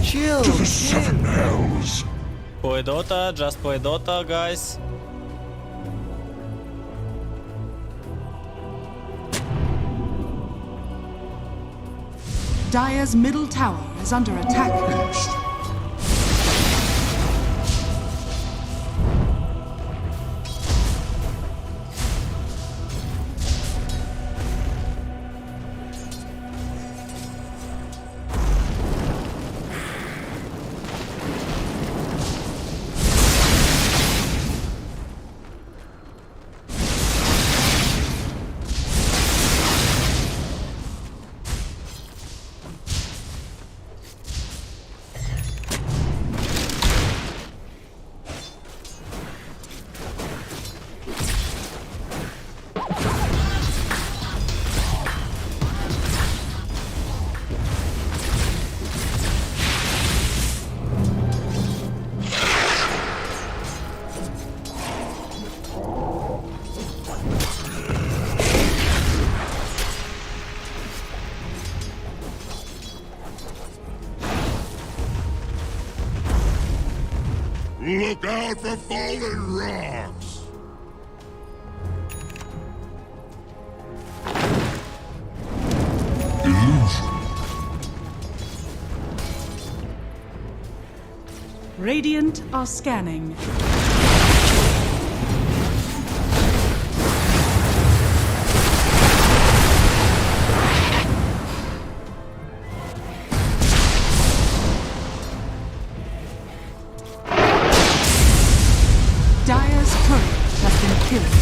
Chill. To the seven hells. Play Dota, just play Dota, guys. Dire's middle tower is under attack. Look out for fallen rocks! Illusion. Radiant are scanning. Dire's turret has been killed.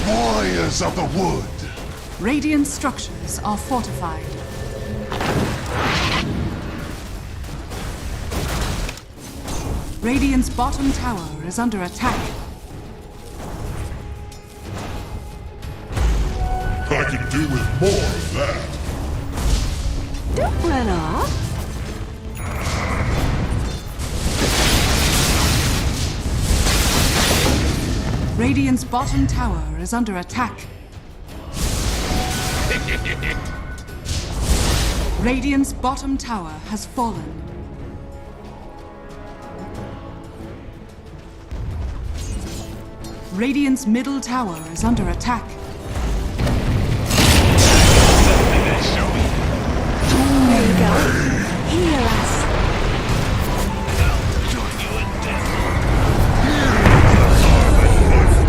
Warriors of the wood! Radiant structures are fortified. Radiant's bottom tower is under attack. I can do with more of that. Don't run off. Radiant's bottom tower is under attack. Radiant's bottom tower has fallen. Radiant's middle tower is under attack. There you go. Heal us.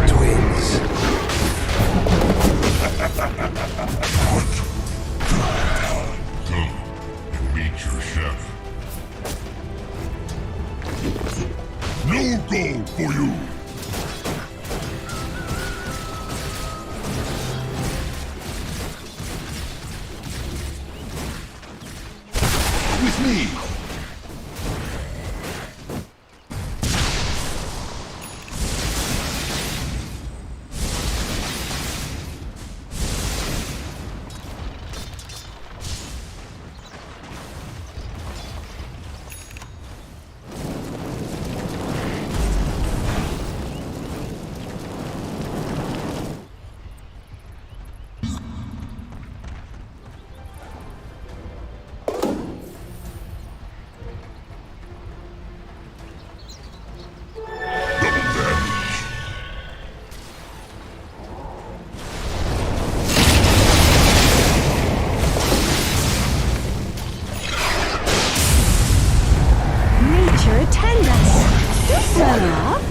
Twins. Come and meet your chef. No gold for you! With me! Nature attend us. Don't run off.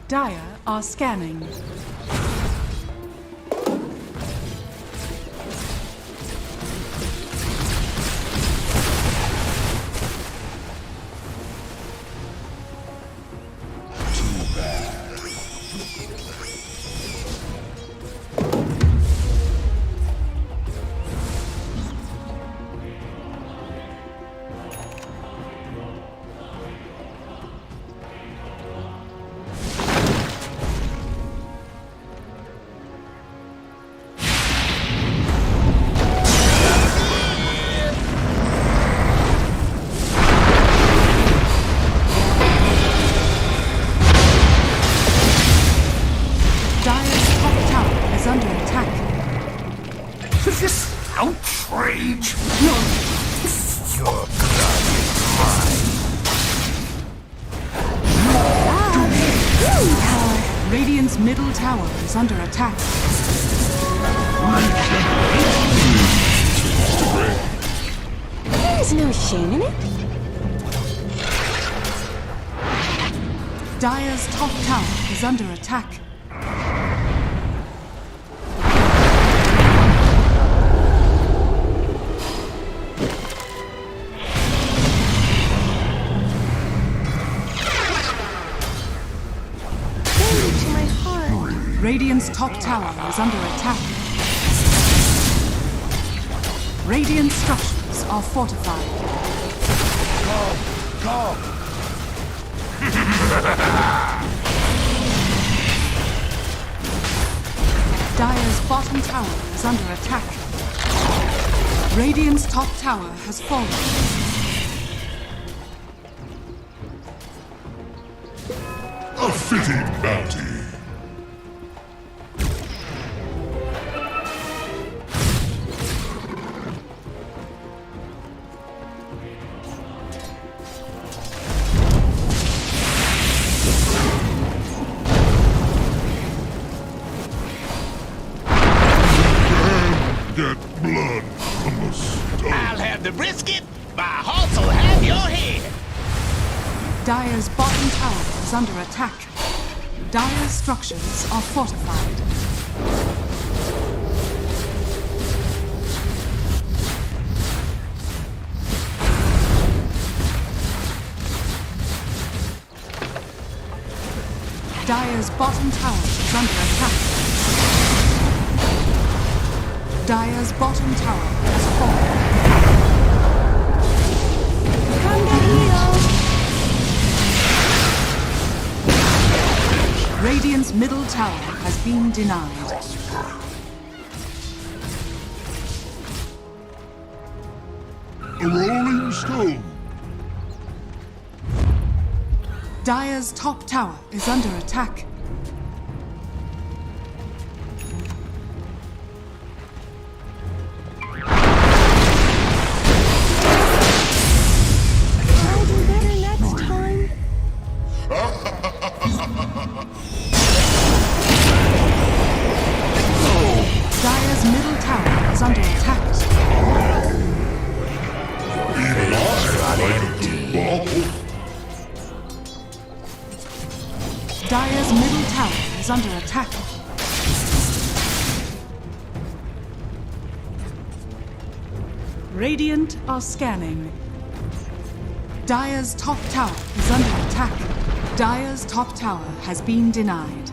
Dire are scanning. rage? Your Your blood is Healing power. Radiant's middle tower is under attack. There's no shame in it. Dire's top tower is under attack. Bring me to my heart. Radiant's top tower is under attack. Radiant structures are fortified. Come. Dire's bottom tower is under attack. Radiant's top tower has fallen. A fitting bounty. Get blood from the stone. I'll have the brisket, my horse will have your head. Dire's bottom tower is under attack. Dire's structures are fortified. Dire's bottom tower is under attack. Dire's bottom tower has fallen. Come get healed. Radiant's middle tower has been denied. A rolling stone. Dire's top tower is under attack. I'll do better next time. Dire's middle tower is under attack. Even I like a good ball. Dire's middle tower is under attack. Radiant are scanning. Dire's top tower is under attack. Dire's top tower has been denied.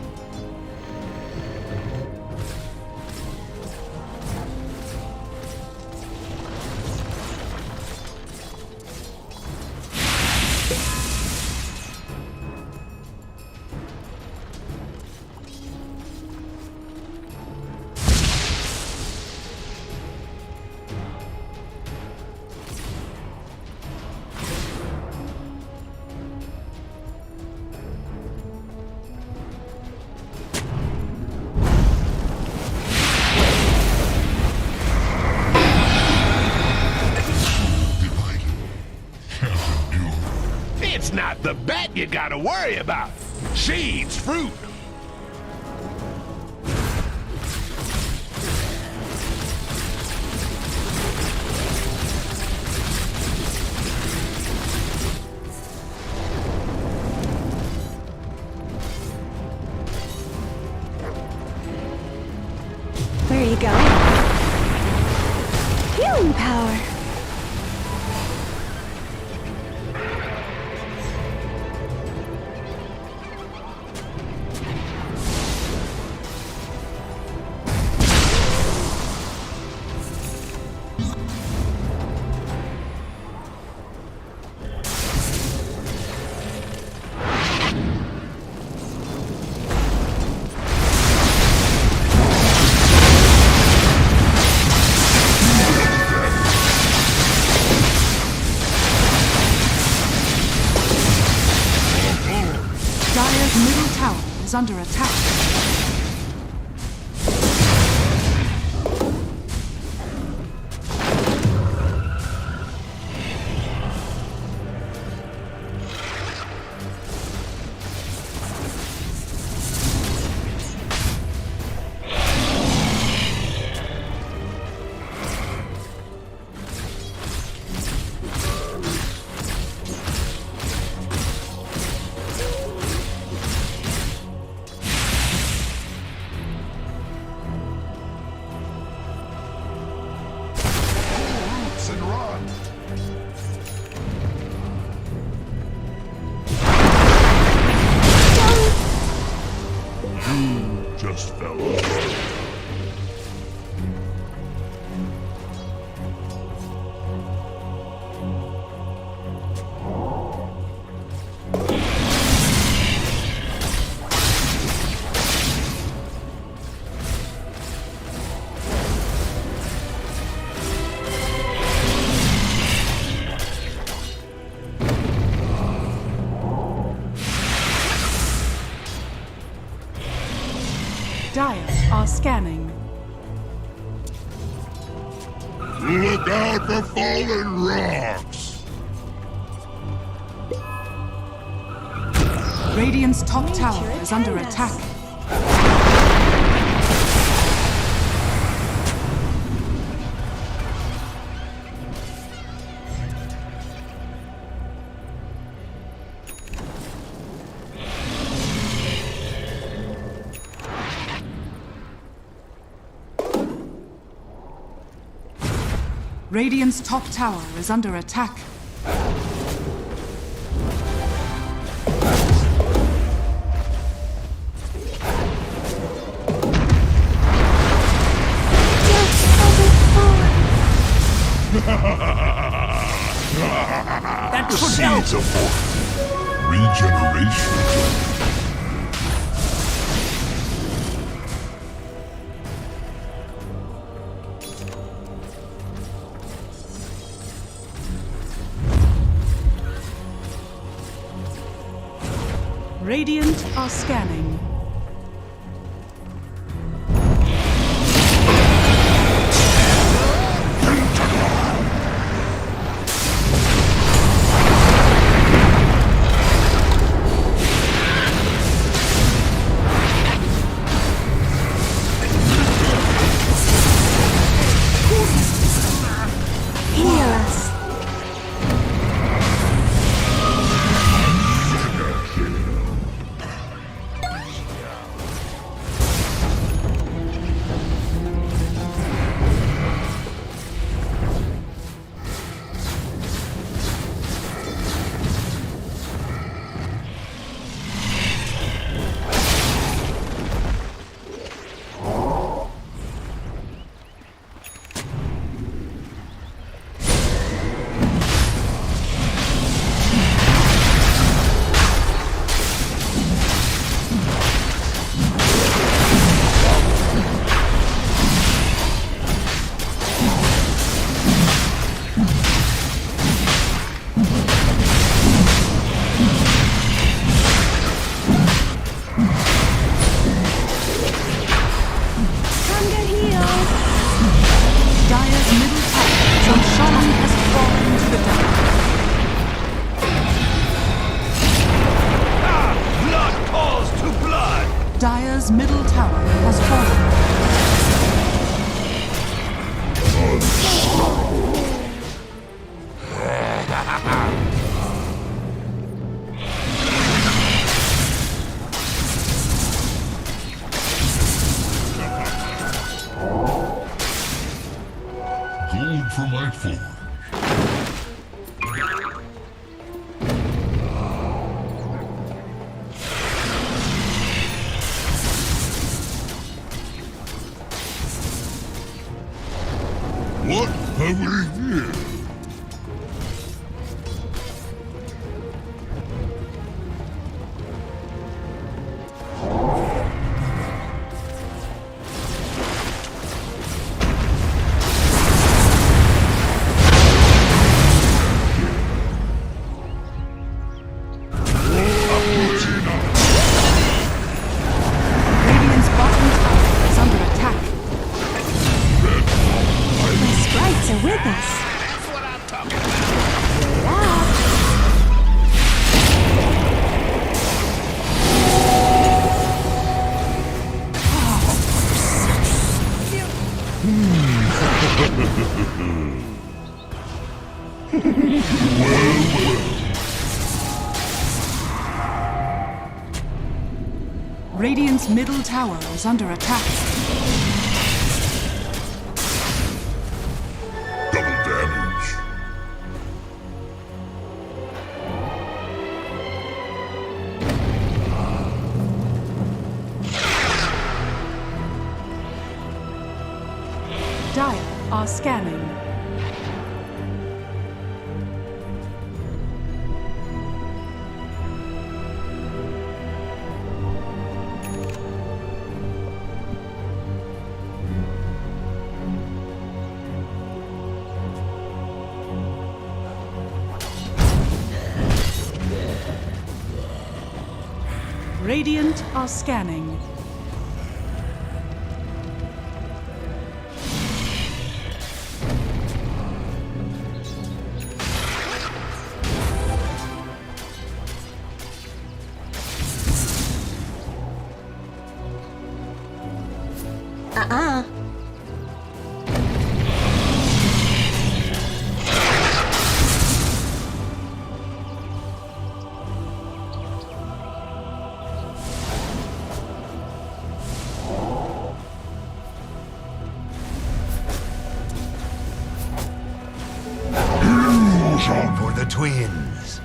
It's not the bat you gotta worry about. She eats fruit. There you go. Healing power. Dire's middle tower is under attack. are scanning. Look out for fallen rocks! Radiant's top tower is under attack. Radiant's top tower is under attack. The seeds of hope. Regeneration. Radiant are scanning. Heal us. Dire's middle tower has fallen. Gold for my forge. What have we here? Radiant's bottom tower is under attack. The sprites are with us. That's what I'm talking about. Radiant's middle tower is under attack. Double damage. Dire are scanning. Radiant are scanning. Time for the twins.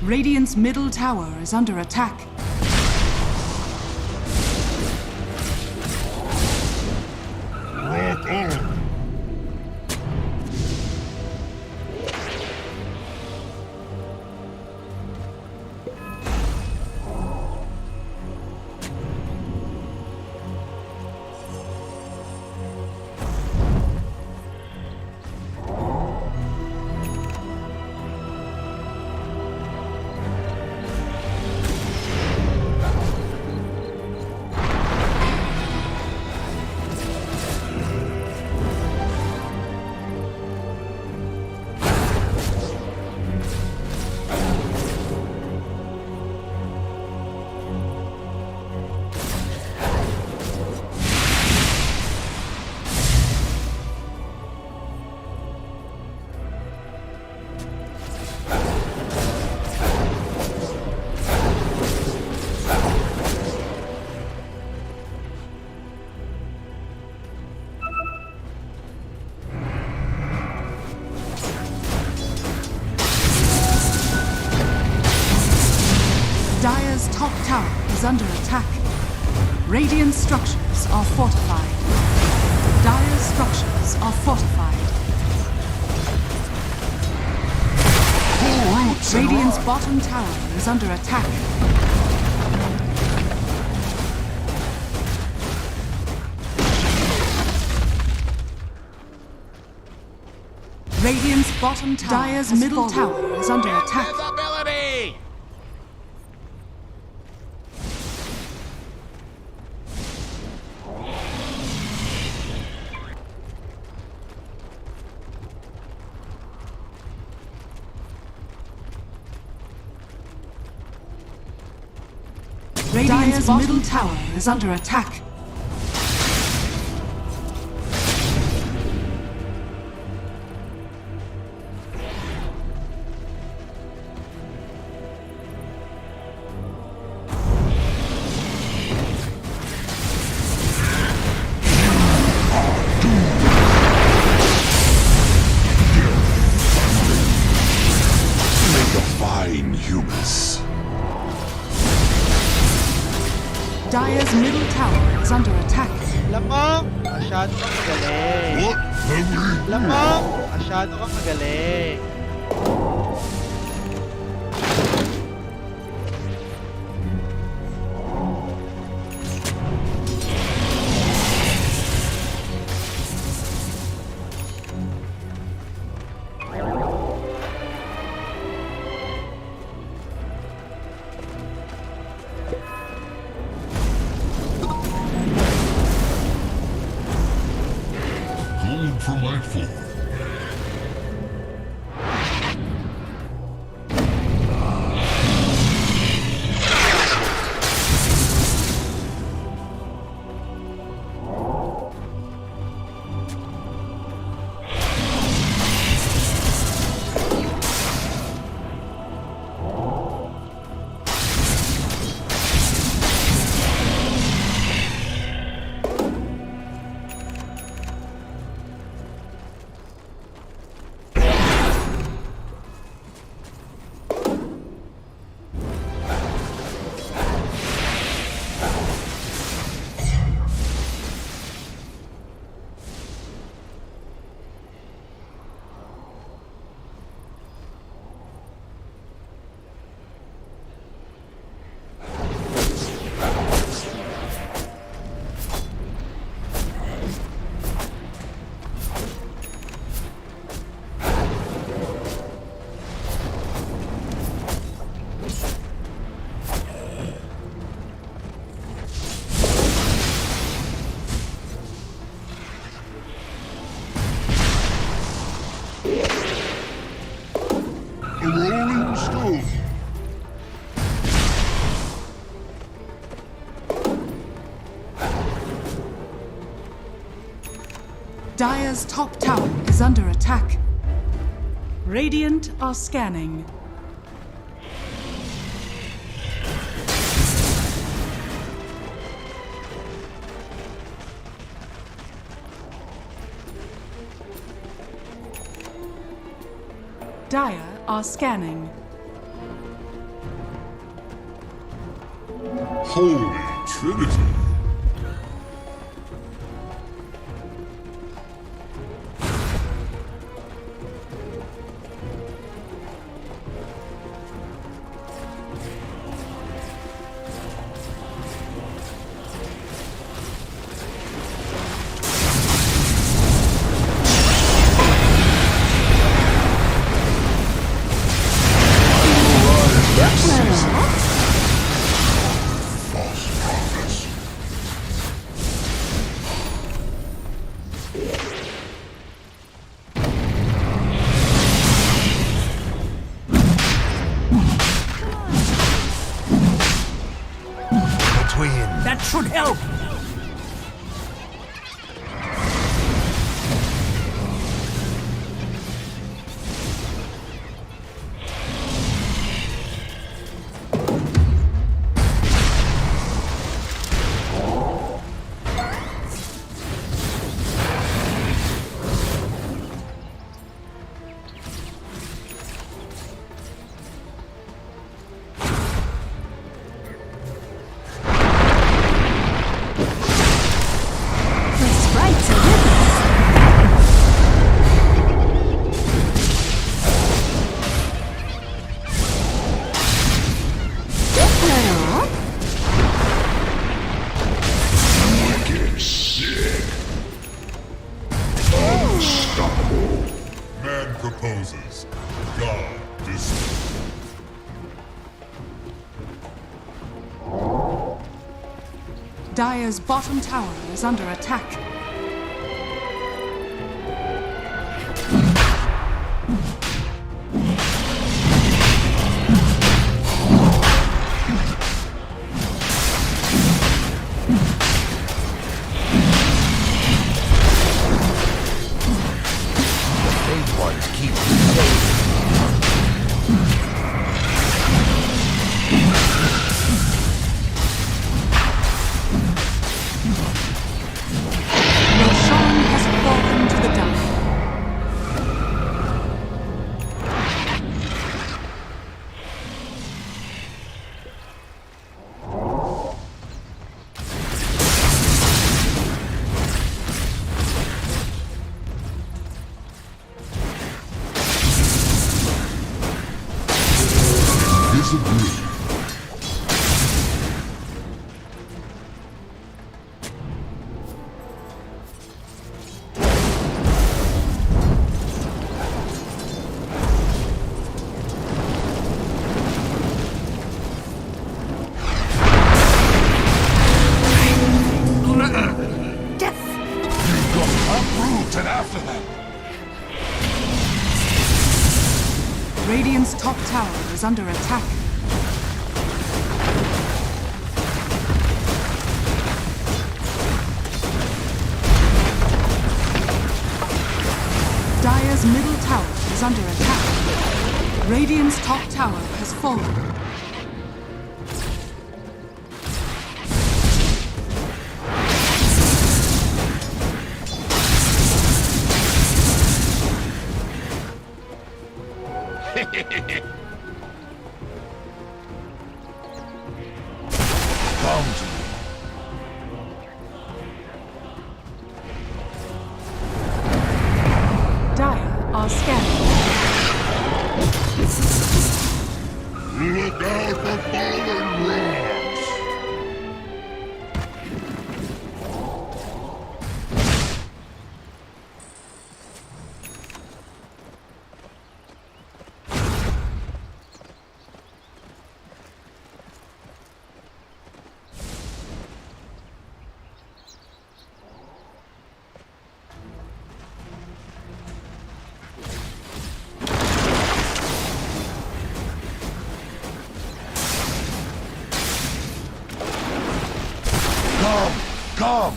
Radiant's middle tower is under attack. Rock on! Dire's top tower is under attack. Radiant structures are fortified. Dire's structures are fortified. Radiant's bottom tower is under attack. Radiant's bottom tower. Dire's middle tower is under attack. Invisibility! Radiant's middle tower is under attack. Make a fine humus. Dire's middle tower is under attack. Lamang! Masyado kang magaling. What have we? Lamang! Masyado kang magaling. Going for my four. Dire's top tower is under attack. Radiant are scanning. Dire are scanning. Holy Trinity. False prophets. That should help. The sprites are with us. That's not all. Wicked sick. Unstoppable. Man proposes. God dismisses. Dire's bottom tower is under attack. These ones keep me safe. Roshan has fallen to the Dire. Disagree. Uprooted after that. Radiant's top tower is under attack. Dire's middle tower is under attack. Radiant's top tower has fallen. Bounty. Dire are scanning. Look out for fallen rocks. Come!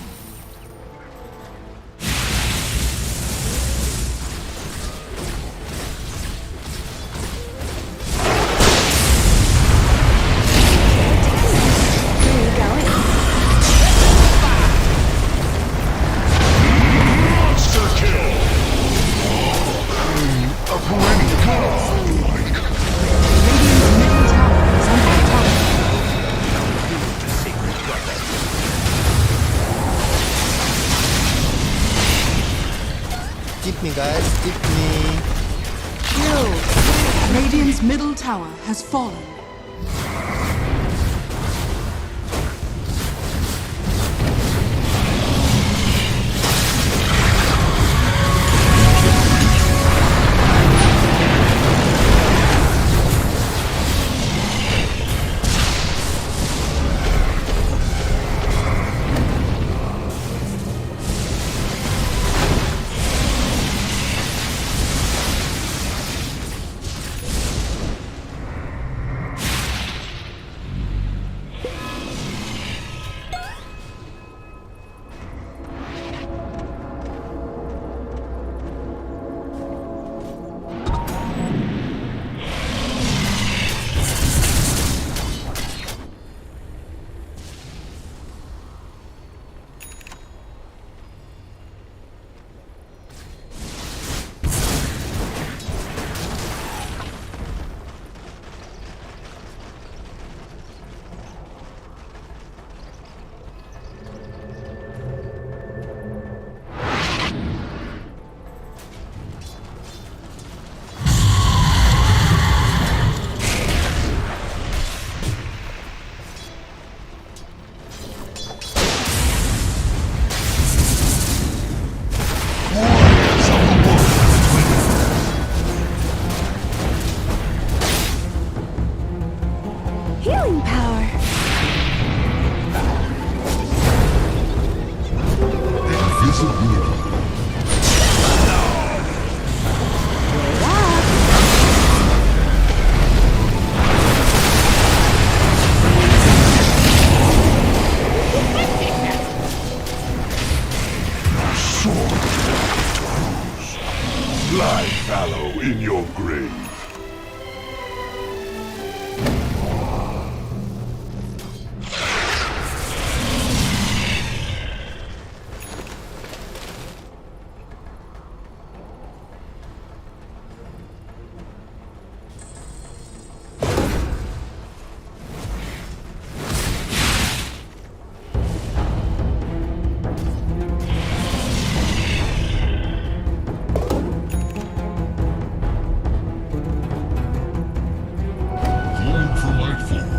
tower has fallen. Healing power. Invisibility. Sword toes. Lie fallow in your grave. Going for my form.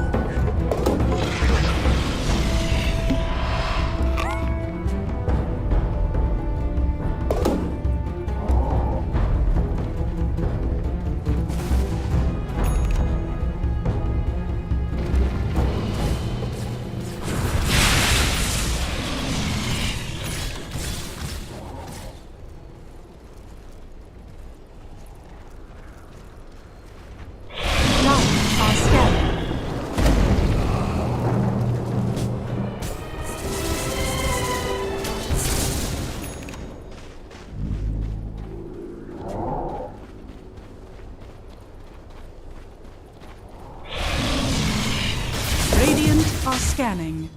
Giants are scanning. Radiant are scanning.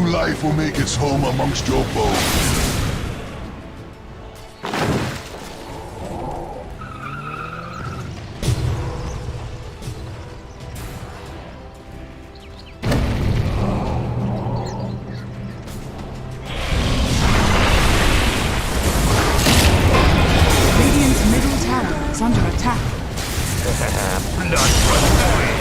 Long life will make its home amongst your bones. Radiant's middle tower is under attack. Blood for the way.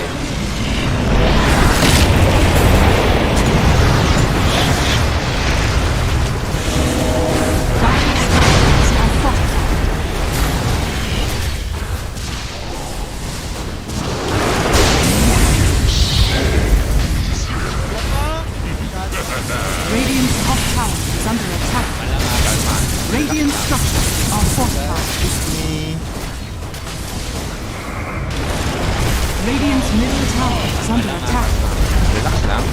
Radiant's top tower is under attack. Radiant structures are fortified. Radiant's middle tower is under attack. Relax lang.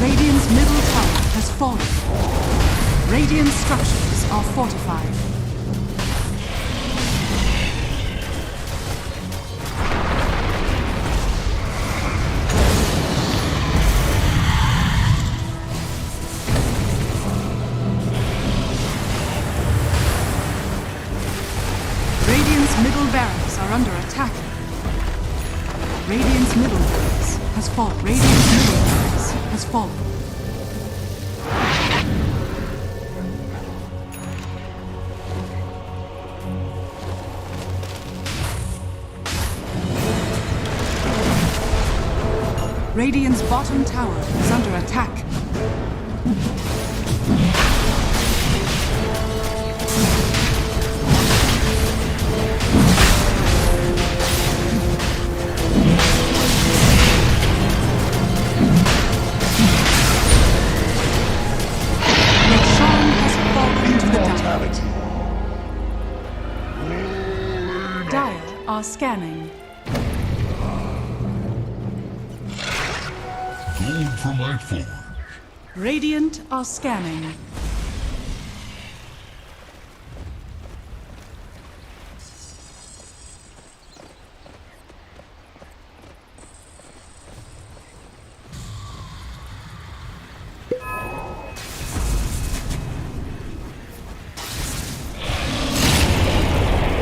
Radiant's middle tower has fallen. Radiant structures are fortified. Radiant's middle barracks are under attack. Radiant's middle barracks has fallen. Radiant's middle barracks has fallen. Radiant's bottom tower is under attack. Dire are scanning. Gold for my forge. Radiant are scanning.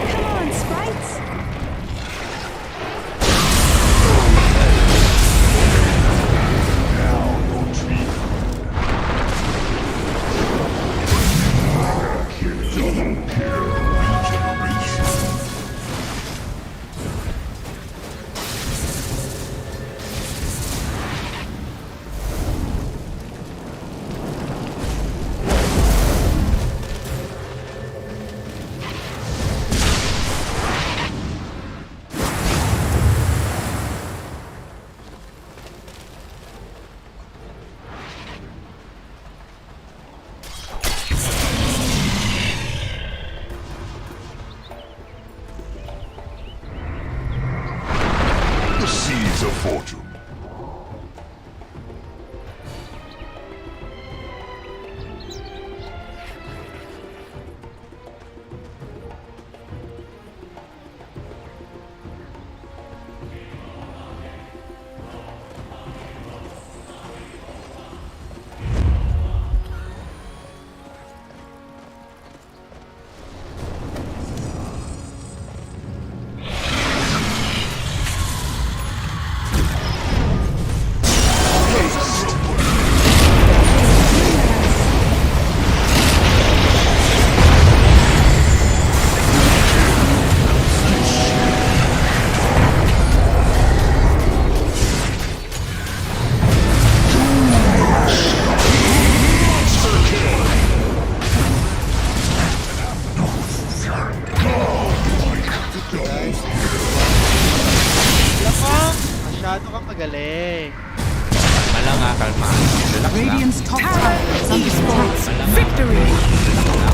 Come on, sprites. The seeds of fortune. Masyado kang magaling. Kalma lang ha, kalma. Relax lang. Radiant's top tower is under Esports attack. victory. Relax lang.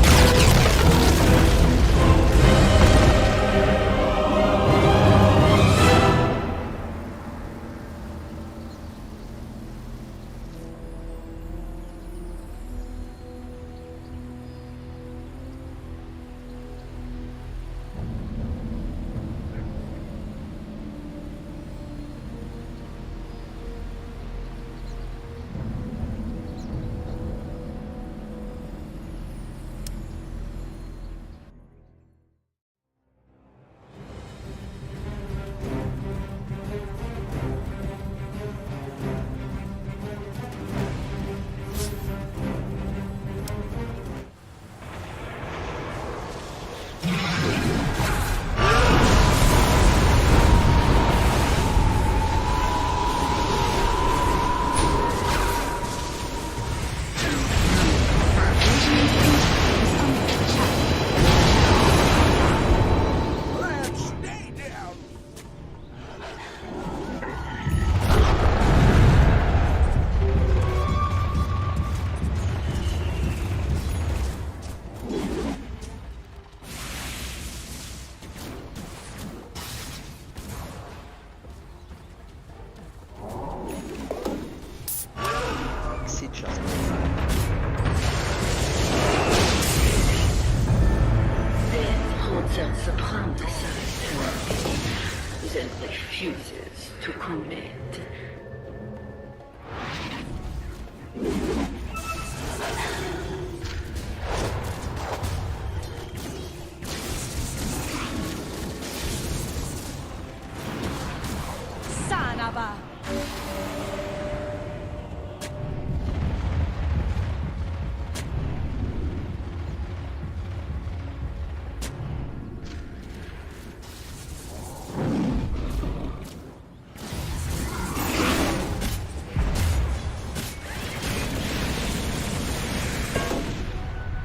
Сейчас. Death holds out the promise of eternity, then refuses to commit. Sanaba.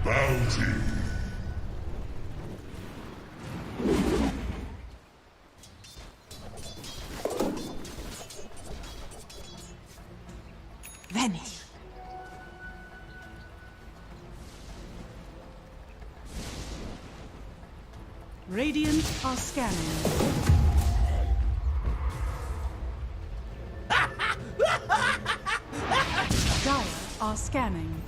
Bounty. Vanish. Radiant are scanning. Dire are scanning.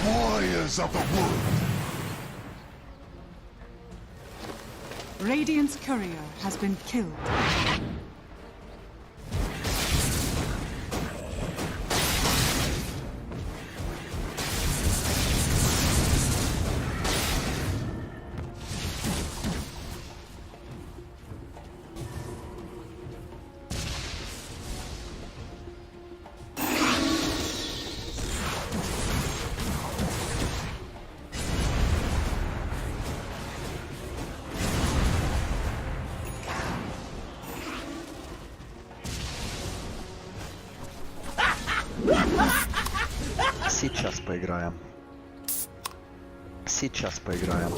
Warriors of the wood. Radiant's courier has been killed. Сейчас поиграем. Сейчас поиграем.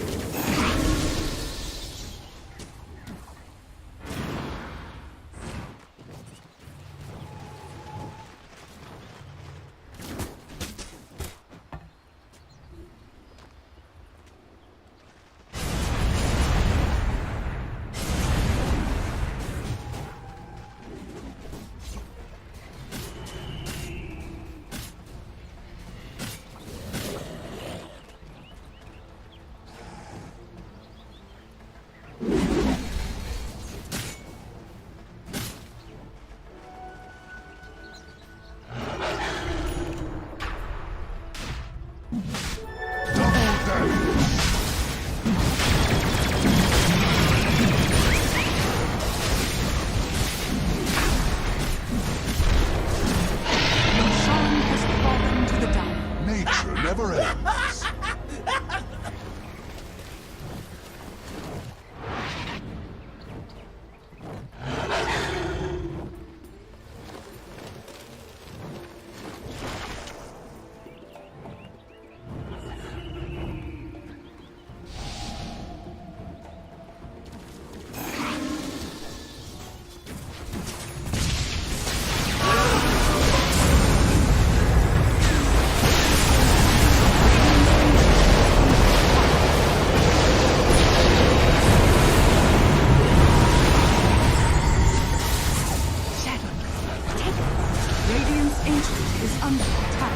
Never ends. Radiant's Ancient is under attack.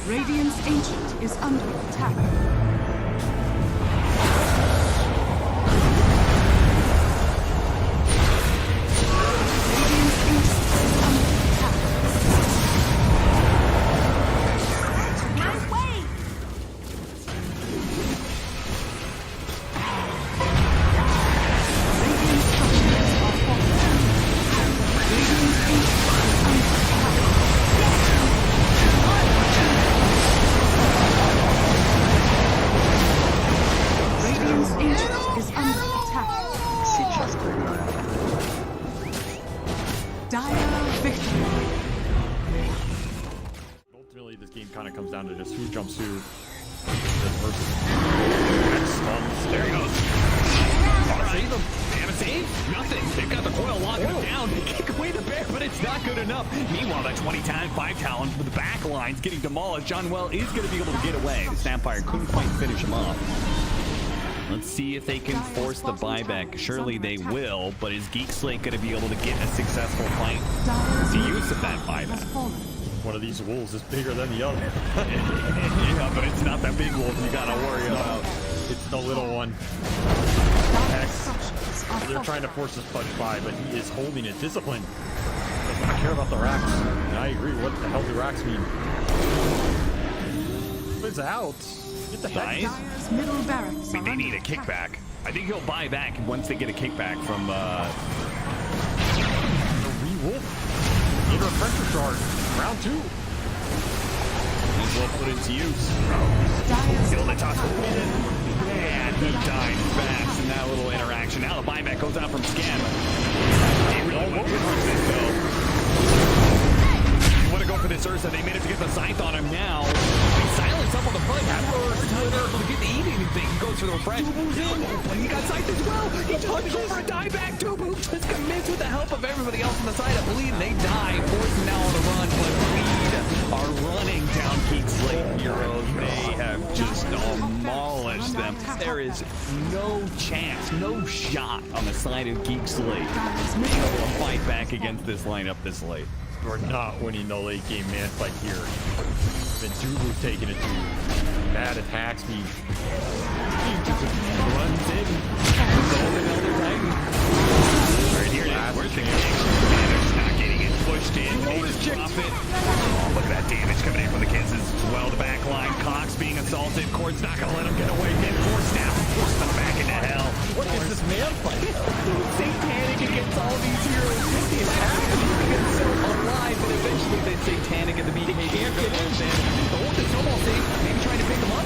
Radiant's Ancient is under attack. My way! Radiant's structures are falling. Radiant's Ancient is under attack. Jasper Dire victory. Ultimately, this game kind of comes down to just who jumps who. There he goes. Save him. Damn it, save? Nothing. They've got the coil locking him down. They kick away the bear, but it's not good enough. Meanwhile, that 5 Talon with the back lines getting demolished. John Well is going to be able to get away. The Snapfire couldn't quite finish him off. Let's see if they can force the buyback. Surely they will, but is Geek Slate going to be able to get a successful fight to use of that buyback? One of these wolves is bigger than the other. Yeah, but it's not that big wolf you gotta worry about. It's the little one. X. They're trying to force this punch by, but he is holding it. Discipline. Doesn't care about the racks. And I agree. What the hell do racks mean? It's out. Get the heck. Dire's middle barracks. I mean, they need a kickback. I think he'll buy back once they get a kickback from the Re-Wolf. Need a pressure charge. Round 2. He's well put into use. Kill the toss. Man, he died fast in that little interaction. Now the buyback goes out from Scam. He really went for this though. You want to go for this Ursa. They managed to get the scythe on him now. He silenced up on the front. Had to get to eat anything. He goes for the refresh. But he got scythed as well. He just goes for a dieback. Dubu just commits with the help of everybody else on the side. I believe they die. Forcing now on the run, but Bleed are running down Geek Slate heroes. They have just demolished them. There is no chance, no shot on the side of Geek Slate to be able to fight back against this lineup this late. We're not winning the late game man fight here. Then Dubu's taking it to mad attack speed. He just runs in. Right here, where's the damage? Not getting it pushed in. Drop it. Oh, look at that damage coming in from the kids as well. The back line, Cox being assaulted. Cord's not gonna let him get away. Mid-force snap, force them back into hell. What is this man fight? Satanic against all these heroes. He is absolutely so alive, but eventually they Satanic at the BK can't get in. The hold is snowball safe. Maybe trying to pick him up.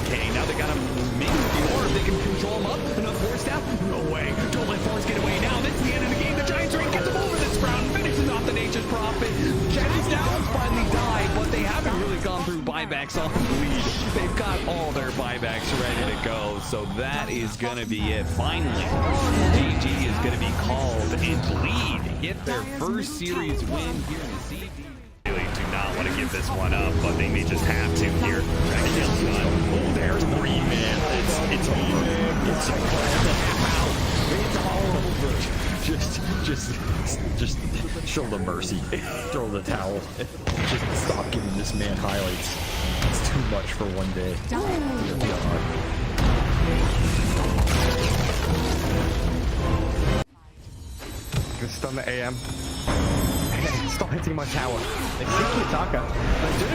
Okay, now they got him. Maybe with the orb, they can control him up. Enough force down. No way. Don't let force get away now. This is the end of the game. The Giants Ring gets him over this round. Finishes off the Nature's Prophet. Jenny's down. Finally died, but they haven't really gone through buybacks on the lead. They've got all their buybacks ready to go, so that is going to be it. Finally, GG is going to be called, and Bleed get their first series win here in the CD. Really do not want to give this one up, but they may just have to here. Oh, there's 3, man. It's over. It's all over. Just show them mercy. Throw the towel. Just stop giving this man highlights. It's too much for one day. Can stun the AM. Stop hitting my tower. They see Kitaka. They do.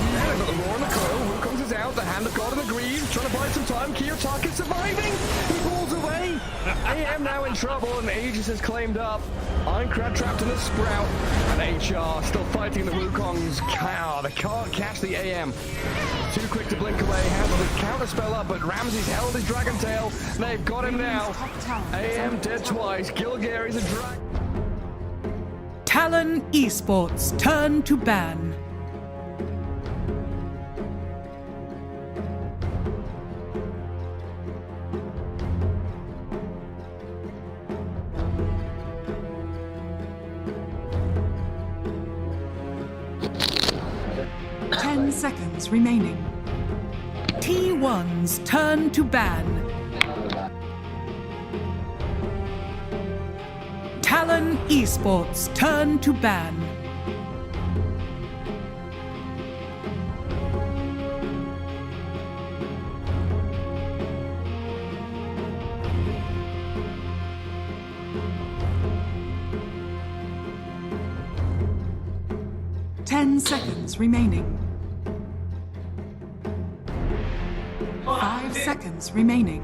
They've got the Roar and the Coil. Who comes is out? The Hand of God and the Greed. Trying to buy some time. Kiyotaka surviving. He pulls away. AM now in trouble and Aegis is claimed up. Ironcrad trapped in the Sprout. And HR still fighting the Wukongs. Cow. They can't catch the AM. Too quick to blink away. Has the counter spell up, but Ramsey's held his Dragon Tail. They've got him now. AM dead twice. Gilgary's a dragon. Talon Esports turn to ban. Seconds remaining. T1's turn to ban. Talon Esports turn to ban. Seconds remaining. 5 seconds remaining.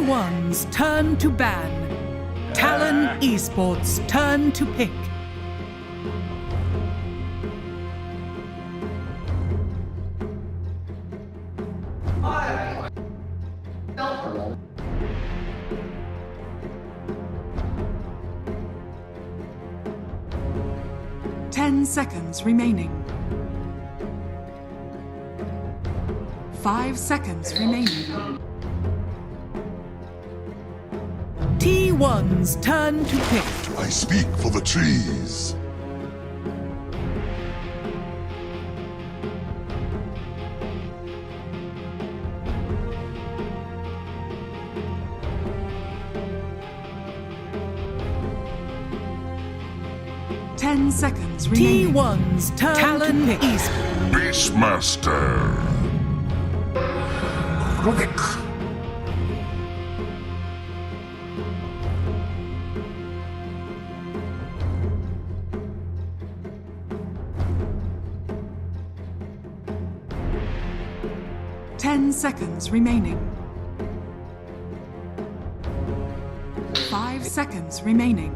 T1's turn to ban. Talon Esports turn to pick. Ten seconds remaining. 5 seconds remaining. T1's turn to pick. I speak for the trees. Ten seconds remaining. T1's turn Talon to pick. Beastmaster. Quick. Ten seconds remaining. 5 seconds remaining.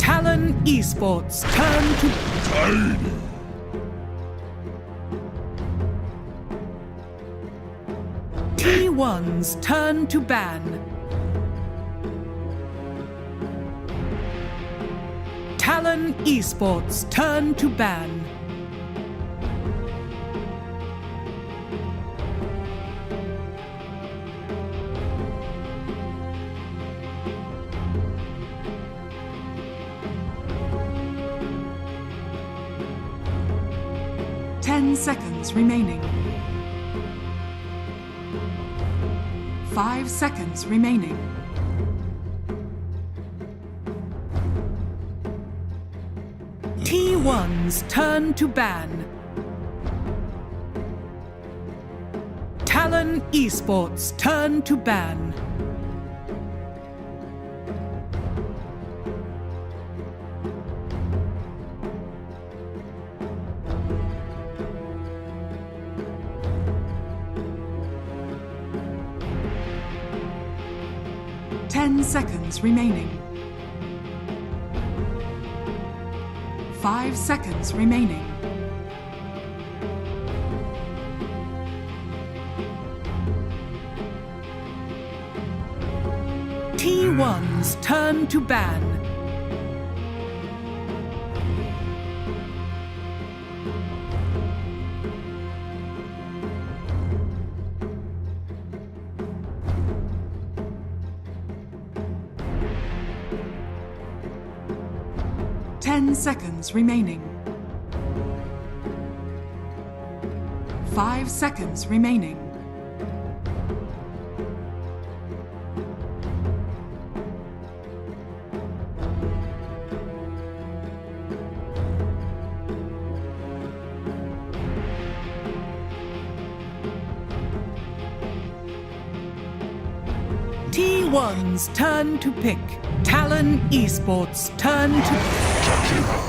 Talon Esports turn to T1's turn to ban. Talon Esports turn to ban. Ten seconds remaining. 5 seconds remaining. T1's turn to ban. Talon Esports turn to ban. Seconds remaining. 5 seconds remaining. T1's turn to ban. Seconds remaining. 5 seconds remaining. T1's turn to pick. Talon Esports turn to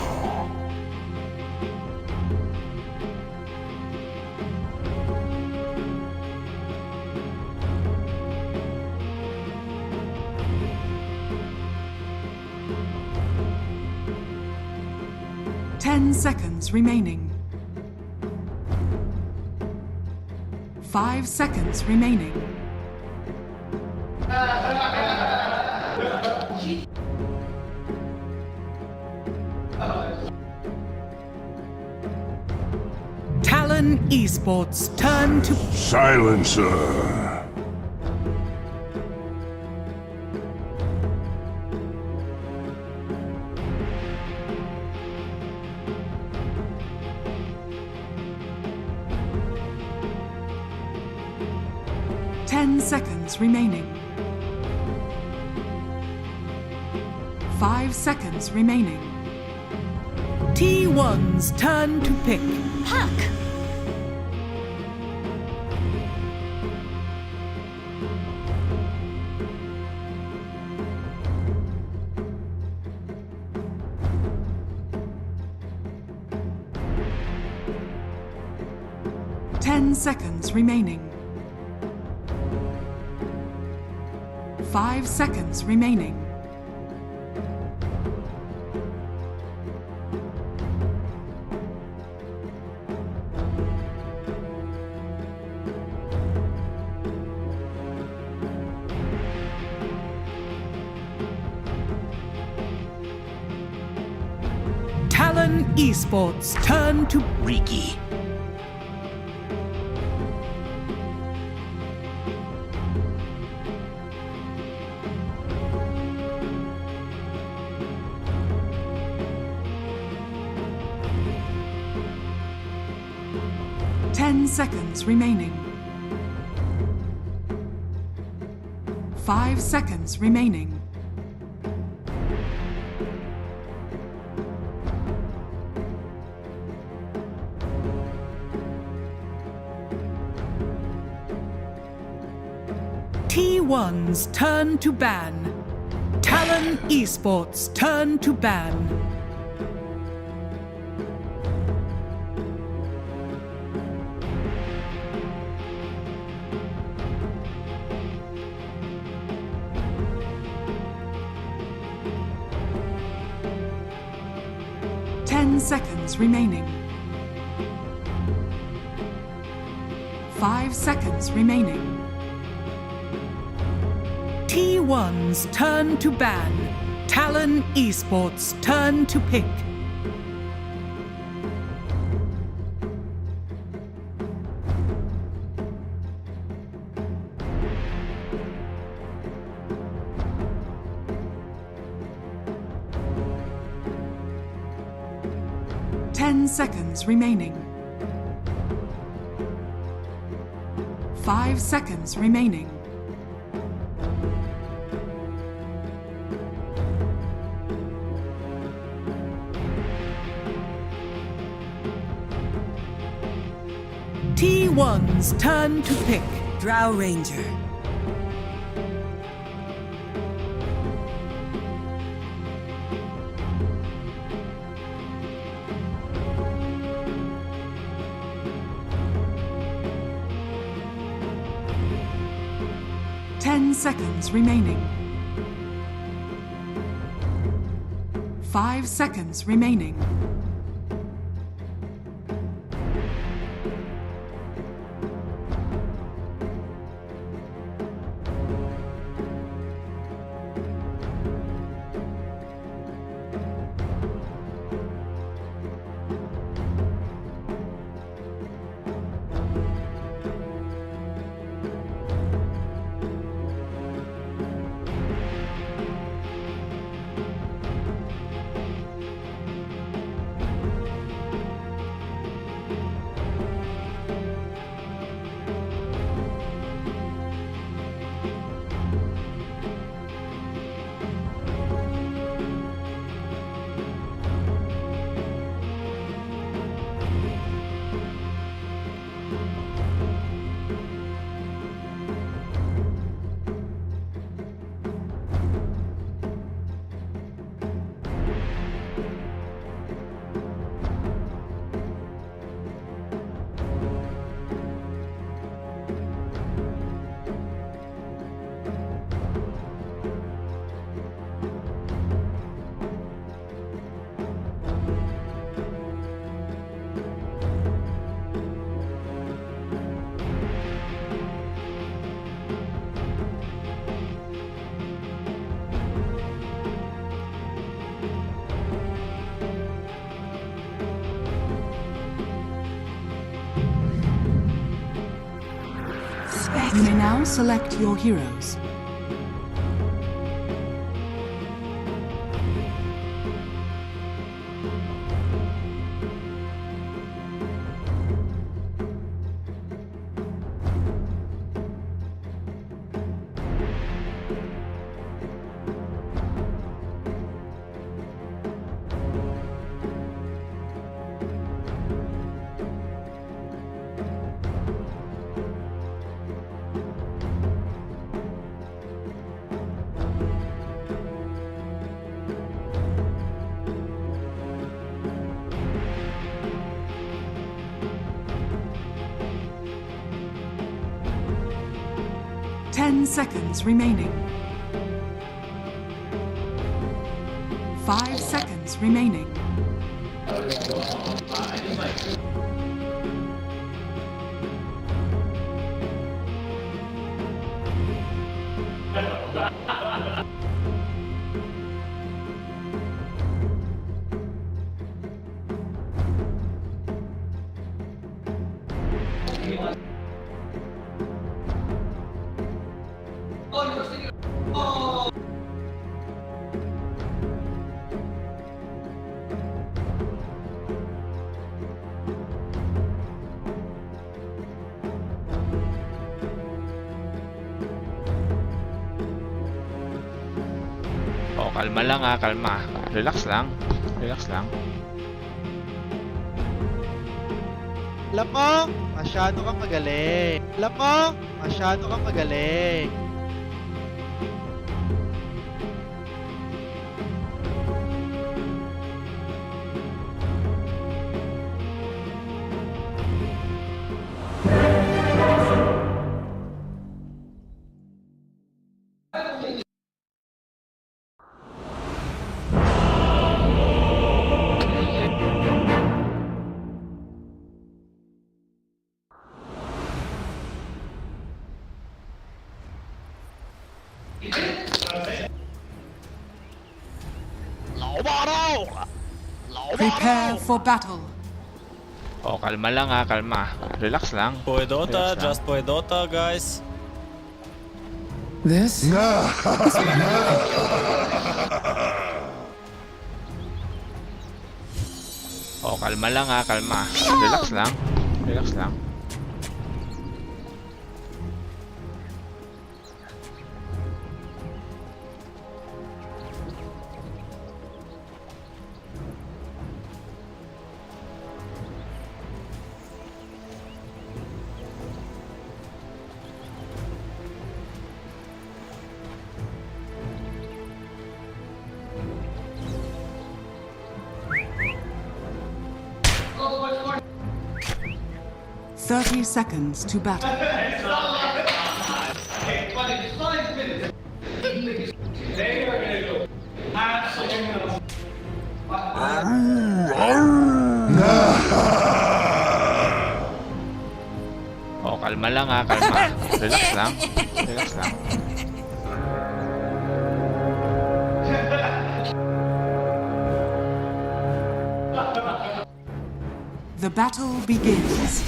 10 seconds remaining. 5 seconds remaining. Talon Esports turn to Silencer. 10 seconds remaining. 5 seconds remaining. T1's turn to pick. Puck. Seconds remaining. 5 seconds remaining. Talon Esports turn to Riki. Seconds remaining. 5 seconds remaining. T1's turn to ban. Talon Esports turn to ban. Seconds remaining. 5 seconds remaining. T1's turn to ban. Talon Esports turn to pick. Seconds remaining. 5 seconds remaining. T1's turn to pick. Drow Ranger. Seconds remaining. 5 seconds remaining. You may now select your heroes. Ten seconds remaining. 5 seconds remaining. Oh, kalma lang ha, kalma. Relax lang. Relax lang. Alam mo, masyado kang magaling. Alam mo, masyado kang magaling. Prepare for battle. Oh, kalma lang ha, kalma. Relax lang. Play Dota, Relax lang. just play Dota, guys. This? Oh, kalma lang ha, kalma. Relax lang. Relax lang. Thirty seconds to battle. Oh, kalma lang ha, kalma. Relax lang. Relax lang. The battle begins.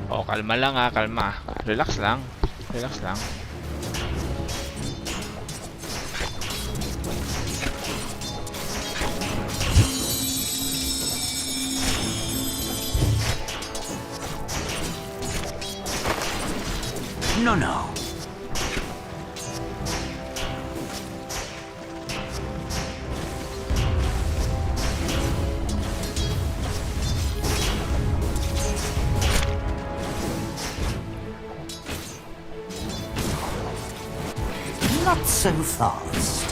Oh, kalma lang ha, kalma. Relax lang. Relax lang. No. Not so fast.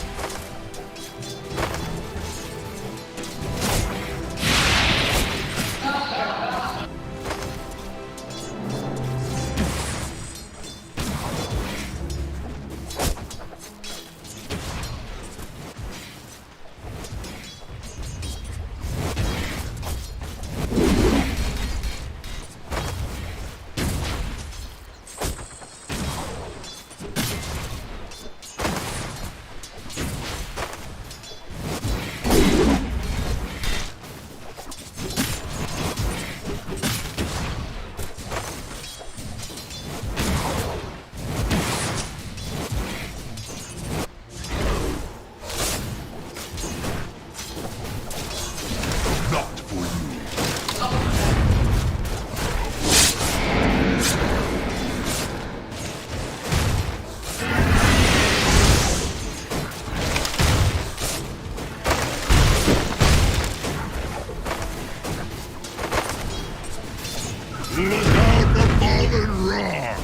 Look out for fallen rocks!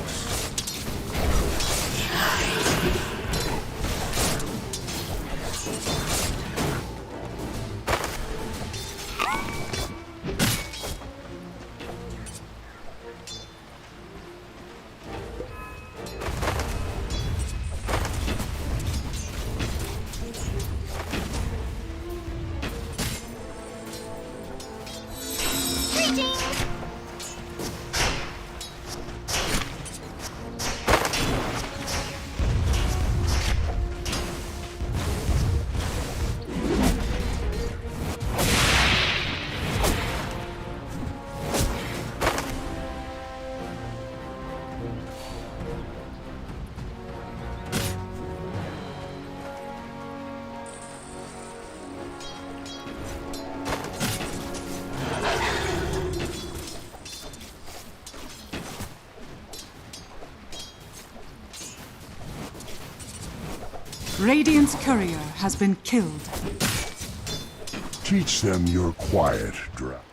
Radiant's courier has been killed. Teach them your quiet draft.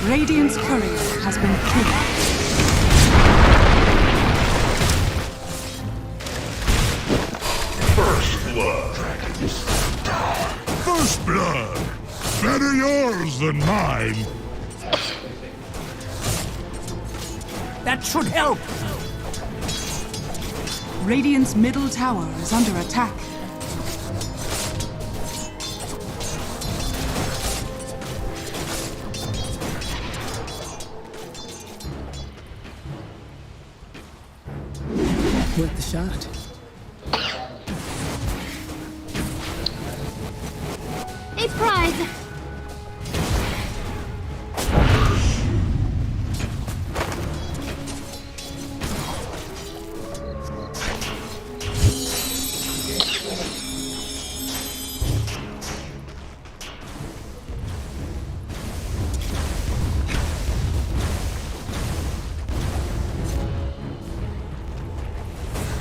Radiant's courier has been killed. First blood. First blood. Better yours than mine. That should help. Radiant's middle tower is under attack. Worth the shot. A prize!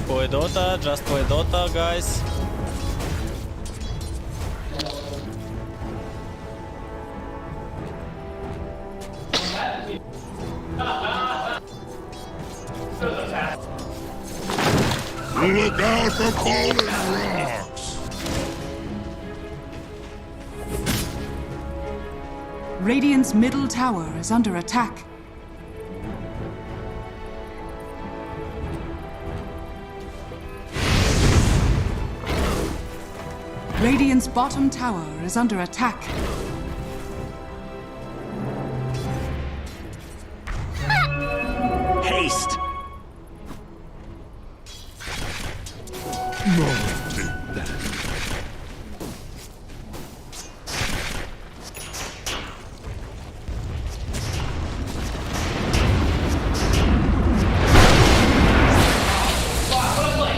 Play Dota, just play Dota, guys. Look out for fallen rocks! Radiant's middle tower is under attack. Radiant's bottom tower is under attack. Haste! No, take that.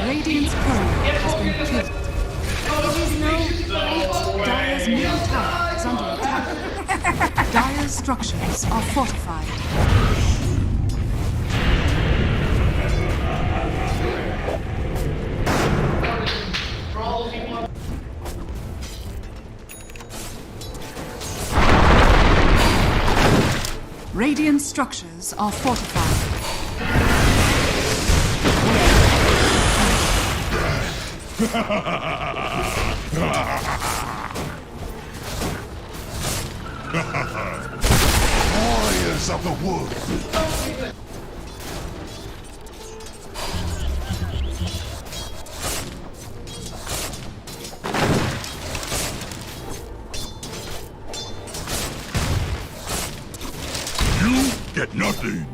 Radiant's courier has been killed. Dire's middle tower is under attack. Dire's structures are fortified. Radiant structures are fortified. Warriors of the wood. get nothing.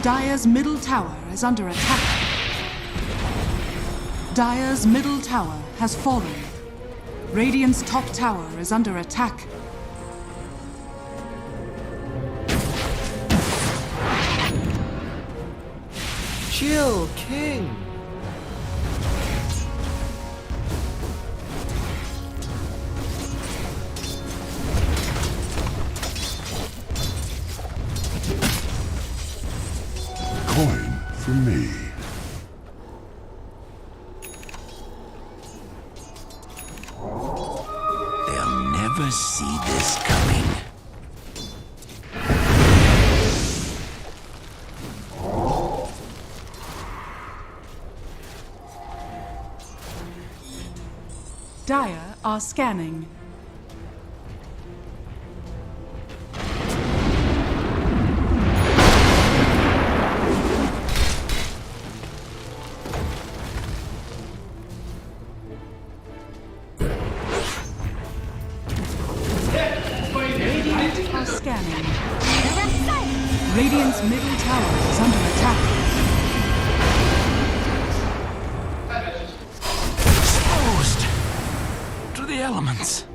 Dire's middle tower is under attack. Dire's middle tower has fallen. Radiant's top tower is under attack. Chill, King. Coin for me. They'll never see this coming. Dire are scanning. Radiant are scanning. Radiant's middle tower is under attack. Exposed to the elements.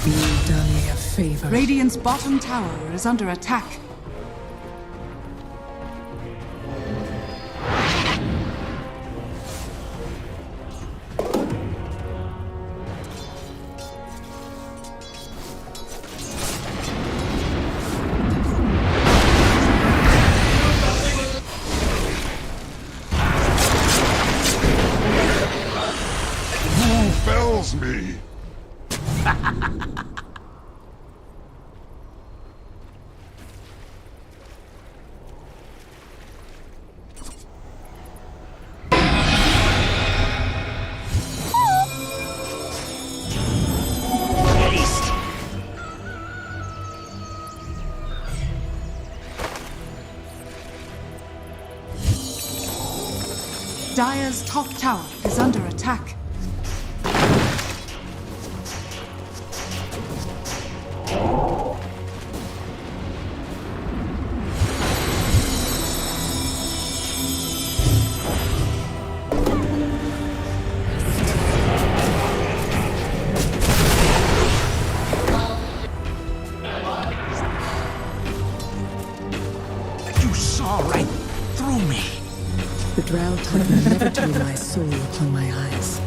You've done me a favor. Radiant's bottom tower is under attack. Who fells me? Dire's top tower is under attack. You saw right through me. The Drow taught me never to rely solely upon my eyes.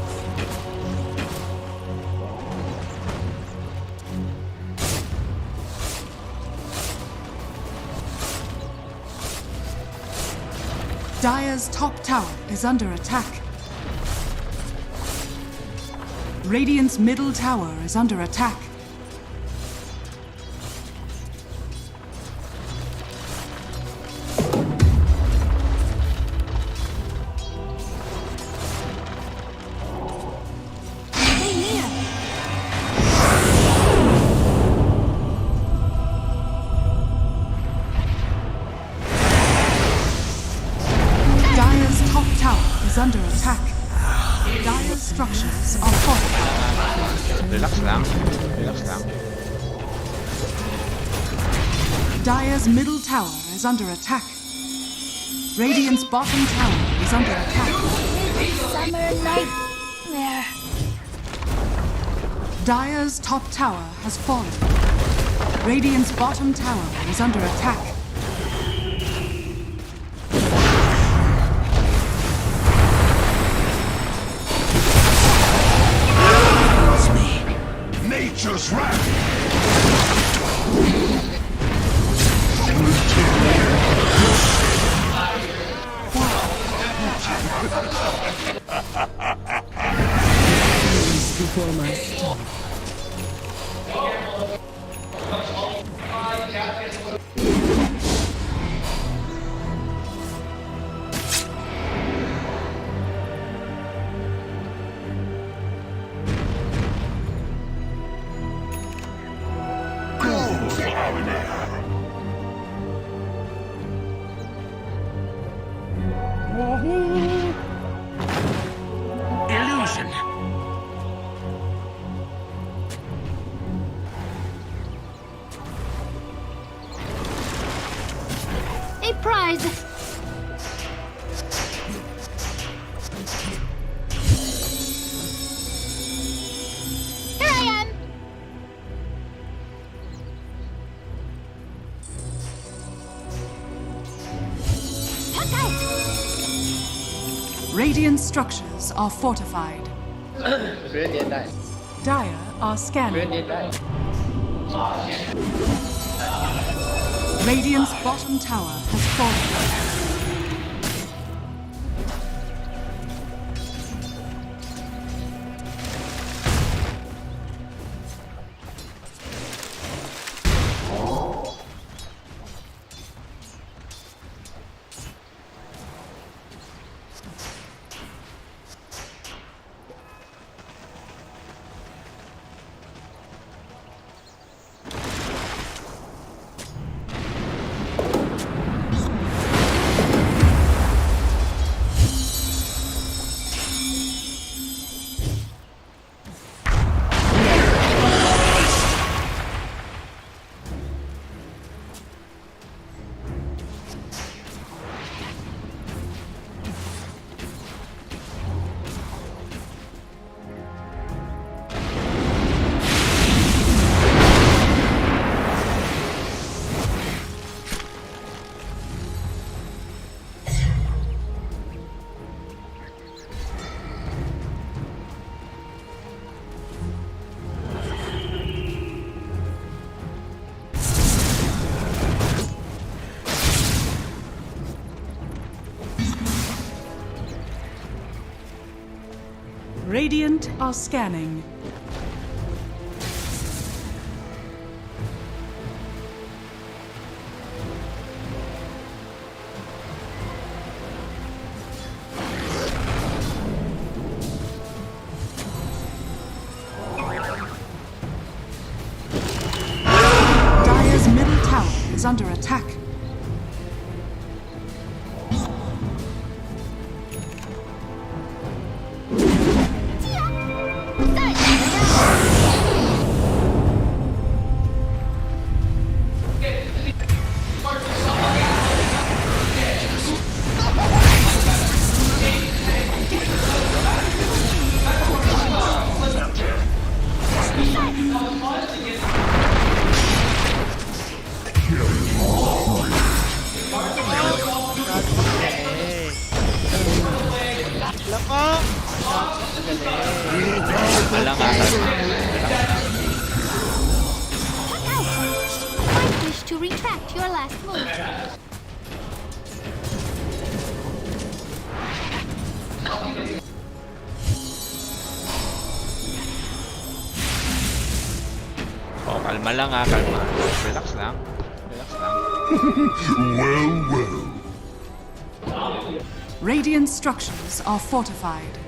Dire's top tower is under attack. Radiant's middle tower is under attack. Under attack. Dire's structures are fortified. Relax lang. Relax lang. Dire's middle tower is under attack. Radiant's bottom tower is under attack. Summer nightmare. Dire's top tower has fallen. Radiant's bottom tower is under attack. Nature's wrath! Before my a prize. Here I am. Radiant structures are fortified. Dire are scanning. Radiant's bottom tower has fallen. Radiant are scanning. Dire's middle tower is under attack. I wish to retract your last move. Oh, kalma lang kalma. Relax lang. Relax lang. Well, well. Radiant structures are fortified.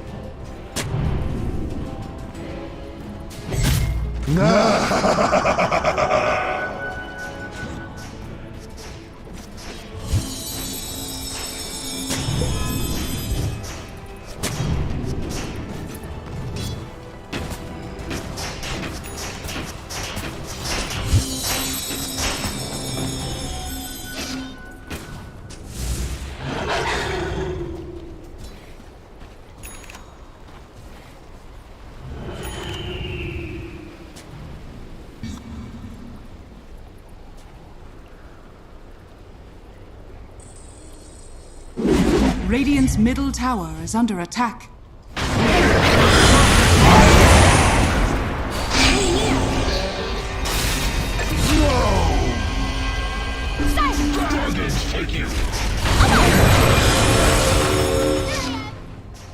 Radiant's middle tower is under attack.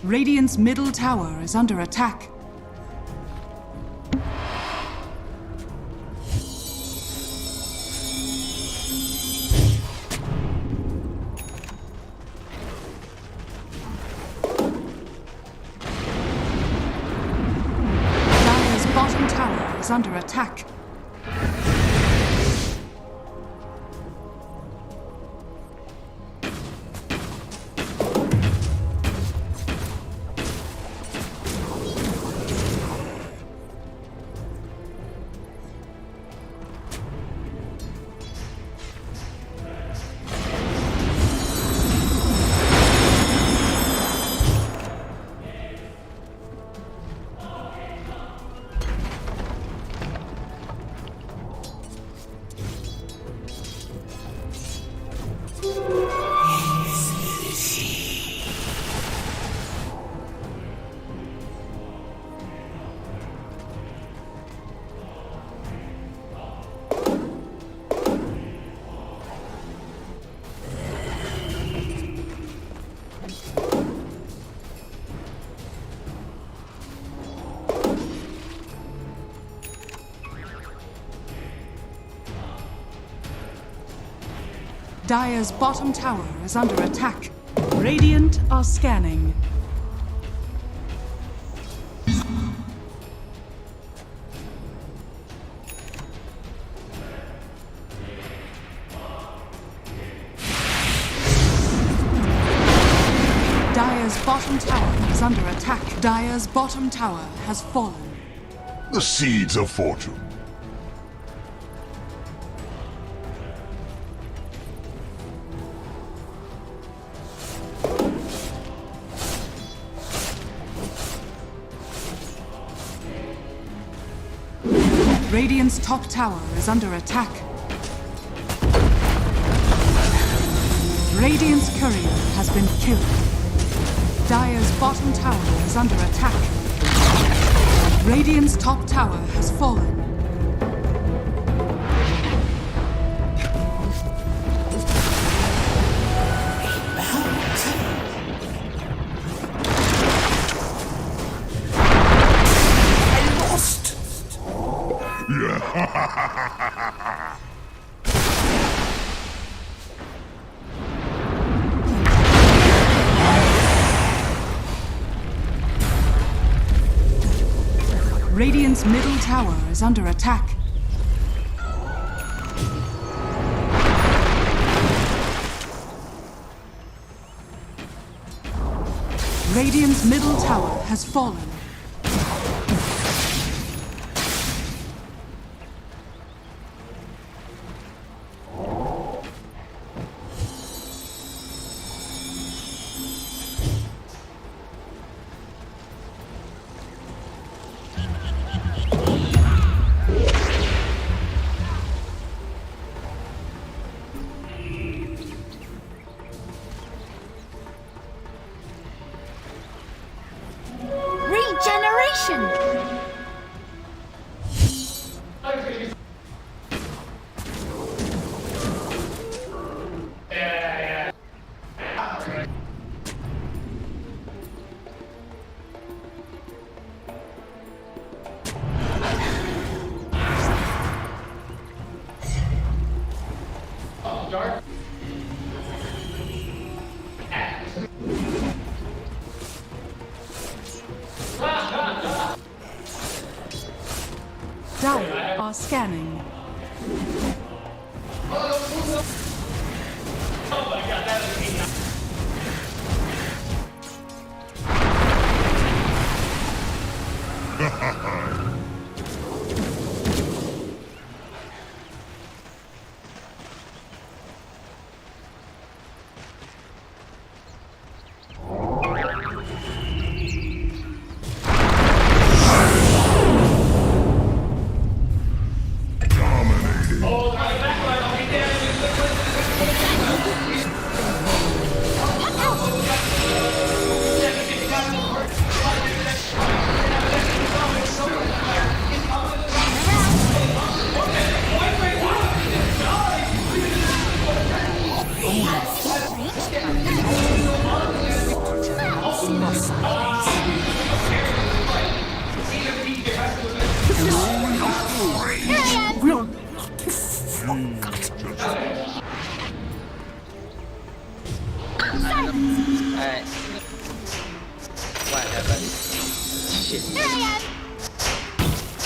Radiant's middle tower is under attack. Dire's bottom tower is under attack. Dire's bottom tower is under attack. Radiant are scanning. Dire's bottom tower is under attack. Dire's bottom tower has fallen. The seeds of fortune. Radiant's top tower is under attack. Radiant's courier has been killed. Dire's bottom tower is under attack. Radiant's top tower has fallen. Radiant's middle tower is under attack. Radiant's middle tower has fallen. Regeneration! Dire are scanning.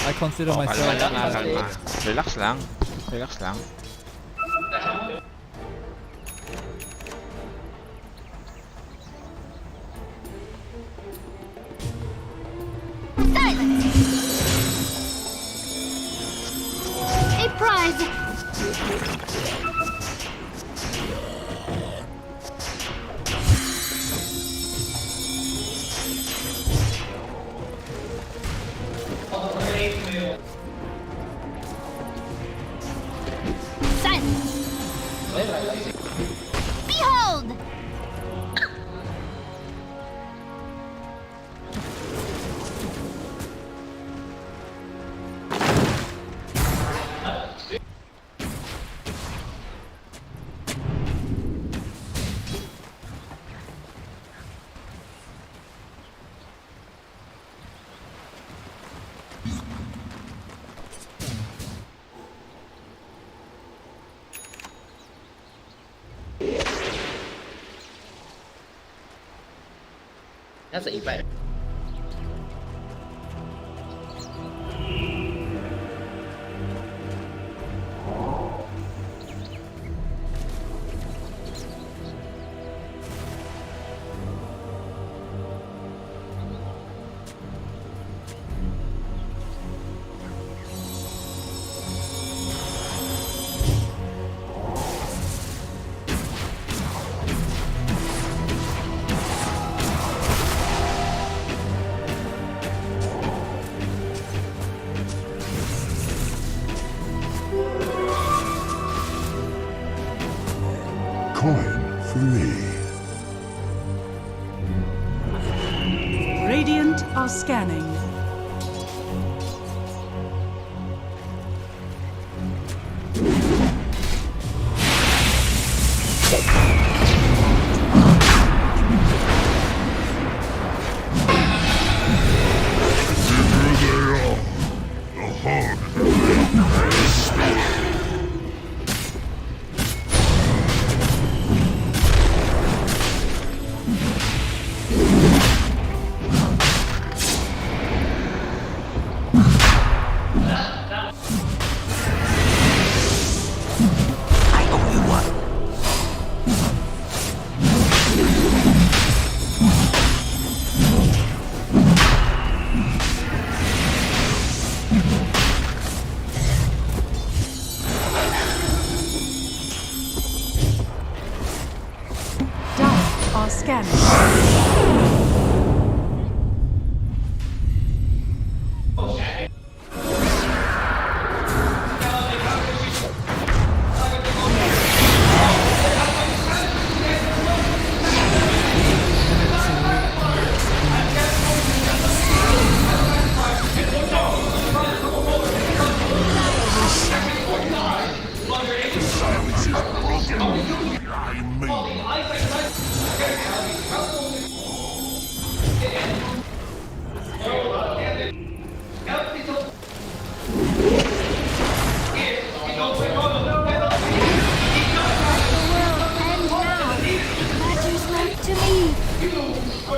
I consider myself. Kalma lang, kalma. Relax lang. Relax lang. A prize! Behold! Nasa iba eh. Coin for me. Radiant are scanning.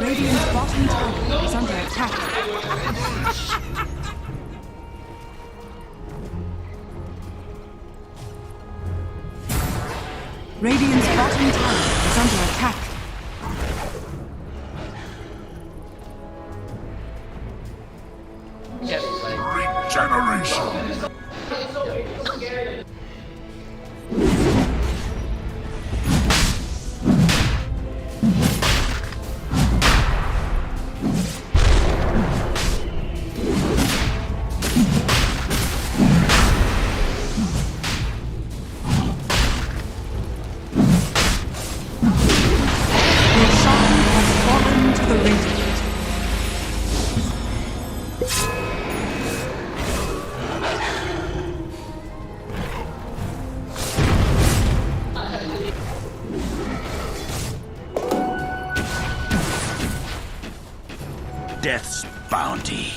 Radiant's bottom tower is under attack. Radiant's bottom tower is under attack. Regeneration! Death's bounty.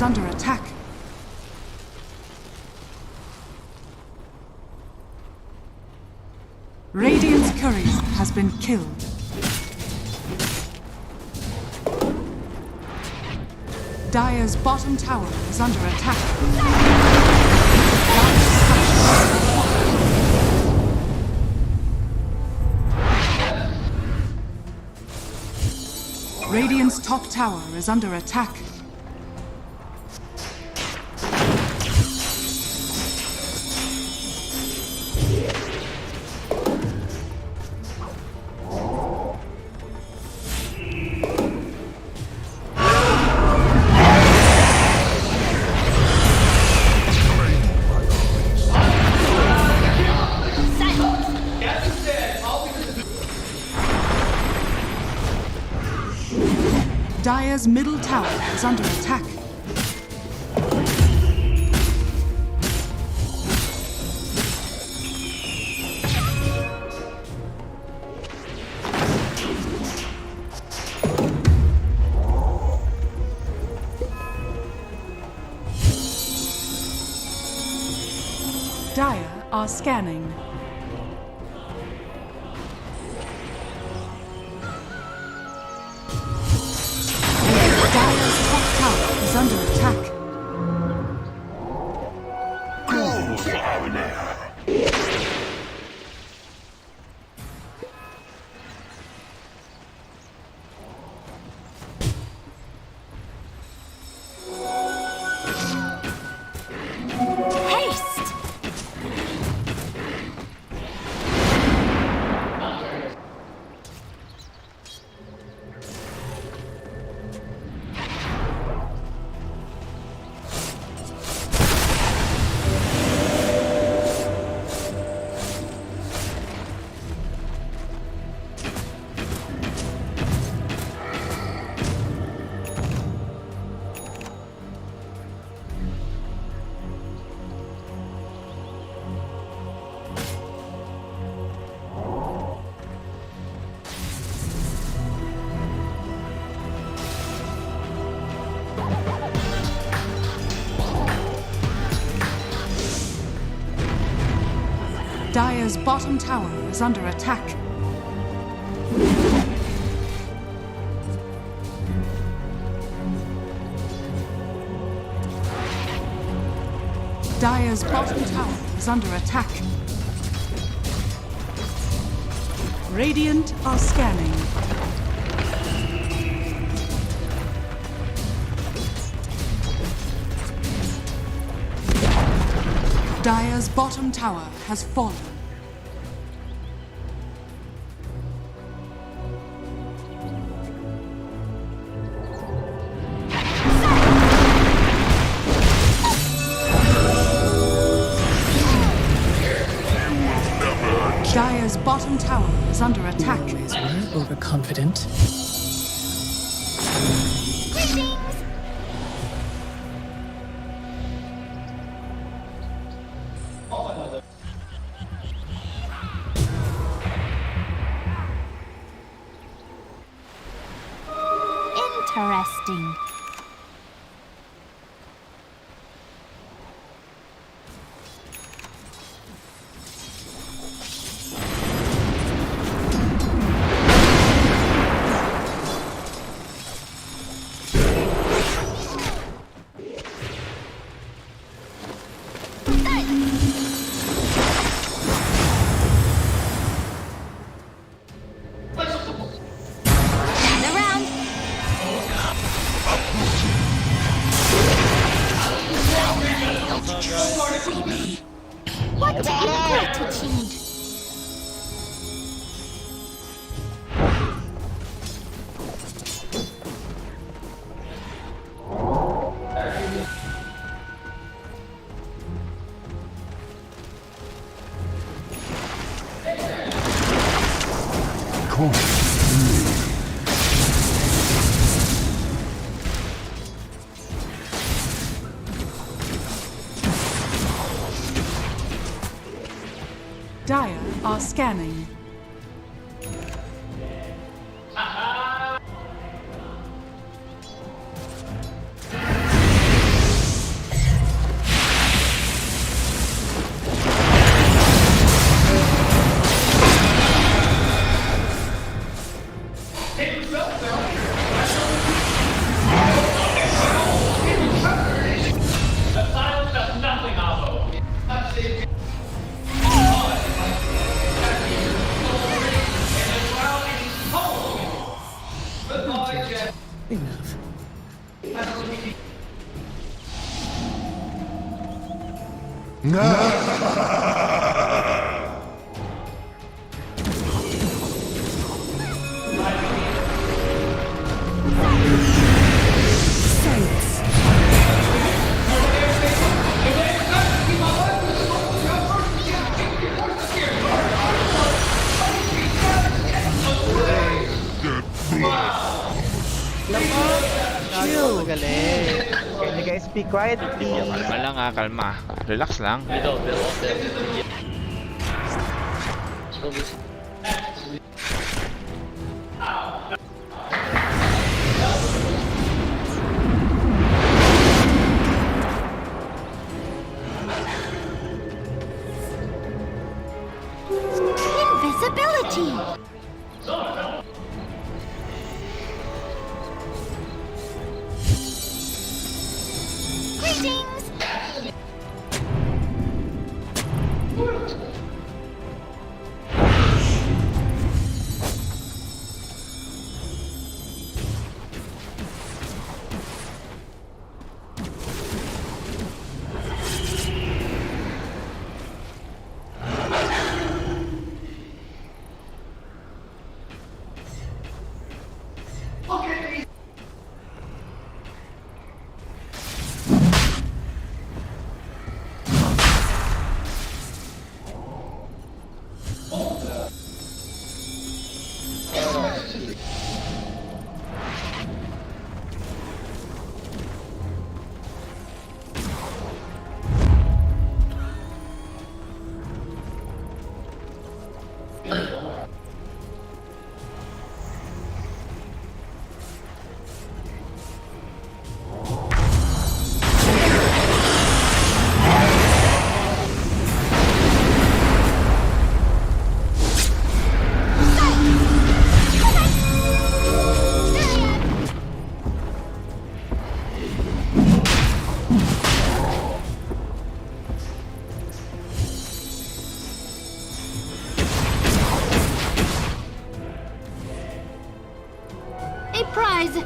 Under attack. Radiant's courier has been killed. Dire's bottom tower is under attack. Radiant's top tower is under attack. Dire's middle tower is under attack. Dire are scanning. Dire's top tower is under attack. Haste! Dire's bottom tower is under attack. Dire's bottom tower is under attack. Radiant are scanning. Dire's bottom tower has fallen. Dire's bottom tower is under attack. Always were overconfident. Interesting. What ingratitude! Dire are scanning. enough. Masyado ka magaling. Can you guys be quiet, please? Kalma lang kalma. Relax lang. Invisibility! Greetings! A prize!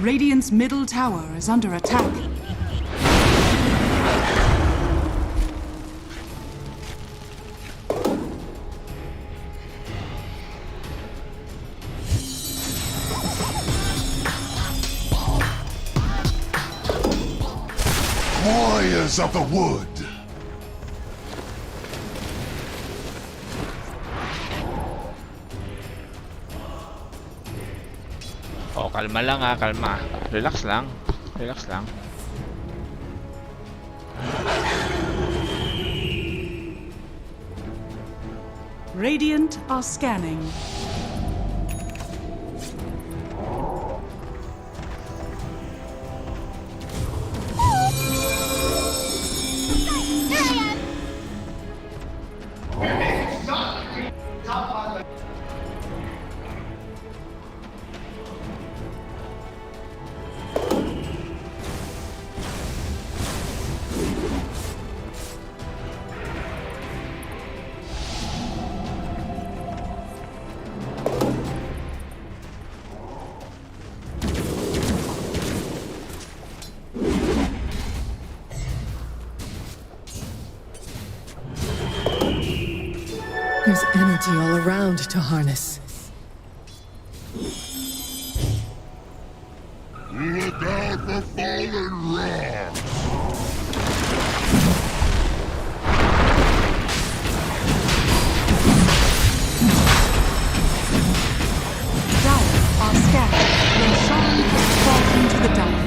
Radiant's middle tower is under attack. Warriors of the wood. Oh, kalma lang kalma. Relax lang. Relax lang. Radiant are scanning. There's energy all around to harness. Look out for fallen rock. Dire are scattered when Sean has fallen to the dire.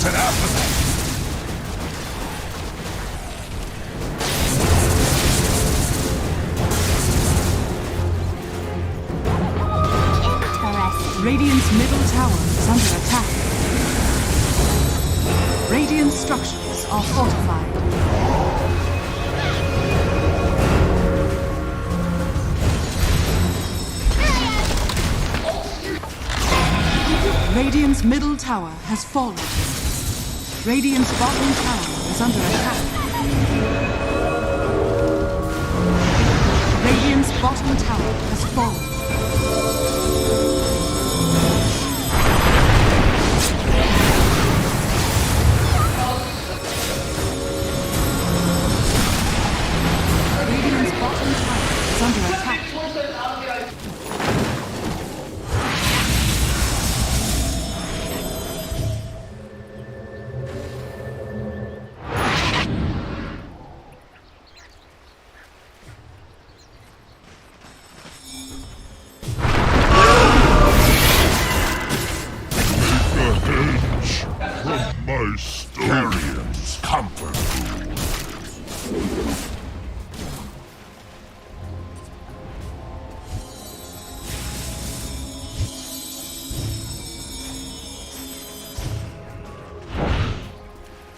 an appetite. Radiant's middle tower is under attack. Radiant structures are fortified. Radiant's middle tower has fallen. Radiant's bottom tower is under attack. Radiant's bottom tower has fallen. Radiant's bottom tower is under attack. My Carrions comfort food.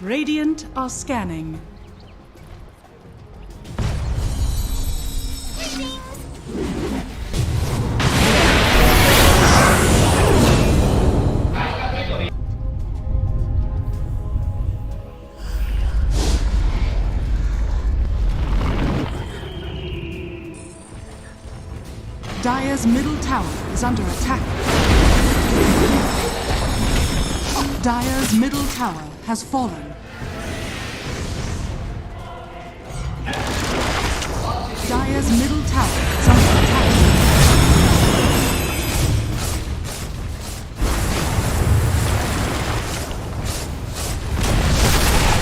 Radiant are scanning. Dire's middle tower is under attack. Dire's middle tower has fallen. Dire's middle tower is under attack.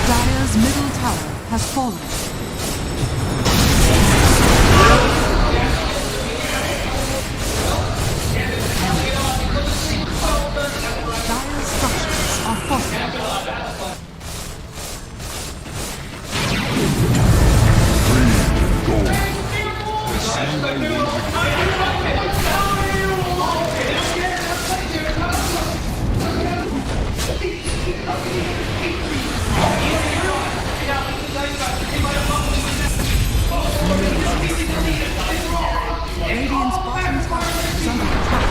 Dire's middle tower has fallen. Dire's structures are fortified. Radiant's bottom tower is under attack.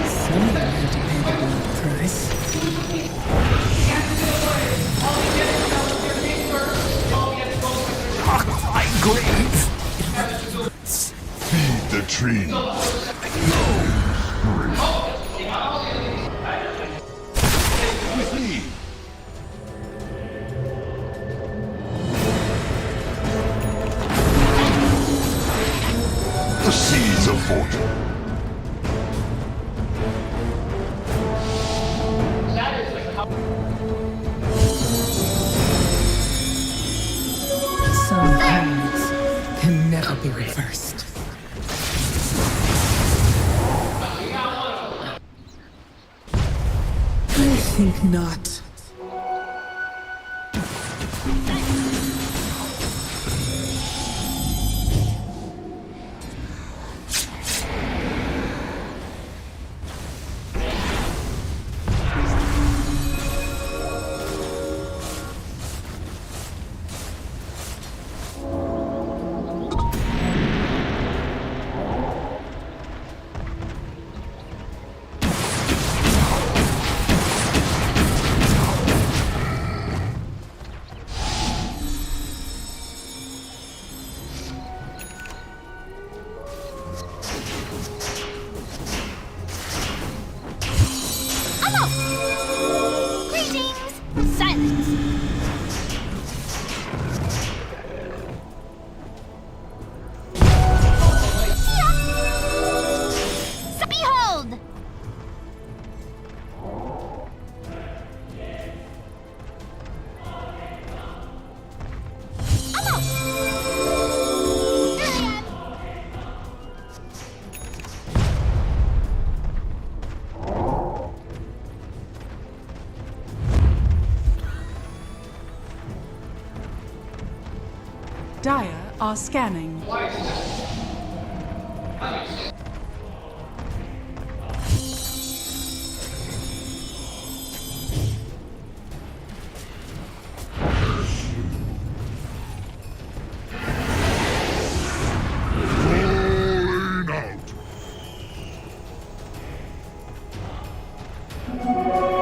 Someone had to pay the blood price. My grave! Feed the tree. The seeds of fortune. Some paths can never be reversed. I think not. are scanning.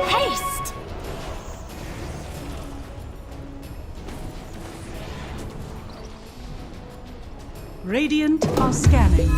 Haste! Radiant are scanning.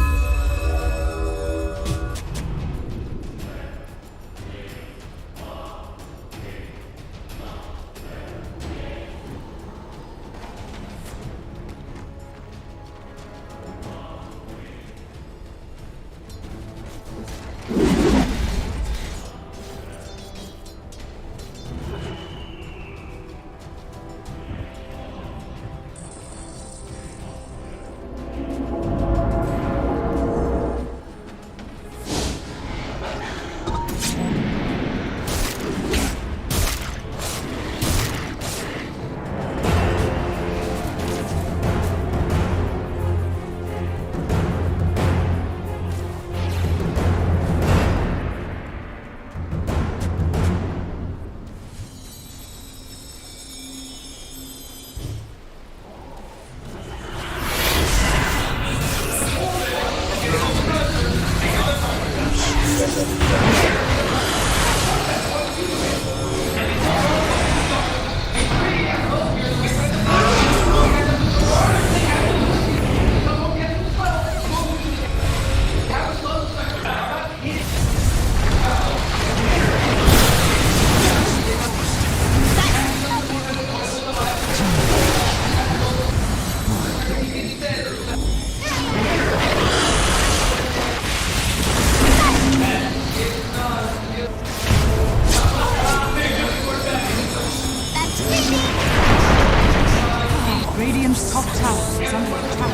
Radiant's top tower is under attack.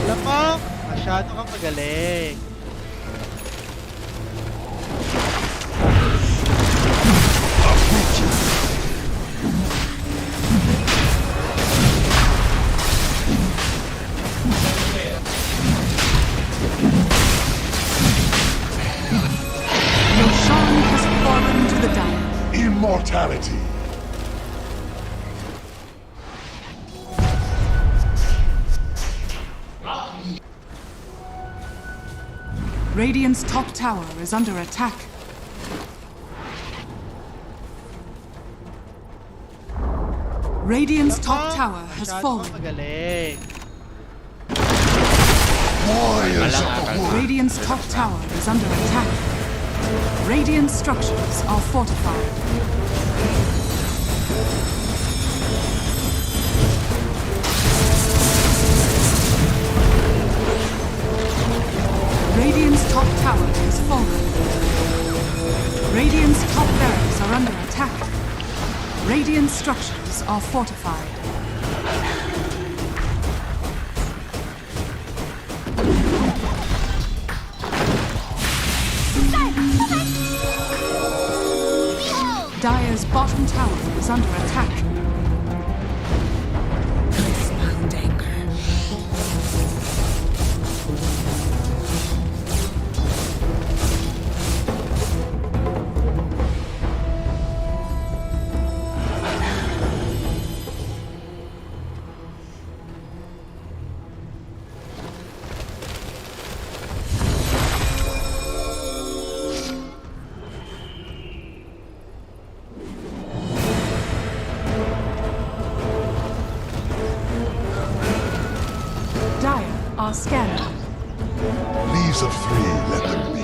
Alam mo, masyado kang magaling. Your shrine has fallen to the dire. Immortality. Radiant's top tower is under attack. Radiant's top tower has fallen. Magaling. Radiant's top tower is under attack. Radiant structures are fortified. Radiant's top tower has fallen. Radiant's top barracks are under attack. Radiant structures are fortified. Dire's bottom tower is under attack. Earthbound anger. Are scanning. Leaves of three, let them be.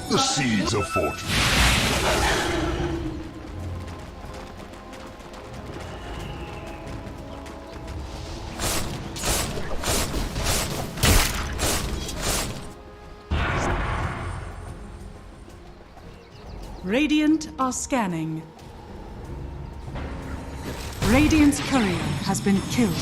The seeds of fortune. Radiant are scanning. Radiant's courier has been killed.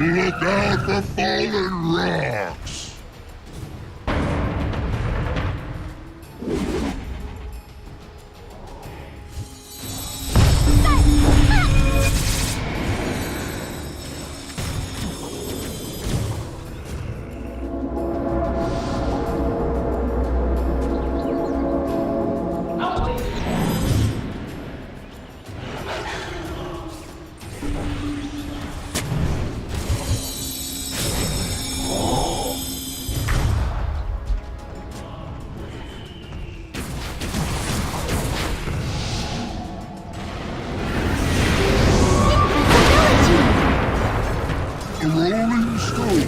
Look out for fallen rocks! A rolling stone.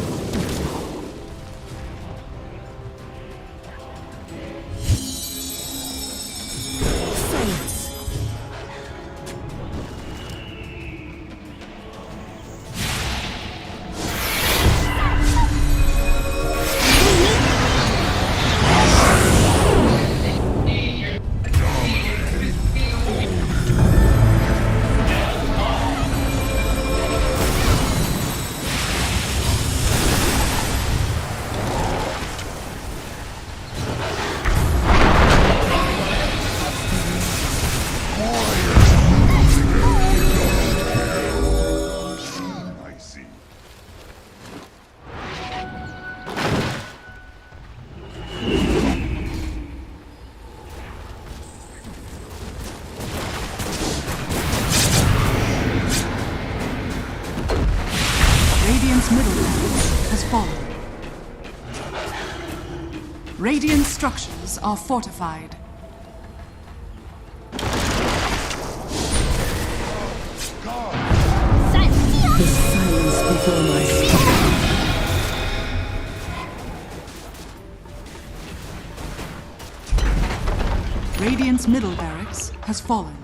I see. Radiant's middle barracks has fallen. Radiant structures are fortified. The silence before my spirit. Radiant's middle barracks has fallen.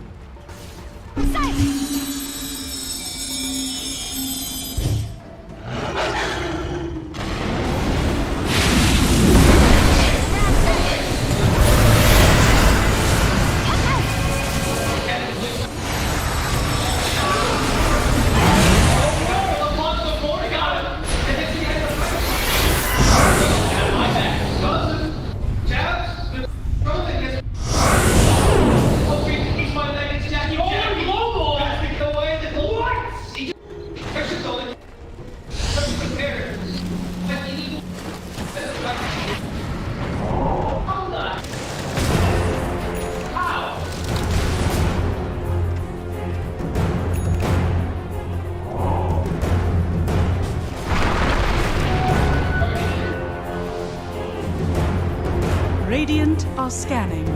Radiant are scanning.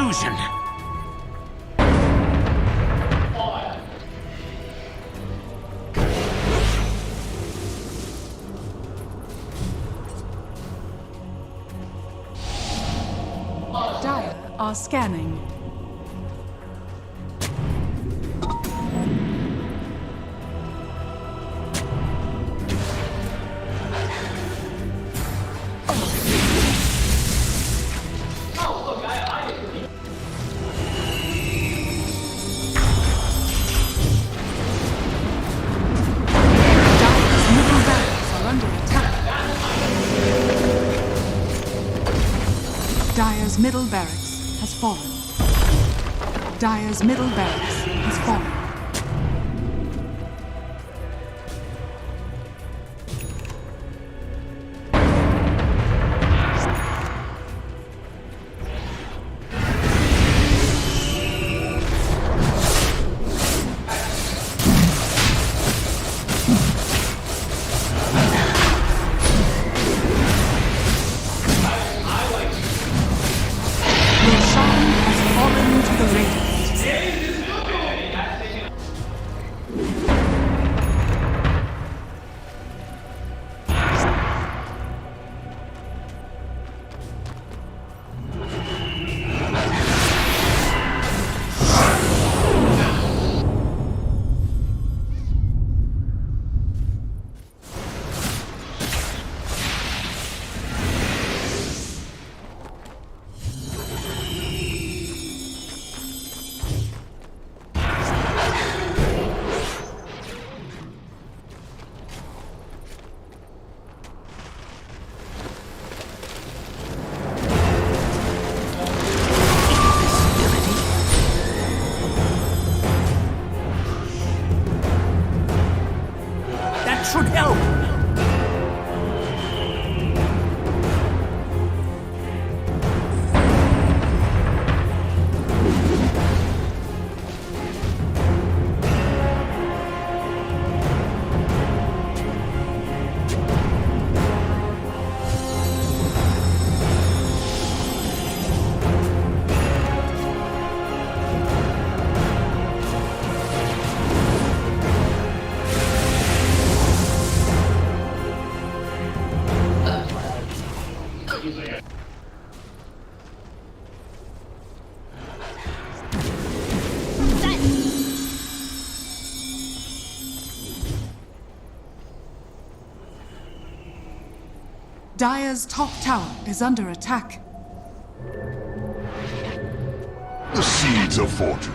illusion. Dire are scanning. Dire's middle barracks are under attack. Dire's middle barracks has fallen. Dire's middle barracks has fallen. Roshan has fallen to the Radiant. That should help. Dire's top tower is under attack. The seeds of fortune.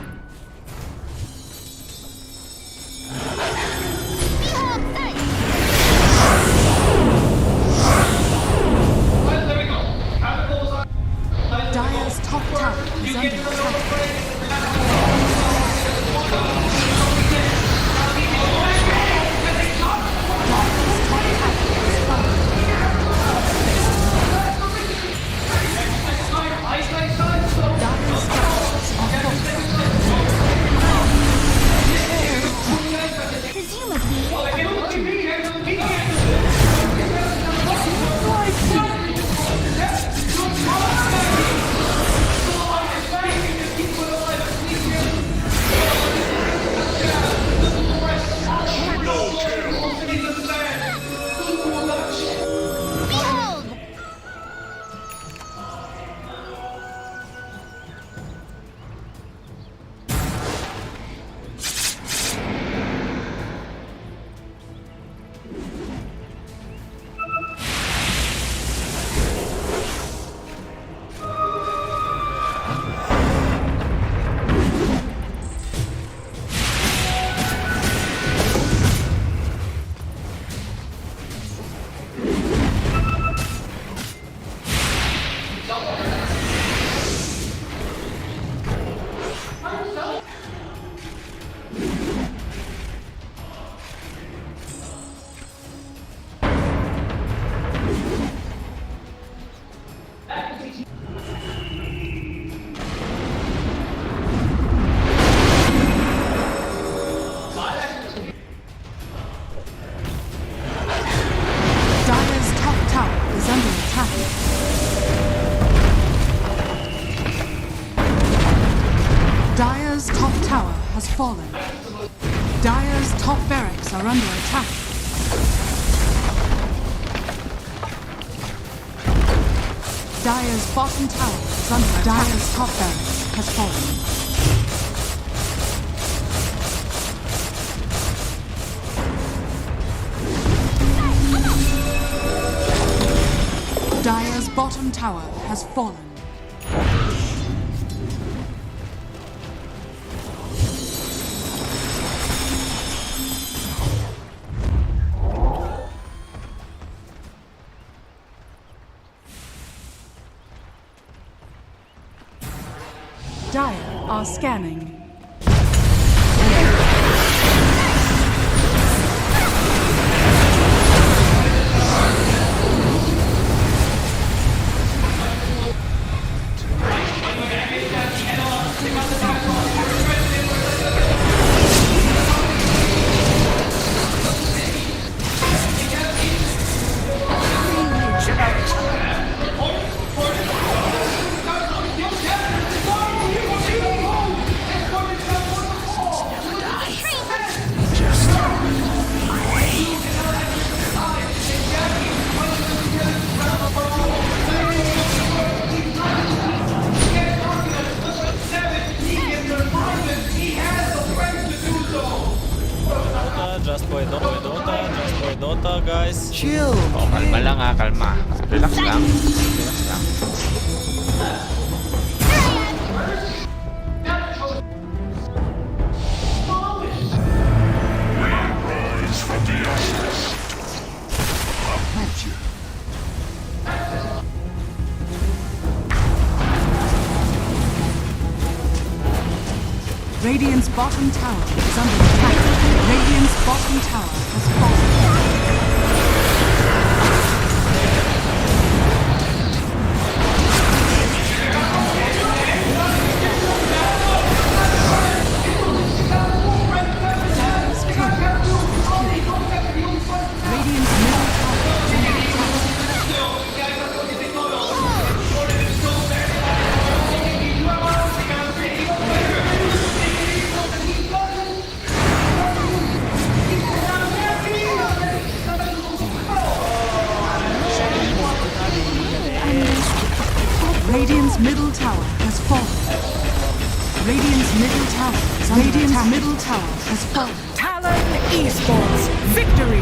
Dire's top tower is under attack. fallen. Dire's top barracks are under attack. Dire's bottom tower is under attack. Dire's top barracks has fallen. Dire's bottom tower has fallen. Dire are scanning. Just play Dota, guys. Chill. Oh, kalma lang ha, kalma. Relax lang. Relax lang. Rise from the ashes. Approach it. Radiant's bottom tower is under attack. Radiant's bottom tower has fallen. Radiant's middle tower has fallen. Radiant's middle tower is under attack. Radiant's middle tower has fallen. Talon Esports victory!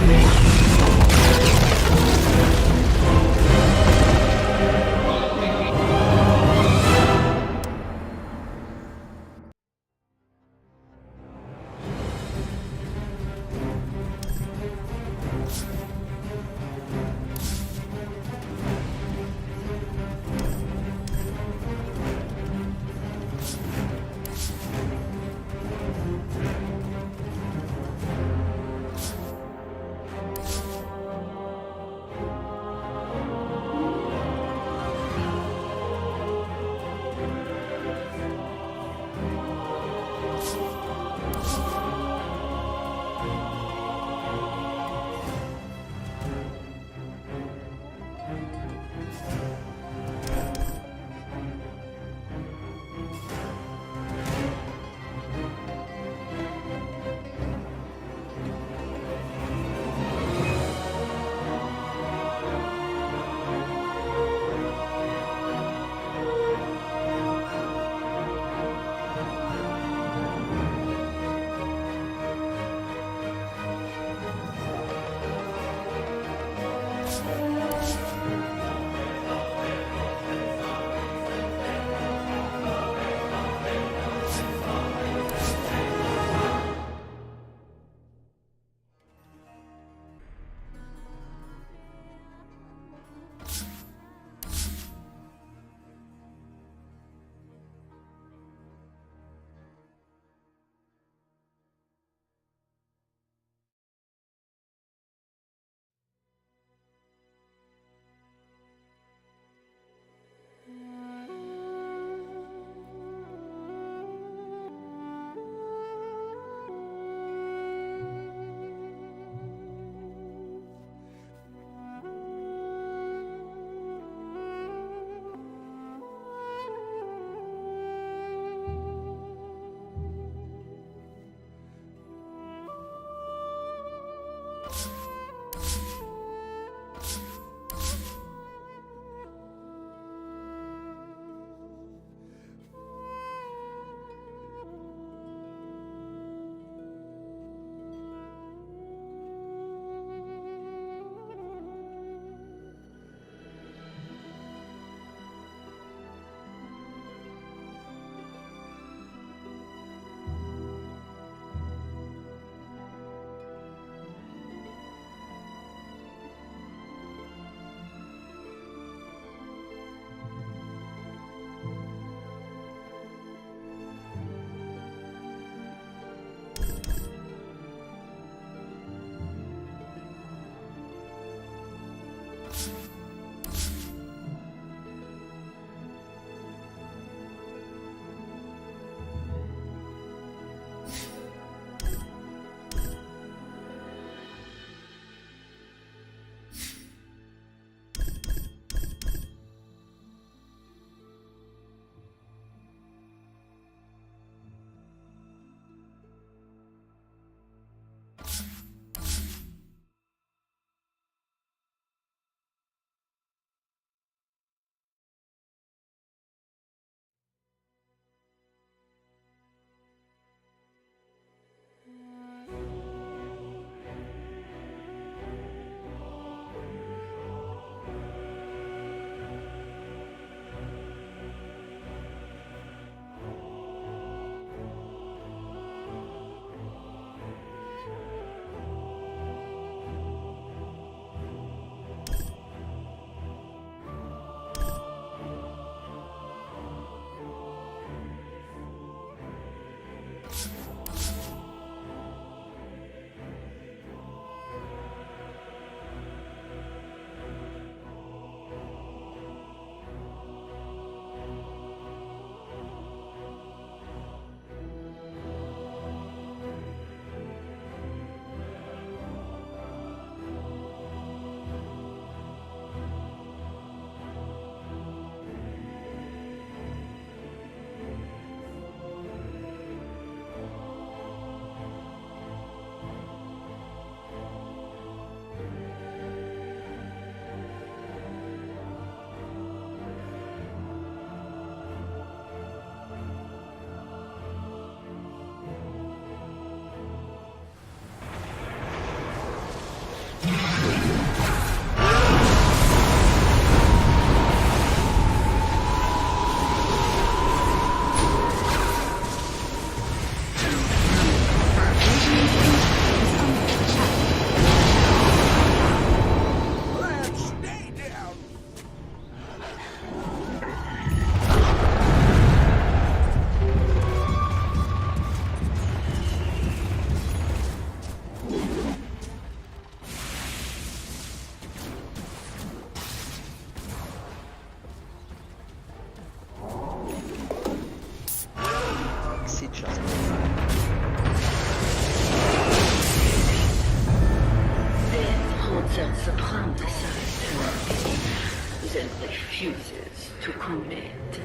refuses to commit.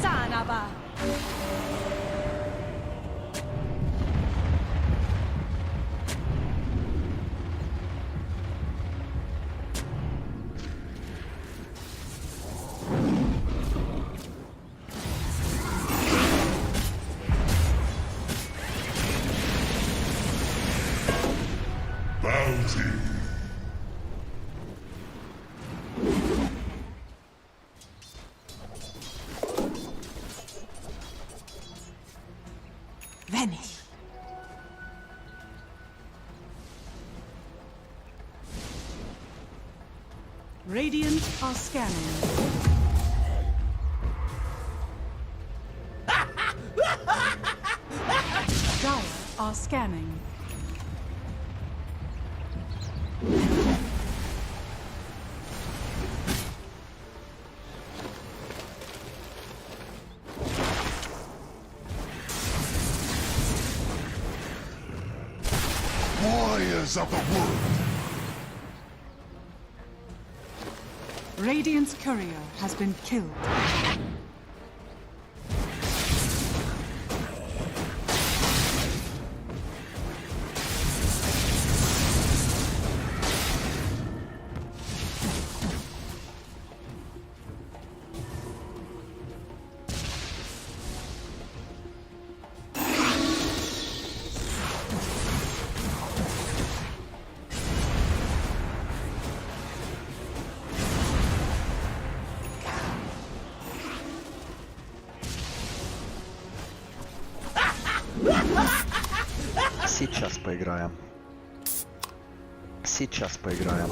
Sanaba. Bounty. Vanish. Radiant are scanning. Dire are scanning. Warriors of the wood. Radiant's courier has been killed. Сейчас поиграем. Сейчас поиграем.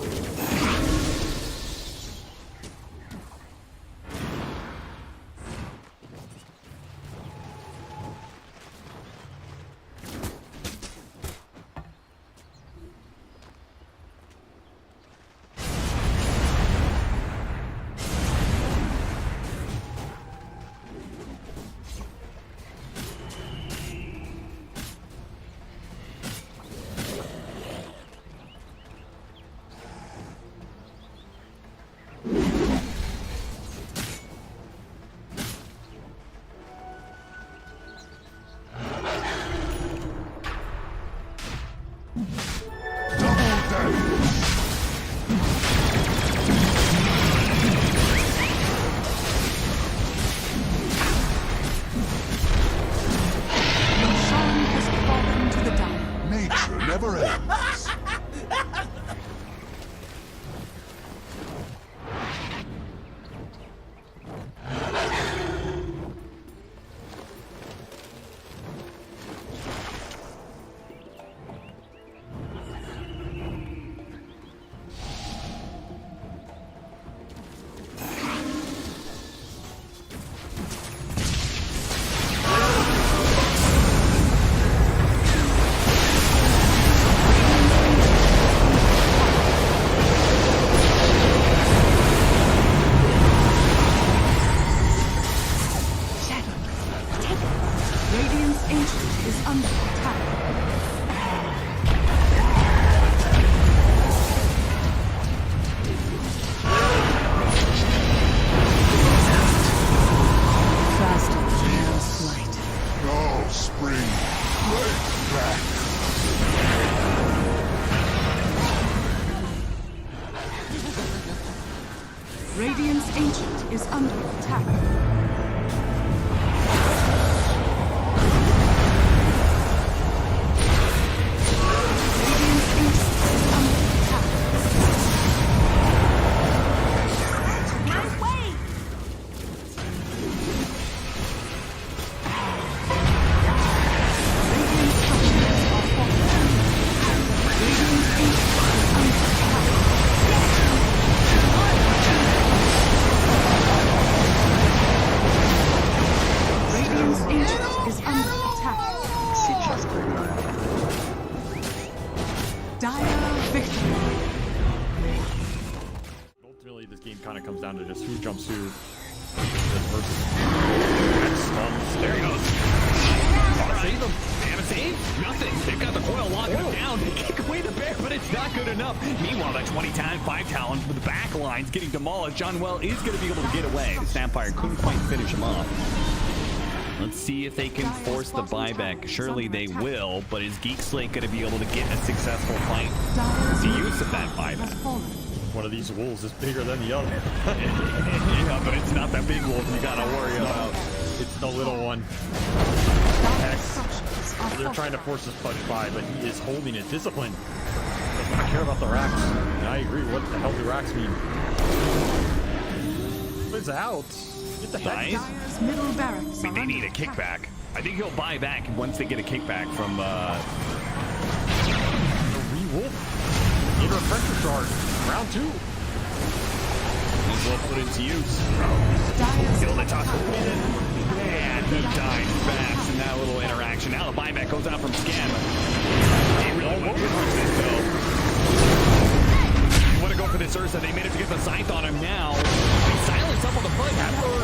Never ends. Radiant's Ancient is under attack. Radiant's Ancient is under attack. My way! Radiant's structures are falling. Radiant's Ancient is under attack. Radiant's Ancient is under attack. Сейчас поиграем. Dire victory. Ultimately, this game kind of comes down to just who jumps who. There he goes. Save him. Damn, a save? Nothing. They've got the coil locking him down. They kick away the bear, but it's not good enough. Meanwhile, that 5 Talon with the back lines getting demolished. John Well is going to be able to get away. The Snapfire couldn't quite finish him off. Let's see if they can force the buyback. Surely they will, but is Geek Slate going to be able to get a successful fight? The use of that buyback. One of these wolves is bigger than the other. Yeah, but it's not that big wolf you got to worry about. It's the little one. Hex. They're trying to force this punch by, but he is holding it. Discipline. Does not care about the racks. And I agree. What the hell do racks mean? It's out. Get the heck. Dyer's middle barracks. I mean, they need a kickback. I think he'll buy back once they get a kickback from the re-wolf. Need a pressure charge. Round 2. These will put into use. Kill the top. And he died fast in that little interaction. Now the buyback goes out from Scam. He really won't get this though. You want to go for this Ursa. They managed to get the scythe on him now. He silenced up on the front. Not able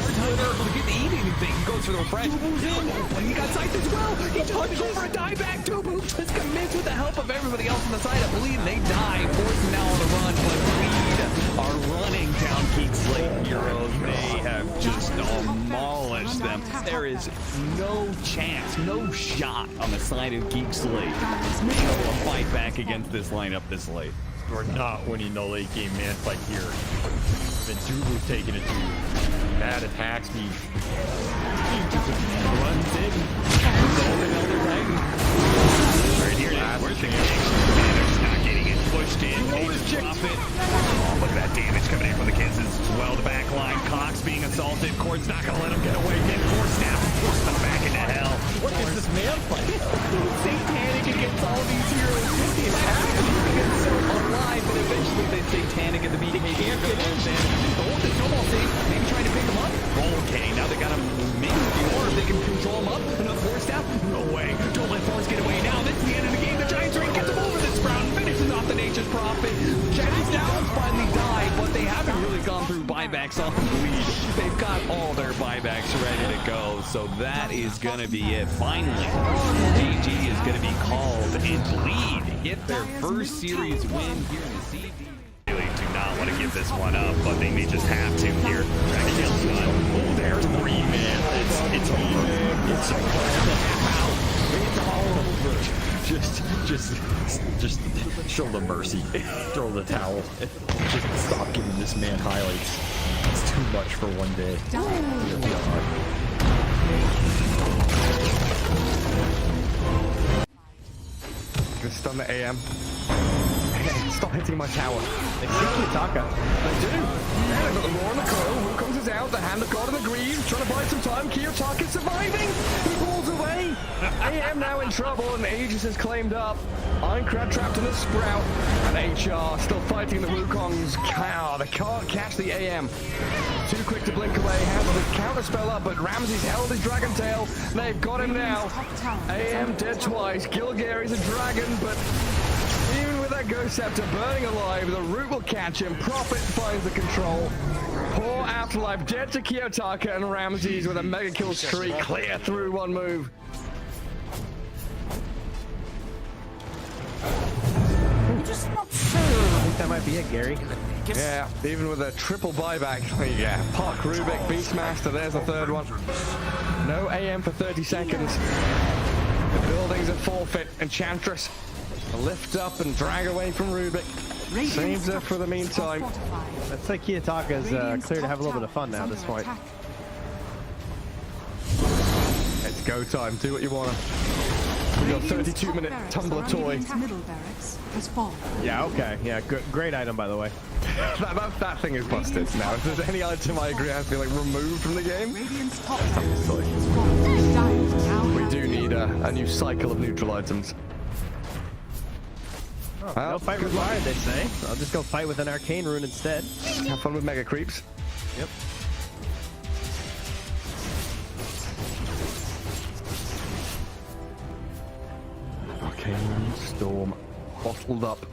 to get to eat anything. He goes for the refresh. But he got scythe as well. He just goes for a dieback. Dubu just commits with the help of everybody else on the side. I believe they die. Forcing now on the run, but Reed are running down Geek Slate heroes. They have just demolished them. There is no chance, no shot on the side of Geek Slate to be able to fight back against this lineup this late. We're not winning the late game man fight here. Then Dubu's taking it to mad attack speed. Runs in. Right here, where's the Commander's not getting it pushed in. Drop it. Oh, look at that damage coming in from the Kansas as well. The back line, Cox being assaulted. Cord's not going to let him get away. Get force snap. Force them back into hell. What is this man fight? Satanic against all these heroes. What is happening? It's so alive, but eventually they Satanic at the BK can't get in. Hold the snowball safe. Maybe trying to pick him up. Okay, now they got him maybe or if they can control him up. Enough force snap. No way. Don't let Force get away now. This is the end of the game. The Giants Ring gets him over this round. Finishes off the Nature's Prophet. Jenny's down finally died, but they haven't really gone through buybacks on the lead. They've got all their buybacks ready to go, so that is going to be it. Finally, GG is going to be called and Bleed hit their first series win here in the CD. Really do not want to give this one up, but they may just have to here. Oh, there's 3 man. It's over. It's over. It's all over. Just show them mercy. Throw the towel. Just stop giving this man highlights. It's too much for one day. Gonna stun the AM. Stop hitting my tower. They see Kiyotaka. They do. And they've got the Roar on the coil. Who comes is out? The Hand of God in the Greaves. Trying to buy some time. Kiyotaka surviving. He pulls away. AM now in trouble and Aegis is claimed up. Ironcrad trapped in the Sprout. And HR still fighting the Wukongs. Cow. They can't catch the AM. Too quick to blink away. Has the counter spell up, but Ramsey's held his Dragon Tail. They've got him now. AM dead twice. Gilgary's a dragon, but even with that Ghost Scepter burning alive, the root will catch him. Prophet finds the control. Poor Afterlife dead to Kiyotaka, and Ramses with a mega kill streak clear through one move. I'm just not sure. I think that might be it, Gary. Yeah, even with a triple buyback. Yeah, Park, Rubik, Beastmaster, there's the third one. No AM for 30 seconds. The building's a forfeit. Enchantress lift up and drag away from Rubik. Saves her for the meantime. That's like Kiyotaka's clear to have a little bit of fun now at this point. It's go time. Do what you want. We got 32-minute tumbler toy. Yeah, okay. Yeah, great item, by the way. that thing is busted now. If there's any item I agree has to be like removed from the game, we do need a new cycle of neutral items. Oh, no fight required, they say. I'll just go fight with an arcane rune instead. Have fun with mega creeps. Yep. Arcane Storm bottled up.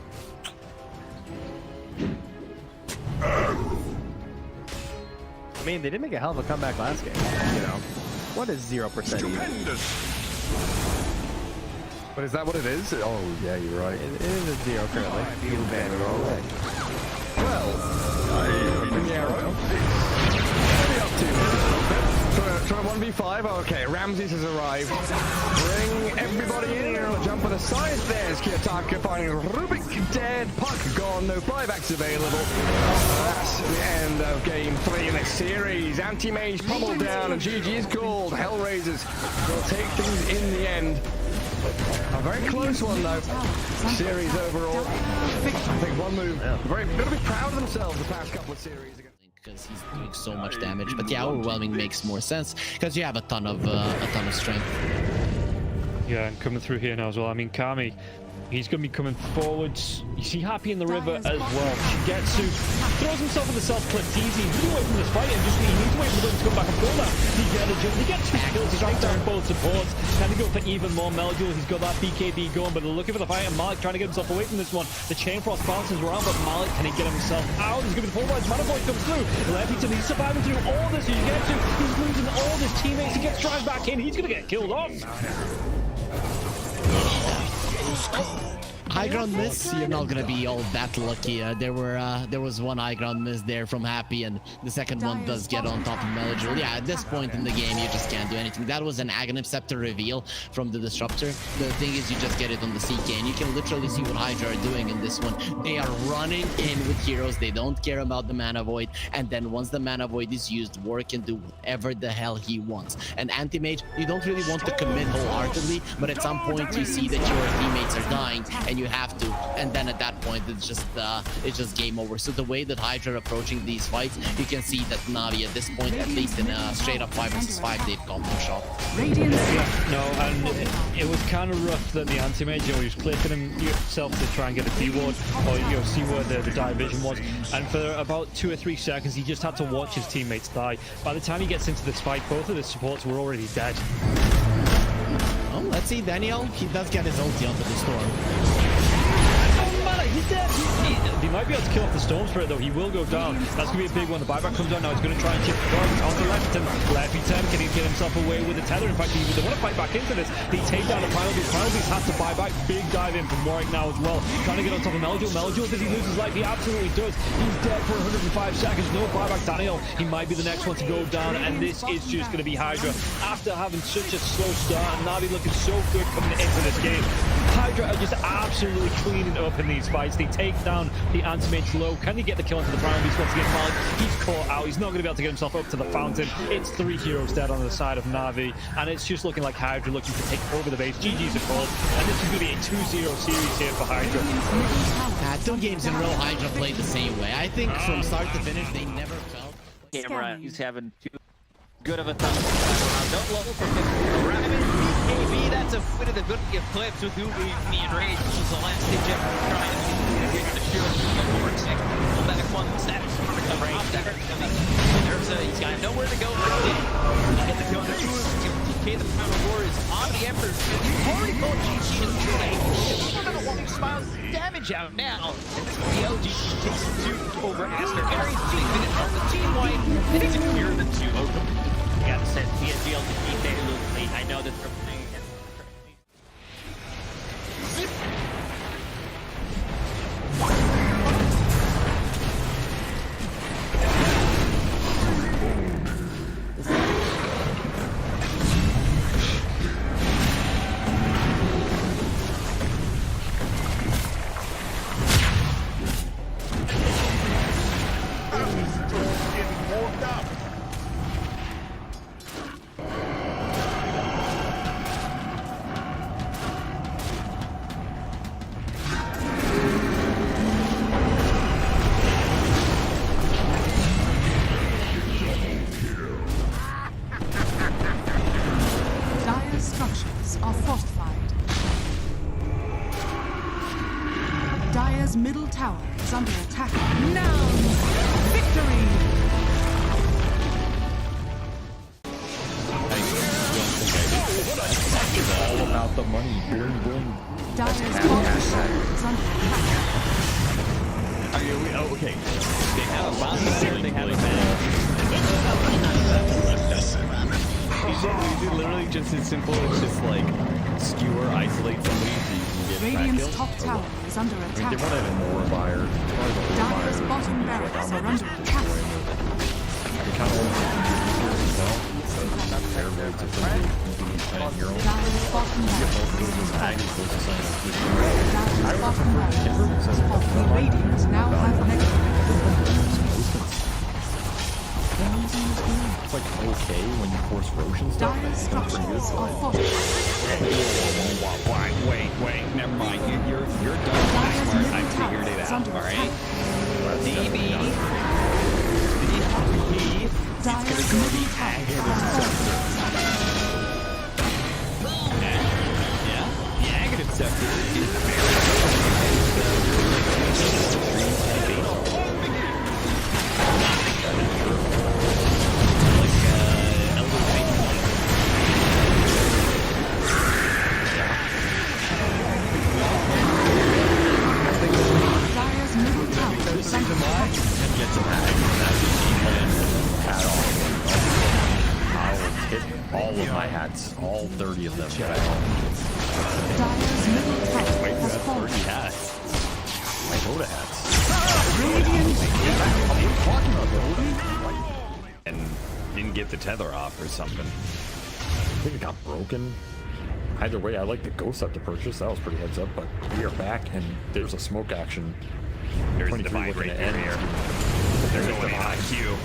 I mean, they did make a hell of a comeback last game. You know, what is 0%? Stupendous. But is that what it is? Oh, yeah, you're right. It is a 0 currently. Feel better already. Well, bring the arrow. What are we up to? Try 1v5. Okay, Ramses has arrived. Bring everybody in. We'll jump on the side. There's Kiyotaka finding Rubik dead. Puck gone. No buybacks available. That's the end of game 3 in this series. Anti-Mage pummeled down and GG is called. Hellraisers will take things in the end. A very close one though. Series overall. I think one move. Very going to be proud of themselves the past couple of series. Because he's doing so much damage, but yeah, overwhelming makes more sense because you have a ton of strength. Yeah, and coming through here now as well. I mean, Kami, he's going to be coming forwards. You see Happy in the river as well. Shigetsu throws himself in the self-clip easy. Really away from this fight and just he needs to wait for them to come back and pull that. He gets 2 kills. He strikes down both supports. Trying to go for even more Meldul. He's got that BKB going, but they're looking for the fight, and Malik trying to get himself away from this one. The Chain Frost bounces around, but Malik, can he get himself out? He's going to be polarized. Manaboy comes through. Lefington, he's surviving through all this. Shigetsu, he's losing all his teammates. He gets dragged back in. He's going to get killed off. High ground miss, you're not gonna be all that lucky. There was one high ground miss there from Happy, and the second one does get on top of Meladrill. Yeah, at this point in the game, you just can't do anything. That was an Aghanim Scepter reveal from the Disruptor. The thing is, you just get it on the CK, and you can literally see what Hydra are doing in this one. They are running in with heroes. They don't care about the Mana Void, and then once the Mana Void is used, War can do whatever the hell he wants. And Anti-Mage, you don't really want to commit wholeheartedly, but at some point you see that your teammates are dying, and you have to, and then at that point it's just game over. So the way that Hydra are approaching these fights, you can see that Na'Vi at this point, at least in a straight up 5 versus 5, they've gone no shot. No, and it was kind of rough that the Anti-Mage, he was clicking himself to try and get a D-ward, or see where the division was, and for about 2 or 3 seconds he just had to watch his teammates die. By the time he gets into this fight, both of the supports were already dead. Well, let's see, Daniel, he does get his ulti onto the storm. He's dead. He might be able to kill off the Storm Spirit though. He will go down. That's going to be a big one. The buyback comes down now. He's going to try and chip the target onto Lefington. Lefington, can he get himself away with the tether? In fact, they want to fight back into this. They take down the Primal Beast. Primal Beast has to buy back. Big dive in from Warwick now as well. Trying to get on top of Meldul. Meldul, does he lose his life? He absolutely does. He's dead for 105 seconds. No buyback. Daniel, he might be the next one to go down, and this is just going to be Hydra. After having such a slow start, and Na'Vi looking so good coming into this game, Hydra are just absolutely cleaning up in these fights. They take down the Anti-Mage low. Can he get the kill into the Primal Beast once again? Malik, he's caught out. He's not going to be able to get himself up to the fountain. It's 3 heroes dead on the side of Na'Vi, and it's just looking like Hydra looking to take over the base. GG's a call, and this is going to be a 2-0 series here for Hydra. 2 games in a row, Hydra played the same way. I think from start to finish, they never felt. Camera, he's having too good of a time. Don't level for BKB, that's a bit of the good clips with Ubi and Rage. This was the last stage ever trying to get the shield. Pull back one step. He's got nowhere to go. He get the kill on the TK, the Primal War is on the Emperor. He's already called GG in the trade. He's got a long smile damage out now. And the LG takes 2 over Aster Aries. 3 minutes on the team white. And it's a clear the 2 over. I gotta say, PSG to keep there a little late. I know that they're playing against Dire's middle tower is under attack. Now, victory! All about the money. Boom, boom. Dire's bottom tower is under attack. Okay. They have a bounty, they have a man. Literally just as simple as just like skewer, isolate somebody so you can get Radiant's top tower is under attack. They want to have more buyer. Dire's bottom barracks are under attack. They kind of want to fair move to play your own. Dire's bottom barracks is under attack. Radiant now have Nectar. It's like okay when you force Roshan stuff. Dire's structures are Wait, never mind. You're done. I figured it out. All right. DB. It's gonna go the the Aghanim Scepter is all of my hats, all 30 of them. Dire's middle tower Wait, has that's fallen. 30 hats. My Dota hats. And didn't get the tether off or something. I think it got broken. Either way, I like the Ghost up to purchase. That was pretty heads up, but we are back and there's a smoke action. There's a divide right there. They're going in on Q.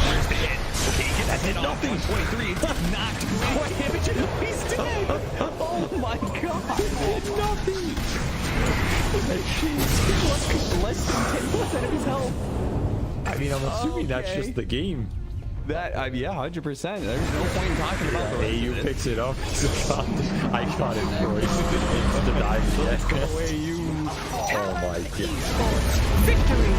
There's the hit. Okay, get that hit off. 123. Knocked. What damage? He's dead. Oh my god. Nothing. Less than 10% of his health. I mean, I'm assuming that's just the game. That, yeah, 100%. There's no point in talking about the rest AU of it. picks it up. I got it, Royce. It's the dive. Let's go away, you. Oh my god. Victory!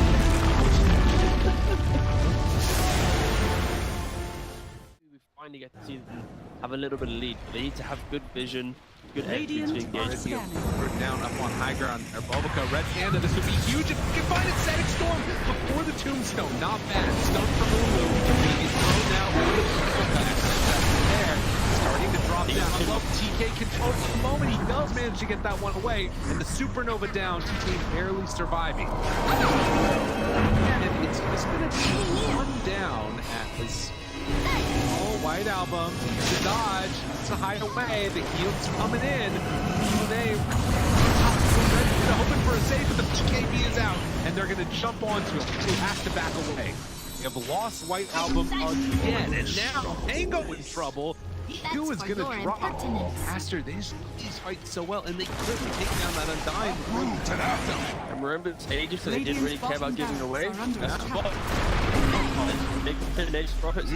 We finally get to see them have a little bit of lead. They need to have good vision, good entry to engage. We're down up on high ground. Bulbaca, red panda. This would be huge if we can find it. Static Storm before the tombstone. Not bad. Stone from Ooredoo. He's thrown now. There. Starting to drop down. I love TK controls for the moment. He does manage to get that one away. And the supernova down. TK barely surviving. And it's going to be one down as White Album, the dodge, to hide away, the heal's coming in. They hoping for a save, but the BKB is out, and they're going to jump onto him. He has to back away. They have lost White Album again, and now Tango in trouble. Q is going to drop faster. These fight so well, and they quickly take down that Undying. And remember, it's ages, so they didn't really care about giving away. Big finish profits.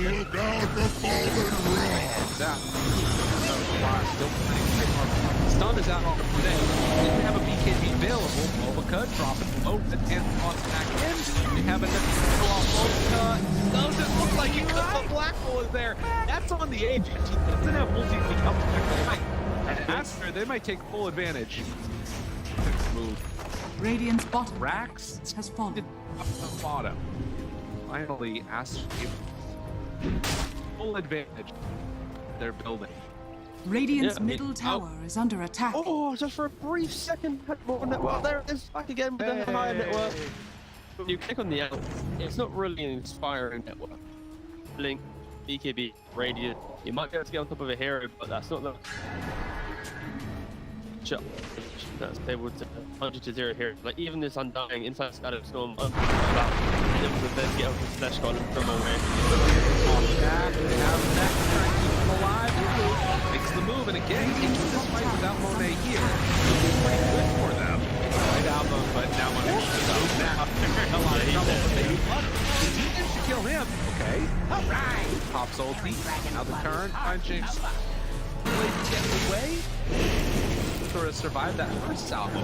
Stun is out on today. Didn't have a BKB available. Bulbaca dropping low and toss back in. They have a Bulbaca. Doesn't look like it because the black hole is there. That's on the edge. He doesn't have multi become back. And after, they might take full advantage. Move. Radiant's bottom Rax has fallen. Up the bottom. Finally, asked full advantage. They're building. Radiant's middle tower is under attack. Oh, just for a brief second, had more network. There it is, back again with the higher network. When you click on the L, it's not really an inspiring network. Blink, BKB, Radiant. You might be able to get on top of a hero, but that's not the that's able to 100-0 here. Like even this Undying inside Static Storm, about able to then get over the Slash Golem from away. Back, they have that trying to keep him alive. Makes the move, and again, into this fight without Monet here. It's pretty good for them. Right album, but now Monet is out. Now they're in a lot of trouble, but they managed to kill him. Okay. Alright. Pops ulti. Now the turn. Punching. Get away. Sort of survived that first salvo.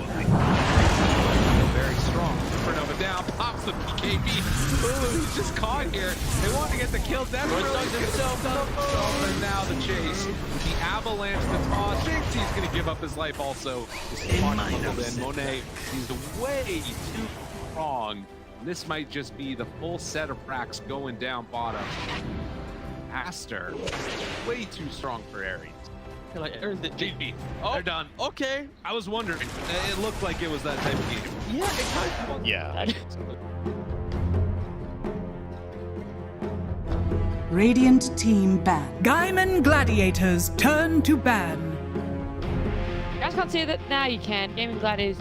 Very strong. Supernova down, pops the BKB. Ooh, he's just caught here. They want to get the kill. That's really himself up. And now the chase. The avalanche, the toss. Thinks he's going to give up his life also. Just caught a little bit. Monet, he's way too strong. This might just be the full set of racks going down bottom. Aster, way too strong for Ares. Like Ares, GG. Oh, they're done. Okay. I was wondering. It looked like it was that type of game. Yeah, it kind of. Yeah. Radiant team ban. Gaimin Gladiators turn to ban. You guys can't see that? Now you can. Gaimin Gladiators.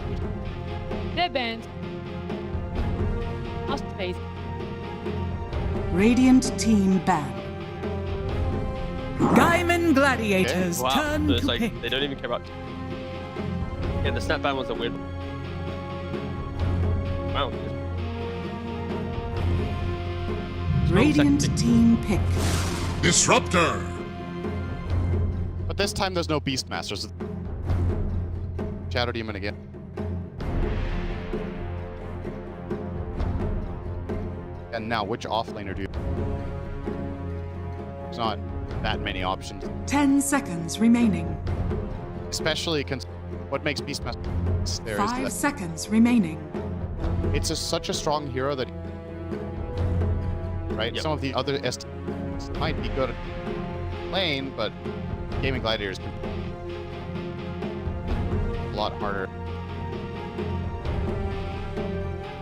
They're banned. Lost face. Radiant team ban. Gaimin Gladiators Wow. turn So it's to like pick. they don't even care about. Yeah, the snapback was a weird. Wow. Radiant team pick. Disruptor. But this time there's no Beastmasters. Shadow Demon again. And now, which offlaner do you... There's not that many options. 10 seconds remaining. Especially what makes Beastmaster there is 5 that seconds remaining. it's such a strong hero that... Right? Yep. Some of the other STs might be good at lane, but Gaimin Gladiators can a lot harder.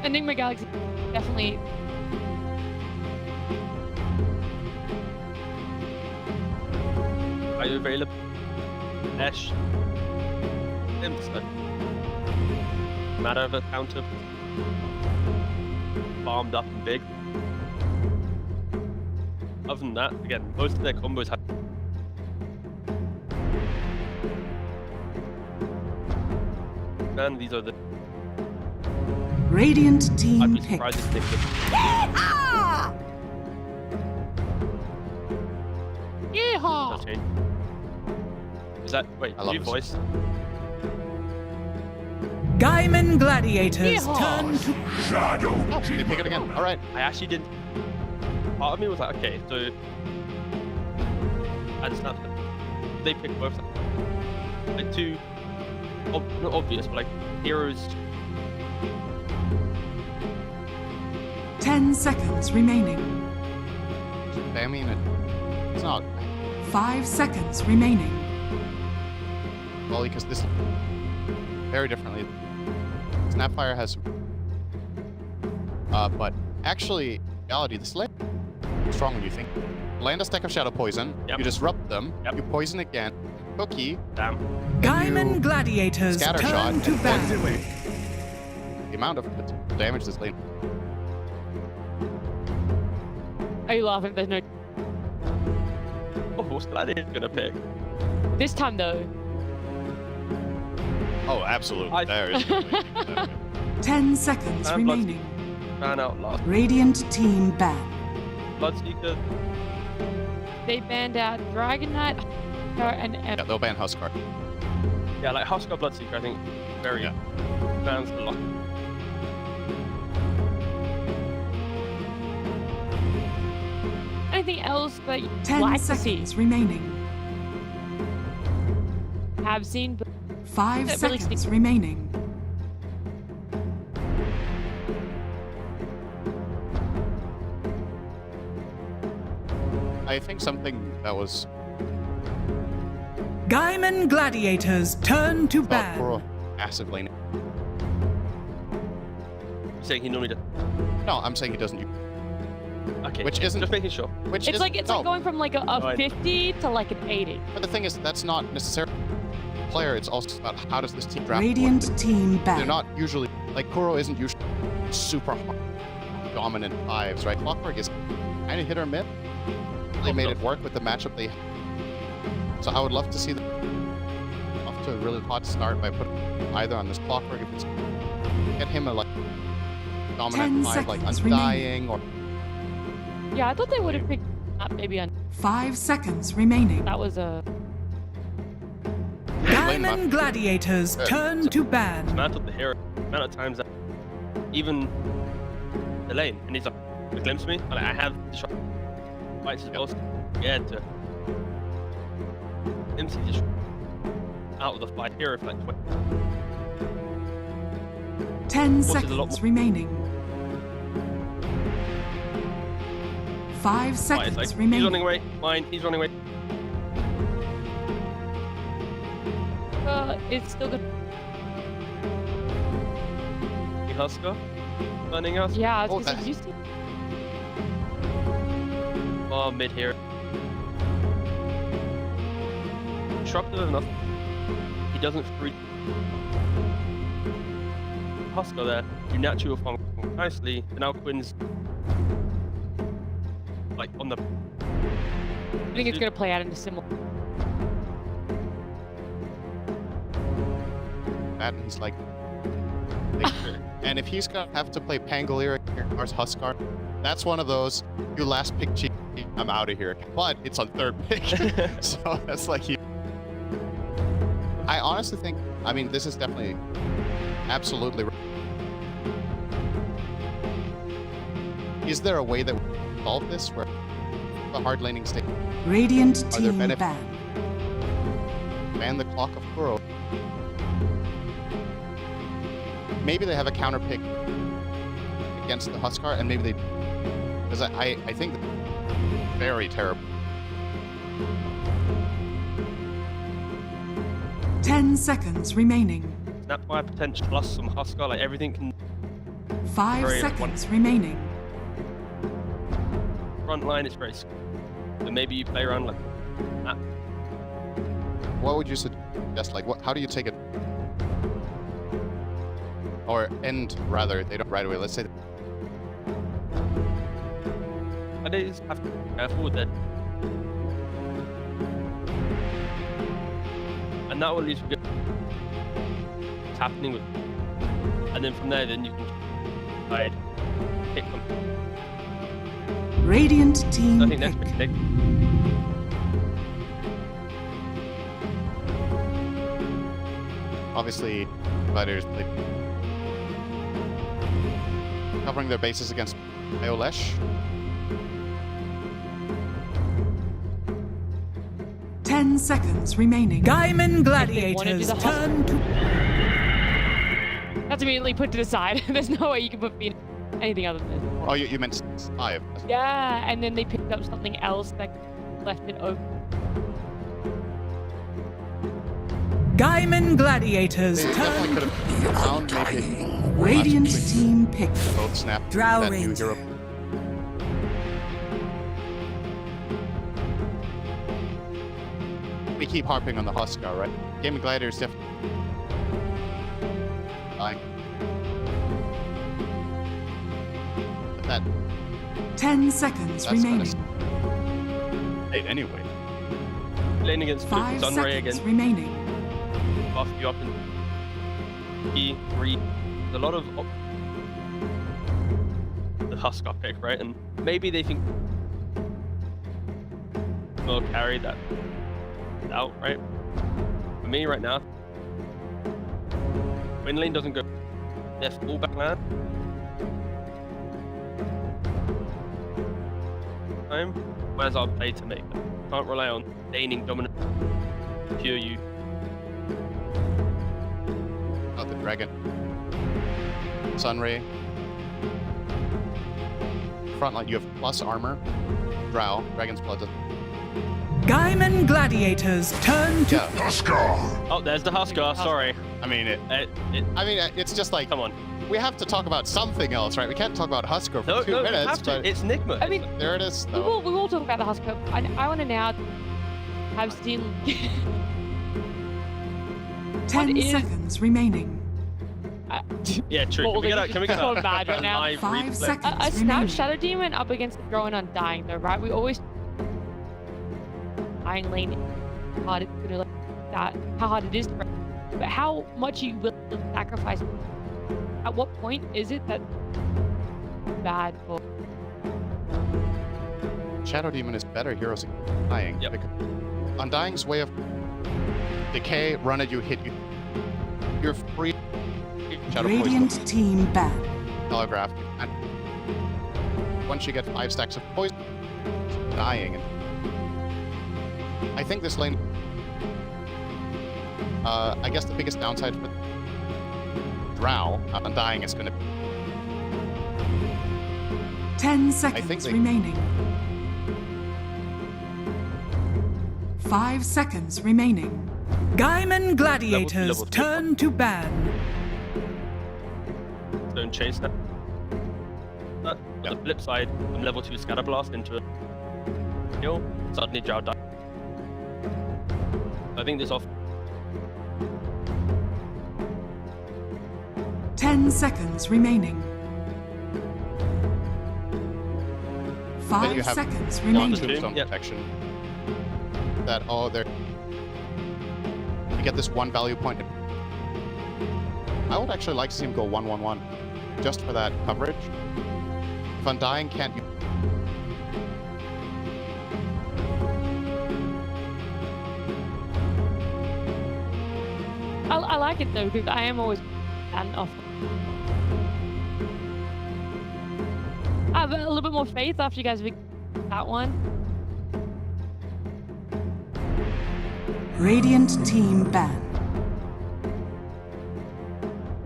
Nigma Galaxy definitely. Are you available? Ash. Matter of a counter. Farmed up and big. Other than that, again, most of their combos have. And these are the. Radiant I'd team be pick. surprised if they could. Yeehaw! Does change. Is that wait? I love New this. voice. Gaimin Gladiators Yeehaw. turn to Shadow Oh, they pick it again. All right. I actually didn't. Part of me was like, okay, so. And snap. They pick both. Like two. Not obvious, but like heroes. 10 seconds remaining. I mean, it's not. 5 seconds remaining. Well, because this very differently. Snapfire has, but actually, in reality, this land is strong when you think. Land a stack of Shadow Poison. Yep. You disrupt them. Yep. You poison again. Cookie. Damn. Gaimin Gladiators Scatter turn shot. to And ban. then the amount of damage this lane. Are you laughing? There's no. Oh, what's Gladiator gonna pick? This time though. Oh, absolutely. There is. 10 seconds And remaining. Ban out last. Radiant team ban. Bloodseeker. They banned out Dragon Knight and Yeah, they'll ban Huskar. Yeah, like Huskar Bloodseeker, I think very bans a lot. anything else that you 10 like to see. seconds remaining. Have seen, but 5 that really seconds sticks. remaining. I think something that was Gaimin Gladiators turn to ban. Kuro massive lane. You're saying he normally does. No, I'm saying he doesn't use. Okay. Which isn't. Just making sure. Which It's is like no. going from like a 50 to like an 80. But the thing is, that's not necessarily player. It's also about how does this team draft. Radiant team They're ban. not usually like Kuro isn't usually super dominant fives, right? Clockwork is kind of hit or miss. They made it work with the matchup they. So I would love to see them off to a really hot start by putting either on this Clockwork if it's get him a like 10 dominant five like seconds Undying or. Yeah, I thought they would have picked up maybe on. 5 seconds remaining. That was a. Gaimin Gladiators turn to ban. Amount of the hero, amount of times that even the lane, and he's like, glimpse me, and like, I have the shot. Fights his boss, yeah, to MC just out of the fight hero for like 20. 10 Boss is a lot seconds more- remaining. 5 seconds remaining. He's running away. Mine. He's running away. It's still good. The Husker running us. Yeah, it's used to. Oh, mid here. Disruptive enough. He doesn't free. Husker there. You natural function nicely. And now Quinn's like on the. I think it's gonna play out into similar. And he's like, and if he's gonna have to play Pangolier or Huskar, that's one of those, you last pick cheap, I'm out of here. But it's on third pick, so that's like he. I honestly think, I mean, this is definitely, absolutely. Is there a way that we solve this where the hard laning state? Radiant Are there team benefits? ban. Ban the clock of Kuro. Maybe they have a counter pick against the Huskar, and maybe they, because I think very terrible. 10 seconds remaining. Snapfire potential plus some Huskar, like everything can. 5 seconds remaining. Front line is very scary. So maybe you play around like that. What would you suggest? Like, what? How do you take it? Or end, rather, they don't right away. Let's say. I just have to be careful with that. And that will at least be what's happening with. And then from there, then you can hide, pick them. Radiant team I think that's pretty big. Obviously, Gladiators play covering their bases against Eolesh. 10 seconds remaining. Gaimin Gladiators turn to. That's immediately put to the side. There's no way you can put me in anything other than this. Oh, you meant 5. Yeah, and then they picked up something else that left it open. Gaimin Gladiators They definitely could have found maybe Radiant team pick. both snap Drow that new Ranger. hero. We keep harping on the Huskar, right? Gaimin Gladiators definitely. But that 10 seconds That's remaining. hey, anyway. Playing against 5 Sunray seconds again. remaining. Buff you up in E3. There's a lot of the Huskar pick, right? And maybe they think will carry that out, right? For me right now, when lane doesn't go their full back land, where's our play to make them? Can't rely on laning dominant pure you. Not the dragon. Sunray. Front line, you have plus armor. Drow, Dragon's Blood. Gaimin Gladiators turn to. Huskar! Oh, there's the Huskar, sorry. I mean, it's just like, come on. We have to talk about something else, right? We can't talk about Huskar for 2 minutes. Have to. But It's Nigma. I mean, there it is. we will talk about the Huskar. I want to now have seen. 10 seconds remaining. Yeah, true. Can we get a so bad right now. live 5 replay? seconds A snap remaining. Shadow Demon up against the Growing Undying, though, right? We always dying lane hard it's gonna like that. How hard it is to, but how much you will sacrifice. At what point is it that bad for? Shadow Demon is better heroes than Undying. Yep. Undying's way of decay, run at you, hit you. You're free. Shadow Radiant poison. team ban. Telegraph. And once you get 5 stacks of poison, dying. And I think this lane. I guess the biggest downside for Drow, Undying is going to. 10 seconds remaining. 5 seconds remaining. Gaimin Gladiators turn to ban. Don't chase that. On the flip side, I'm level 2 Scatter Blast into a hill, suddenly Drow die. I think this off. 10 seconds remaining. Then you 5 have seconds one remaining. tombstone protection. That you get this 1 value point. I would actually like to see him go 1-1-1, just for that coverage. If Undying can't. I like it though, because I am always fan of. I have a little bit more faith after you guys that one. Radiant team ban.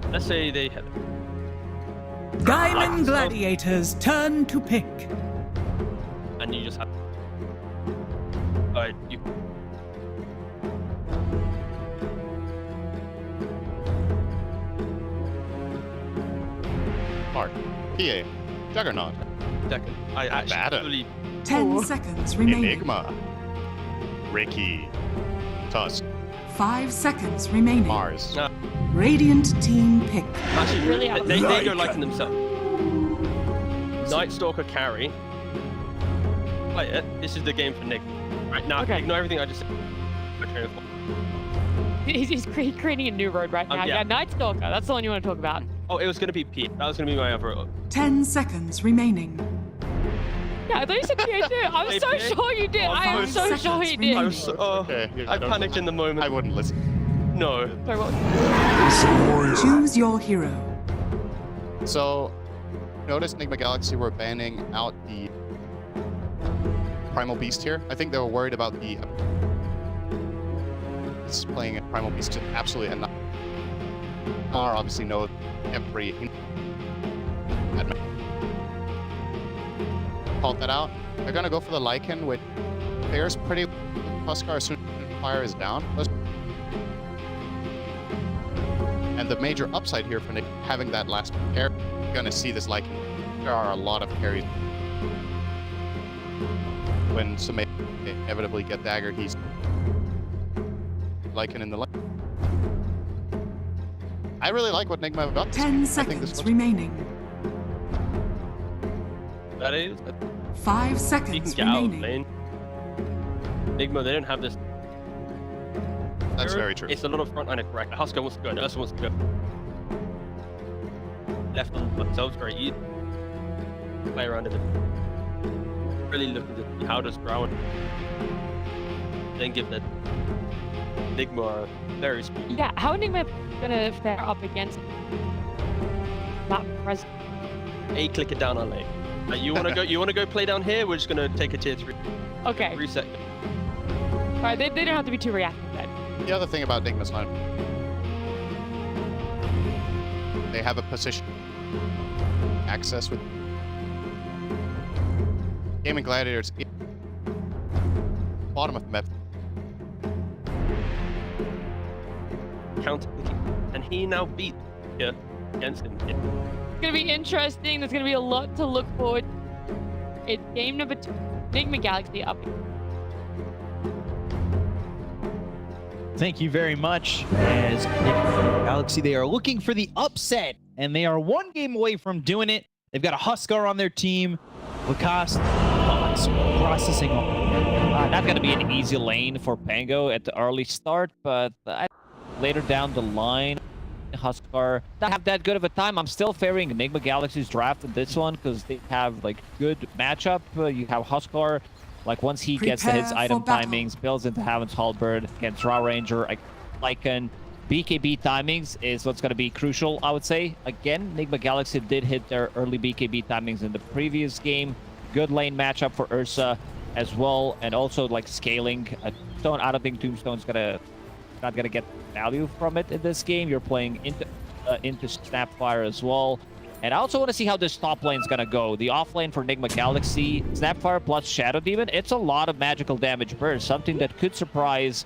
Let's say they have. Gaimin Gladiators turn to pick. And you just have. Alright, you. Mark, PA, Juggernaut. Second. I actually. 10 seconds remaining. Nigma, Ricky, Tusk, 5 seconds remaining. Mars. Radiant team pick. Actually, really they go liking themselves. Night Stalker carry. Play it. This is the game for Nick. Right now, ignore everything I just said. He's creating a new road right now. Yeah, Night Stalker. That's the one you want to talk about. Oh, it was going to be P. That was going to be my other. 10 seconds remaining. Yeah, I thought you said PA too. I'm so sure you did. I am so sure you did. I was so, I panicked in the moment. I wouldn't listen. No. Sorry, what? Choose your hero. So, notice Nigma Galaxy were banning out the Primal Beast here. I think they were worried about the playing a Primal Beast to absolutely enough. Obviously know every called that out. They're gonna go for the Lycan, which pairs pretty Huskar as soon as fire is down. And the major upside here for Nick having that last pair, you're gonna see this Lycan. There are a lot of carries. When some inevitably get daggered, he's Lycan in the lane. I really like what Nigma got. 10 seconds remaining. That is. 5 seconds remaining. Lane. Nigma, they don't have this. That's very true. It's a lot of frontline correct. Husker wants to go, Ursa wants to go. Left on themselves, very easy. Play around it. Really looking to see how does Drow then give that Nigma very speed. Yeah, how are Nigma gonna fare up against that present? Click it down on lane. You wanna go? You wanna go play down here? We're just gonna take a tier 3. Okay. Reset. Alright, they don't have to be too reactive then. The other thing about Nigma's line, they have a position access with Gaimin Gladiators bottom of the map. Counter, and he now beat against him. It's gonna be interesting. There's gonna be a lot to look forward. It's game number 2. Nigma Galaxy up. Thank you very much. As Nigma Galaxy, they are looking for the upset, and they are 1 game away from doing it. They've got a Huskar on their team. Lacoste processing. Not going to be an easy lane for Pango at the early start, but later down the line, Huskar not have that good of a time. I'm still favoring Nigma Galaxy's draft in this one because they have like good matchup. You have Huskar, like once he gets to his item timings, builds into Haven's Halberd against Raw Ranger, Lycan. BKB timings is what's going to be crucial, I would say. Again, Nigma Galaxy did hit their early BKB timings in the previous game. Good lane matchup for Ursa as well, and also like scaling. Tombstone, I don't think Tombstone's not gonna get value from it in this game. You're playing into Snapfire as well, And I also want to see how this top lane's gonna go. The off lane for Nigma Galaxy, Snapfire plus Shadow Demon, it's a lot of magical damage burst, something that could surprise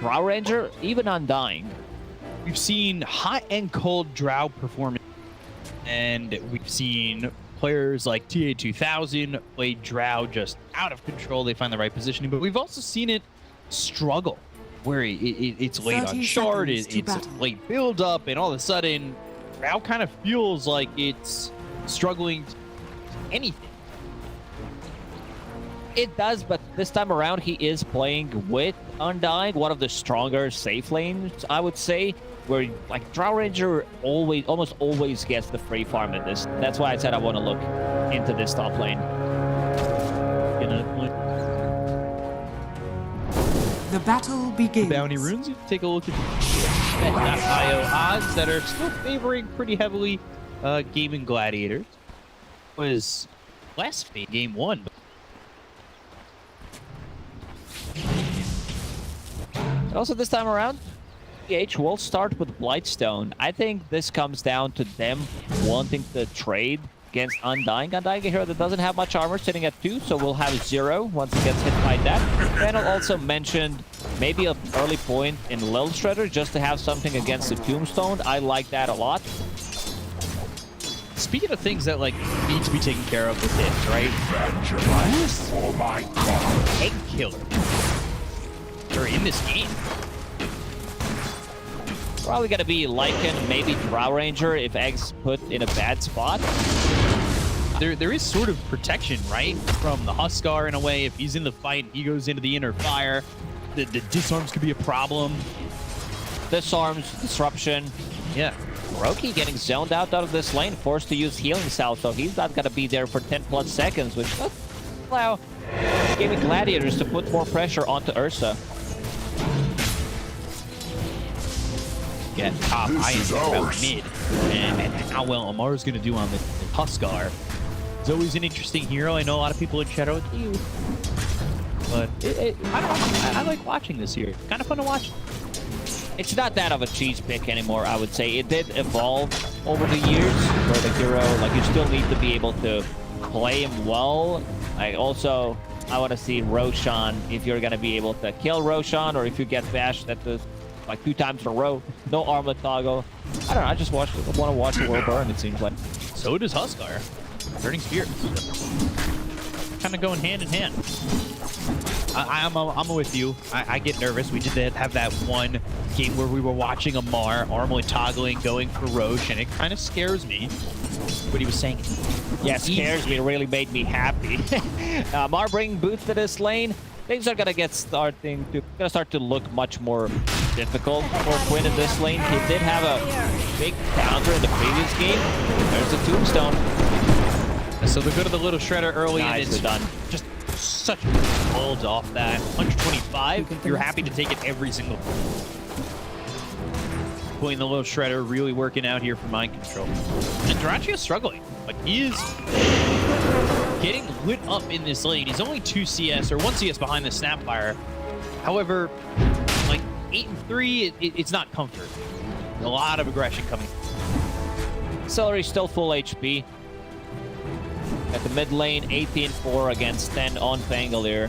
Drow Ranger, even Undying. We've seen hot and cold Drow performance, and we've seen players like TA2000 play Drow just out of control. They find the right positioning, but we've also seen it struggle, where it's late on shard, it's a late build up, and all of a sudden, Drow kind of feels like it's struggling to anything. It does, but this time around, he is playing with Undying, one of the stronger safe lanes, I would say, where like Drow Ranger almost always gets the free farm in this. That's why I said I want to look into this top lane. The battle begins. Bounty runes. You take a look at IO odds that are still favoring pretty heavily Gaimin Gladiators. Was last game 1. Also this time around, PH will start with Blightstone. I think this comes down to them wanting to trade against Undying. Undying, a hero that doesn't have much armor, sitting at 2, so we'll have 0 once he gets hit by that. Daniel also mentioned maybe an early point in Lil Shredder just to have something against the Tombstone. I like that a lot. Speaking of things that like need to be taken care of with this, right? Egg killer. They're in this game. Probably gonna be Lycan, maybe Drow Ranger if Egg's put in a bad spot. There is sort of protection, right? From the Huskar in a way. If he's in the fight, he goes into the inner fire. The disarms could be a problem. Disarms, disruption. Yeah. Roki getting zoned out of this lane, forced to use healing salve, so he's not gonna be there for 10+ seconds, which does allow Gaimin Gladiators to put more pressure onto Ursa. Get top about mid, and how well Amar's gonna do on the Huskar. He's always an interesting hero. I know a lot of people in chat are like you, but I like watching this here. Kind of fun to watch. It's not that of a cheese pick anymore, I would say. It did evolve over the years, where the hero, like, you still need to be able to play him well. I want to see Roshan, if you're going to be able to kill Roshan, or if you get bashed at the, like, 2 times in a row. No armlet toggle. I don't know, I just want to watch the world burn, it seems like. So does Huskar. Burning Spears. Kind of going hand in hand. I'm with you. I get nervous. We did have that one game where we were watching Amar armlet toggling, going for Roche, and it kind of scares me. What he was saying. Yeah, scares me. It really made me happy. Amar bringing boots to this lane. Things are gonna start to look much more difficult for Quinn in this lane. He did have a big counter in the previous game. There's the Tombstone. So they're good at the little shredder early, nice, and it's done. Just such holds off that 125. You're happy to take it every single pulling the little shredder, really working out here for mind control. And Duraccio is struggling. Like, he is getting lit up in this lane. He's only 2 CS or 1 CS behind the Snapfire. However, like 8 and 3, it's not comfort. A lot of aggression coming. Celery still full HP. At the mid lane, 18-4 against 10 on Pangolier.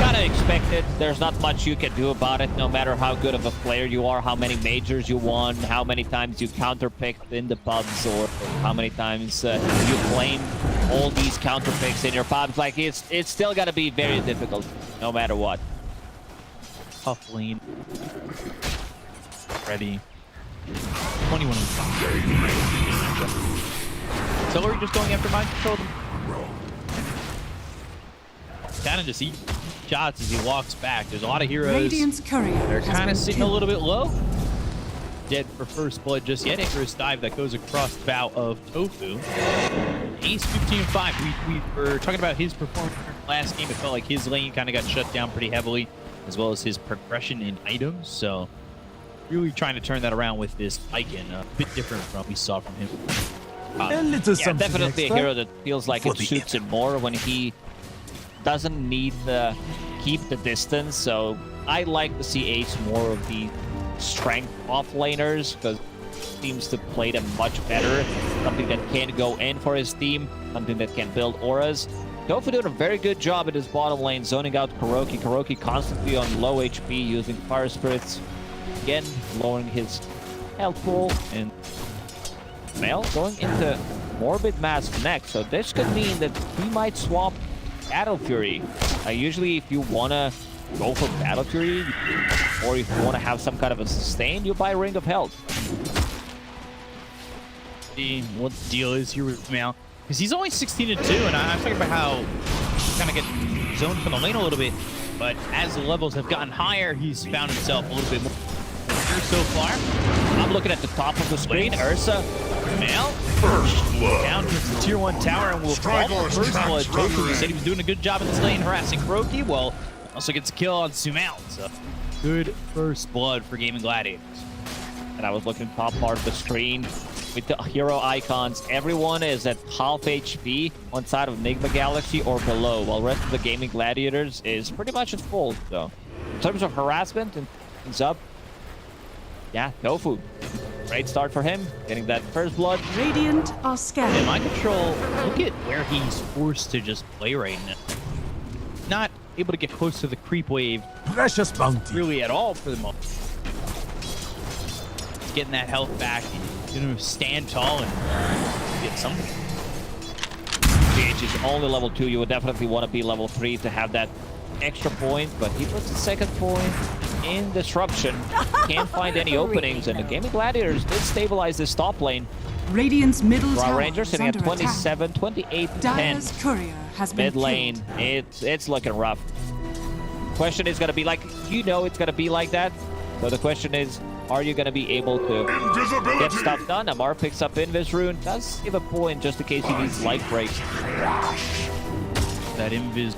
Gotta expect it. There's not much you can do about it, no matter how good of a player you are, how many majors you won, how many times you counterpicked in the pubs, or how many times you claimed all these counterpicks in your pubs. Like, it's still gonna be very difficult, no matter what. Tough lane. Ready. 21. Celery just going after mind control. Kind of just eat shots as he walks back. There's a lot of heroes. Radiant's courier They're kind of sitting killed. a little bit low. Dead for first blood just yet. Icarus dive that goes across the bow of Tofu. Ace 15-5. We were talking about his performance last game. It felt like his lane kind of got shut down pretty heavily, as well as his progression in items. So really trying to turn that around with this Icon. A bit different from what we saw from him. Yeah, definitely a hero that feels like it suits him more when he doesn't need to keep the distance. So I like to see Ace more of the strength off-laners, because seems to play them much better. Something that can go in for his team, something that can build auras. Tofu doing a very good job in his bottom lane, zoning out KuroKy. KuroKy constantly on low HP, using Fire Spirits. Again, lowering his health pool. And Mel going into Morbid Mask next. So this could mean that he might swap Battle Fury. Usually if you want to go for Battle Fury, or if you want to have some kind of a sustain, you buy Ring of Health. See what the deal is here with Mel. Because he's only 16-2, and I'm talking about how he's kind of get zoned from the lane a little bit. But as the levels have gotten higher, he's found himself a little bit more here so far. I'm looking at the top of the screen. Ursa, Mel, down towards the tier 1 tower, and we'll fall for first blood. Tofu said he was doing a good job in this lane harassing KuroKy. Well, also gets a kill on Sumal. So good first blood for Gaimin Gladiators. And I was looking top part of the screen with the hero icons. Everyone is at half HP on side of Nigma Galaxy or below, while the rest of the Gaimin Gladiators is pretty much at full. So in terms of harassment and things up, yeah, Tofu. Great start for him, getting that first blood. Radiant are scared. In my control, look at where he's forced to just play right now. Not able to get close to the creep wave. Precious bounty. Really at all for the moment. He's getting that health back. He's going to stand tall and get something. GH is only level 2. You would definitely want to be level 3 to have that extra point, but he puts the second point in disruption. Can't find any openings, and the Gaimin Gladiators did stabilize this top lane. Radiant's middle Raw tower Rangers sitting at under 27, attack. 28, 10. Dire's courier has been Mid lane, it's looking rough. Question is going to be like, you know it's going to be like that. So the question is, are you going to be able to get stuff done? Amar picks up Invis Rune. Does give a point just in case he needs life breaks. That Invis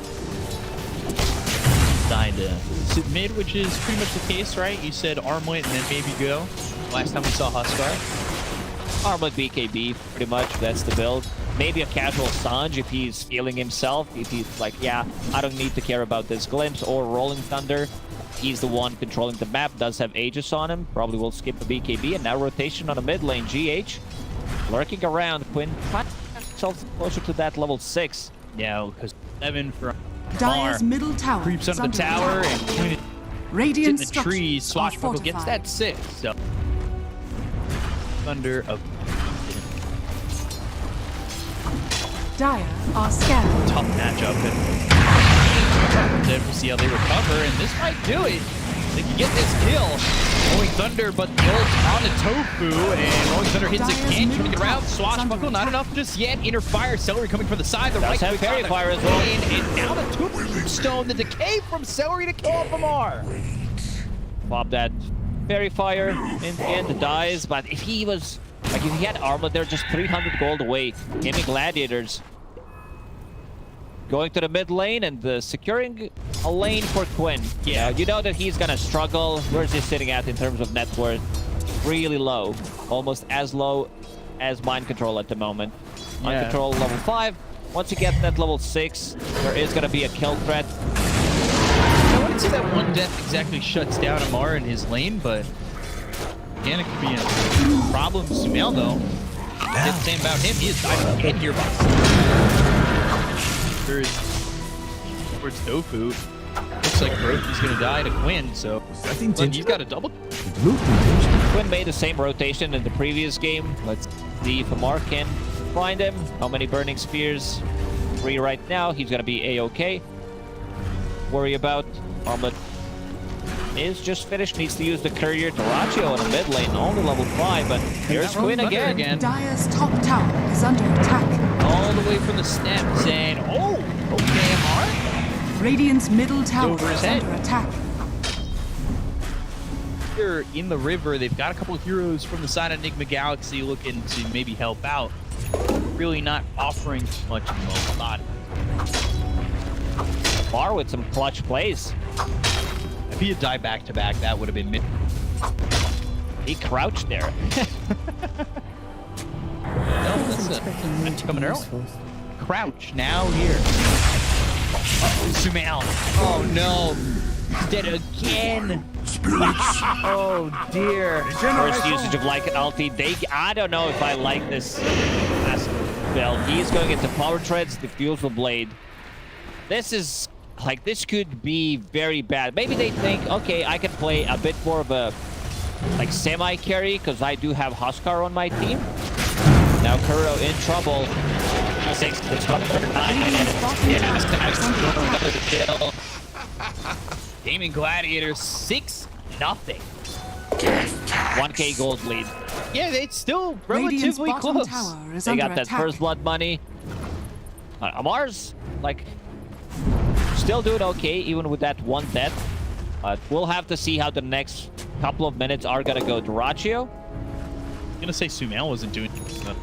died to sit mid, which is pretty much the case, right? You said Armlet and then maybe go. Last time we saw Huskar. Armlet BKB, pretty much. That's the build. Maybe a casual Sanj if he's feeling himself. If he's like, yeah, I don't need to care about this Glimpse or Rolling Thunder. He's the one controlling the map, does have Aegis on him. Probably will skip the BKB, and now rotation on the mid lane. GH lurking around. Quinn finds himself closer to that level 6. Yeah, because 7 from Dire's middle tower creeps under the tower, and Quinn Radiant in the trees. Swashbuckle gets that 6. So Thunder of Dire are scanning. Tough matchup, and then we'll see how they recover, and this might do it. They can get this kill. Rolling Thunder, but the ult on the Tofu, and Rolling Thunder hits again, turning it around. Swashbuckle, not enough just yet. Inner Fire, Celery coming from the side. The right have Fairy Fire as well. And now the Tombstone, the decay from Celery to kill off Amar. Bob that Fairy Fire in the end dies, but if he was, like if he had Armlet, they're just 300 gold away. Gaimin Gladiators going to the mid lane and securing a lane for Quinn. Yeah, you know that he's gonna struggle. Where's he sitting at in terms of net worth? Really low. Almost as low as Mind Control at the moment. Mind Control level 5. Once you get that level 6, there is gonna be a kill threat. I wouldn't say that one death exactly shuts down Amar in his lane, but again, it could be a problem. Sumail, though, did the same about him. He is diving again here by towards Tofu. Looks like KuroKy's gonna die to Quinn, so but he's got a double. Quinn made the same rotation in the previous game. Let's see if Amar can find him. How many Burning Spears? 3 right now. He's gonna be A-OK. Worry about Armlet is just finished. Needs to use the Courier to Ratio in the mid lane. Only level 5, but here's Quinn again. Dire's top tower is under attack. All the way from the steps, and oh, okay, Amar. Radiant's middle tower Over his is head. under attack. Here in the river, they've got a couple of heroes from the side of Nigma Galaxy looking to maybe help out. Really not offering too much in the spot. Bar with some clutch plays. If he had died back-to-back, that would have been mid. He crouched there. No, that's coming early. Crouch now here. Uh-oh, Sumail. Oh no. He's dead again. spirits. Oh dear. First usage of like an ulti. I don't know if I like this last spell. He's going into power treads, diffuse the blade. This is like, this could be very bad. Maybe they think, okay, I can play a bit more of a like semi carry because I do have Huskar on my team. Now Kuro in trouble. 6 to 9. Gaimin Gladiators 6-0. 1k gold lead. Yeah, it's still Radiant's relatively bottom close. tower is They under got that attack. first blood money. Amar's like still doing okay even with that one death. But we'll have to see how the next couple of minutes are gonna go. Duraccio. I'm gonna say Sumail wasn't doing a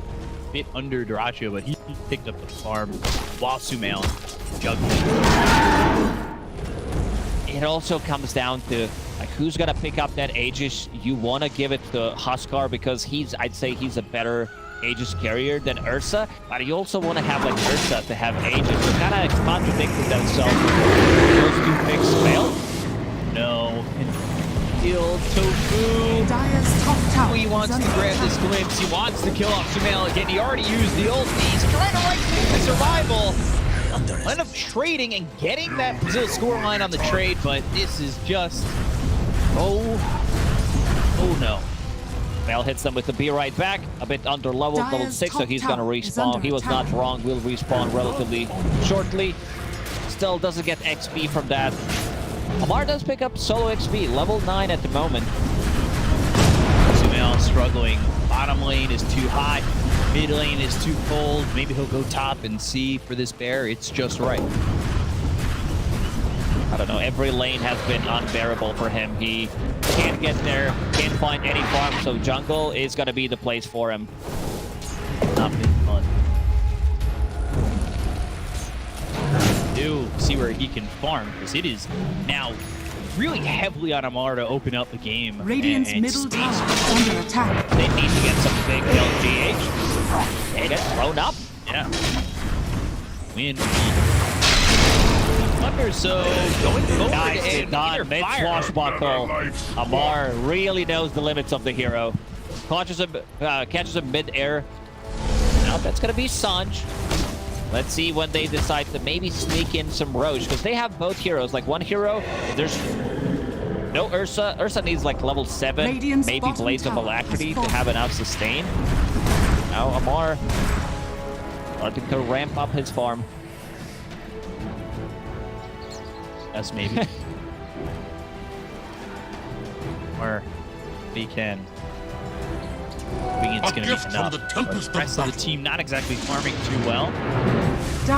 bit under Duraccio, but he picked up the farm while Sumail juggling. It also comes down to like who's gonna pick up that Aegis. You want to give it to Huskar because I'd say he's a better Aegis carrier than Ursa, but you also want to have like Ursa to have Aegis. They kind of contradicted themselves. Those two picks failed. No. Kill Tofu. Dire's top tower. He wants to grab this glimpse. He wants to kill off Sumail again. He already used the ult. He's trying to right the survival. End up trading and getting that Brazil scoreline on the trade, but this is just oh no. Mel hits them with the B right back, a bit under level 6, so he's gonna respawn. He was not wrong, will respawn relatively shortly. Still doesn't get XP from that. Amar does pick up solo XP, level 9 at the moment. Sumail struggling. Bottom lane is too hot. Mid lane is too cold. Maybe he'll go top and see for this bear. It's just right. I don't know, every lane has been unbearable for him. He can't get there, can't find any farm, so jungle is gonna be the place for him. Not been fun. Do see where he can farm, because it is now really heavily on Amar to open up the game. Radiant's middle tower is under attack. They need to get some big LGH. They get thrown up. Yeah. Win. Thunder, so going forward Nice, and mid swashbuckle. Amar really knows the limits of the hero. Catches him mid-air. Now that's gonna be Sanj. Let's see when they decide to maybe sneak in some Roche, because they have both heroes. Like one hero, there's no Ursa. Ursa needs like level 7, Radiant's maybe Blades of Alacrity to have enough sustain. Now Amar starting to ramp up his farm. Yes, maybe. Or he can. I think it's going to be enough. The rest of the team not exactly farming too well.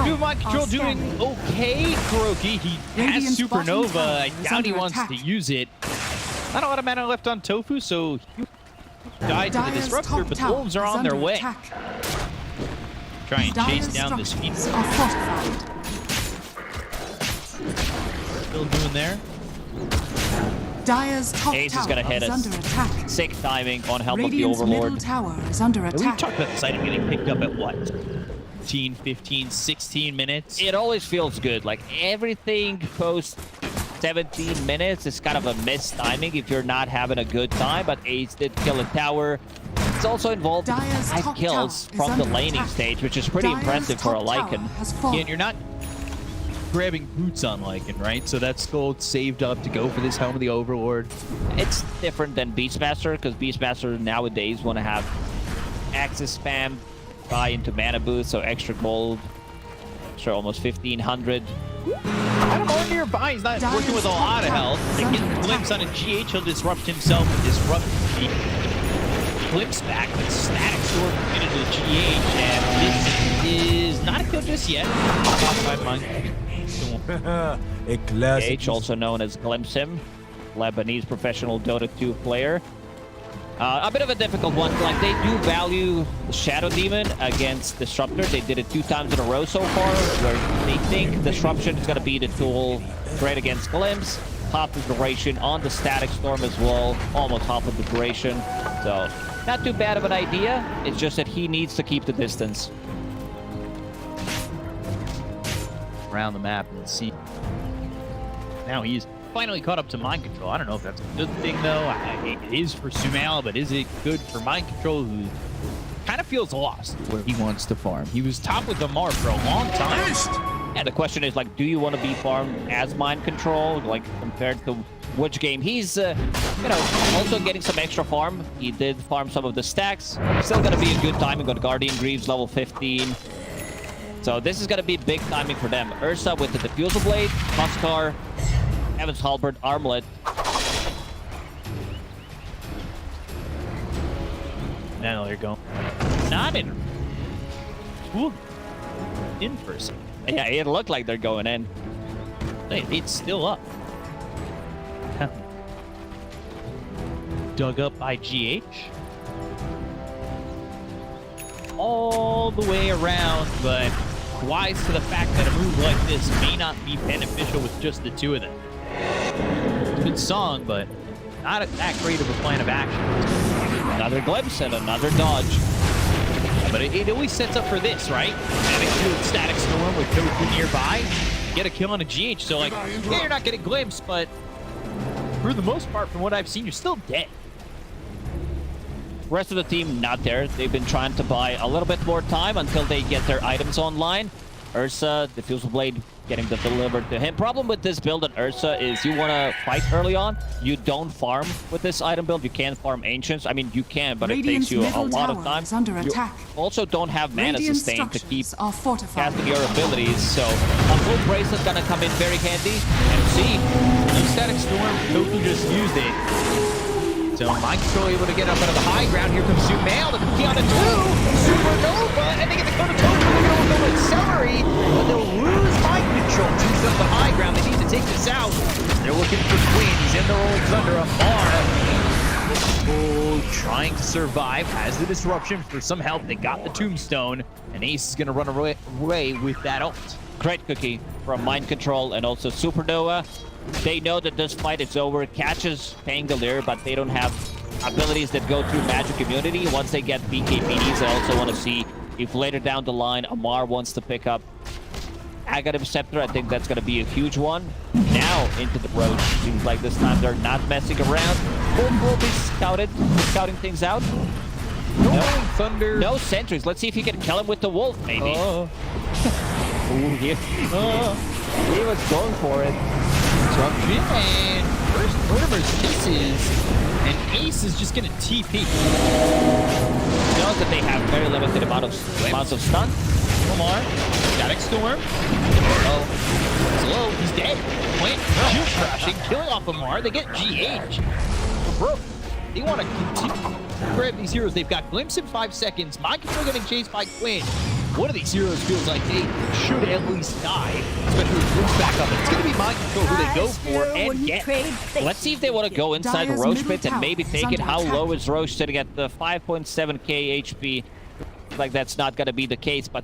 Dude, mind control doing okay. Kuroki, he has Supernova. I doubt he wants to use it. Not a lot of mana left on Tofu, so he died to the Disruptor, but the Wolves are on their way. Try and chase down this feat. Still doing there. Dire's top Ace is tower gonna hit is us. under attack. Sick timing on Helm Radiant's of the Overlord. middle tower is under We attack. talked about this item getting picked up at what? 15, 15, 16 minutes? It always feels good. Like everything post 17 minutes is kind of a missed timing if you're not having a good time, but Ace did kill a tower. It's also involved in 5 kills from the laning stage, which is pretty impressive for a Lycan. Yeah, and you're not grabbing boots on Lycan, right? So that's gold saved up to go for this Helm of the Overlord. It's different than Beastmaster, because Beastmaster nowadays want to have access spam, buy into mana boost, so extra gold, extra almost 1,500. Adam on nearby, he's not working with a lot of health. They get a glimpse on a GH, he'll disrupt himself and disrupt the glimpse back, but static sword into the GH, and this is not a kill just yet. A classic. GH, also known as Glimpse Him, Lebanese professional Dota 2 player. A bit of a difficult one. Like, they do value the Shadow Demon against Disruptor. They did it 2 times in a row so far, where they think Disruption is going to be the tool great against Glimpse. Half the duration on the Static Storm as well. Almost half of the duration. So, not too bad of an idea. It's just that he needs to keep the distance. Around the map and see. Now he's finally caught up to mind control. I don't know if that's a good thing, though. It is for Sumail, but is it good for mind control, who kind of feels lost where he wants to farm? He was top with Amar for a long time. Yeah, the question is, like, do you want to be farmed as mind control, like, compared to which game? He's, you know, also getting some extra farm. He did farm some of the stacks. Still going to be a good timing on Guardian Greaves, level 15. So this is going to be big timing for them. Ursa with the Diffusal Blade, Huskar, Evan's Halberd, Armlet. Now they're going. Not in. Ooh. In person. Yeah, it looked like they're going in. Hey, it's still up. Dug up by GH. All the way around, but wise to the fact that a move like this may not be beneficial with just the two of them. Good song, but not that great of a plan of action. Another glimpse and another dodge. But it always sets up for this, right? Having to Static Storm with Toku nearby, get a kill on a GH. So, like, yeah, you're not getting glimpse, but for the most part, from what I've seen, you're still dead. Rest of the team not there. They've been trying to buy a little bit more time until they get their items online. Ursa, Diffusal Blade, getting the delivered to him. Problem with this build on Ursa is you want to fight early on. You don't farm with this item build. You can't farm Ancients. I mean, you can, but it takes you a lot of time. Under you attack. also don't have mana sustain to keep fortified. casting your abilities. So a full bracelet is going to come in very handy. And see, no Static Storm. Toku just used it. So Mind Control able to get up out of the high ground. Here comes Sumail. The Kiana 2. Supernova. And they get the Kona Toku. They're going to go with Celery. But they'll lose Mind Control. Choose up the high ground. They need to take this out. They're looking for Quinn. He's in the rolls under Amar. Oh, trying to survive. Has the disruption for some help. They got the Tombstone. And Ace is going to run away with that ult. Great cookie from Mind Control and also Supernova. They know that this fight is over. Catches Pangolier, but they don't have abilities that go through Magic Immunity. Once they get BKBs, I also want to see if later down the line, Amar wants to pick up Aghanim Scepter. I think that's going to be a huge one. Now into the road. Seems like this time they're not messing around. Wolf will be scouting things out. No Thunder. No sentries. Let's see if he can kill him with the Wolf, maybe. Ooh, he was going for it. Disruption and first Vertimer's Kisses, and Ace is just gonna TP. Knows that they have very limited amounts of stun. Omar, Static Storm. Slow, he's dead. Plant Juke crashing, killing off Amar. They get GH. Bro, they want to continue to grab these heroes. They've got Glimpse in 5 seconds. Mind Control getting chased by Quinn. One of these heroes feels like they should at least die, especially with Glimpse back up. It's going to be Mind Control who they go for and get. Let's see if they want to go inside the Roche pit and maybe take it. How low is Roche sitting at the 5.7k HP? Like that's not going to be the case, but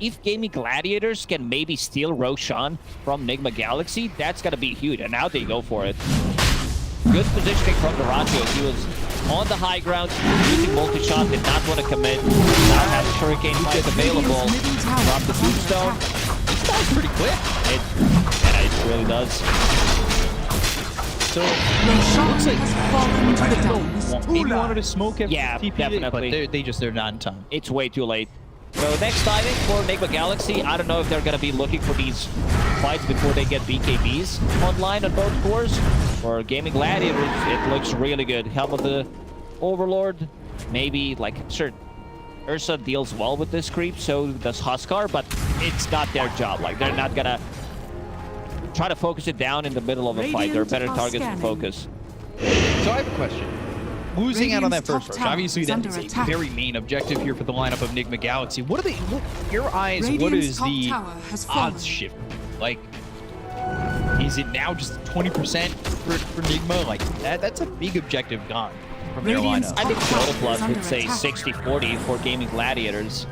if Gaimin Gladiators can maybe steal Roshan from Nigma Galaxy, that's going to be huge, and now they go for it. Good positioning from Durantio. He was on the high ground, using multi-shot, did not want to commit. Now has Hurricane Fight available. Drop the Tombstone. This guy's pretty quick. It really does. So, looks like maybe wanted to smoke it. Yeah, definitely. But they're not in time. It's way too late. So next timing for Nigma Galaxy, I don't know if they're going to be looking for these fights before they get BKBs online on both cores. For Gaimin Gladiators, it looks really good. Helm of the Overlord, maybe, like, sure, Ursa deals well with this creep, so does Huskar, but it's not their job. Like, they're not going to try to focus it down in the middle of a fight. There are better targets to focus. So I have a question. Losing out on that first rush, obviously that is a very main objective here for the lineup of Nigma Galaxy. What are they, your eyes, what is the odds shift? Like, is it now just 20% for Nigma? Like, that's a big objective gone from their lineup. I think Dota Plus would say 60-40 for Gaimin Gladiators.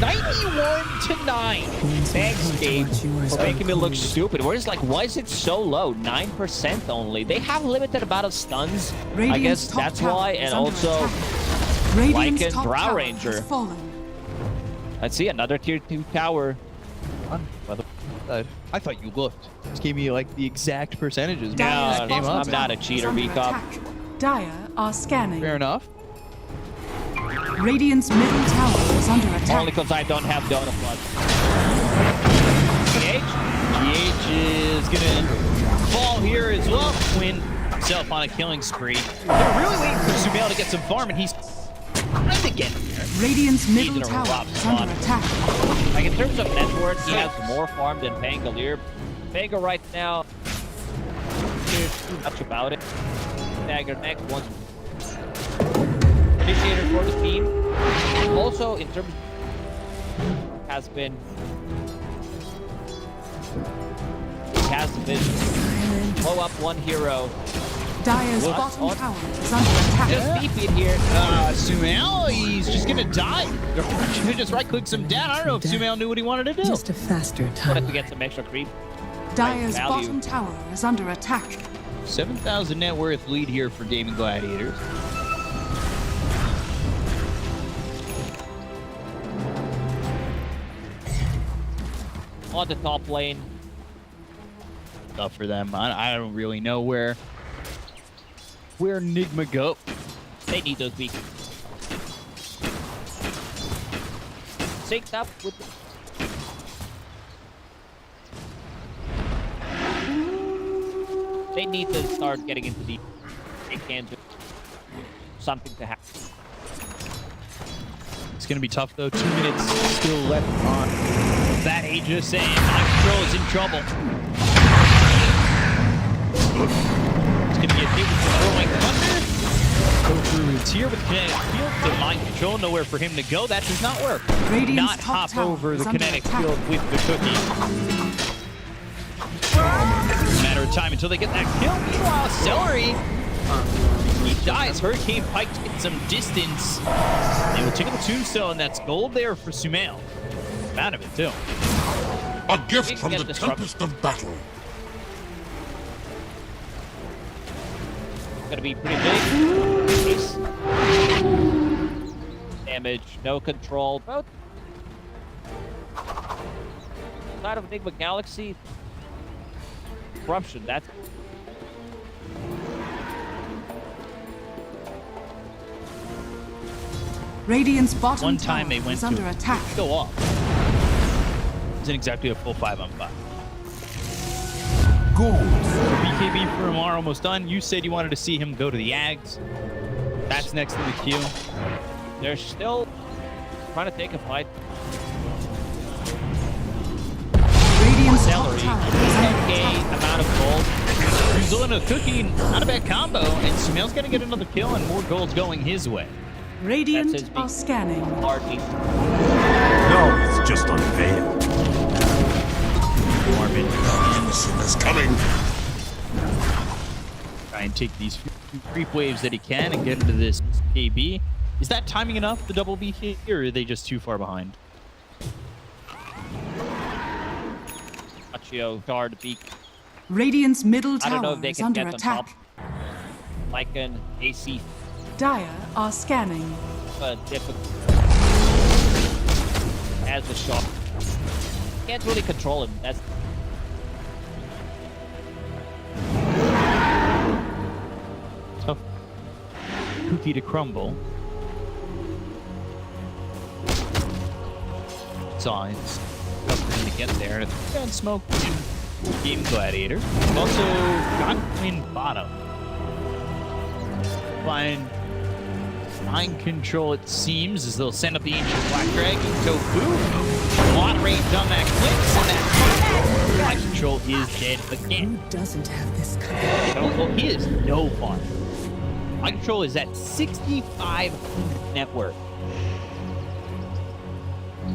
91-9. Thanks, Gabe, for making me look stupid. Why is it so low? 9% only. They have limited amount of stuns. I guess that's why. And also, Lycan Drow Ranger. Let's see, another tier 2 tower. I thought you looked. Just gave me like the exact percentages. Dire's No, bottom I'm not tower a cheater, is under Beacop. attack. Dire are scanning. Fair enough. Radiant's middle tower is under attack. Only because I don't have Dota Flood. GH is gonna fall here as well. Win himself on a killing spree. They're really waiting for Sumail to get some farm, and he's trying to get here. Radiant's middle He's in a tower rough is spot. under attack. Like in terms of net worth, he has more farm than Pangolier. Pango right now, cares too much about it. Dagger next once. Initiator for the team. Also, in terms of has been blow up one hero. Dire's bottom tower is under attack. Just beep it here. Sumail, he's just gonna die. He just right clicks him down. I don't know if Sumail knew what he wanted to do. Just a faster Wanted time. to get some extra creep. Dire's value. bottom tower is under attack. 7,000 net worth lead here for Gaimin Gladiators. On the top lane. Tough for them. I don't really know where Nigma go. They need those beacons. Synced up with the... They need to start getting into the... They can do something to happen. It's gonna be tough though. 2 minutes still left on that Aegis, and Mind Control is in trouble. It's gonna get hit with the throwing thunder. Go through is here with kinetic field. The Mind Control, nowhere for him to go. That does not work. Radiant's Not top hop tower over is the under kinetic attack. field with the cookie. It's a matter of time until they get that kill. Meanwhile, Celery, he dies. Hurricane Pike to get some distance. They will take the tombstone. That's gold there for Sumail. Out of it, too. A gift from the tempest of battle. Gonna be pretty big. Nice. Damage, no control. Both. Side of Nigma Galaxy. Corruption, that's... Radiant's bottom One time they tower went is under to attack. go off. Isn't exactly a full 5-on-5. Gold. So BKB for Amar almost done. You said you wanted to see him go to the Ags. That's next in the queue. They're still trying to take a fight. Radiant's top Celery, tower is under 10k attack. amount of gold. Brazil and a cookie, not a bad combo. And Sumail's gonna get another kill and more gold's going his way. Radiant are scanning. Hardly. No, it's just unfair. Marvin. Nemesis is coming. Try and take these creep waves that he can and get into this KB. Is that timing enough, the double B here, or are they just too far behind? Achio, guard, beak. Radiant's middle I don't know tower if they is can under get on top. attack. Like an AC, Dire are scanning. but difficult. As the shot. Can't really control him. That's Tough cookie to crumble. Signs. Tough for him to get there. And smoke Gaimin Gladiator. Also got in bottom. Find Mind Control, it seems, as they'll send up the Ancient Black Dragon. Tofu. Lot range on that clip. And that Mind Control is dead again. Who doesn't have this covered? Well, he is no fun. Mind Control is at 65 net worth.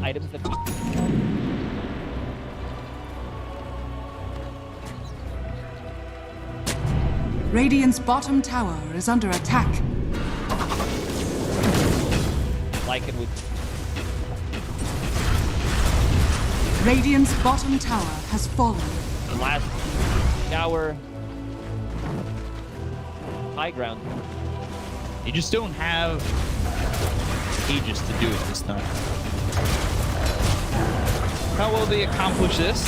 items that Radiant's bottom tower is under attack. like it with Radiant's bottom tower has fallen. the last tower. High ground. You just don't have Aegis to do it this time. How will they accomplish this?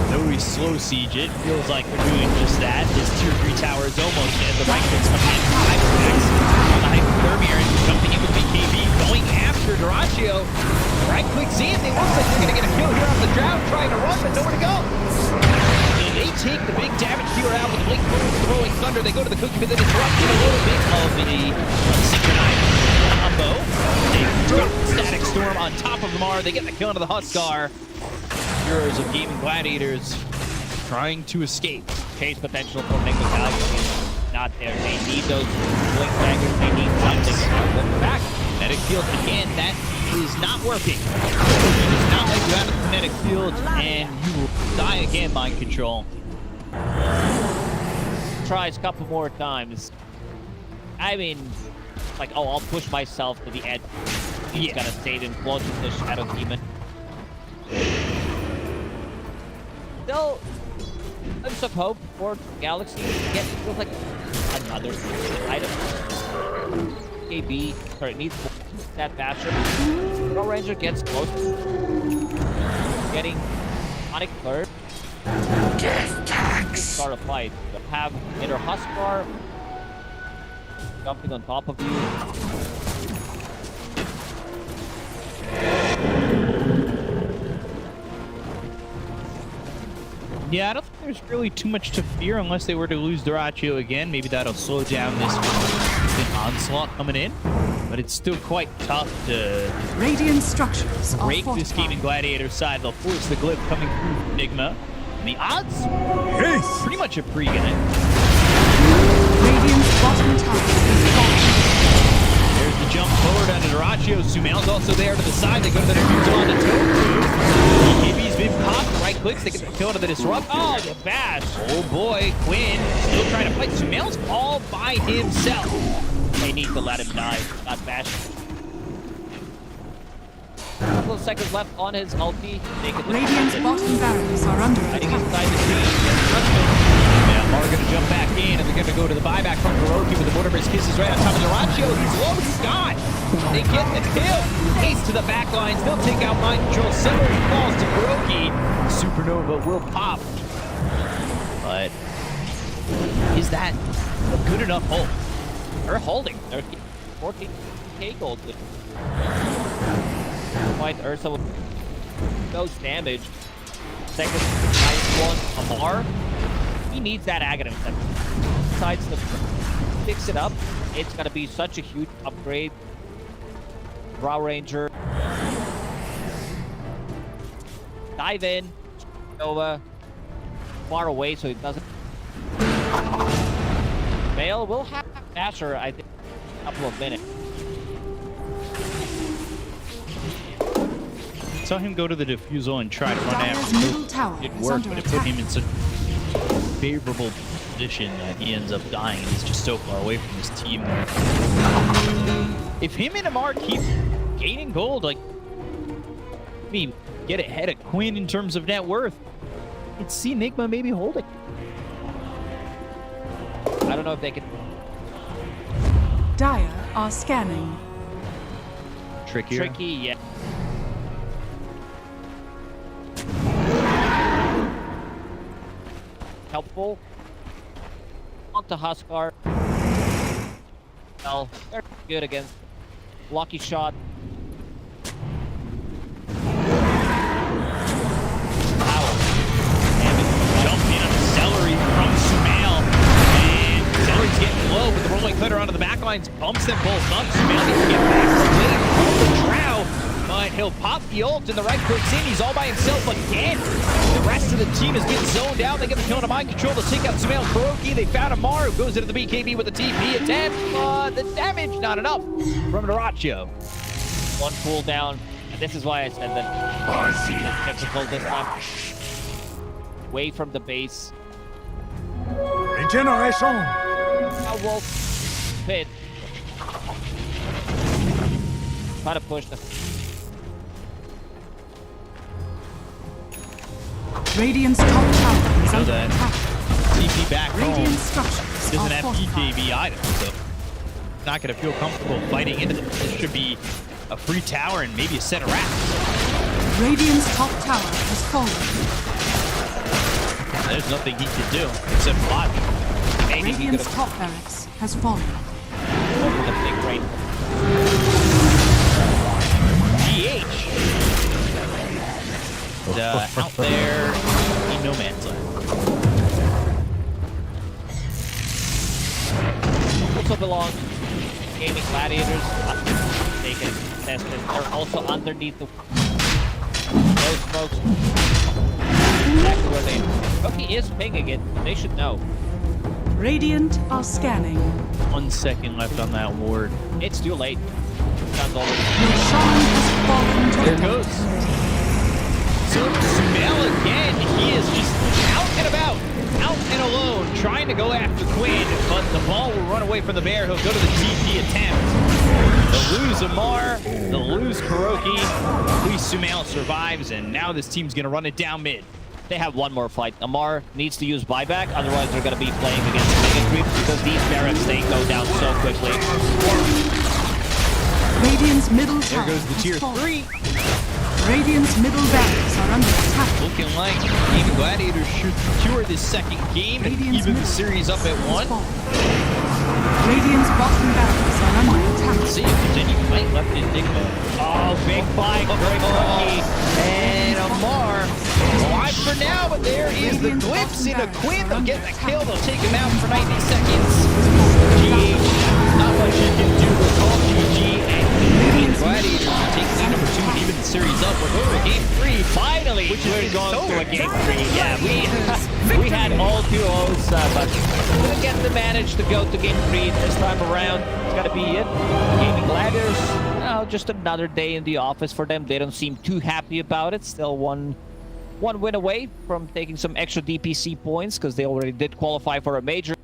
Though we slow siege it, feels like we're doing just that. This tier 3 tower is almost dead. The right clicks coming in. 5 on the hypothermia and jumping in with BKB, going after Dyrachyo. Right clicks in. They look like they're going to get a kill here off the Drow, trying to run, but nowhere to go. And they take the big damage dealer out with the Blink throwing thunder. They go to the cookie, but then disrupting a little bit of the synchronized combo. They throw Static Storm on top of the Mar. They get the kill into the Huskar. Heroes of Gaimin Gladiators trying to escape. Chase potential for Nigma Gladiators not there. They need those blink daggers. They need something. Look back. Kinetic field again. That is not working. It is not like you have a kinetic field and you will die again. Mind control. Tries a couple more times. I mean, like, oh, I'll push myself to the edge. He's gonna save him. Launches the Shadow Demon. Still, there's of hope for Galaxy to get feels like another item. A.K.A, sorry, needs that faster. Pro Ranger gets close. Getting Sonic third. Start a fight. You'll have Inner Huskar jumping on top of you. Yeah, I don't think there's really too much to fear unless they were to lose Dyrachyo again. Maybe that'll slow down this onslaught coming in. But it's still quite tough to Radiant structures break this Gaimin Gladiator side. They'll force the glyph coming through Nigma. And the odds? Pretty much a pre-gun. Radiant's bottom tower is gone. There's the jump forward onto Dyrachyo. Sumail's also there to the side. They go to the defuse on the Toku. BKB's been popped. Right clicks. They get the kill to the disrupt. Oh, the bash. Oh boy, Quinn still trying to fight. Sumail's all by himself. They need to let him die. Not bash. A couple of seconds left on his ulti. Radiant's bottom barracks are under attack. Yeah, Mar gonna jump back in, and they're gonna go to the buyback from Kuroki with the Mortimer's Kisses right on top of Dyrachyo. He's low, he's gone. They get the kill. Ace to the back lines. They'll take out Mind Control. Similar falls to Kuroki. Supernova will pop. But is that a good enough hold? They're holding. They're 14k gold. Fight Ursa with no damage. Second, nice one. Amar. He needs that Aghanim. Decides to fix it up. It's gonna be such a huge upgrade. Raw Ranger. Dive in. Nova. Far away so he doesn't. Vale will have Asher, I think, a couple of minutes. Saw him go to the diffusal and try to run after him. It didn't work, but it put him in such a favorable position that he ends up dying. He's just so far away from his team. If him and Amar keep gaining gold, like, I mean, get ahead of Quinn in terms of net worth, you'd see Nigma maybe hold it. I don't know if they can. Dire are scanning. Trickier. Tricky, yeah. Helpful. On to Huskar. Well, they're good against Lucky Shot. Power. Jump in on the Celery from Sumail. And Celery's getting low, but the rolling cutter onto the back lines bumps them both up. Sumail needs to get back from the Drow. But he'll pop the ult and the right clicks in. He's all by himself again. The rest of the team has been zoned out. They get the kill on Mind Control to take out Sumail Kuroki. They found Amar who goes into the BKB with the TP attempt. The damage not enough from Dyrachyo. One cooldown. And this is why I said that it's difficult this time. Away from the base. Regeneration. Now Wolf pit. Try to push the. Radiant's top tower is under that attack. TP back home Radiant structures doesn't are have fortified. BKB either, so not going to feel comfortable fighting into them. This should be a free tower and maybe a set of racks. Radiant's top tower has fallen. There's nothing he can do except watch. Maybe he Radiant's could've- top barracks has fallen. Over the big rain. GH. Out there in no man's land. Also belongs to Gaimin Gladiators. They can test it. They're also underneath the those smokes. Exactly where they. Rookie is pinging it. They should know. Radiant are scanning. 1 second left on that ward. It's too late. Sounds already. Your Sean has fallen to There the goes. So Sumail again, he is just out and about, out and alone, trying to go after Quinn, but the ball will run away from the bear. He'll go to the TP attempt. They'll lose Amar, they'll lose Kuroki. At least Sumail survives, and now this team's gonna run it down mid. They have one more fight. Amar needs to use buyback, otherwise they're going to be playing against Mega Creeps because these barracks, they go down so quickly. Radiant's middle tower. There goes the tier has fallen. 3. Radiant's middle barracks are under attack. Looking like Gaimin Gladiators should secure this second game and even the series up at 1. Radiant's bottom barracks are under attack. Let's see if there's any fight left in Nigma. Oh, big fight. Great rookie. And Amar alive for now, but there is the glimpse into Quinn. They'll get the kill. They'll take him out for 90 seconds. GH, not much you can do with call GG. And Gladiators take lead number 2 and even the series up. We're going to game 3. Finally, we're going to a game 3. Yeah, we had all 2 O's, but we'll get the manage to go to game 3 this time around. It's got to be it. Gaimin Gladiators, just another day in the office for them. They don't seem too happy about it. Still one win away from taking some extra DPC points because they already did qualify for a major.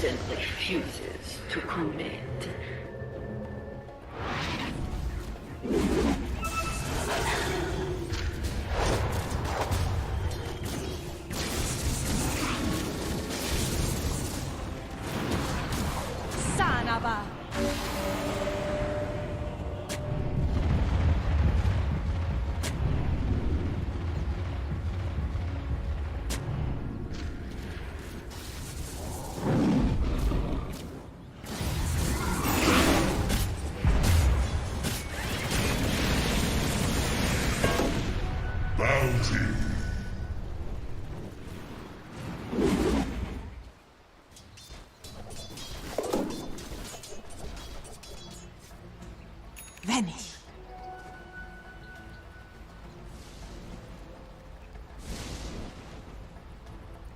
then refuses to commit. Sanaba. Bounty. Vanish.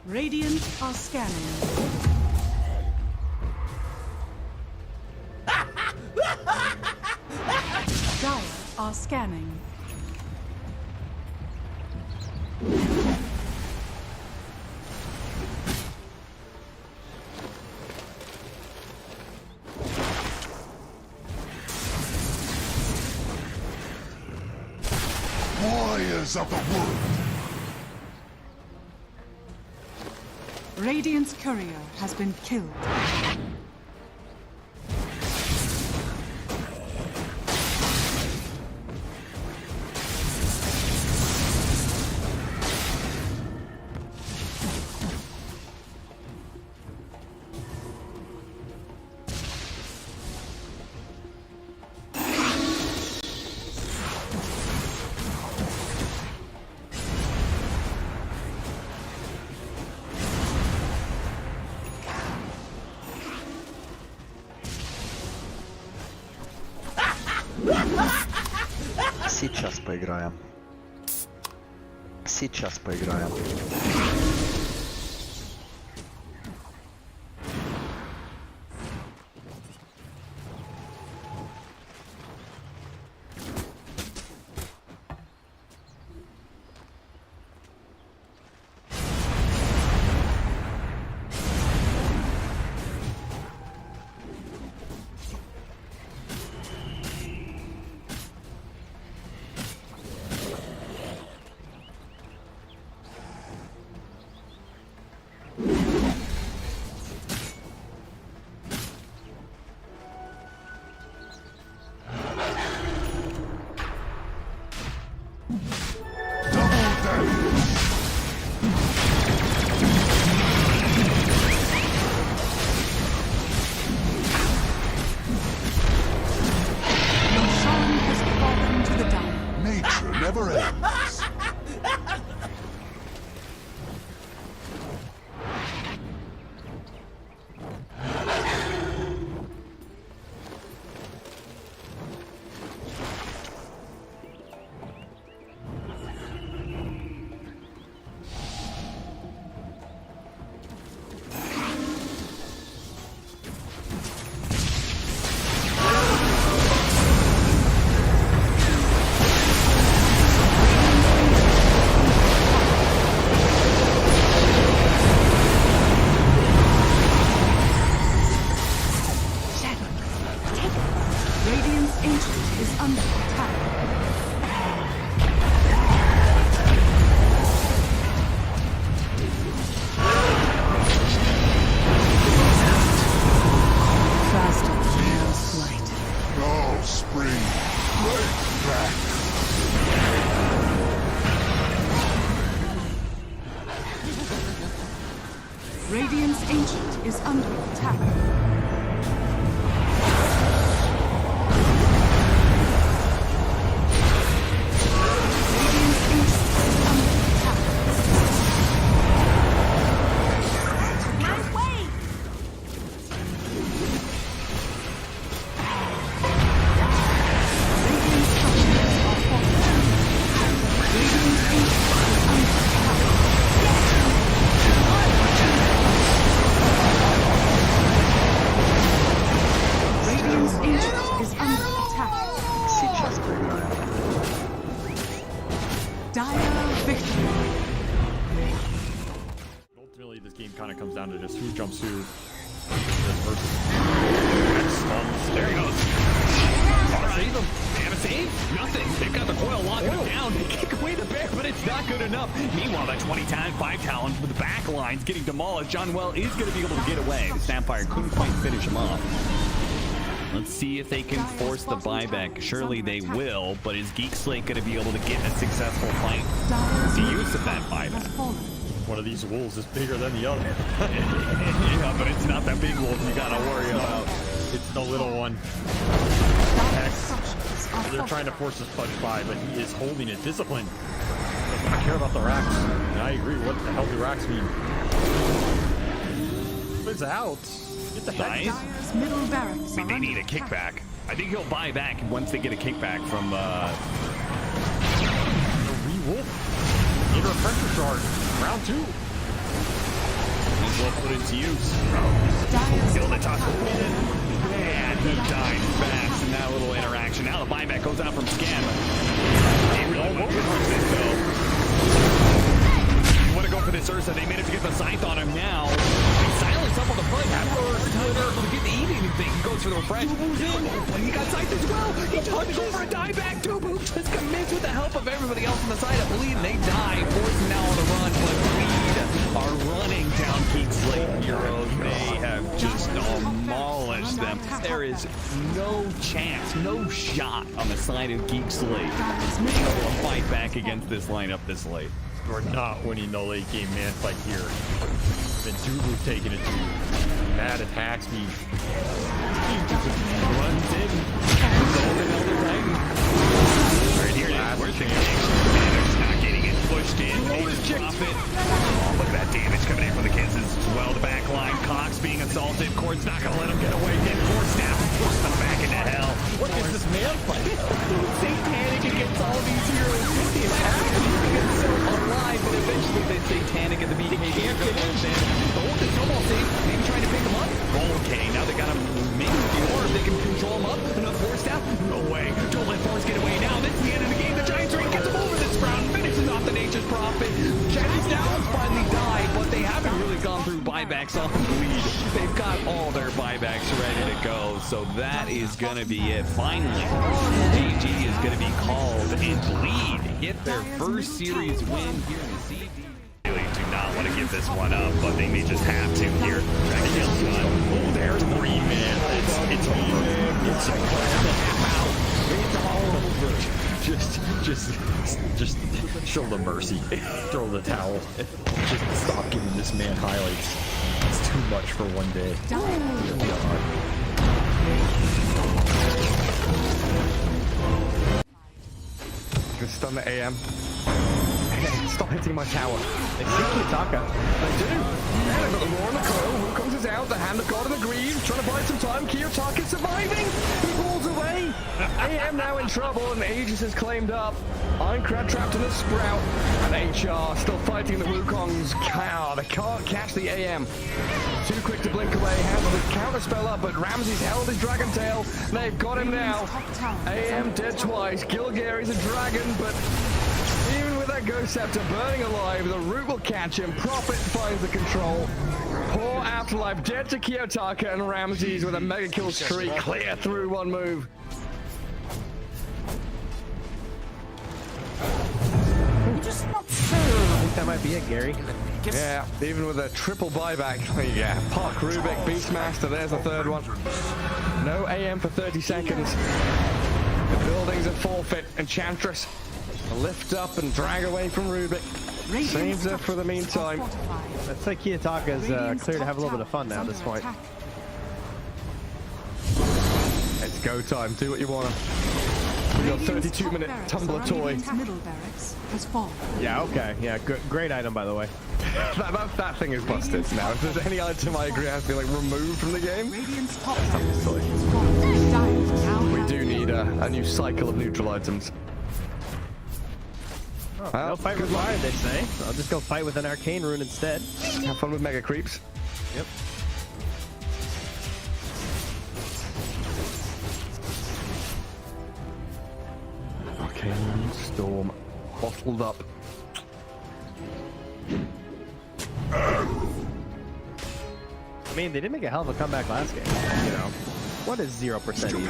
Radiant are scanning. Dire are scanning. Warriors of the wood. Radiant's courier has been killed. Сейчас поиграем. Сейчас поиграем. Never ends. Radiant's Ancient is under attack. Ultimately, this game kind of comes down to just who jumps who. There he goes. All right. Save him. They have a save? Nothing. They've got the coil locking him down. They kick away the bear, but it's not good enough. Meanwhile, that 5 Talon with the back lines getting demolished. John Well is going to be able to get away. The Snapfire couldn't quite finish him off. Let's see if they can force the buyback. Surely they will, but is Geek Slate going to be able to get a successful fight? The use of that buyback. One of these wolves is bigger than the other. Yeah, but it's not that big wolf you gotta worry about. It's the little one. X. They're trying to force this punch by, but he is holding it. Discipline. Doesn't care about the racks. And I agree. What the hell do racks mean? It's out. Get the heck out. I mean, they need a kickback. I think he'll buy back once they get a kickback from the re-wolf. Need a pressure charge. Round 2. He's well put into use. Kill the taco. And he died fast in that little interaction. Now the buyback goes out from Scam. They really want to punch this though. You want to go for this Ursa. They managed to get the scythe on him now. He silence up on the front. To get to eat anything. He goes for the refresh. But he got scythe as well. He touched over a dieback. Dubu just commits with the help of everybody else on the side. I believe they die. Forcing now on the run. But Weed are running down Geek Slate Heroes. They have just demolished them. There is no chance, no shot on the side of Geek Slate to be able to fight back against this lineup this late. We're not winning the late game man fight here. Then Dubu taking it to bad attack speed. He just runs in. Right here, where's the It's not getting it pushed in. They drop it. Oh, look at that damage coming in from the Kansas as well. The back line, Cox being assaulted. Cord's not going to let him get away. Get forced down, forced them back into hell. What is this man fight? Satanic against all these heroes. He is actually so alive, and eventually they Satanic at the beginning. They can't get in. Oh, the snowball save. Maybe trying to pick him up. Okay, now they got him maybe more if they can control him up. Enough force down. No way. Don't let force get away now. This is the end of the game. The Giants Ring gets him over this round. Finishes off the Nature's Prophet. Chinese Downs finally died, but they haven't really gone through buybacks off the lead. They've got all their buybacks ready to go, so that is going to be it. Finally, GG is going to be called, and Bleed hit their first series win here in the CD. Really do not want to give this one up, but they may just have to here. That kill's done. Oh, there's 3 man. It's over. It's over. It's all over. Just show the mercy. Throw the towel. Just stop giving this man highlights. It's too much for one day. Just stun the AM. Stop hitting my tower. They see Kiyotaka. They do. And they've got the roar in the coil. Who comes out? The hand of God in the green. Trying to buy some time. Kiyotaka surviving. He pulls away. AM now in trouble, and Aegis is claimed up. Ironcrad trapped in the Sprout. And HR still fighting the Wukongs. They can't catch the AM. Too quick to blink away. Has the counter spell up, but Ramsey's held his dragon tail. They've got him now. AM dead twice. Gilgary's a dragon, but even with that Ghost Scepter burning alive, the root will catch him. Prophet finds the control. Poor Afterlife dead to Kiyotaka, and Ramses with a mega kill streak clear through one move. Just not sure. I think that might be it, Gary. Yeah, even with a triple buyback. Yeah, Park, Rubik, Beastmaster, there's the third one. No AM for 30 seconds. The building's at forfeit. Enchantress lift up and drag away from Rubik. Saves her for the meantime. That's like Kiyotaka is clear to have a little bit of fun now at this point. It's go time. Do what you want. We got 32-minute tumbler toy. Yeah, okay. Yeah, great item, by the way. that thing is busted now. If there's any item I agree has to be like removed from the game, we do need a new cycle of neutral items. Oh, well, no fight required, they say. So I'll just go fight with an arcane rune instead. Have fun with mega creeps. Yep. Arcane Storm bottled up. I mean, they did make a hell of a comeback last game. You know, what is 0% even?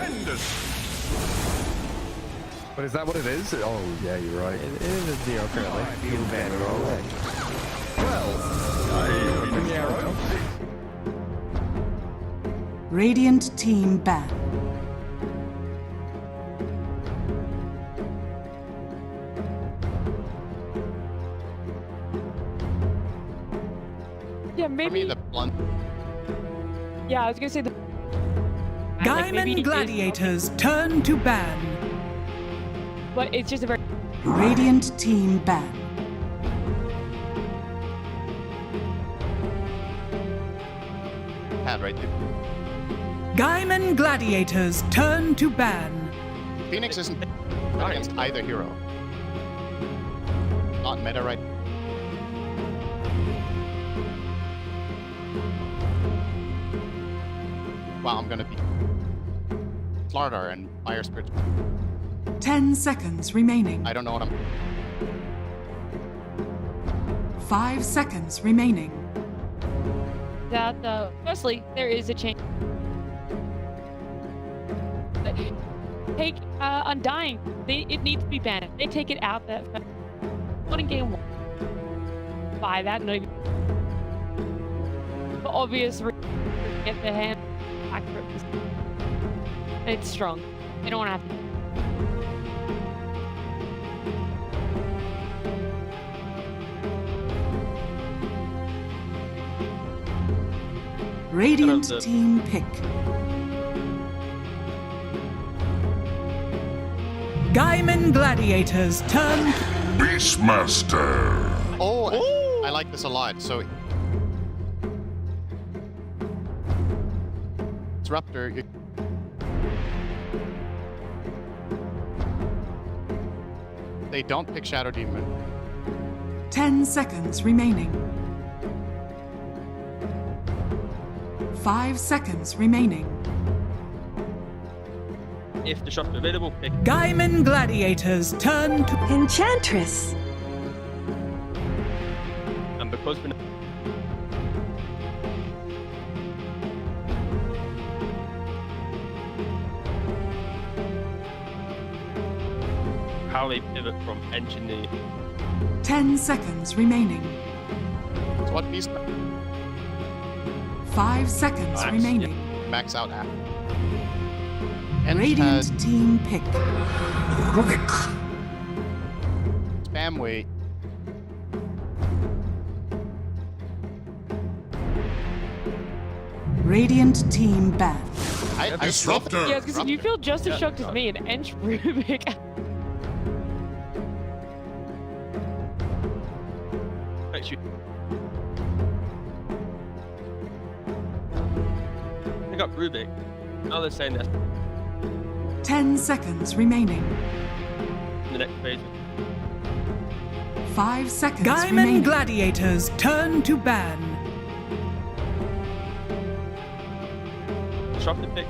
But is that what it is? Oh, yeah, you're right. It is a 0 currently. Well, open the arrow. Radiant team ban. Yeah, maybe. the blunt. Yeah, I was gonna say the. Gaimin Gladiators turn to ban. But it's just a very. Radiant team ban. Had right there. Gaimin Gladiators turn to ban. Phoenix isn't against either hero. Not meta right. Wow, I'm gonna be Slardar and Fire Spirit. 10 seconds remaining. I don't know what I'm. 5 seconds remaining. That firstly, there is a change. Take Undying. It needs to be banned. They take it out that one in game 1. Buy that, not even. For obvious reasons, get the hand accurate. It's strong. They don't want to have to. Radiant team pick. Gaimin Gladiators turn. Beastmaster. Oh, I like this a lot. So, Disruptor. They don't pick Shadow Demon. 10 seconds remaining. 5 seconds remaining. If the shots are available, pick. Gaimin Gladiators turn to Enchantress. And because we're how they pivot from engineer. 10 seconds remaining. So what piece? 5 seconds remaining. Max out app. Radiant team pick. Spam wait. Radiant team ban. Disruptor. Yeah, because you feel just as shocked as me and Ench Rubik. I got Rubik. Now they're saying that 10 seconds remaining. in the next phase. 5 seconds Gaimin remaining. Gladiators turn to ban. Shot the pick.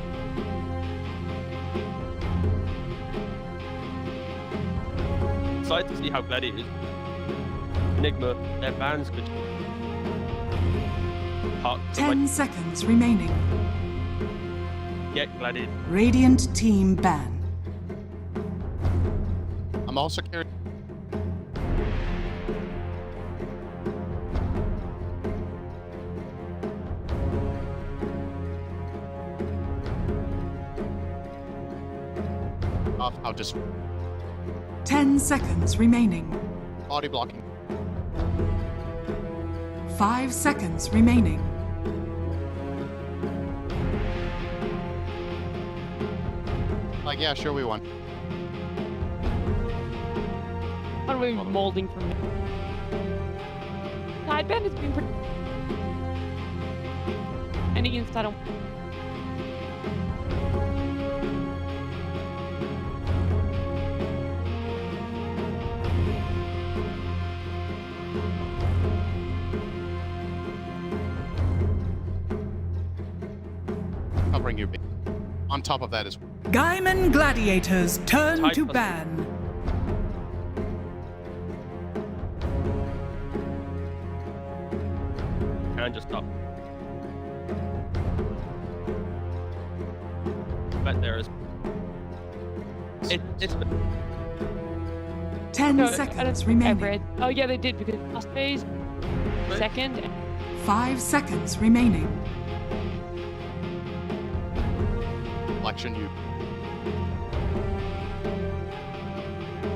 Excited to see how Gladiators, Nigma, their bans could. 10 seconds remaining. Get Gladiator. Radiant team ban. I'm also curious. I'll just 10 seconds remaining. body blocking. 5 seconds remaining. Like, yeah, sure, we won. How do we molding from me? Side bend has been pretty. And against I don't. Covering your base. On top of that is Gaimin Gladiators turn to ban. And just stop. Bet there is. It's 10 No, seconds remaining. Oh yeah, they did because last phase, second. 5 seconds remaining. Election you.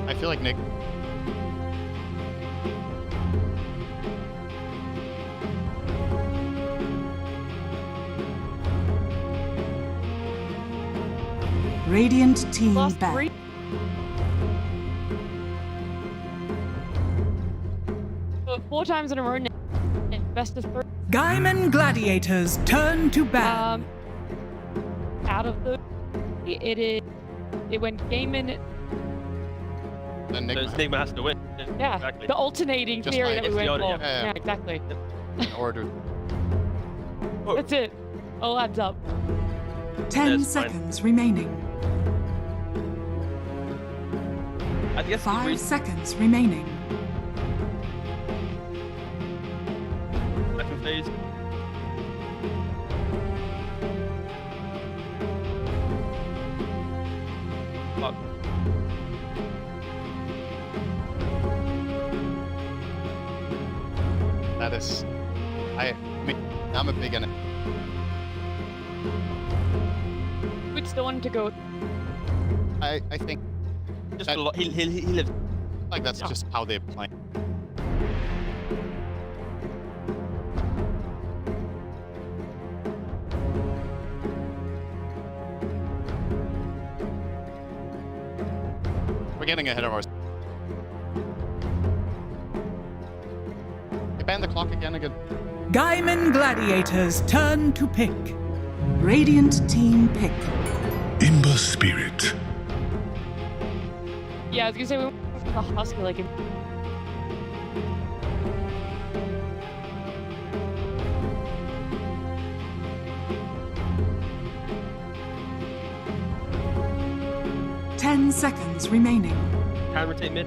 I feel like Nick. Radiant team Last ban. 3. Four times in a row now. Best of 3. Gaimin Gladiators turn to ban. Out of the, it went Gaimin. Then Nigma. So Nigma has to win. Yeah, Exactly. the alternating Just theory like that we went It's for. the Yeah, exactly. In order. That's it. All adds up. 10 That's fine. seconds remaining. I guess 5 seconds remaining. second phase. Fuck. That is. I mean, I'm a big enemy. Which the one to go? I think Just a lot. He lives. like that's just how they play. We're getting ahead of ourselves. They banned the clock again. Gaimin Gladiators turn to pick. Radiant team pick. Imba Spirit. Yeah, I was gonna say we went the Husker like. 10 seconds remaining. Can rotate mid.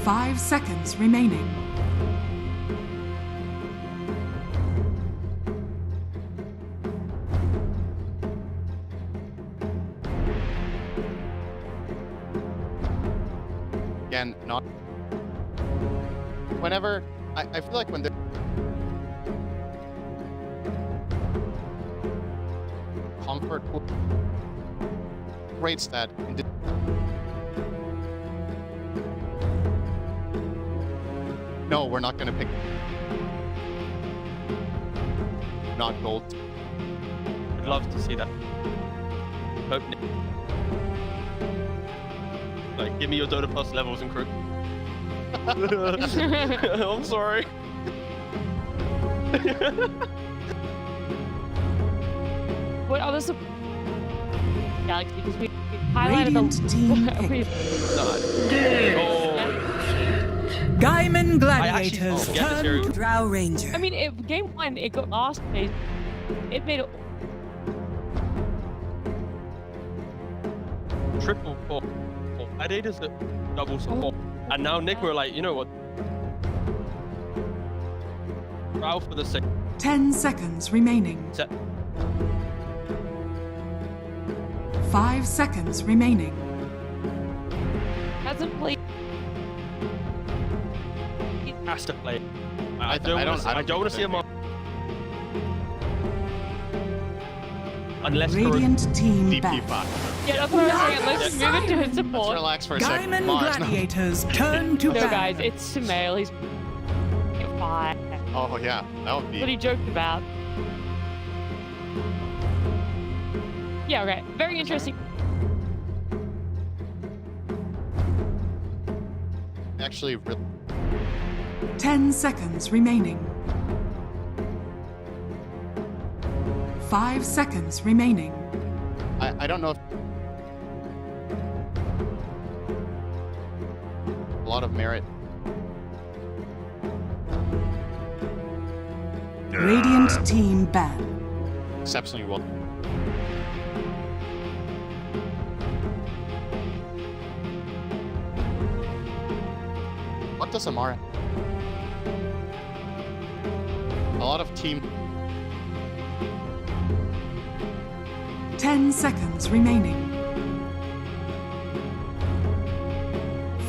5 seconds remaining. Again, not. Whenever I feel like when they're comfort great stat. No, we're not gonna pick. Not gold. I'd love to see that. Hope. Like, give me your Dota Plus levels and crew. I'm sorry. What other Galaxy? Because we highlighted the team. Gaimin Gladiators turn to Drow Ranger. I mean, game 1, it got last phase. It made it triple four. Gladiators double support. And now Nick, we're like, you know what? Drow for the sake. 10 seconds remaining. Set. 5 seconds remaining. Hasn't played. He has to play. I don't want to see him on. Unless Radiant team back. Yeah, that's what I was saying. Let's move it to his support. Let's relax for a second. Gaimin Gladiators turn to No, bad. guys, it's Sumail. He's 5. Oh yeah, that would be. What he joked about. Yeah, okay. Very interesting. Actually, 10 seconds remaining. 5 seconds remaining. I don't know if a lot of merit. Radiant team ban. Exceptionally well. What does Amara? A lot of team. 10 seconds remaining.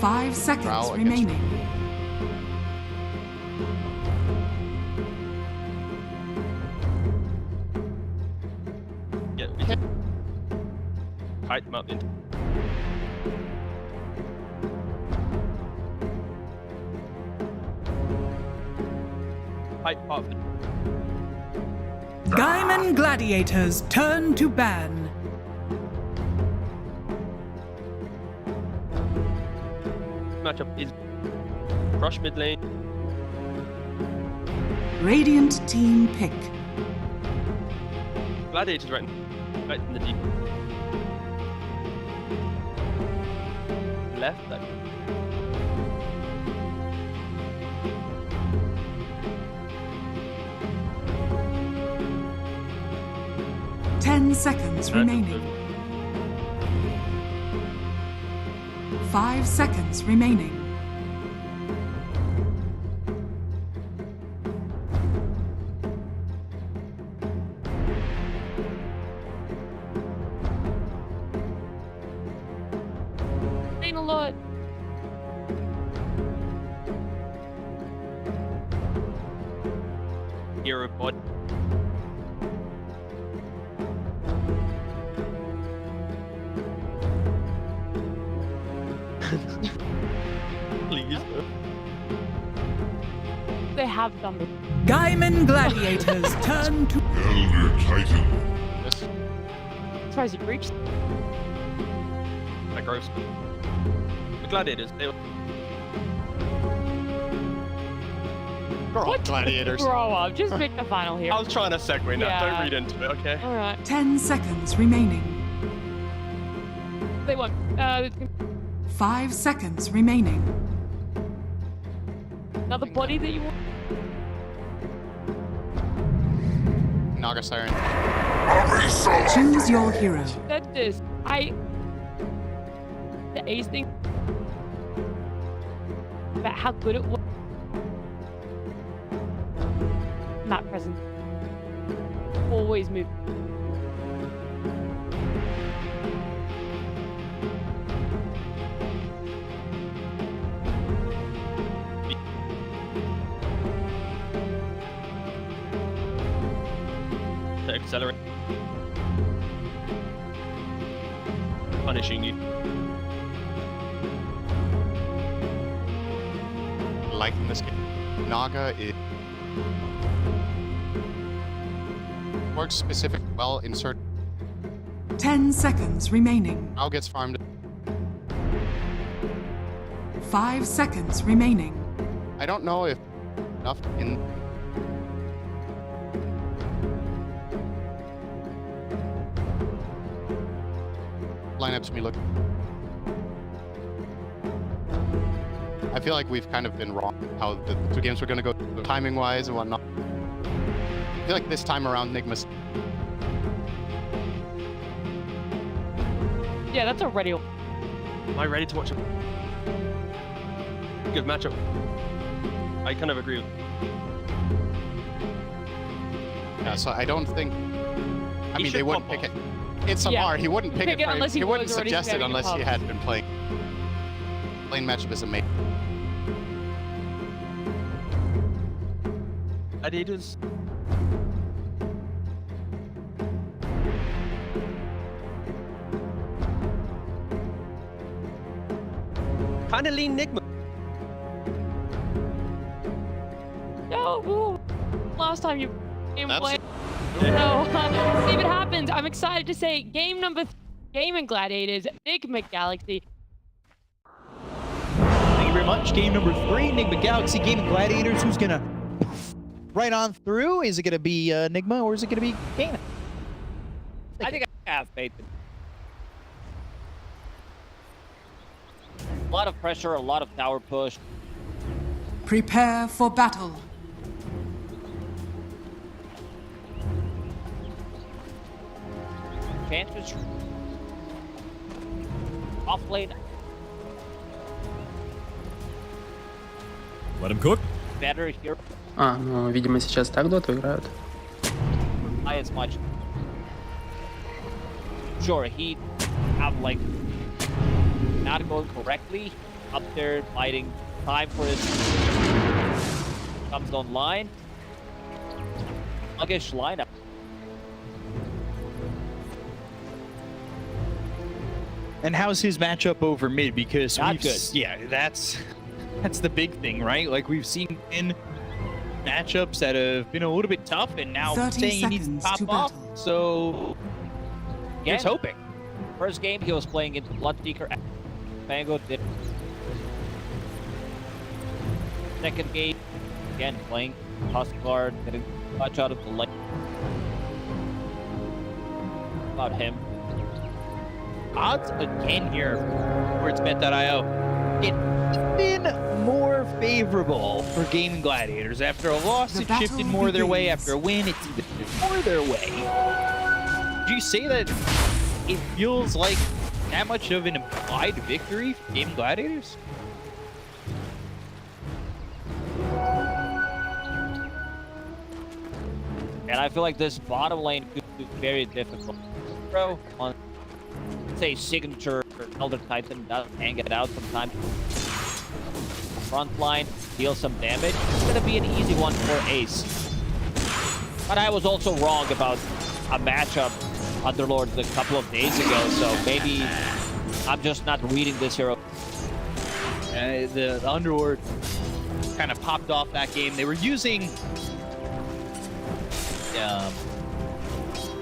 5 seconds Drow remaining. Yeah, we can kite him up into. Kite part of the. Gaimin Gladiators turn to ban. Matchup is Crush mid lane. Radiant team pick. Gladiators right in the deep. Left, like. Ten seconds remaining. 5 seconds remaining. Ain't a lot. Hero bod. Please. They have done it. Gaimin Gladiators turn to Elder Titan. As far as he breached. Like gross. The Gladiators, they were. What? Gladiators. Grow up. Just pick the final here. I was trying to segue now. Yeah. Don't read into it, okay? Alright. 10 seconds remaining. They won. 5 seconds remaining. Another body that you want? Naga Siren. Choose your hero. Said this. The ace thing. About how good it was. Not present. Always move. Accelerate. Punishing you. Liking this game. Naga is works specifically well in certain. 10 seconds remaining. Now gets farmed. 5 seconds remaining. I don't know if enough in. Lineups me look. I feel like we've kind of been wrong how the two games were going to go timing wise and whatnot. I feel like this time around Nigma's. Yeah, that's already. Am I ready to watch a good matchup? I kind of agree with. Yeah, so I don't think. I He mean, they should wouldn't pump pick off. it. It's a bar. He wouldn't pick it. unless He wouldn't was already suggest it spamming unless the he pump. had been playing. Lane matchup is amazing. Gladiators. Kind of lean Nigma. No, ooh. Last time you game That's play. it. So, see what happens. I'm excited to say game number 3, Gaimin Gladiators, Nigma Galaxy. Thank you very much. Game number 3, Nigma Galaxy, Gaimin Gladiators. Who's gonna right on through? Is it gonna be Nigma or is it gonna be Gaimin? I think I have faith. A lot of pressure, a lot of tower push. Prepare for battle. Chances. Off lane. Let him cook. Better here. Ну, видимо, сейчас так доту играют. Not as much. Sure, he have like not going correctly up there, fighting time for his comes online. Sluggish lineup. And how's his matchup over mid? Because Not we've, good. yeah, that's the big thing, right? Like we've seen in matchups that have been a little bit tough, and now 30 saying he needs to seconds pop to off. battle. So here's Again, hoping. First game he was playing into Bloodseeker. Pango did. Second game, again playing Huskguard, getting much out of the lane. About him. Odds again here for it's bet.io. It's been more favorable for Gaimin Gladiators. After a loss, The it shifted battle more their way. begins. After a win, it's even more their way. Would you say that it feels like that much of an implied victory for Gaimin Gladiators? And I feel like this bottom lane could be very difficult. Bro, on say signature Elder Titan does hang it out sometimes. Front line, deal some damage. It's gonna be an easy one for Ace. But I was also wrong about a matchup Underlords a couple of days ago, so maybe I'm just not reading this hero. The Underlord kind of popped off that game. They were using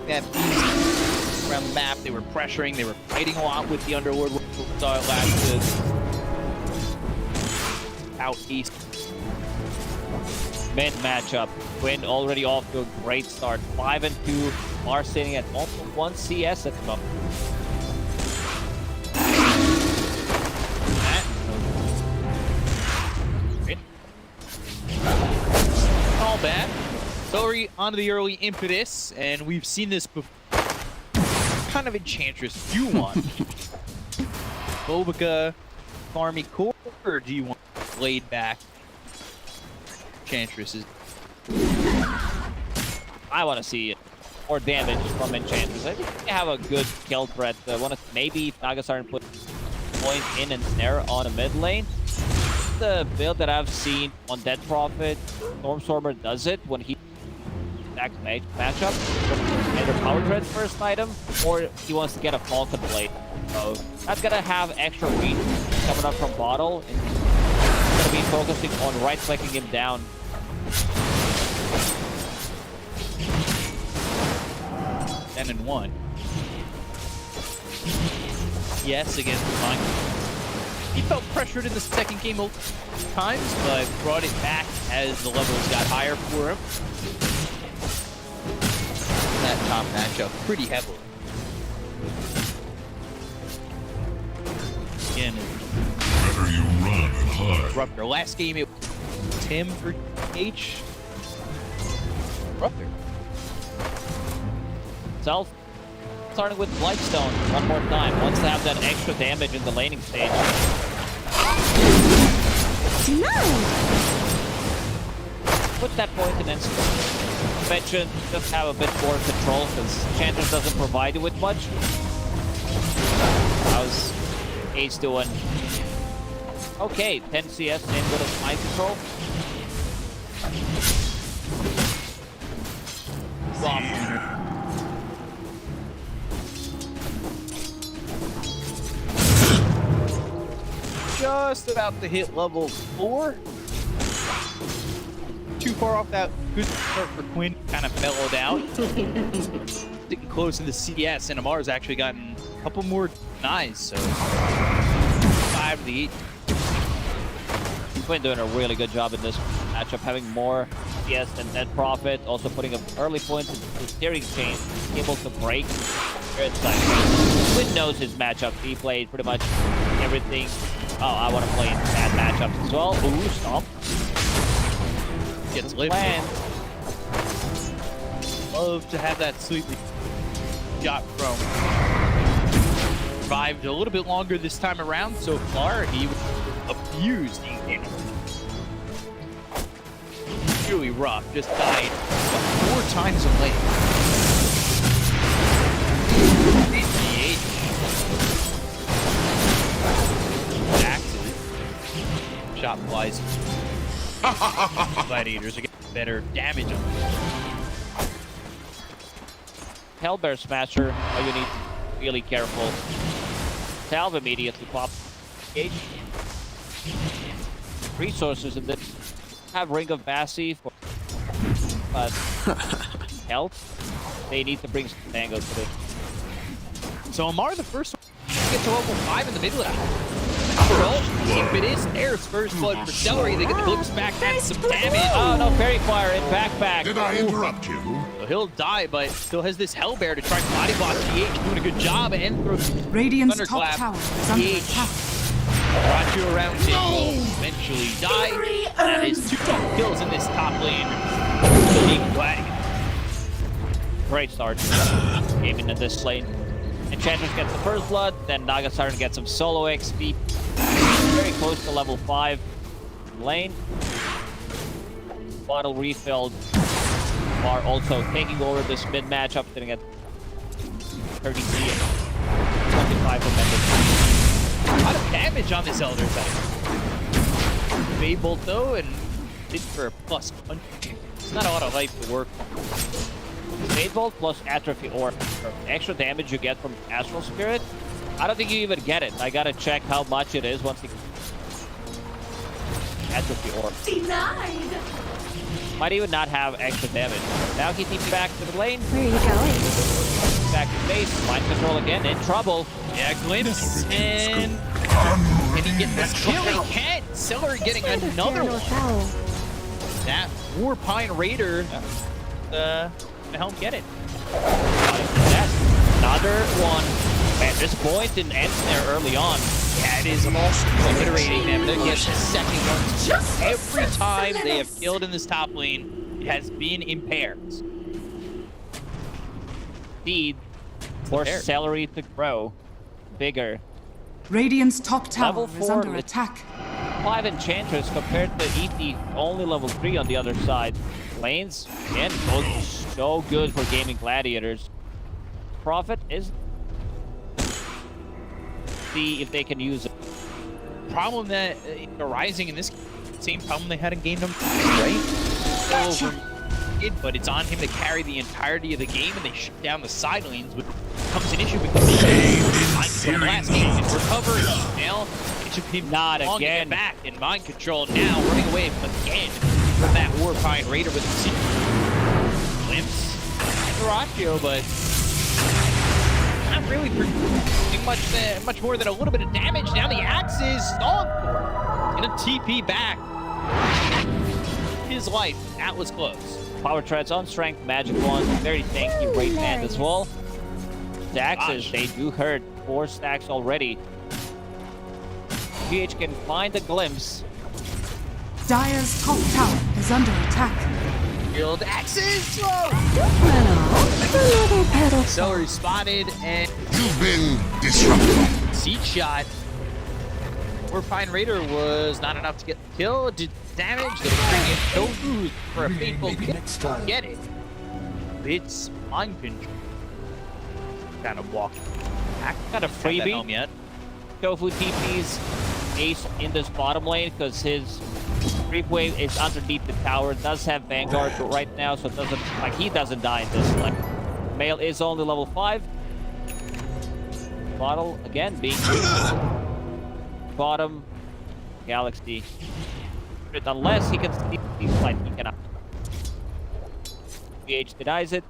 that easy around the map. They were pressuring. They were fighting a lot with the Underlord. We saw it last out east. Mid matchup. Quinn already off to a great start. 5-2. Mars sitting at almost 1 CS at the moment. onto the early impetus, and we've seen this before. What kind of Enchantress do you want? Bobica, farmy core, or do you want laid back Enchantresses? I want to see more damage from Enchantress. I think they have a good kill threat. Maybe Nagasar put point in and snare on a mid lane. The build that I've seen on Dead Prophet, Stormstormer does it when he attacks matchup. Either Power Dread's first item, or he wants to get a Falcon Blade. So that's gonna have extra reach coming up from bottle, and he's gonna be focusing on right-clicking him down. 10-1. Yes, against the Vine. He felt pressured in the second game times, but brought it back as the levels got higher for him. That top matchup pretty heavily. Again, better you run and hide. Disruptor. Last game it was Tim for H. Disruptor. Self starting with Blightstone one more time. Wants to have that extra damage in the laning stage. Put that point in instant. Mention just have a bit more control because Enchantress doesn't provide you with much. How's Ace doing? Okay, 10 CS, same good as mind control. Wow. Just about to hit level 4. Too far off that good start for Quinn. Kind of mellowed out. Getting close to the CS, and Amar's actually gotten a couple more denies, so 5 to the 8. Quinn doing a really good job in this matchup, having more CS than Dead Prophet, also putting an early point into the steering chain, able to break. Quinn knows his matchup. He played pretty much everything. Oh, I want to play in bad matchups as well. Ooh, stomp. Gets lifted. Love to have that sweetly shot from. Survived a little bit longer this time around so far. He was abused. Really rough. Just died 4 times a lane. Shot flies. Gladiators are getting better damage on them. Hellbear Smasher, oh, you need to be really careful. Salve immediately pop. Engage. Resources in this. Have Ring of Bassi for health. They need to bring some Tango to this. So Amar, the first one, get to level 5 in the mid lane. If it is Air's first blood for Celery, they get the glimpse back, that's some damage. Oh no, Fairy Fire in back. Did I interrupt you? So he'll die, but still has this Hellbear to try and body block GH, doing a good job and throws Radiant's Thunderclap. top tower is under attack. Brought you around it will eventually die. That is 2 kills in this top lane. Gaimin Gladiators. Great start. Gaming in this lane. Enchantress gets the first blood, then Nagasar gets some solo XP. Very close to level 5 lane. Bottle refilled. Are also taking over this mid matchup, sitting at 33 and 25 for A lot of damage on this Elder side. Fade Bolt though, and did for a plus 1. It's not a lot of life to work. Fade Bolt plus Atrophy Orb. Extra damage you get from Astral Spirit. I don't think you even get it. I gotta check how much it is once you Atrophy Orb. Denied. Might even not have extra damage. Now he keeps back to the lane. Where are you going? Back to base. Mind control again. In trouble. Yeah, glimpse. And can he get this kill? He can't. Celery getting another one. That War Pine Raider to help get it. Another one. Man, this point didn't end there early on. Yeah, it is also iterating them to get the second one. Every time they have killed in this top lane, has been impaired. Speed force celery to grow bigger. Radiant's top tower Level is 4 under attack. 5 enchanters compared to ET only level 3 on the other side. Lanes again both so good for Gaimin Gladiators. Profit is see if they can use it. Problem that arising in this same problem they had in game number 3, right? Gotcha. But it's on him to carry the entirety of the game, and they shut down the side lanes, which becomes an issue because the last game is recovering. Now it should be not again back in mind control. Now running away again from that Warpine Raider with the glimpse. Ratio, but not really doing much more than a little bit of damage. Now the axe is stalling for in a TP back. His life, that was close. Power treads on strength, magic wand, very tanky Raid Band as well. The axes, they do hurt. 4 stacks already. GH can find a glimpse. Dire's top tower is under attack. Build axes! Whoa! Celery spotted and you've been disrupted. Seed shot. Warpine Raider was not enough to get the kill. Did damage. They'll bring in Tofu for a fateful kill. Get it. It's mind control. Kind of walking back. Got a freebie. Home yet. Tofu TP's Ace in this bottom lane because his creep wave is underneath the tower. Does have Vanguard right now, so it doesn't he doesn't die in this. Like Male is only level 5. Bottle again being bottom Galaxy. Unless he can steal the flight, he cannot. VH denies it.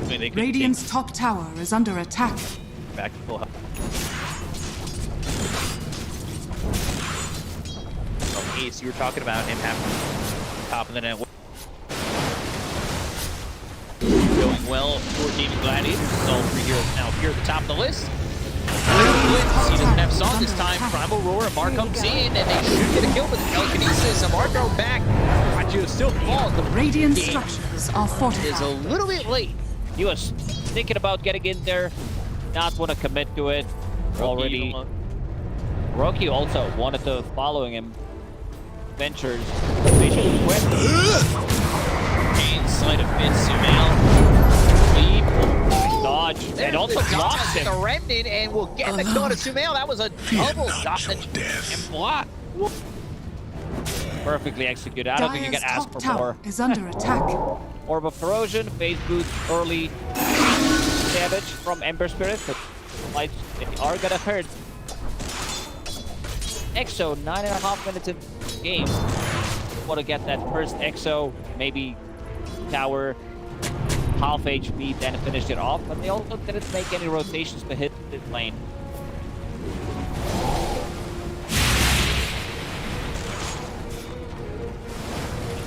Radiant's top tower is under attack. Back to full health. Ace, you were talking about him having top of the net. Going well for Gaimin Gladiators. All 3 heroes now here at the top of the list. He doesn't have Song this time. Primal Roar, Amar comes in, and they should get a kill with the telekinesis. Amar go back. Raju still falls. The Radiant structures are fortified. Is a little bit late. He was thinking about getting in there, not want to commit to it already. Rocky also wanted to following him. Ventures. Gain sleight of mid Sumail. Leap. Dodge. And also blocks him. The Remnant and will get the kill to Sumail. That was a double dodge and block. Perfectly executed. I don't think you can ask for more. Is under attack. Orb of Corrosion, Phase Boost, early damage from Ember Spirit. The lights are gonna hurt. Exo, 9.5 minutes in the game. Want to get that first Exo, maybe tower, half HP, then finish it off. But they also didn't make any rotations to hit this lane.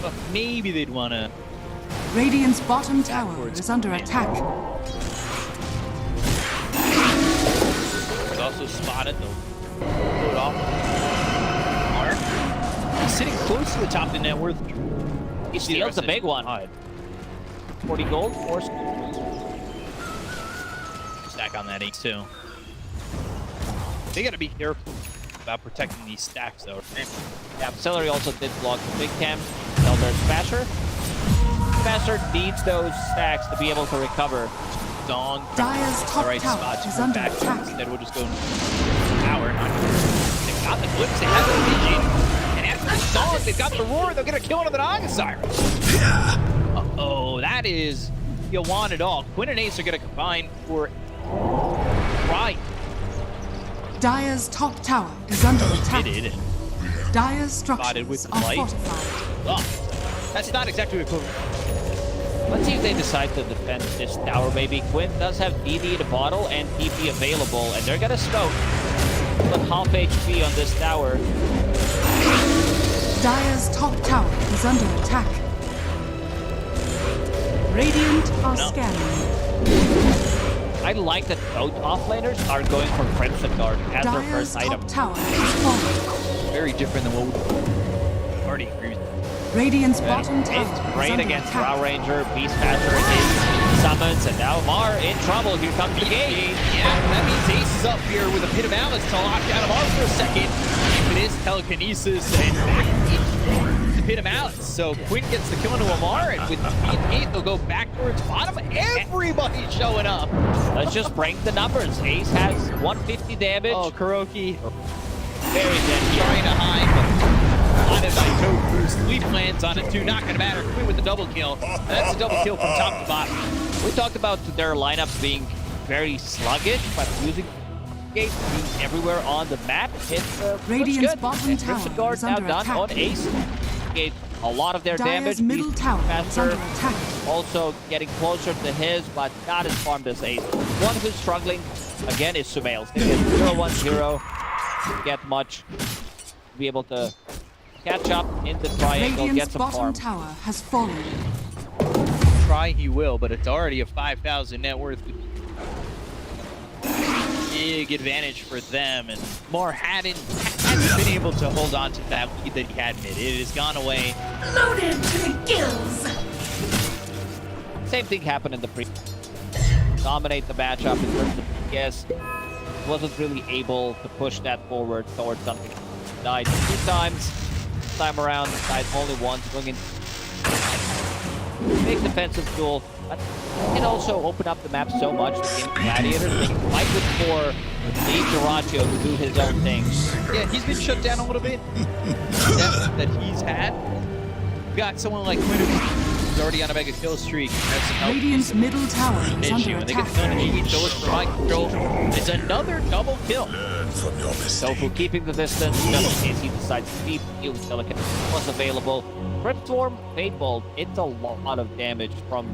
But maybe they'd want to. Radiant's bottom tower is under attack. He's also spotted though. Pull it off. Mark. He's sitting close to the top of the net worth. He steals a big one. 40 gold, 4 stack on that ace too. They gotta be careful about protecting these stacks though. Yeah, Celery also did block the big camp. Elder Smasher. Smasher needs those stacks to be able to recover. Dong. Dire's top tower is under attack. Instead we'll just go tower. They got the glimpse, they have the vision. And after the Dong, they've got the roar, they'll get a kill on the Nagasire. Uh-oh, that is you want it all. Quinn and Ace are gonna combine for right. Dire's top tower is under attack. Dire's Spotted with structures are light. fortified. Oh, that's not exactly equivalent. Let's see if they decide to defend this tower. Maybe Quinn does have DD in the bottle and TP available, and they're gonna smoke. But half HP on this tower. Dire's top tower is under attack. Radiant are scanning. I like that both offlaners are going for Crimson Guard as their first item. Tower is falling. Very different than what we already agree with. Radiant's bottom tower It's is great under against attack. Drow Ranger, Beastmaster is summons, and now Mar in trouble. Here comes the gate. Yeah, that means Ace is up here with a Pit of Malice to lock down Mar for a second. If it is telekinesis and the Pit of Malice, so Quinn gets the kill into Amar, and with P8, they'll go back towards bottom. Everybody's showing up. Let's just break the numbers. Ace has 150 damage. Oh, Kuroki. Very dead. Trying to hide, but on it by Tofu. Sleep lands on it too. Not going to matter. Quinn with the double kill. That's a double kill from top to bottom. We talked about their lineups being very sluggish, but using Gate being everywhere on the map, it's Radiant's good. bottom And tower Crimson Guard is now under done attack. on Ace. Gate a lot of their Dire's damage. middle tower is Faster, under attack. also getting closer to his, but not as farmed as Ace. One who's struggling again is Sumail. They get 0-1-0. Get much. Be able to catch up in the triangle, Radiant's get some bottom farm. tower has fallen. Try he will, but it's already a 5,000 net worth. Big advantage for them, and Mar hasn't been able to hold on to that lead that he had mid. It has gone away. Loaded to the gills. Same thing happened in the pre. Dominate the matchup in terms of PS. Wasn't really able to push that forward towards something. Died 2 times. This time around, died only once. Going in big defensive tool, but it can also open up the map so much. The Gaimin Gladiators, they can fight with more. Need Durantio to do his own things. Yeah, he's been shut down a little bit. Depth that he's had. We've got someone like Quinn who's already on a mega kill streak. Has some help. Radiant's middle tower is Issue, under and they get attack. the gun and he goes for high control. It's another double kill. Tofu keeping the distance, just in case he decides to keep. Heal Silicon was available. Crypt Swarm, Fate Bolt, it's a lot of damage from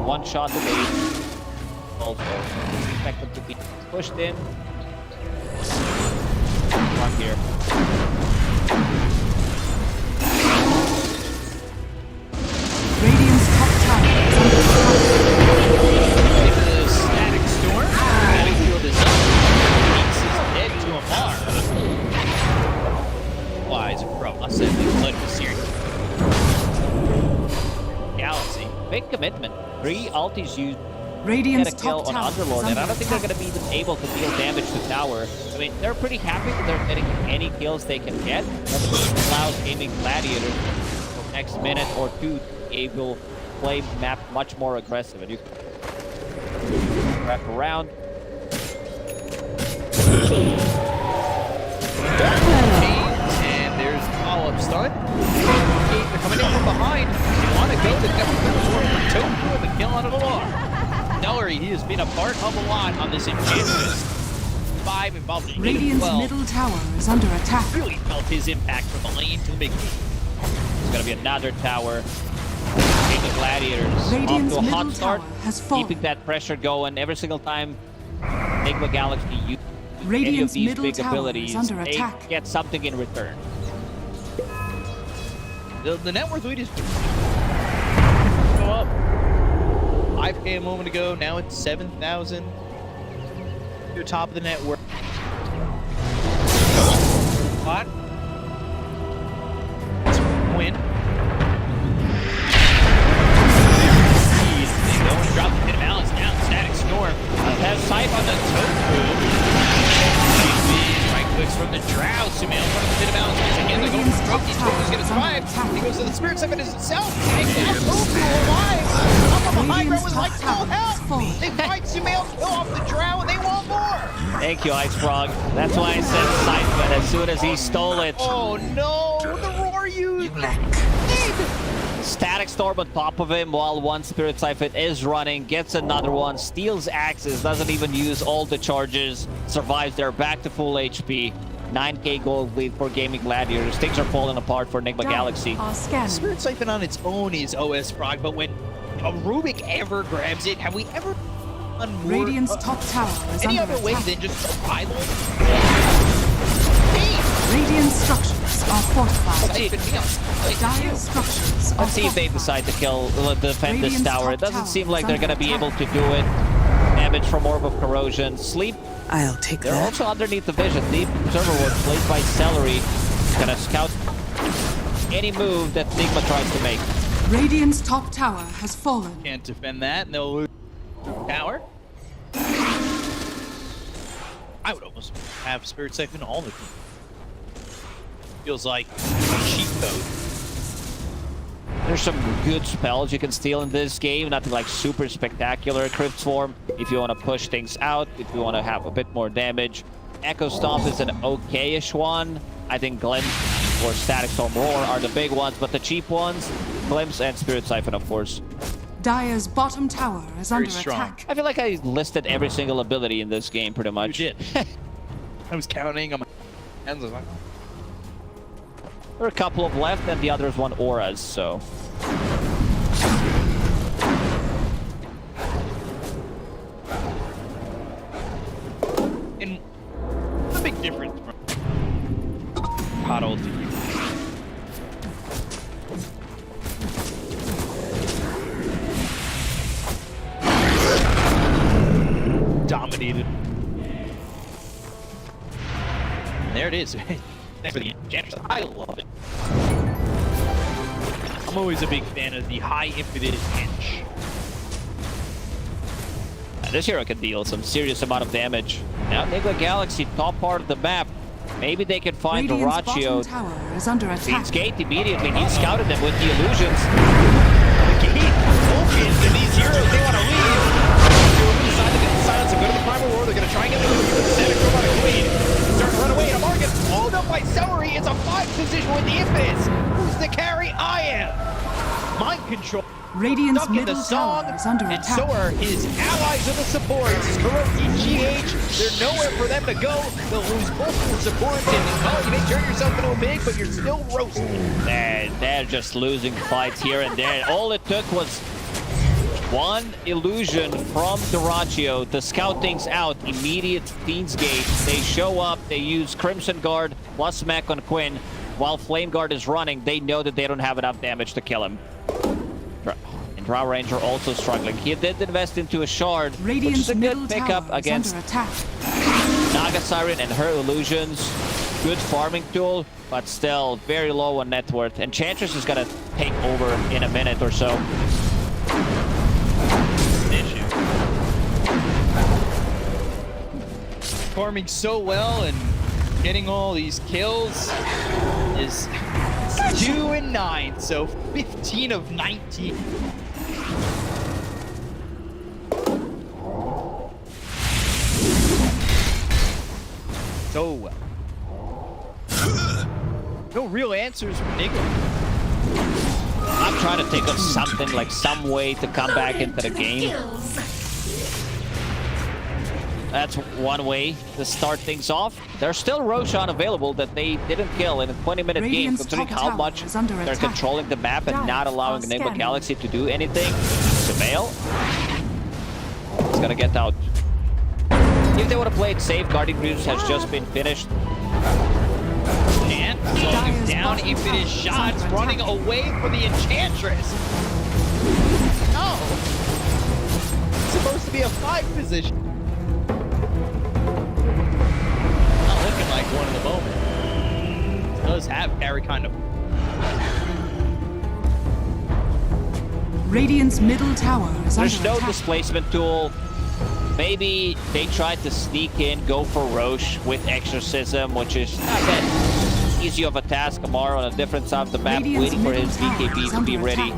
one shot to base. Also, expect them to be pushed in. Run here. Radiant's top tower is under attack. Into the static storm. Battlefield is up. Ace is dead to Amar. Wise across and the blood was searing. Galaxy, big commitment. 3 ultis used. Radiant's Get a kill top on tower is Underlord, and I under don't think they're attack. going to be able to deal damage to tower. I mean, they're pretty happy that they're getting any kills they can get. That allows Gaimin Gladiators for next minute or 2 to be able to play the map much more aggressive. And you can wrap around. And there's the follow-up stun. They're coming in from behind. They want to go. They've got the Tofu with the kill on Alar. Nullery, he has been a part of a lot on this Enchantress. 5 involved in Radiant's 12. middle tower is under attack. Really felt his impact from the lane to the big. There's going to be another tower. Gaimin Gladiators Radiant's off to a middle hot start. tower has fallen. Keeping that pressure going every single time Nigma Galaxy uses any of Radiant's these middle big tower is abilities, under they attack. get something in return. The net worth lead is go up. 5K a moment ago, now it's 7,000. To the top of the net worth. Hot. Win. They go and drop the pit of balance down. Static Storm. Has sight on the Tofu. Right clicks from the Drow. Sumail in front of the pit of balance. Again, they're going for Roki. Tofu's going to survive. He goes to the Spirit Summon himself. Take that Tofu alive. Up on the high ground was like, no help. They fight Sumail, kill off the Drow, and they want more. Thank you, Ice Frog. That's why I said sight, but as soon as he stole it. Oh no, the roar used. Static Storm on top of him while one Spirit Siphon is running, gets another one, steals axes, doesn't even use all the charges, survives there, back to full HP. 9k gold lead for Gaimin Gladiators. Things are falling apart for Nigma Galaxy. Spirit Siphon on its own is OS Frog, but when a Rubik ever grabs it, have we ever done more? Radiant's top tower is any under other way attack. than just survival? Radiant structures are fortified. Dire structures are Let's see if they decide to defend this Radiant's tower. It top doesn't tower seem like is they're going to under be able attack. to do it. Damage from Orb of Corrosion. Sleep. I'll take They're that. also underneath the vision. Deep Observer Ward played by Celery. Gonna scout any move that Nigma tries to make. Radiant's top tower has fallen. Can't defend that, and they'll lose tower. I would almost have Spirit Siphon all the team. Feels like a cheat code. There's some good spells you can steal in this game. Nothing like super spectacular. Crypt Swarm, if you want to push things out, if you want to have a bit more damage. Echo Stomp is an okay-ish one. I think Glimpse or Static Storm Roar are the big ones, but the cheap ones, Glimpse and Spirit Siphon, of course. Dire's bottom tower is under attack. I feel like I listed every single ability in this game, pretty much. You did. I was counting on my hands. I was like, there are a couple of left, and the others want auras, so... And what's the big difference from hot ult to you? Dominated. And there it is. Thanks for the Enchantress. I love it. I'm always a big fan of the high impetus inch. This hero can deal some serious amount of damage. Now Nigma Galaxy, top part of the map. Maybe they can find the Ratio. Queen's Gate immediately. He scouted them with the illusions. The gate opens, and these heroes, they want to leave. They're going to silence and go to the Primal Roar. They're going to try and get the Static Storm on a Queen. Start to run away, and Amar gets pulled up by Celery. It's a 5 position with the impetus. Who's the carry? I am. Mind control. Radiant's middle tower is under and attack. so are his allies of the supports. Kuroki, GH, they're nowhere for them to go. They'll lose multiple supports, and well, you may turn yourself into a big, but you're still roasted. They're just losing fights here and there. All it took was one illusion from Ratio to scout things out. Immediate Fiend's Gate. They show up, they use Crimson Guard plus Mech on Quinn. While Flame Guard is running, they know that they don't have enough damage to kill him. And Drow Ranger also struggling. He did invest into a shard, which is a good pickup against Naga Siren and her illusions. Good farming tool, but still very low on net worth. Enchantress is gonna take over in a minute or so. Farming so well and getting all these kills is 2 and 9, so 15 of 19. So well. No real answers from Nigma. I'm trying to think of something, like some way to come back into the game. That's one way to start things off. There's still Roshan available that they didn't kill in a 20-minute game, considering how much they're controlling the map and not allowing Nigma Galaxy to do anything. Sumail is gonna get out. If they would have played safe, Guardian Greaves has just been finished. And slowing him down, infinite shots, running away from the Enchantress. No! It's supposed to be a 5 position. Looking like one in the moment. It does have carry kind of. Radiant's middle tower is under There's no attack. displacement tool. Maybe they tried to sneak in, go for Roche with Exorcism, which is not that easy of a task. Amar on a different side of the map, waiting for his BKB to be ready.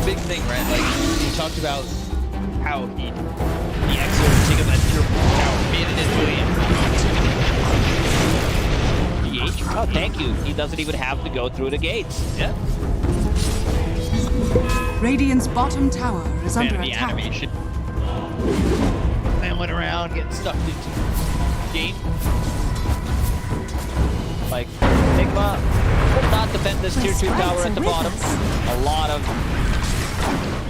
Big thing, right? Like, he talked about how the Exorcism of that tower made it into the Oh, thank you. He doesn't even have to go through the gates. Yeah. Radiant's bottom tower is under the attack. Animation. Man went around getting stuck into the game. Like, Nigma will not defend this tier 2 tower at the bottom. A lot of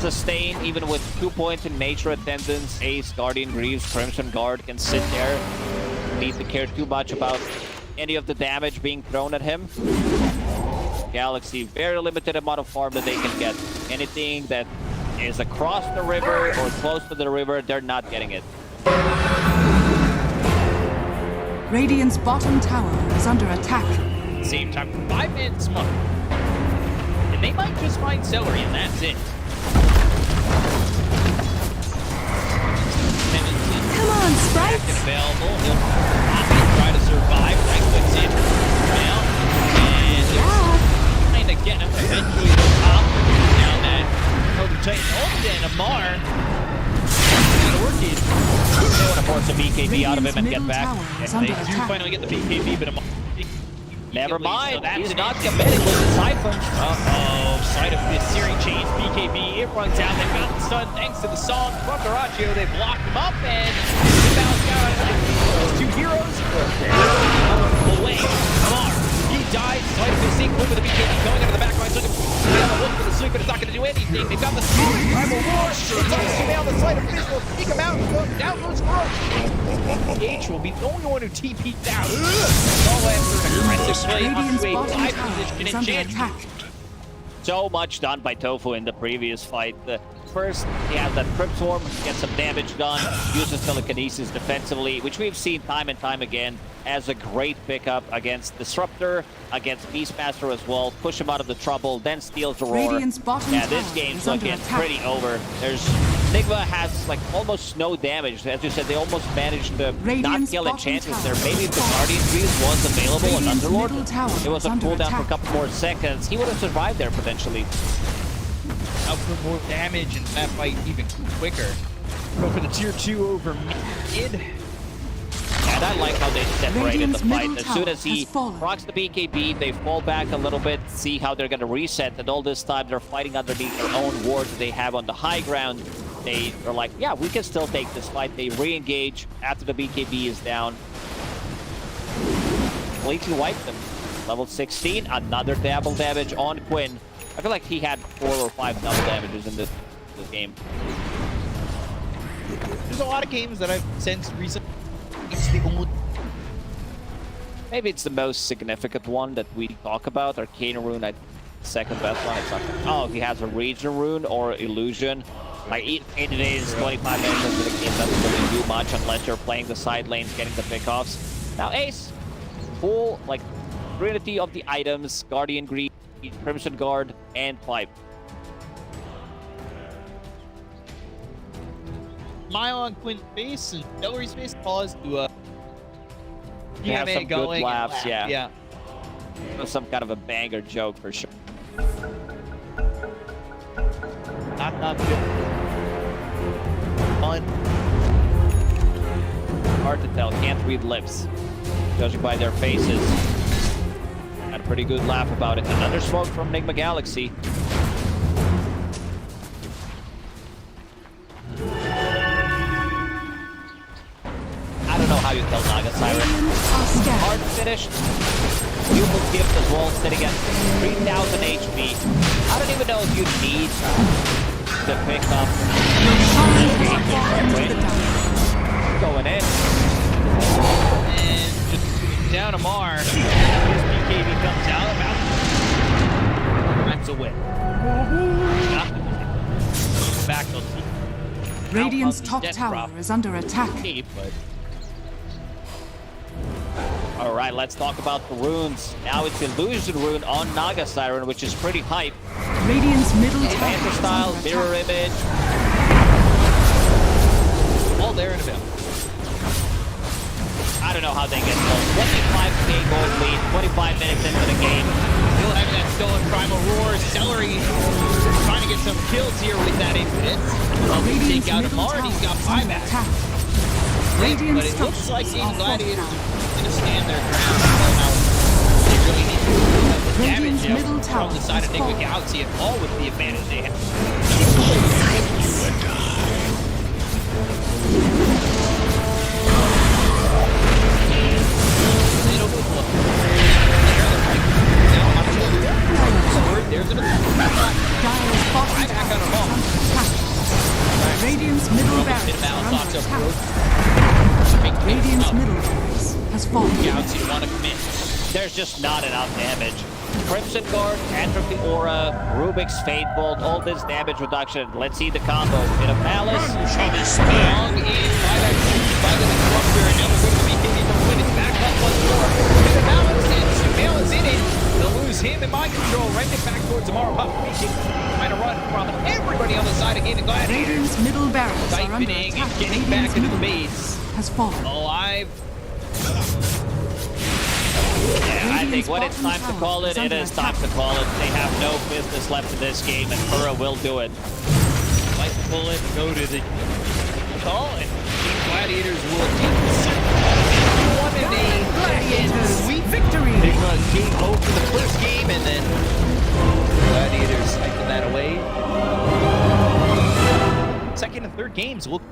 sustain, even with 2 points in nature attendance. Ace, Guardian Greaves, Crimson Guard can sit there. Need to care too much about any of the damage being thrown at him. Galaxy, very limited amount of farm that they can get. Anything that is across the river or close to the river, they're not getting it. Radiant's bottom tower is under attack. the same time. 5-man smoke. And they might just find Celery, and that's it. Come on, Sprite. Available. He'll try to survive. Right clicks in. Now, and trying to get him eventually to the top. Down that Kobe Titan ult, and Amar. Got working. They want to force a BKB out of him and get back. And they do finally get the BKB, but Amar. Never mind. So He's not committing with the Siphon. Sight of this Searing Chains, BKB, it runs out. They've got the stun thanks to the song from Garaccio. They blocked him up and bounce down. Those two heroes away. Amar, he dies. Sight of his sync with the BKB going into the back line. Looking for the sweep, but it's not going to do anything. They've got the smoke. Rival War. He tries to nail the Sight of Fish. Will sneak him out. Down goes Grudge. H will be the only one who TP'd down. All after an aggressive play onto a 5 position and chance. So much done by Tofu in the previous fight. First, he has that Crypt Swarm, gets some damage done, uses telekinesis defensively, which we've seen time and time again as a great pickup against Disruptor, against Beastmaster as well. Push him out of the trouble, then steals the roar. Yeah, this game's looking pretty over. Nigma has like almost no damage. As you said, they almost managed to not kill enchantments there. Maybe if the Guardian Greaves was available on Underlord, it was a cooldown for a couple more seconds. He would have survived there potentially. Output more damage and that fight even quicker. Go for the tier 2 over mid. And I like how they separated the fight. As soon as he procs the BKB, they fall back a little bit, see how they're going to reset. And all this time, they're fighting underneath their own ward that they have on the high ground. They are like, yeah, we can still take this fight. They re-engage after the BKB is down. Completely wiped them. Level 16, another double damage on Quinn. I feel like he had 4 or 5 double damages in this game. There's a lot of games that I've sensed recently. Maybe it's the most significant one that we talk about. Arcane Rune, second best one. It's like, oh, he has a Region Rune or Illusion. Like, it is 25 minutes into the game, doesn't really do much unless you're playing the side lanes, getting the pickoffs. Now, Ace, full, like, trinity of the items, Guardian Greed, Crimson Guard, and Pipe. Smile on Quinn's face and Celery's face pause to have some going good laughs, yeah. Yeah. Some kind of a banger joke for sure. Not good. Fun. Hard to tell, can't read lips. Judging by their faces. Had a pretty good laugh about it. Another smoke from Nigma Galaxy. I don't know how you tell Naga Siren. Hard finished. Human gift as well, sitting at 3,000 HP. I don't even know if you need to pick up. Going in. And just down Amar. His BKB comes out about. Time's a win. Back on. Radiant's top tower is under attack. All right, let's talk about the runes. Now it's Illusion Rune on Naga Siren, which is pretty hype. Radiant's middle Panther style, mirror image. All there in a bit. I don't know how they get close. 25k gold lead, 25 minutes into the game. Still having that stolen primal roar. Celery trying to get some kills here with that infinite. Well, we take out Amar and he's got buyback. But it looks like Gaimin Gladiators are going to stand their ground. They really need to damage him from the side of Nigma Galaxy and all with the advantage they have. There's an buyback on them all. Radiant's middle barracks are under attack. Radiant's middle barracks has fallen. Galaxy to want to commit. There's just not enough damage. Crimson Guard, Entropy Aura, Rubik's Fate Bolt, all this damage reduction. Let's see the combo. In a Palace. Strong in buyback by the Disruptor, and now we're going to be hitting the win. It's back up once more. In a Palace, and Sumail is in it. back into the base. Has fallen. Alive. Yeah, I think when it's time to call it, it is time to call it. They have no business left in this game, and Kura will do it. Like pull it, go to the call, and Gaimin Gladiators will Gaimin Gladiators, sweet victory! Nigma game over the first game, and then Gladiators taking that away. Second and third games will.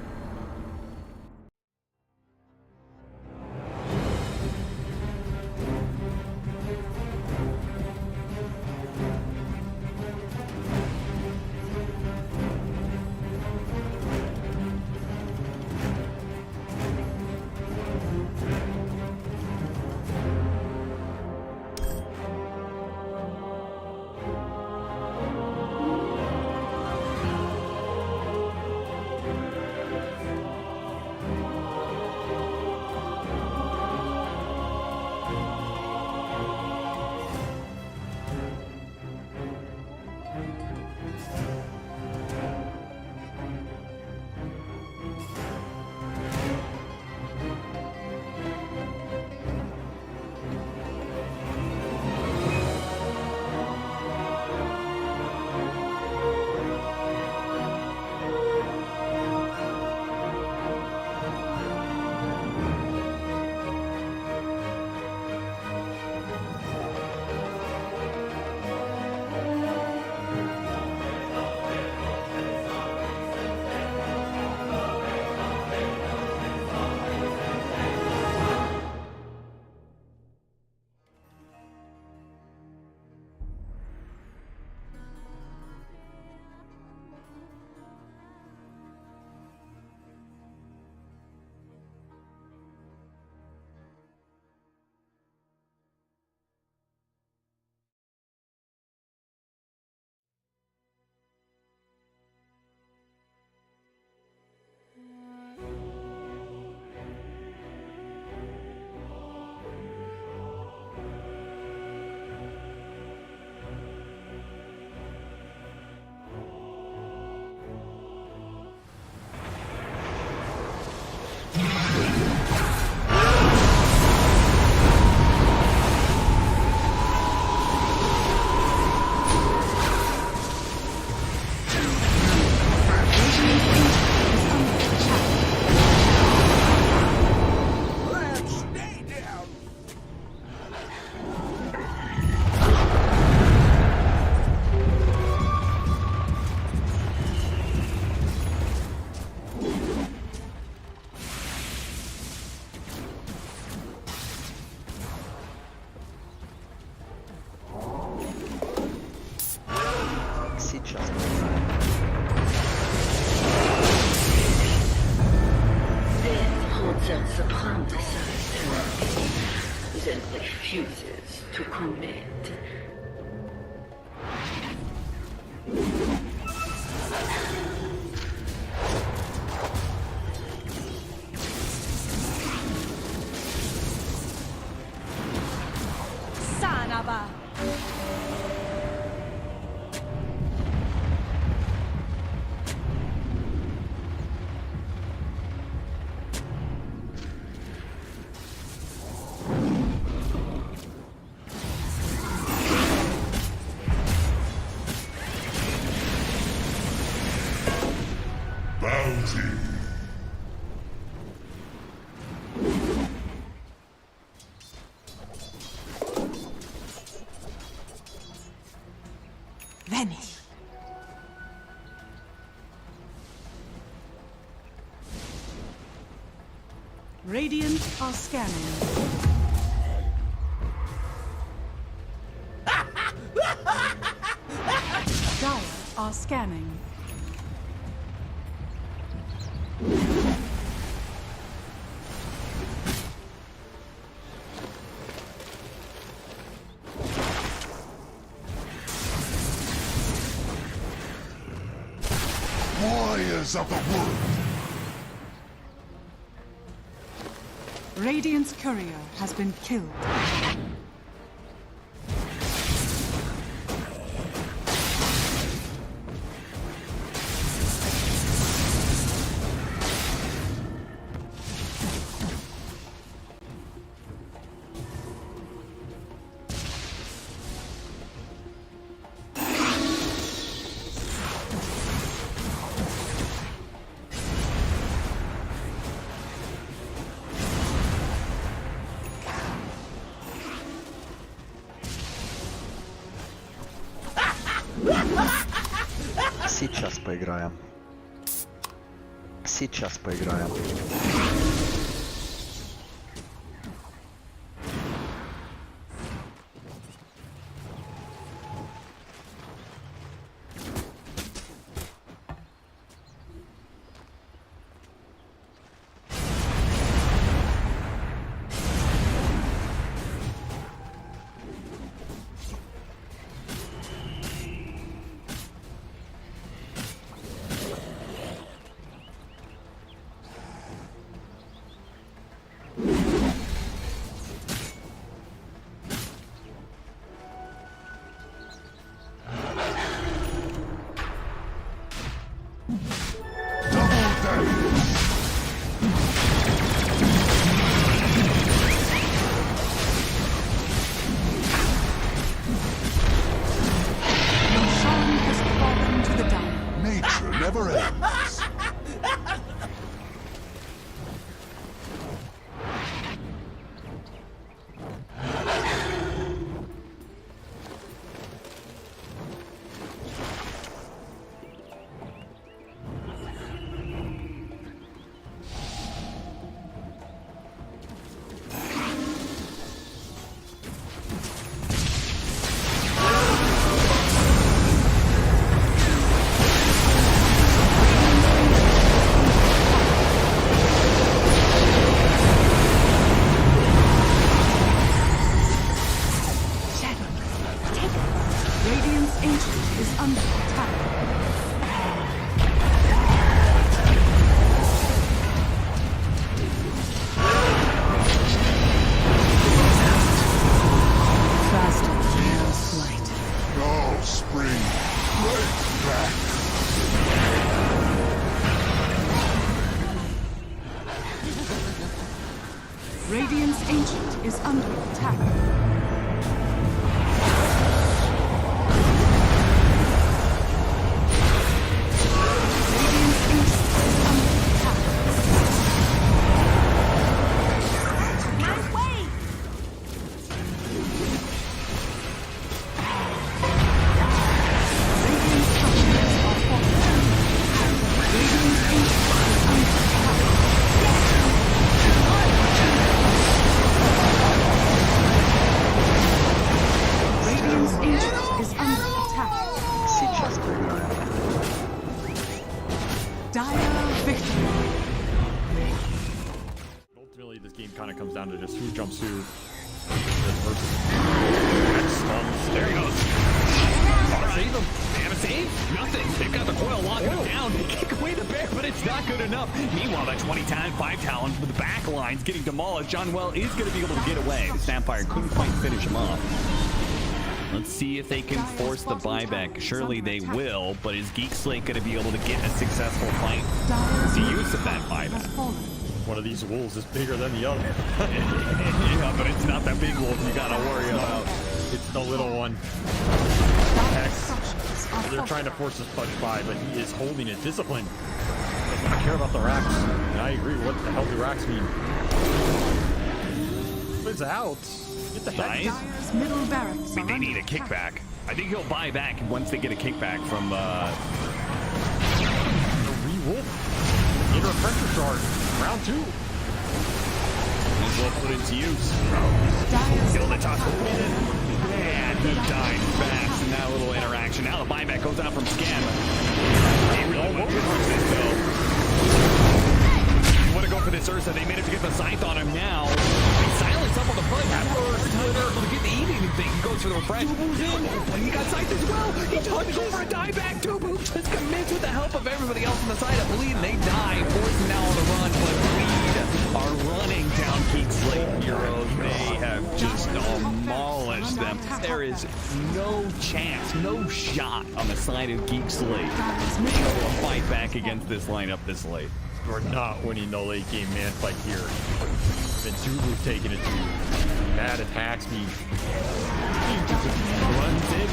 Then refuses to commit. Sanaba. Bounty. Vanish. Radiant are scanning. Dire are scanning. Warriors of the wood. Radiant's courier has been killed. Сейчас поиграем. Сейчас поиграем. Never ends. Radiant's Ancient is under attack. Ultimately, this game kind of comes down to just who jumps who. There he goes. Save him. They have a save? Nothing. They've got the coil locking him down. They kick away the bear, but it's not good enough. Meanwhile, that 5 Talon with the back lines getting demolished. John Well is going to be able to get away. The Snampfire couldn't quite finish him off. Let's see if they can force the buyback. Surely they will, but is Geek Slate going to be able to get a successful fight? The use of that buyback. One of these wolves is bigger than the other. Yeah, but it's not that big wolf you got to worry about. It's the little one. X. They're trying to force this punch by, but he is holding it. Discipline. Doesn't care about the racks. And I agree. What the hell do racks mean? It's out. Get the heck out. I mean, they need a kickback. I think he'll buy back once they get a kickback from the re-wolf. Get a pressure charge. Round 2. He's well put into use. Kill the top. And he died fast in that little interaction. Now the buyback goes out from Scan. They really want to push this though. You want to go for this Ursa. They managed to get the scythe on him now. He silenced up on the front. Able to get the eating thing. He goes for the refresh. Tubu's in. But he got scythed as well. He touches over a dieback. Tubu just commits with the help of everybody else on the side. I believe they die. Forcing now on the run. But Weed are running down Geek Slate heroes. They have just demolished them. There is no chance, no shot on the side of Geek Slate to fight back against this lineup this late. We're not winning the late game man fight here. Then Tubu taking it to Matt attacks me. Runs in.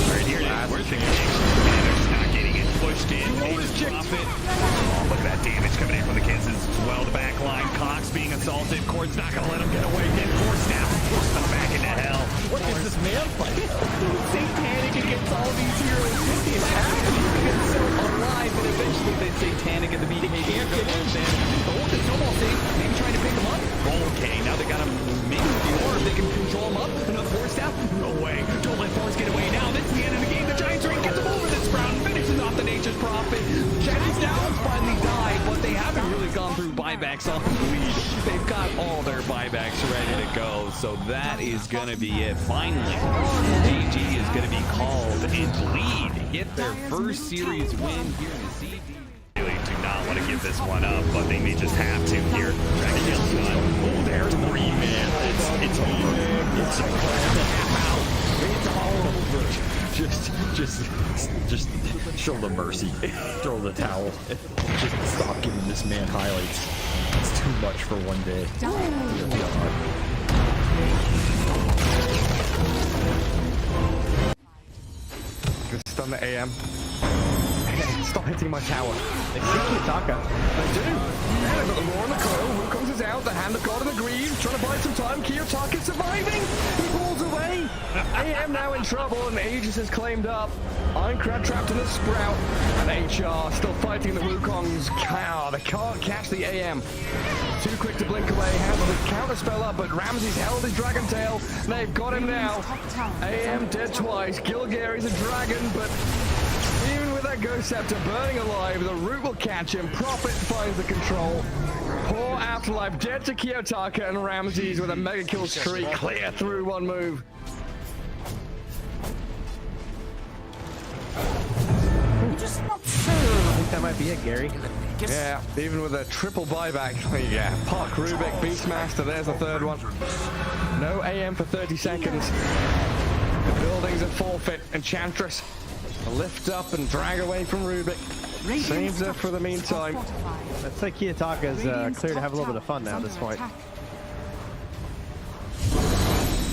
Right here, where's the Commander's not getting it pushed in. They drop it. Oh, look at that damage coming in from the Kansas as well. The back line, Cox being assaulted. Cord's not going to let him get away. Get forced down. Forced them back into hell. What is this man fight? Satanic against all these heroes. He gets so alive, and eventually they satanic at the beat. They can't get in, man. Oh, the snowball thing. Maybe trying to pick him up. Okay, now they got him. Maybe more if they can control him up. Enough force staff. No way. Don't let Force get away now. This is the end of the game. The Giants Ring gets him over this round. Finishes off the Nature's Prophet. Jenny's down finally died, but they haven't really gone through buybacks on the lead. They've got all their buybacks ready to go, so that is going to be it. Finally, GG is going to be called and lead. Get their first series win here in the CD. Really do not want to give this one up, but they may just have to here. Dragon Tail's done. Oh, there's 3 man. It's over. It's over. It's all over. Just show the mercy. Throw the towel. Just stop giving this man highlights. It's too much for one day. Just stun the AM. Stop hitting my tower. They see Kiyotaka. They do. And they've got the Roar on the coil. Wukong's is out. The Hand of God of the Greaves. Trying to buy some time. Kiyotaka surviving. He pulls away. AM now in trouble, and Aegis has claimed up. Ironcrad trapped in the Sprout. And HR still fighting the Wukongs. They can't catch the AM. Too quick to blink away. Has the counter spell up, but Ramsey's held his Dragon Tail. They've got him now. AM dead twice. Gilgary's a dragon, but even with that Ghost Scepter burning alive, the root will catch him. Prophet finds the control. Poor Afterlife dead to Kiyotaka, and Ramses with a mega kill streak clear through one move. Just not sure. I think that might be it, Gary. Yeah, even with a triple buyback. Yeah, Park, Rubik, Beastmaster, there's the third one. No AM for 30 seconds. The building's at forfeit. Enchantress. Lift up and drag away from Rubik. Saves her for the meantime. That's like Kiyotaka's clear to have a little bit of fun now at this point.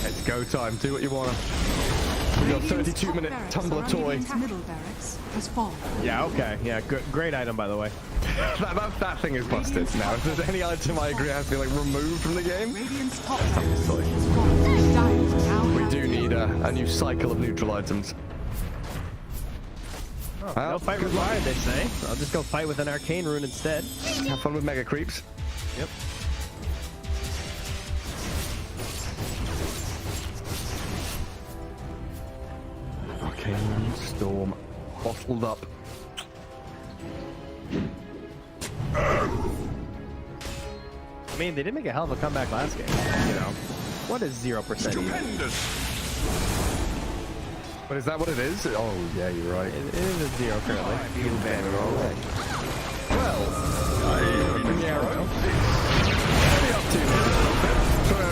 It's go time. Do what you want. We got 32-minute tumbler toy. Yeah, okay. Yeah, great item, by the way. that thing is busted now. If there's any item I agree has to be like removed from the game, we do need a new cycle of neutral items. Oh, no fight required, they say. I'll just go fight with an arcane rune instead. Have fun with mega creeps. Yep. Arcane storm bottled up. I mean, they did make a hell of a comeback last game. You know, what is 0% even? But is that what it is? Oh, yeah, you're right. It is a 0 currently. You ban it already. Well, Arrow. What are we up to?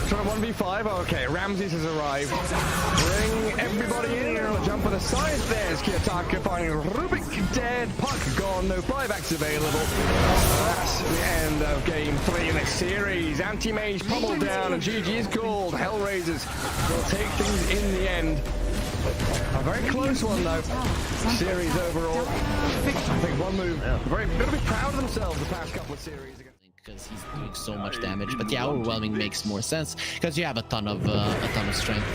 Trying to 1v5. Okay, Ramses has arrived. Bring everybody in here. We'll jump on the side. There's Kiyotaka finding Rubik dead. Puck gone. No buybacks available. That's the end of game 3 in this series. Anti-Mage pummeled down, and GG is called. Hellraisers will take things in the end. A very close one though. Series overall. I think one move. Gonna be proud of themselves the past couple of series. Because he's doing so much damage, but yeah, overwhelming makes more sense because you have a ton of strength.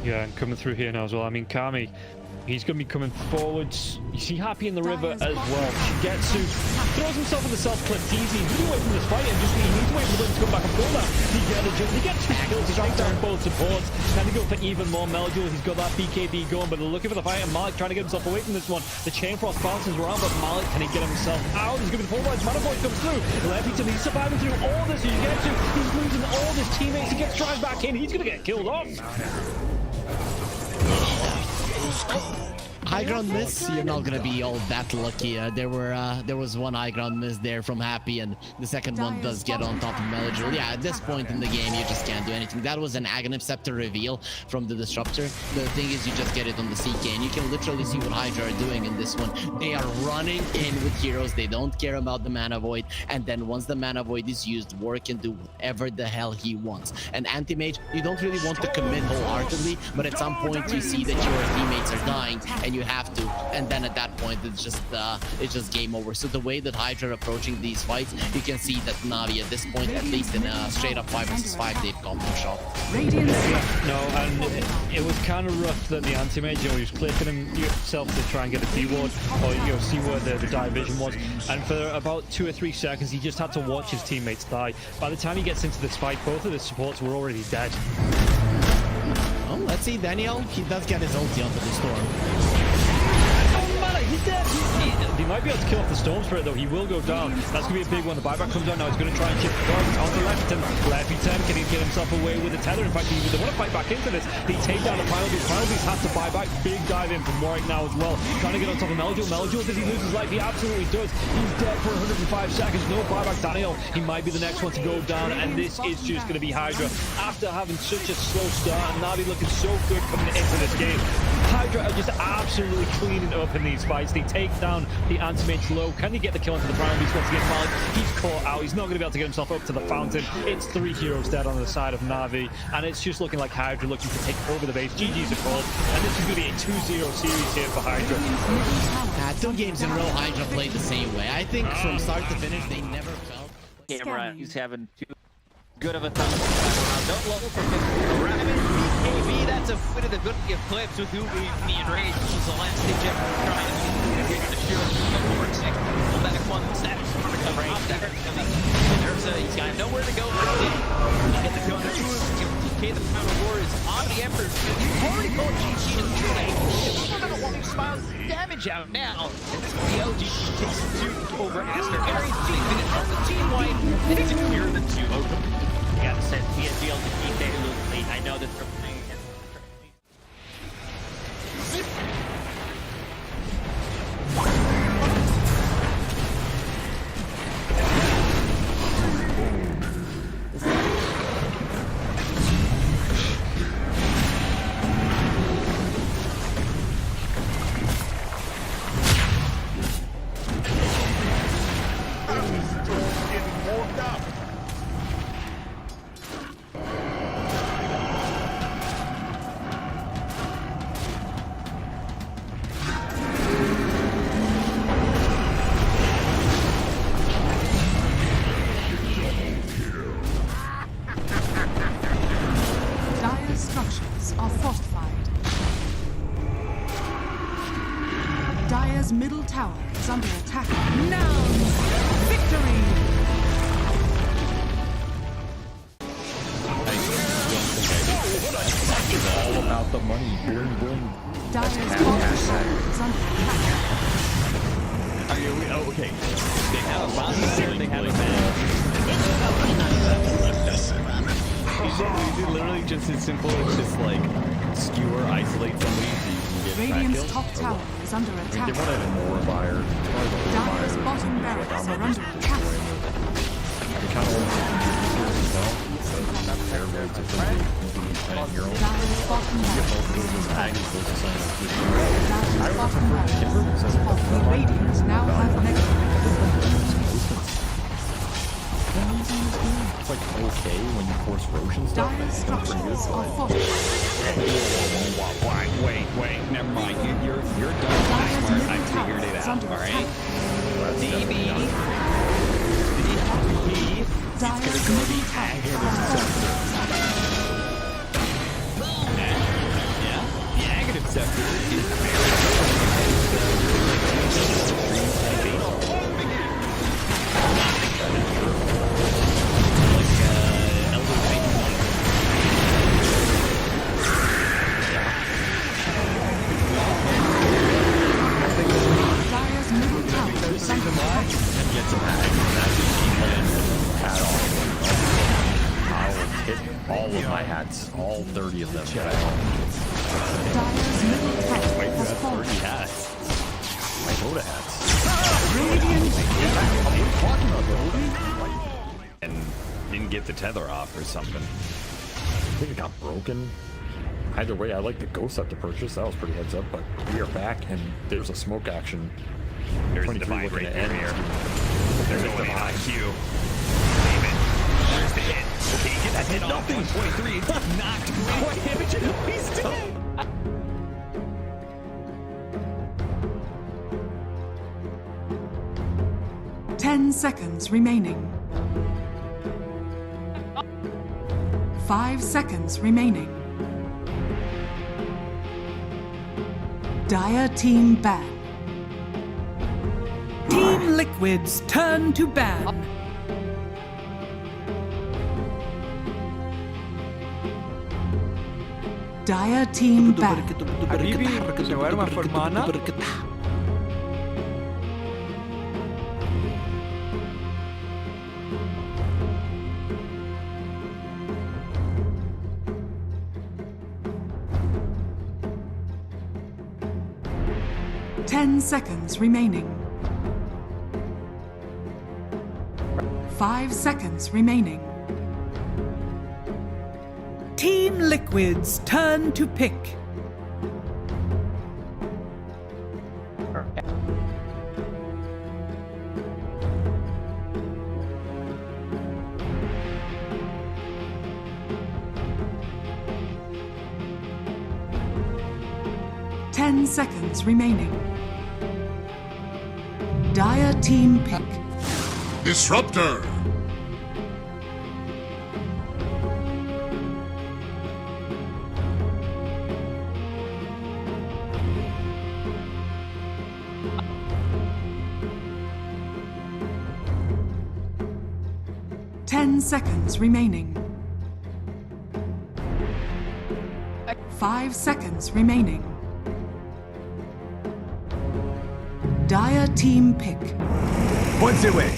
Yeah, and coming through here now as well. I mean, Kami, he's going to be coming forwards. You see Happy in the river as well. Shigetsu throws himself in the self-clip easy. He can away from this fight and just he needs to wait for them to come back and pull that. He gets 2 kills. He's right down both supports. Now to go for even more Melduel. He's got that BKB going, but they're looking for the fight, and Malik trying to get himself away from this one. The Chain Frost bounces around, but Malik, can he get himself out? He's going to be full rides. Mana Void comes through. Lefington, he's surviving through all this. He's losing all his teammates. He gets dragged back in. He's going to get killed off. High ground miss, you're not gonna be all that lucky. There was one high ground miss there from Happy, and the second one does get on top of Melduel. Yeah, at this point in the game, you just can't do anything. That was an Aghanim Scepter reveal from the Disruptor. The thing is, you just get it on the CK, and you can literally see what Hydra are doing in this one. They are running in with heroes. They don't care about the Mana Void, and then once the Mana Void is used, War can do whatever the hell he wants. And Anti-Mage, you don't really want to commit wholeheartedly, but at some point you see that your teammates are dying, and you you have to, and then at that point it's just game over. So the way that Hydra are approaching these fights, you can see that Na'Vi at this point, at least in a straight up 5 versus 5, they've got no shot. No, and it was kind of rough that the anti-mage, he was clicking himself to try and get a D-ward, or see where the dive vision was, and for about 2 or 3 seconds he just had to watch his teammates die. By the time he gets into this fight, both of the supports were already dead. Oh, let's see, Daniel, he does get his ulti onto the storm. He's dead. He might be able to kill off the storm spirit though. He will go down. That's gonna be a big one. The buyback comes down now. He's gonna try and chip the target on the left. And Lefty 10 can he get himself away with the tether? In fact, they want to fight back into this. They take down the Final Beast. Final Beast has to buy back. Big dive in from Warwick now as well. Trying to get on top of Meljo. Meljo, does he lose his life? He absolutely does. He's dead for 105 seconds. No buyback. Daniel, he might be the next one to go down. And this is just gonna be Hydra. After having such a slow start and Navi looking so good coming into this game, Hydra are just absolutely cleaning up in these fights. They take down the anti-mage low. Can he get the kill into the Final Beast once again? Malik, he's caught out. He's not going to be able to get himself up to the fountain. It's 3 heroes dead on the side of Na'Vi, and it's just looking like Hydra looking to take over the base. GG's a call, and this is going to be a 2-0 series here for Hydra. 2 games in a row, Hydra played the same way. I think from start to finish, they never felt... Camera, he's having too good of a time. Don't look for Raven, BKB, that's a bit of the good clips with who we need rage. This was the last stage ever trying to get the shield. Forward 6, pull back 1 step. He's got nowhere to go. Get the kill on the A.K.A. the Pound of War is on the Emperor. You've already called GG and True. We're going to want to smile damage out now. And this LG takes 2 over Aster. Very 3 minutes on the team wipe. And it's clear the 2 over. You gotta send PSG to keep that a little late. I know that they're playing against Dire's middle tower is under attack. Now, victory! It's all about the money. Boom, boom. Dire's bottom tower is under attack. Okay. They have a bomb. They have a man. Is it literally just as simple as just like skewer, isolate somebody so you can get Radiant's top tower is under attack. I mean, they want to more buyer. Dire's bottom barracks are under attack. They kind of want to not fair to Dire's bottom barracks. Dire's bottom barracks of the Radiant now have negative. It's like okay when you force Roshan stuff. Dire's structures are fortified. Wait, never mind. You're done. I figured it out, alright? DB. It's gonna go the Aghanim Scepter is all of my hats, all 30 of them. Dire's middle tower Wait, has fallen. 30 hats. My Dota hats. and didn't get the tether off or something. I think it got broken. Either way, I like the ghost up to purchase. That was pretty heads up, but we are back and there's a smoke action. There's the divide right there. There's going in on Q. There's the hit. Can he get that hit off? 123. Knocked. Great damage. He's dead. 10 seconds remaining. 5 seconds remaining. Dire team ban. Team Liquid's turn to ban. Dire team ban. حبيبي شاورما فرمانة 10 seconds remaining. 5 seconds remaining. Team Liquid's turn to pick. Seconds remaining. Dire team pick. Disruptor. Seconds remaining. 5 seconds remaining. Dire team pick. Points away.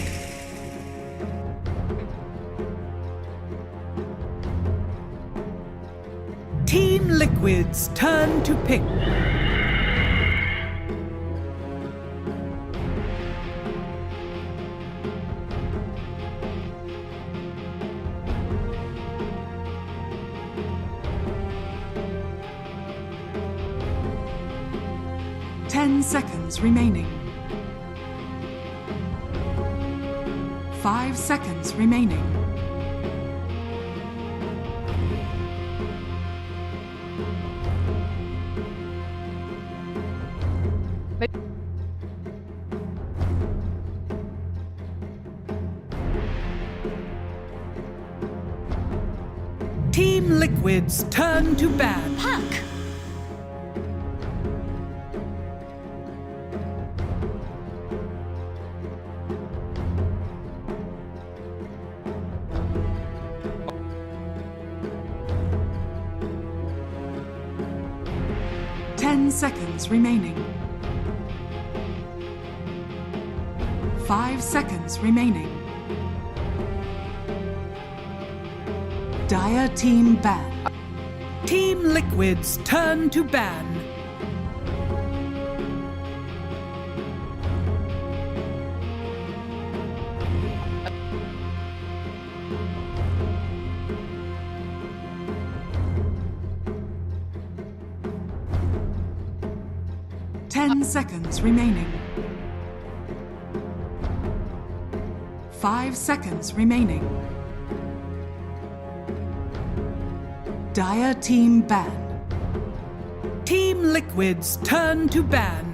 Team Liquid's turn to pick. Seconds remaining. 5 seconds remaining. Team Liquid's turn to ban. Puck. Seconds remaining. 5 seconds remaining. Dire team ban. Team Liquid's turn to ban. Seconds remaining. 5 seconds remaining. Dire team ban. Team Liquid's turn to ban.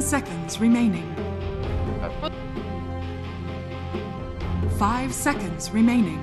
Seconds remaining. 5 seconds remaining.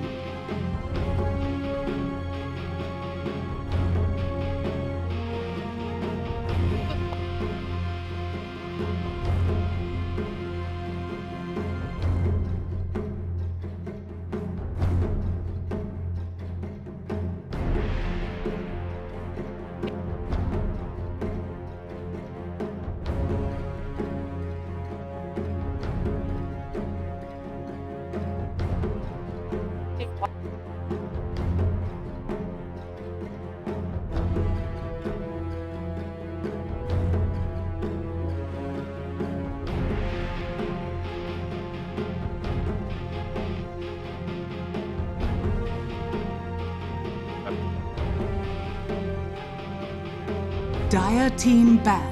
Dire team ban.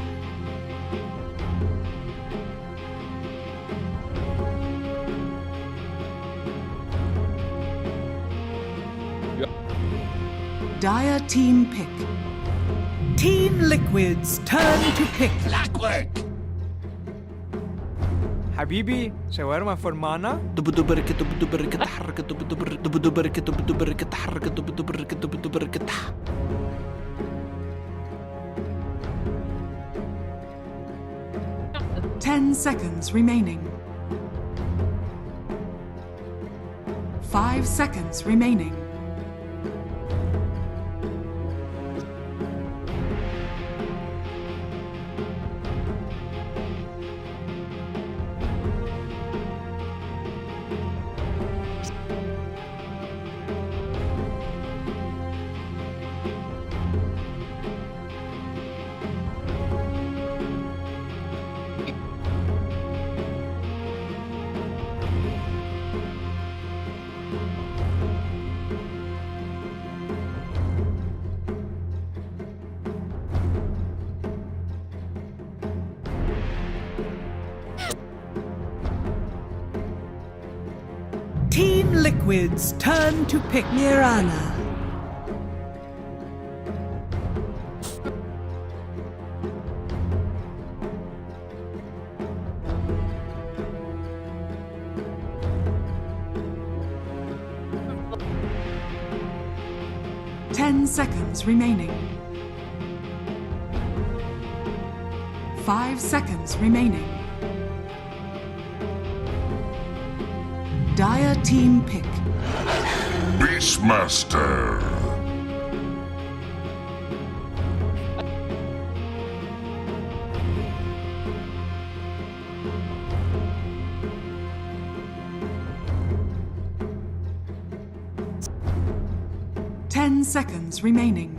Dire team pick. Team Liquid's turn to pick. حبيبي شاورما فرمانة. 10 seconds remaining. 5 seconds remaining. Team Liquid's turn to pick. Mirana. Ten seconds remaining. 5 seconds remaining. Dire team pick. Beastmaster. Ten seconds remaining.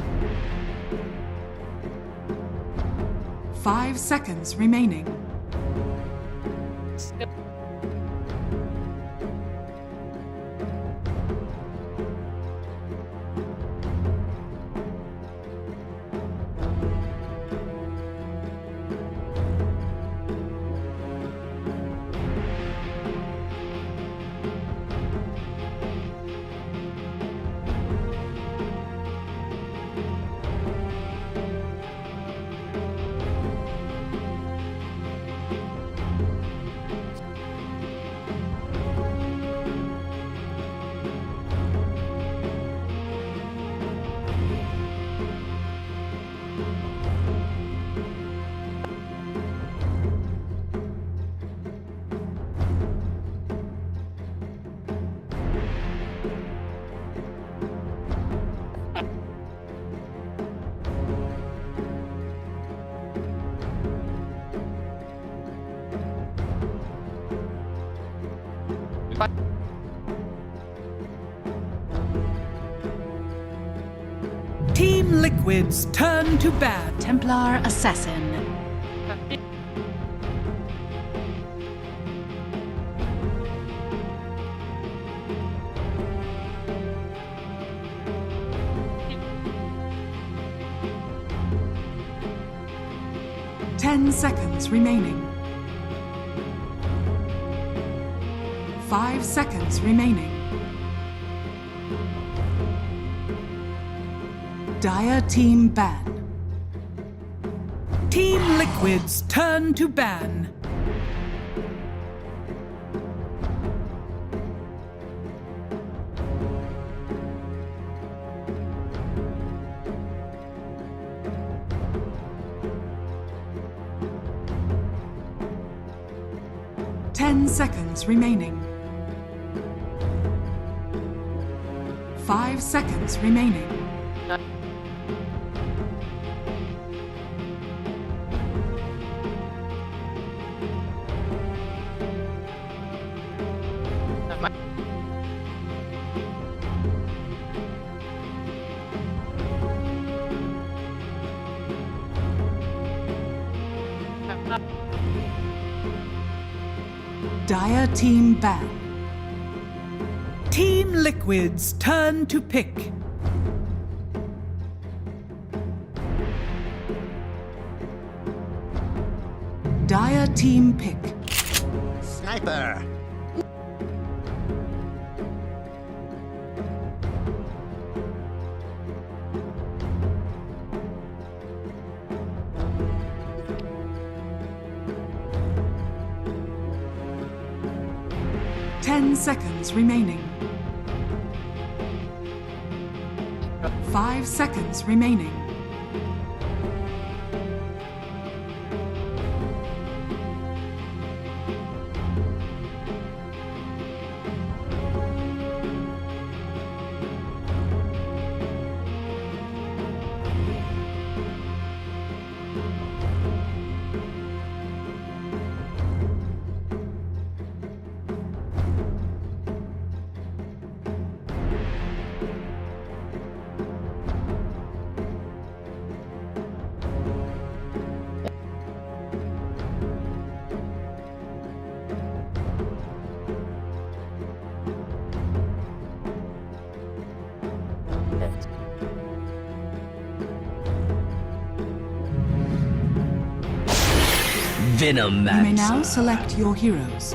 5 seconds remaining. Team Liquid's turn to ban. Templar Assassin. Ten seconds remaining. 5 seconds remaining. Dire team ban. Team Liquid's turn to ban. Seconds remaining. 5 seconds remaining. Dire team ban. Team Liquid's turn to pick. Dire team pick. Sniper. 10 seconds remaining. 5 seconds remaining. Venom You may now select your heroes.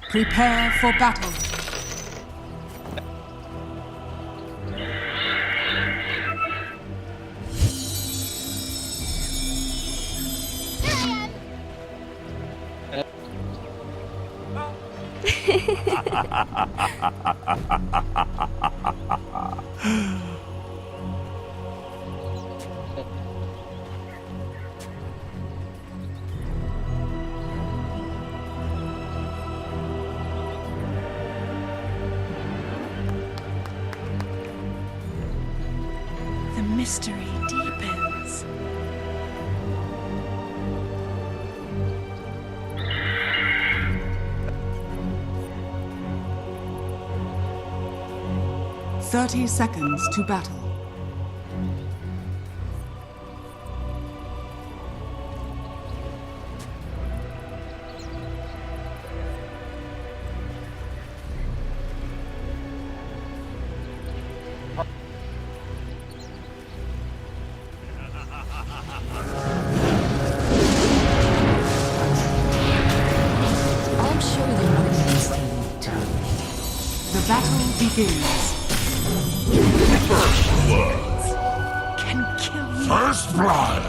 Prepare for battle. The mystery deepens. "30 seconds to battle. I'll show them what it means to lead. The battle begins. First blood. Can kill me. First blood.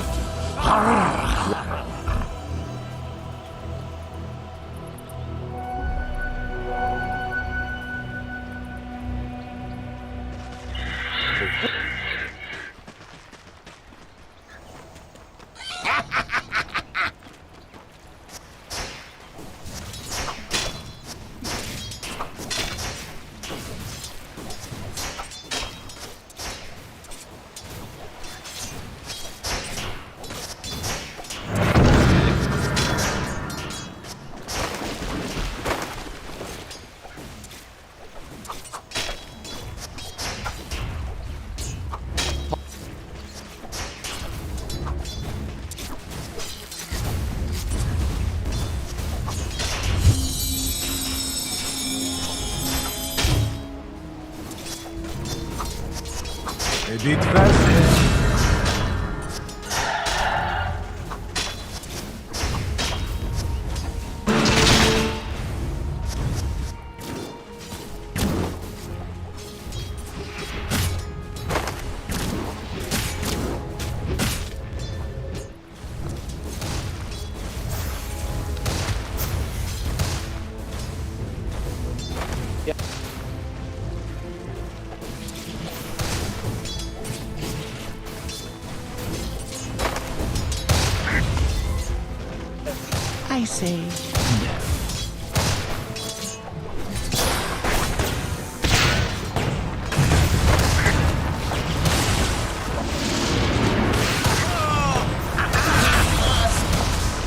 I say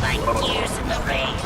Like years in the rain.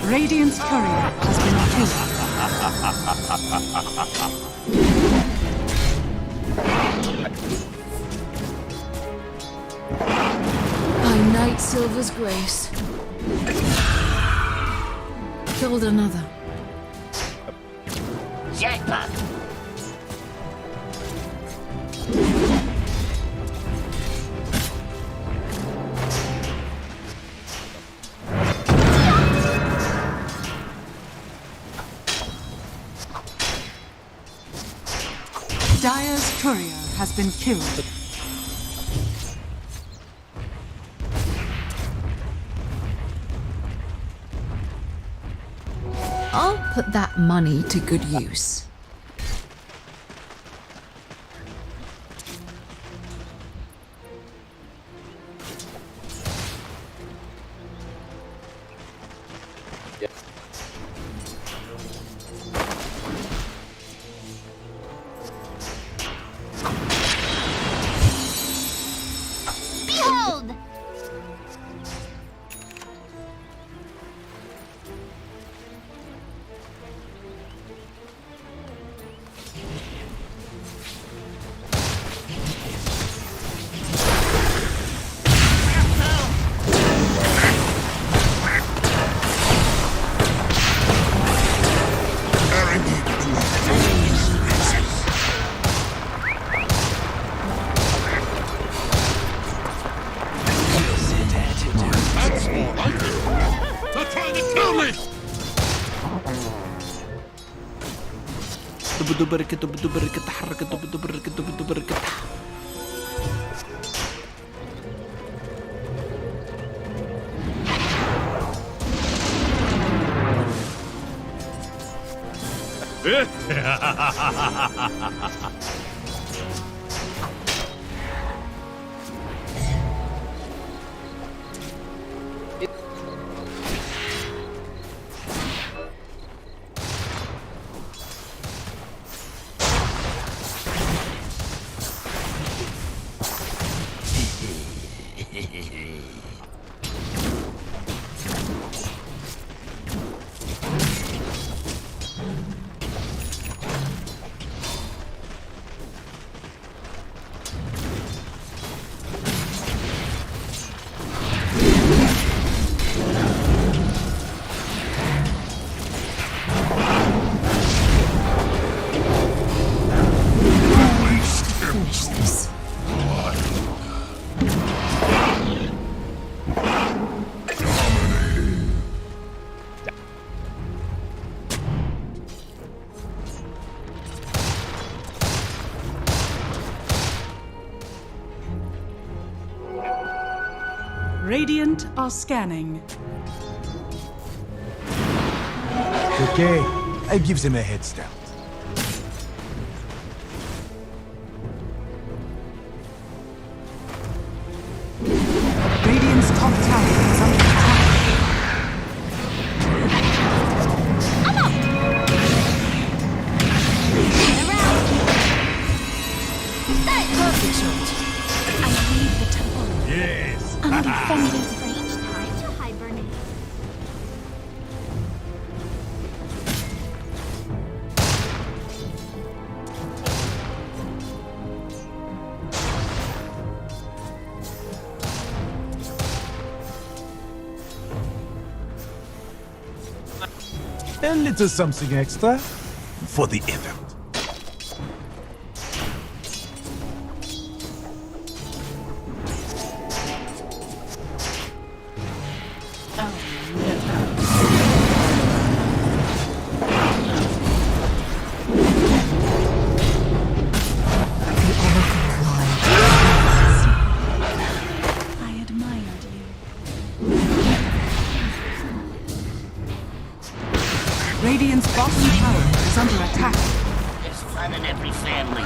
Radiant's courier has been killed. by Night Silver's grace. Killed another. Jackpot. Dire's courier has been killed. I'll put that money to good use. Behold! Radiant are scanning. Okay, I give them a head start. Radiant's top tower is under attack. Perfect shot. I leave the temple. Yes. Undefended range time to hibernate. A little something extra for the effort. Radiant's bottom tower is under attack. There's fun in every family.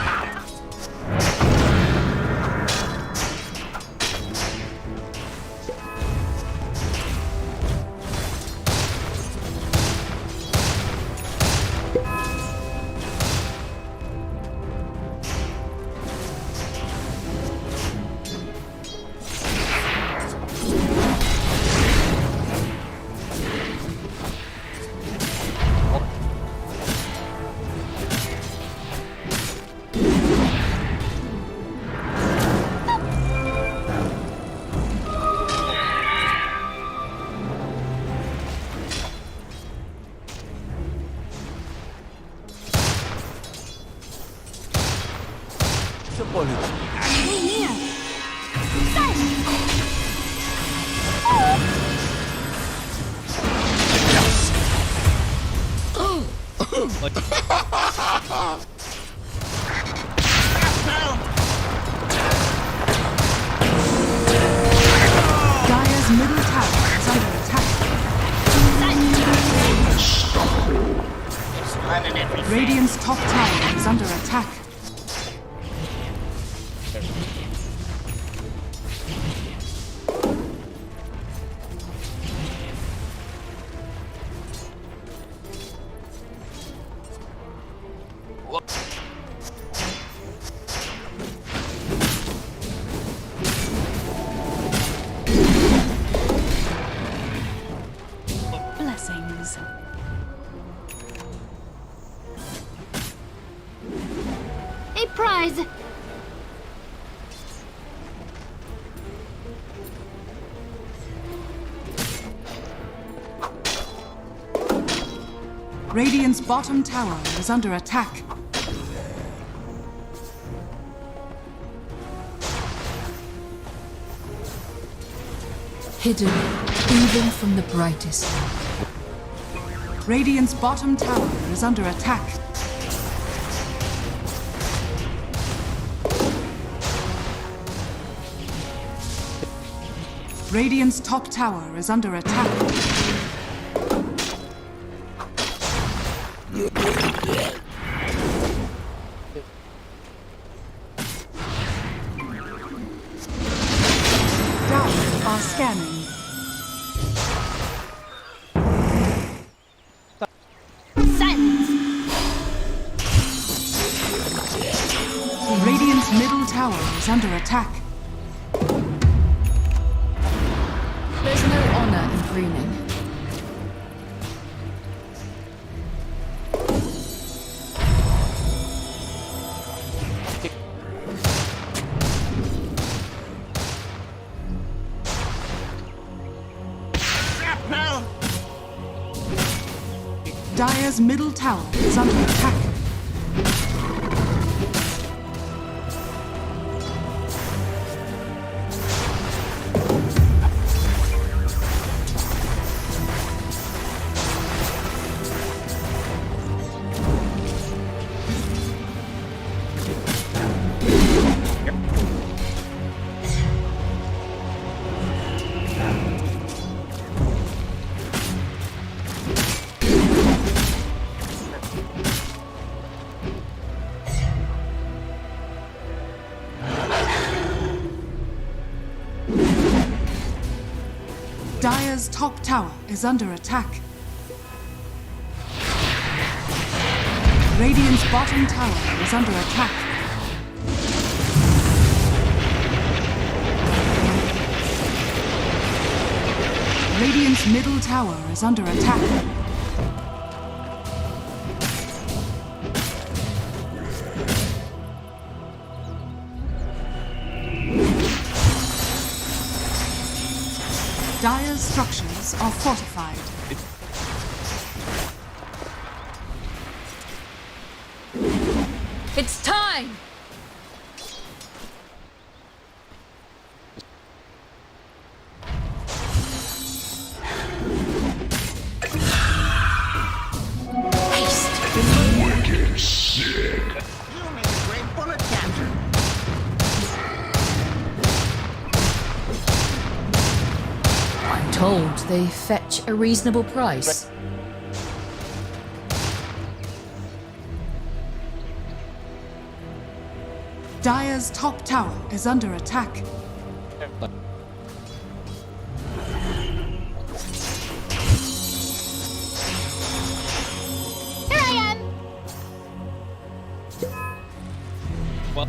Dire's middle tower is under attack. There's fun in every family. Radiant's top tower is under attack. Blessings. A prize. Radiant's bottom tower is under attack. Hidden even from the brightest. Radiant's bottom tower is under attack. Radiant's top tower is under attack. Dire are scanning. Silence. Radiant's middle tower is under attack. There's no honor in pruning. Dire's middle tower is under attack. Dire's top tower is under attack. Radiant's bottom tower is under attack. Radiant's middle tower is under attack. Dire's structures are fortified. It's time! Wicked sick. You make a great bullet catcher. I'm told they fetch a reasonable price. Dire's top tower is under attack. Here I am! Well,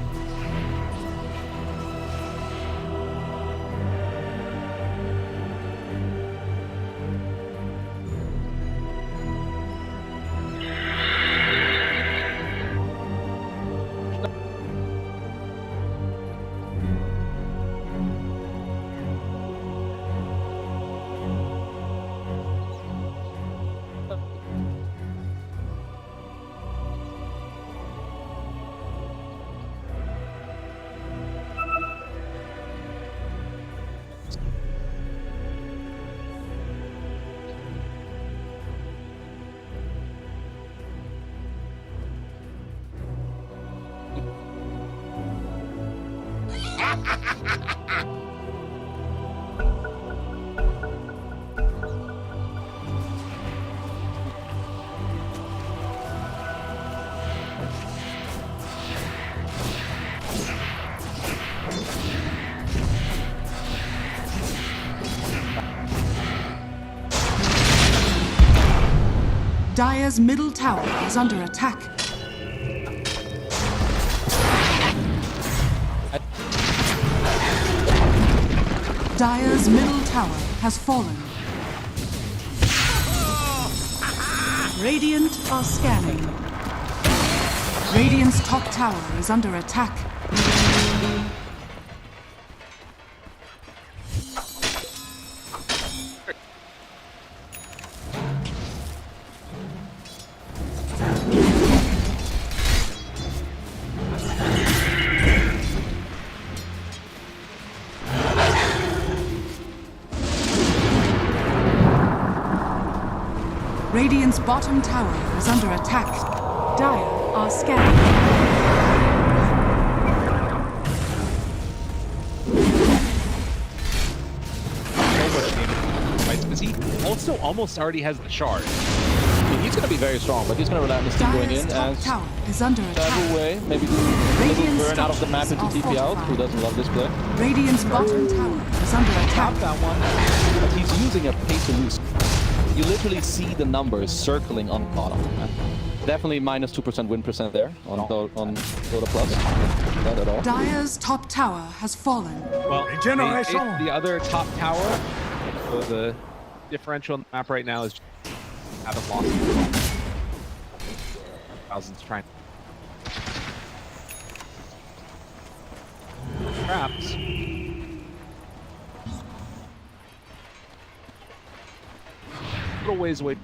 Dire's middle tower is under attack. Dire's middle tower has fallen. Radiant are scanning. Radiant's top tower is under attack. Radiant's bottom tower is under attack. Dire are scanning. Because he also almost already has the shard. I mean, he's going to be very strong, but he's going to rely on his team going in as tower is under attack. away. Maybe do a little burn out of the map into TP out. Who doesn't love this play? Radiant's bottom tower is under attack. That one, but he's using a pay to lose. You literally see the numbers circling on the bottom. Definitely minus 2% win percent there on Dota Plus. Not at all. Dire's top tower has fallen. Well, the other top tower, so the differential on the map right now is haven't lost. Thousands trying. Traps. Little ways away.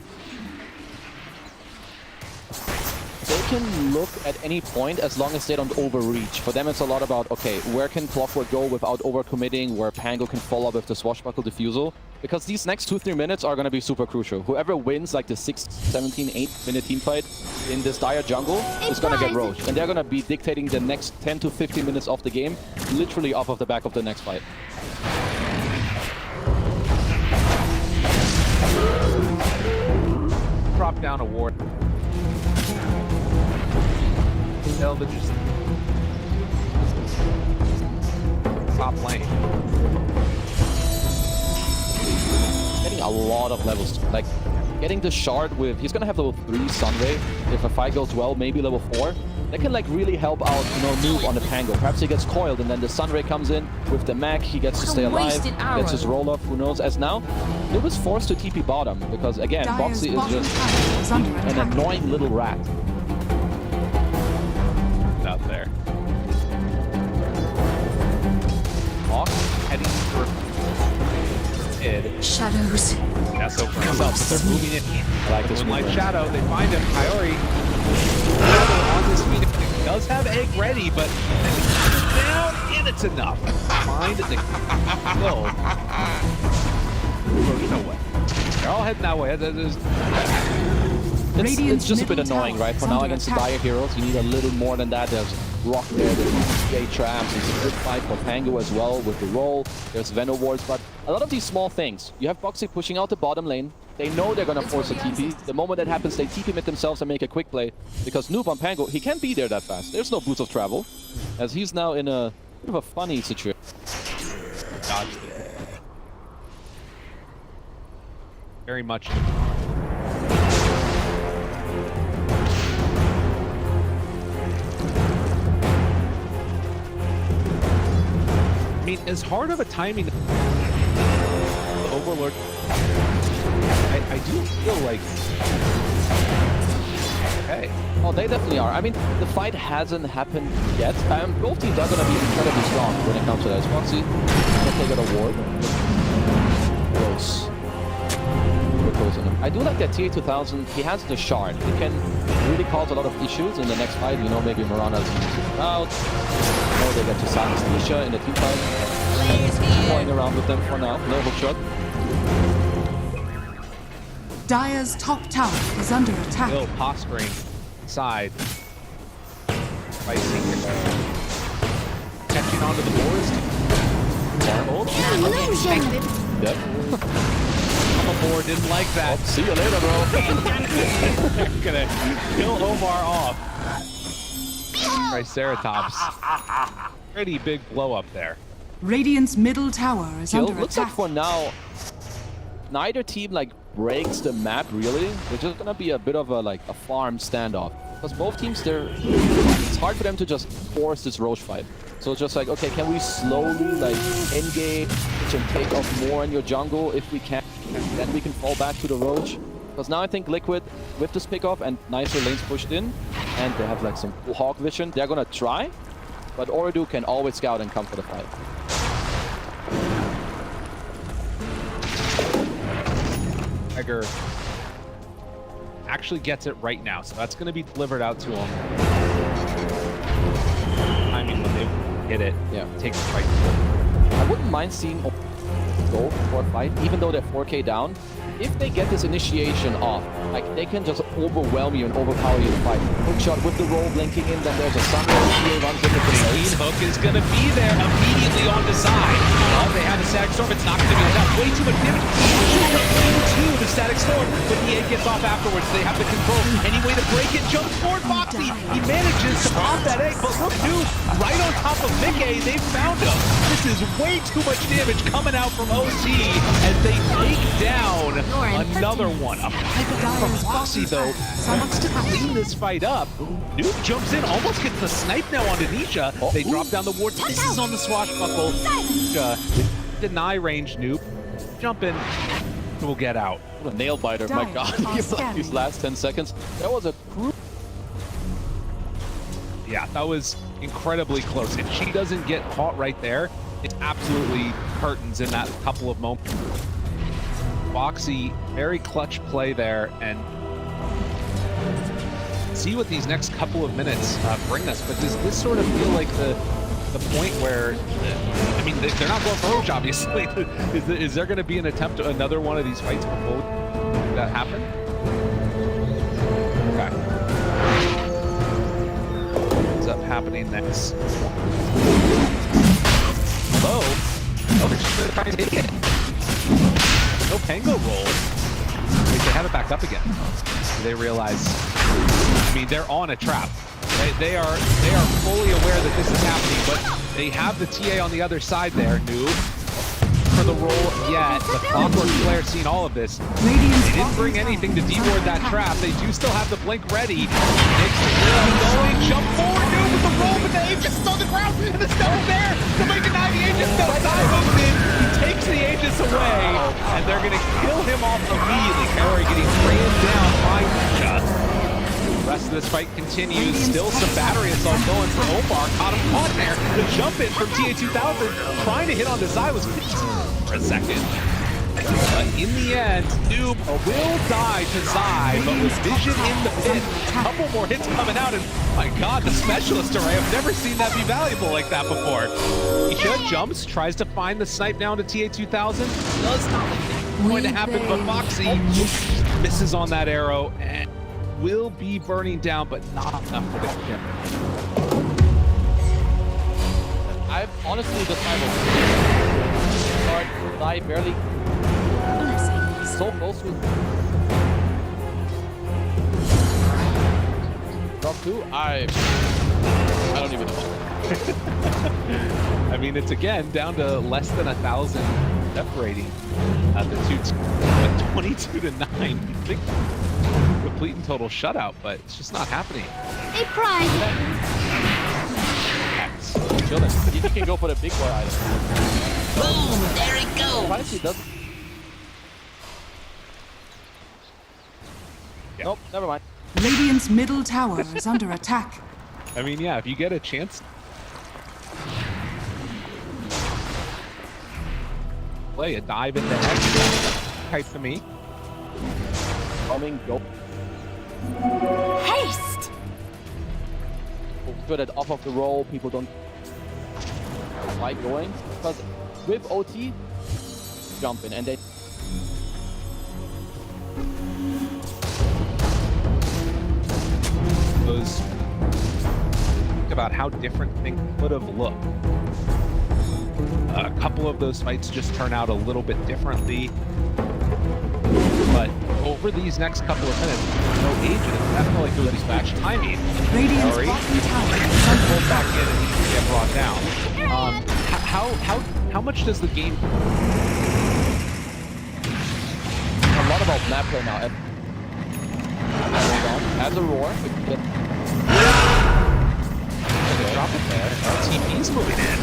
They can look at any point as long as they don't overreach. For them, it's a lot about, okay, where can Clockwork go without overcommitting, where Pango can follow up with the Swashbuckle Diffusal. Because these next 2-3 minutes are going to be super crucial. Whoever wins like the 6, 17, 8-minute team fight in this Dire jungle is going to get roached. And they're going to be dictating the next 10 to 15 minutes of the game, literally off of the back of the next fight. Drop down a ward. Just top lane. Getting a lot of levels. Like getting the shard with, he's gonna have level 3 Sunray. If a fight goes well, maybe level 4. That can like really help out, you know, Noob on the Pango. Perhaps he gets coiled and then the Sunray comes in with the mech. He gets to stay alive, gets his roll up. Who knows? As now, Noob is forced to TP bottom because again, Boxy is just an annoying little rat. Out there. Hawk heading for Shadows. Yeah, so comes up, but they're moving it in. I like this Moonlight Shadow, they find him. Coyote on this mean he does have egg ready, but down, and it's enough. Find the go. There's no way. They're all heading that way. It's just a bit annoying, right? For now, against the Dire Heroes, you need a little more than that. There's Rock there, there's J traps. It's a good fight for Pango as well with the roll. There's Venom Wards, but a lot of these small things. You have Boxy pushing out the bottom lane. They know they're gonna force a TP. The moment that happens, they TP mid themselves and make a quick play. Because Noob on Pango, he can't be there that fast. There's no boots of travel, as he's now in a bit of a funny situation. Dodged it. Very much. I mean, as hard of a timing, the Overlord, I do feel like, okay. Oh, they definitely are. I mean, the fight hasn't happened yet. Both teams are going to be incredibly strong when it comes to that. Foxy, they got a ward. Close. Close on him. I do like that TA2000. He has the shard. He can really cause a lot of issues in the next fight. You know, maybe Mirana's out. They get to silence Nisha in the team fight. Playing around with them for now. No hook shot. Dire's top tower is under attack. Little posturing side. Fighting. Catching onto the boards. Yep. I'm aboard. Didn't like that. Oh, see you later, bro. Gonna kill Omar off. Triceratops. Pretty big blow up there. Radiant's middle tower is under Looks attack. like for now, neither team like breaks the map really. It's just gonna be a bit of a farm standoff. Because both teams, it's hard for them to just force this Roche fight. So it's just like, okay, can we slowly like engage and take off more in your jungle if we can? Then we can fall back to the Roche. Because now I think Liquid, with this pickoff and nicer lanes pushed in, and they have like some cool hawk vision, they're gonna try. But Ooredoo can always scout and come for the fight. Tiger actually gets it right now, so that's going to be delivered out to him. I mean, when they hit it, yeah, take the fight. I wouldn't mind seeing go for a fight, even though they're 4K down. If they get this initiation off, like they can just overwhelm you and overpower you in the fight. Hook shot with the roll blinking in, then there's a Sunray TA runs into the Clean hook is going to be there immediately on the side. Oh, they have a static storm. It's not going to be enough. Way too much damage. Into the static storm, but the A gets off afterwards. They have the control. Any way to break it? Jumps forward, Foxy. He manages to pop that egg, but look, dude, right on top of A.K.A, they found him. This is way too much damage coming out from OT as they take down another one. A pickup from Foxy, though, wants to clean this fight up. Noob jumps in, almost gets the snipe now onto Nisha. They drop down the ward. This is on the swashbuckle. Deny range, Noob. Jump in. Will get out. What a nail biter, my god. These last 10 seconds. That was a Yeah, that was incredibly close. If she doesn't get caught right there, it's absolutely curtains in that couple of moments. Foxy, very clutch play there, and see what these next couple of minutes bring us. But does this sort of feel like the point where, I mean, they're not going for Roche, obviously. Is there going to be an attempt to another one of these fights before that happen? Okay. What's up happening next? Hello? Oh, they're just trying to take it. No Pango roll. Wait, they have it back up again. They realize, I mean, they're on a trap. They are fully aware that this is happening, but they have the TA on the other side there, Noob. For the roll yet. The Clockwork Flare seen all of this. They didn't bring anything to deward that trap. They do still have the blink ready. Makes the going, jump forward, Noob with the roll, but the Aegis is on the ground, and the Stone's there to make a 90 Aegis. No side moves in. He takes the Aegis away, and they're going to kill him off immediately. Carry getting ran down by Nisha. The rest of this fight continues. Still some battery assault going for Omar. Caught him caught there. The jump in from TA2000 trying to hit on the side was for a second. But in the end, Noob will die to Zai, but with Vision in the pit, a couple more hits coming out, and my god, the Specialist array, I've never seen that be valuable like that before. Isha jumps, tries to find the snipe down to TA2000, does not think it's going to happen, but Foxy misses on that arrow, and will be burning down, but not enough for the kill. I've honestly the time of Zai barely so close with drop 2. I don't even know. I mean, it's again down to less than 1,000 separating the two teams, but 22 to 9. You think complete and total shutout, but it's just not happening. A prize. Chilling. He can go for the big boy item. Boom! There it goes. Why does he doesn't? Yeah. Nope, never mind. Radiant's middle tower is under attack. I mean, yeah, if you get a chance, play a dive in the head. Type to me. Coming, go. Haste. Good at off of the roll. People don't like going because with OT, jump in and they. Think about how different things would have looked. A couple of those fights just turn out a little bit differently. But over these next couple of minutes, no agent, I feel like there was much timing. Radiant's bottom tower is under Pull back in and he can get brought down. How much does the game? A lot about map right now. Has a roar. Drop it there. TP's moving in.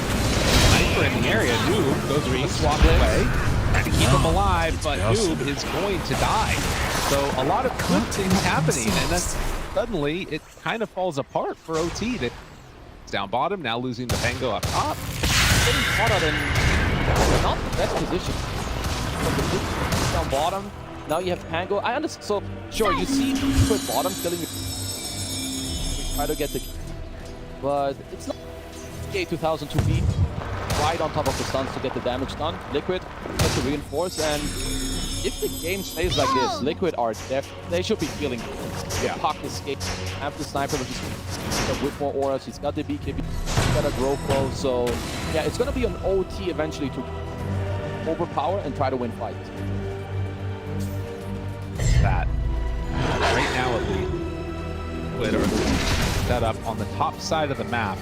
Sniper in the area. Noob goes to swap away. Trying to keep him alive, but Noob is going to die. So a lot of good things happening, and then suddenly it kind of falls apart for OT. It's down bottom, now losing the Pango up top. Getting caught out in not the best position. Down bottom. Now you have Pango. I understand. So sure, you see Liquid bottom killing. Try to get the, but it's not A2000 to be right on top of the stuns to get the damage done. Liquid gets to reinforce, and if the game stays like this, Liquid are they should be feeling good. Yeah. Puck escape. Have the sniper with more auras. He's got the BKB. He's got a grow flow. So yeah, it's gonna be an OT eventually to overpower and try to win fights. That right now at least, Liquid are set up on the top side of the map.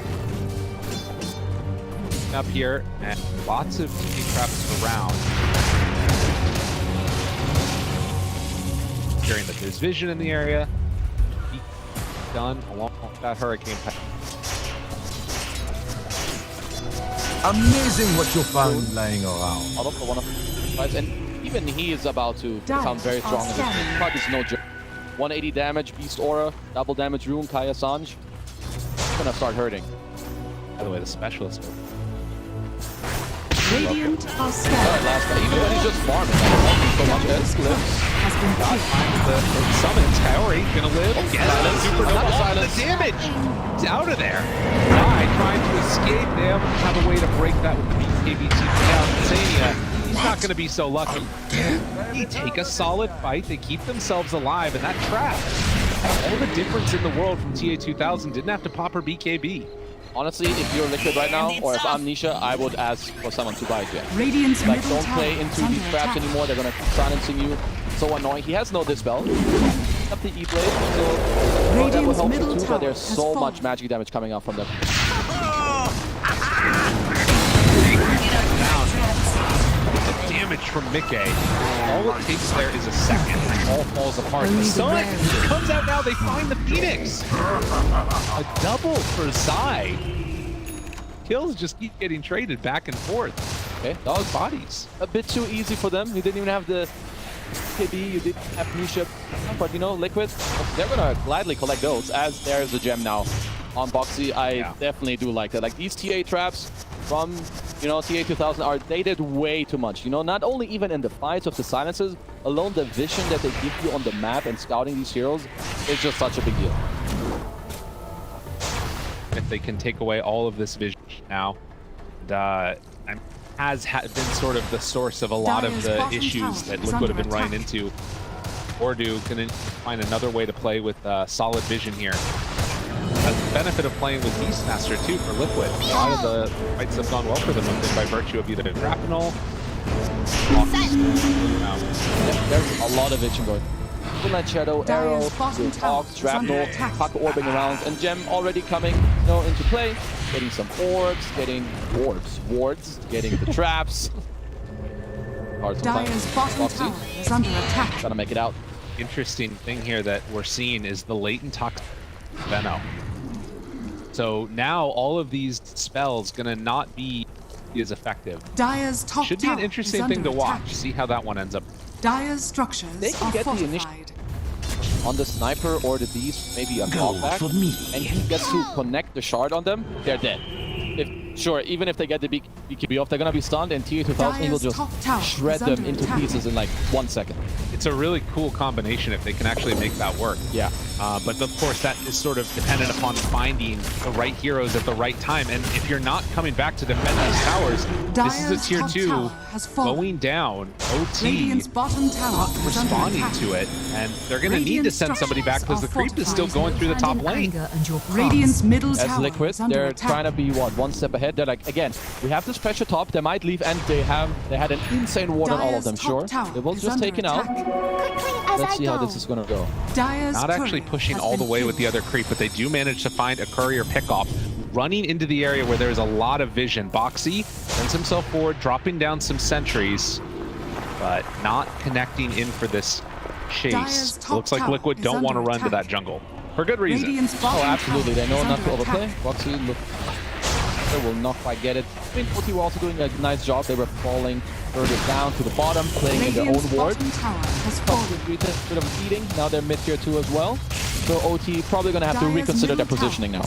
Up here, and lots of TP traps around. Hearing that there's vision in the area. Done along with that hurricane. Amazing what you found lying around. Out of the one of the fights, and even he is about to become very strong in this game. Cut is no joke. 180 damage, Beast Aura, double damage Rune, Kaya Sanj. It's gonna start hurting. By the way, the Specialist. Radiant are even when he's just farming, so much lives. The summons, Kaori gonna live. Silence, supernova, silence. The damage! He's out of there. Zai trying to escape. They have a way to break that with the BKB down. Zania, he's not gonna be so lucky. They take a solid fight, they keep themselves alive, and that trap. All the difference in the world from TA2000 didn't have to pop her BKB. Honestly, if you're Liquid right now, or if I'm Nisha, I would ask for someone to buy Jet. Radiant's like, don't play into these traps anymore. They're gonna keep silencing you. So annoying. He has no dispel. Up the E-Blade, so that will help you too, but there's so much magic damage coming out from them. The damage from A.K.A. All it takes there is a second. It all falls apart. The sun comes out now. They find the Phoenix. A double for Zai. Kills just keep getting traded back and forth. Okay, that was bodies. A bit too easy for them. You didn't even have the KB, you didn't have Nisha, but you know, Liquid, they're gonna gladly collect those, as there's a gem now on Boxy. I definitely do like that. Like these TA traps from You know, TA2000 they did way too much. You know, not only even in the fights of the silences, alone the vision that they give you on the map and scouting these heroes is just such a big deal. If they can take away all of this vision now, and has been sort of the source of a lot of the issues that Liquid have been running into. Ooredoo can find another way to play with solid vision here. That's the benefit of playing with Beastmaster too for Liquid. A lot of the fights have gone well for them by virtue of either grapnel. There's a lot of vision going. Moonlight Shadow, Arrow, Hawk, Shrapnel, Puck orbing around, and Gem already coming into play. Getting some orbs, getting wards, getting the traps. Dire's bottom tower is under attack. Gotta make it out. Interesting thing here that we're seeing is the latent toxic Venom. So now all of these spells gonna not be as effective. Dire's top should be an interesting thing to watch. See how that one ends up. Dire's structures they can are get fortified. the initiative on the sniper or the beast, maybe a knockback, and he gets to connect the shard on them, they're dead. Sure, even if they get the BKB off, they're gonna be stunned, and TA2000 will just shred them into pieces in like 1 second. It's a really cool combination if they can actually make that work. Yeah. But of course, that is sort of dependent upon finding the right heroes at the right time. And if you're not coming back to defend these towers, this is a tier 2 going down. OT bottom tower responding to it, and they're going to need to send somebody back because the creep is still going through the top lane. Radiant's middle As tower Liquid, is under they're attack. trying to be one step ahead. They're like, again, we have this pressure top. They might leave, and they had an insane ward on all of them. Sure, they will just take it out. Let's see how this is going to go. Not actually pushing all the way with the other creep, but they do manage to find a courier pickoff running into the area where there's a lot of vision. Boxy sends himself forward, dropping down some sentries, but not connecting in for this chase. Looks like Liquid don't want to run to that jungle for good reason. Oh, absolutely. They know not to overplay. Boxy, look, they will not quite get it. I mean, OT were also doing a nice job. They were falling further down to the bottom, playing in their own ward. Bit of a beating. Now they're mid tier 2 as well. So OT probably going to have to reconsider their positioning now.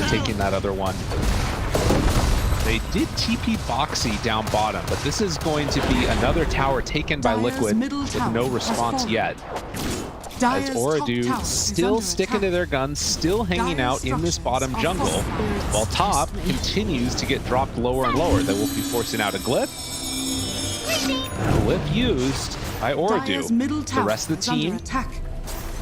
Taking that other one. They did TP Boxy down bottom, but this is going to be another tower taken by Liquid with no response yet. As Ooredoo still sticking to their guns, still hanging out in this bottom jungle, while top continues to get dropped lower and lower. They will be forcing out a glyph. Glyph used by Ooredoo. The rest of the team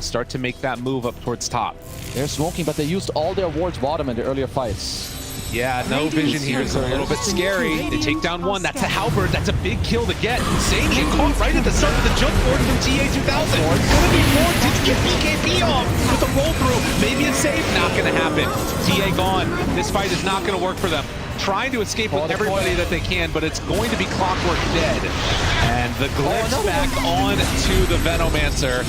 start to make that move up towards top. They're smoking, but they used all their wards bottom in the earlier fights. Yeah, no vision here, so a little bit scary. They take down one. That's a halberd. That's a big kill to get. Insane get caught right at the start of the jump forward from TA2000. Gonna be more. Didn't get BKB off with the roll through. Maybe it's safe. Not gonna happen. TA gone. This fight is not gonna work for them. Trying to escape with everybody that they can, but it's going to be clockwork dead. And the glyph's back on to the Venomancer.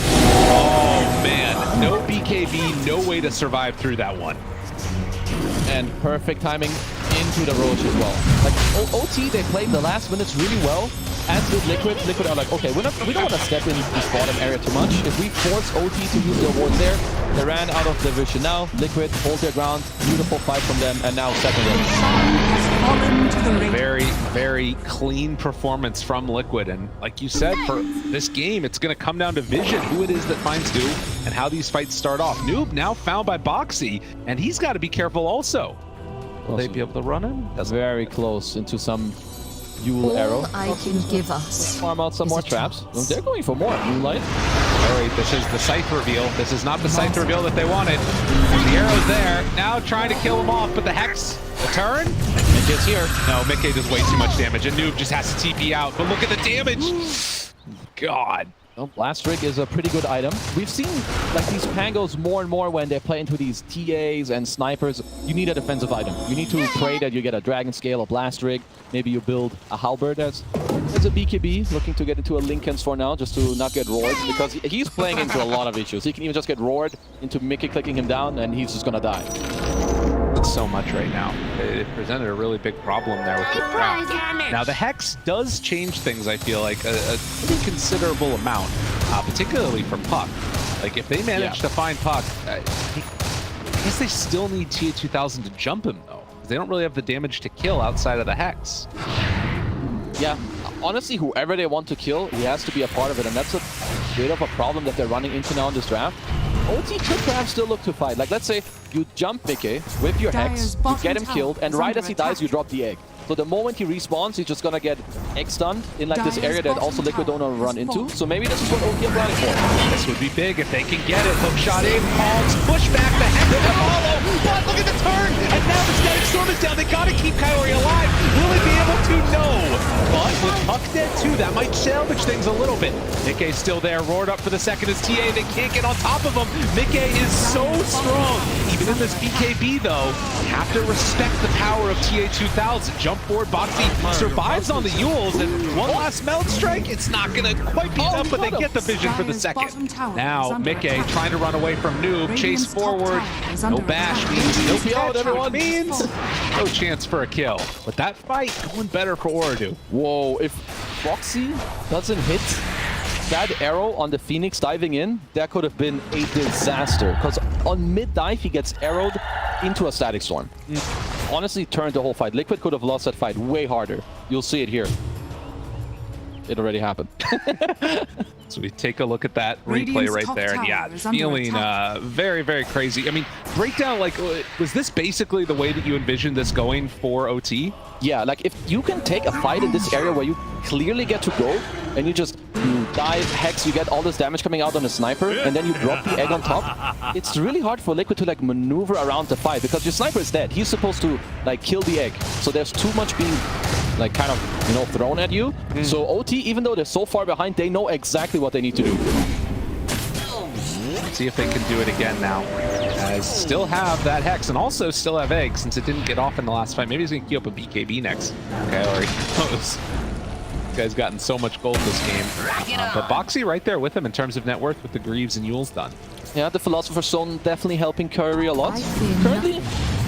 Oh man, no BKB, no way to survive through that one. And perfect timing into the Roach as well. Like OT, they played the last minutes really well. As did Liquid. Liquid are like, okay, we don't want to step in this bottom area too much. If we force OT to use their wards there, they ran out of the vision now. Liquid hold their ground. Beautiful fight from them, and now second round. Very, very clean performance from Liquid. And like you said, for this game, it's going to come down to vision, who it is that finds Noob, and how these fights start off. Noob now found by Boxy, and he's got to be careful also. Will they be able to run him? That's very close into some Yule arrow. All I can give us. Farm out some more traps. They're going for more. Moonlight. All right, this is the scythe reveal. This is not the scythe reveal that they wanted. The arrow's there. Now trying to kill him off, but the Hex, the turn. Mickey's here. No, Mickey does way too much damage. And Noob just has to TP out. But look at the damage. God. Well, Blast Rig is a pretty good item. We've seen like these Pangos more and more when they play into these TAs and snipers. You need a defensive item. You need to pray that you get a Dragon Scale or Blast Rig. Maybe you build a Halberd as a BKB, looking to get into a Linken's for now, just to not get roared, because he's playing into a lot of issues. He can even just get roared into Mickey clicking him down, and he's just gonna die. So much right now. It presented a really big problem there with the trap. Now the Hex does change things, I feel like, a pretty considerable amount, particularly for Puck. Like if they manage to find Puck, I guess they still need TA2000 to jump him though. They don't really have the damage to kill outside of the Hex. Yeah, honestly, whoever they want to kill, he has to be a part of it, and that's a bit of a problem that they're running into now in this draft. OT could perhaps still look to fight. Like, let's say you jump Mickey with your Hex, you get him killed, and right as he dies, you drop the egg. So the moment he respawns, he's just gonna get X-stunned in like this area that also Liquid don't want to run into. So maybe this is what OT are planning for. This would be big if they can get it. Hook shot in, Hogs, push back, the Hex to follow. But look at the turn, and now the Static Storm is down. They gotta keep Kaori alive. Will he be able to? No. But with Puck dead too, that might salvage things a little bit. Nikkei's still there, roared up for the second as TA. They can't get on top of him. Nikkei is so strong. Even in this BKB though, have to respect the power of TA2000. Jump forward, Boxy survives on the Yules, and one last melt strike. It's not gonna quite be enough, but they get the vision for the second. Now, Mickey trying to run away from Noob, chase forward. No bash means no kill, everyone means no chance for a kill. But that fight going better for Ooredoo. Whoa, if Boxy doesn't hit that arrow on the Phoenix diving in, that could have been a disaster. Because on mid-dive, he gets arrowed into a Static Storm. Honestly, turned the whole fight. Liquid could have lost that fight way harder. You'll see it here. It already happened. So we take a look at that replay right there, and yeah, feeling very, very crazy. I mean, breakdown, like, was this basically the way that you envisioned this going for OT? Yeah, like if you can take a fight in this area where you clearly get to go, and you just dive, Hex, you get all this damage coming out on the sniper, and then you drop the egg on top, it's really hard for Liquid to like maneuver around the fight, because your sniper is dead. He's supposed to like kill the egg, so there's too much being like kind of, you know, thrown at you. So OT, even though they're so far behind, they know exactly what they need to do. See if they can do it again now. As still have that Hex, and also still have egg since it didn't get off in the last fight. Maybe he's gonna queue up a BKB next. Okay, or he knows. This guy's gotten so much gold this game. But Boxy right there with him in terms of net worth with the Greaves and Yules done. Yeah, the Philosopher's Stone definitely helping Curry a lot. Currently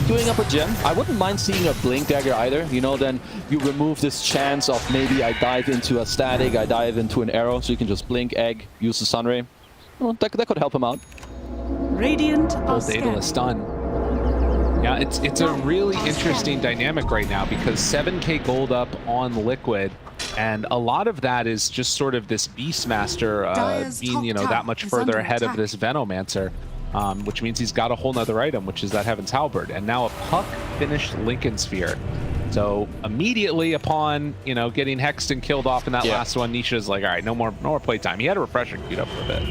doing up a gem. I wouldn't mind seeing a Blink Dagger either. You know, then you remove this chance of maybe I dive into a static, I dive into an arrow, so you can just blink, egg, use the Sunray. Well, that could help him out. Radiant are Daedalus done. Yeah, it's a really interesting dynamic right now because 7k gold up on Liquid, and a lot of that is just sort of this Beastmaster being, you know, that much further ahead of this Venomancer, which means he's got a whole nother item, which is that Heaven's Halberd, and now a Puck finished Lincoln Sphere. So immediately upon, you know, getting hexed and killed off in that last one, Nisha's like, all right, no more playtime. He had a refresher queued up for a bit.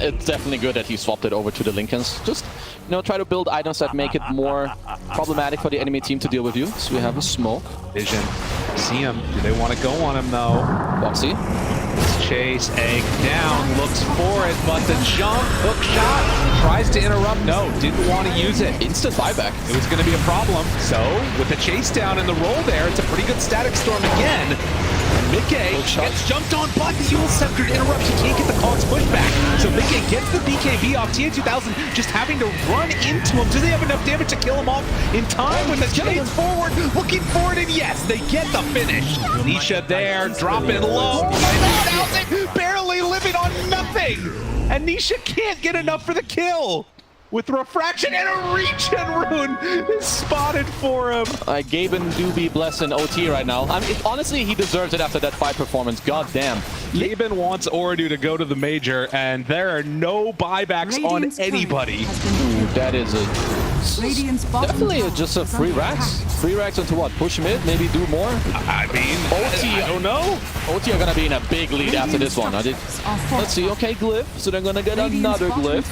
It's definitely good that he swapped it over to the Lincolns. Just, you know, try to build items that make it more problematic for the enemy team to deal with you. So we have a smoke. Vision. See him. Do they want to go on him though? Boxy. Chase, egg down, looks for it, but the jump, hook shot, tries to interrupt. No, didn't want to use it. Instant buyback. It was going to be a problem. So with the chase down and the roll there, it's a pretty good Static Storm again. Mickey gets jumped on, but the Yule Scepter interrupts. He can't get the Cog's pushback. So Mickey gets the BKB off. TA2000 just having to run into him. Do they have enough damage to kill him off in time? With the chase forward, looking for it, and yes, they get the finish. Nisha there, dropping low. 9,000, barely living on nothing. And Nisha can't get enough for the kill. With refraction and a regen rune is spotted for him. Gaimin do be blessed in OT right now. I mean, honestly, he deserves it after that fight performance. God damn. Gaimin wants Ooredoo to go to the major, and there are no buybacks on anybody. Ooh, that is definitely just a free racks. Free racks into what? Push mid? Maybe do more? I mean, OT, I don't know. OT are gonna be in a big lead after this one. Let's see. Okay, Glyph. So they're gonna get another Glyph.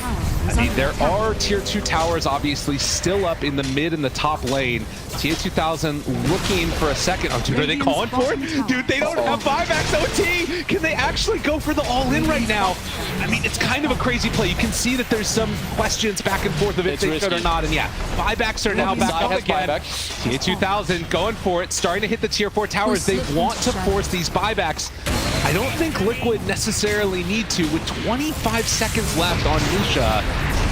I mean, there are tier 2 towers obviously still up in the mid and the top lane. TA2000 looking for a second. Oh, dude, are they calling for it? Dude, they don't have buybacks. OT, can they actually go for the all-in right now? I mean, it's kind of a crazy play. You can see that there's some questions back and forth of if they should or not. And yeah, buybacks are now back up again. TA2000 going for it, starting to hit the tier 4 towers. They want to force these buybacks. I don't think Liquid necessarily need to. With 25 seconds left on Nisha,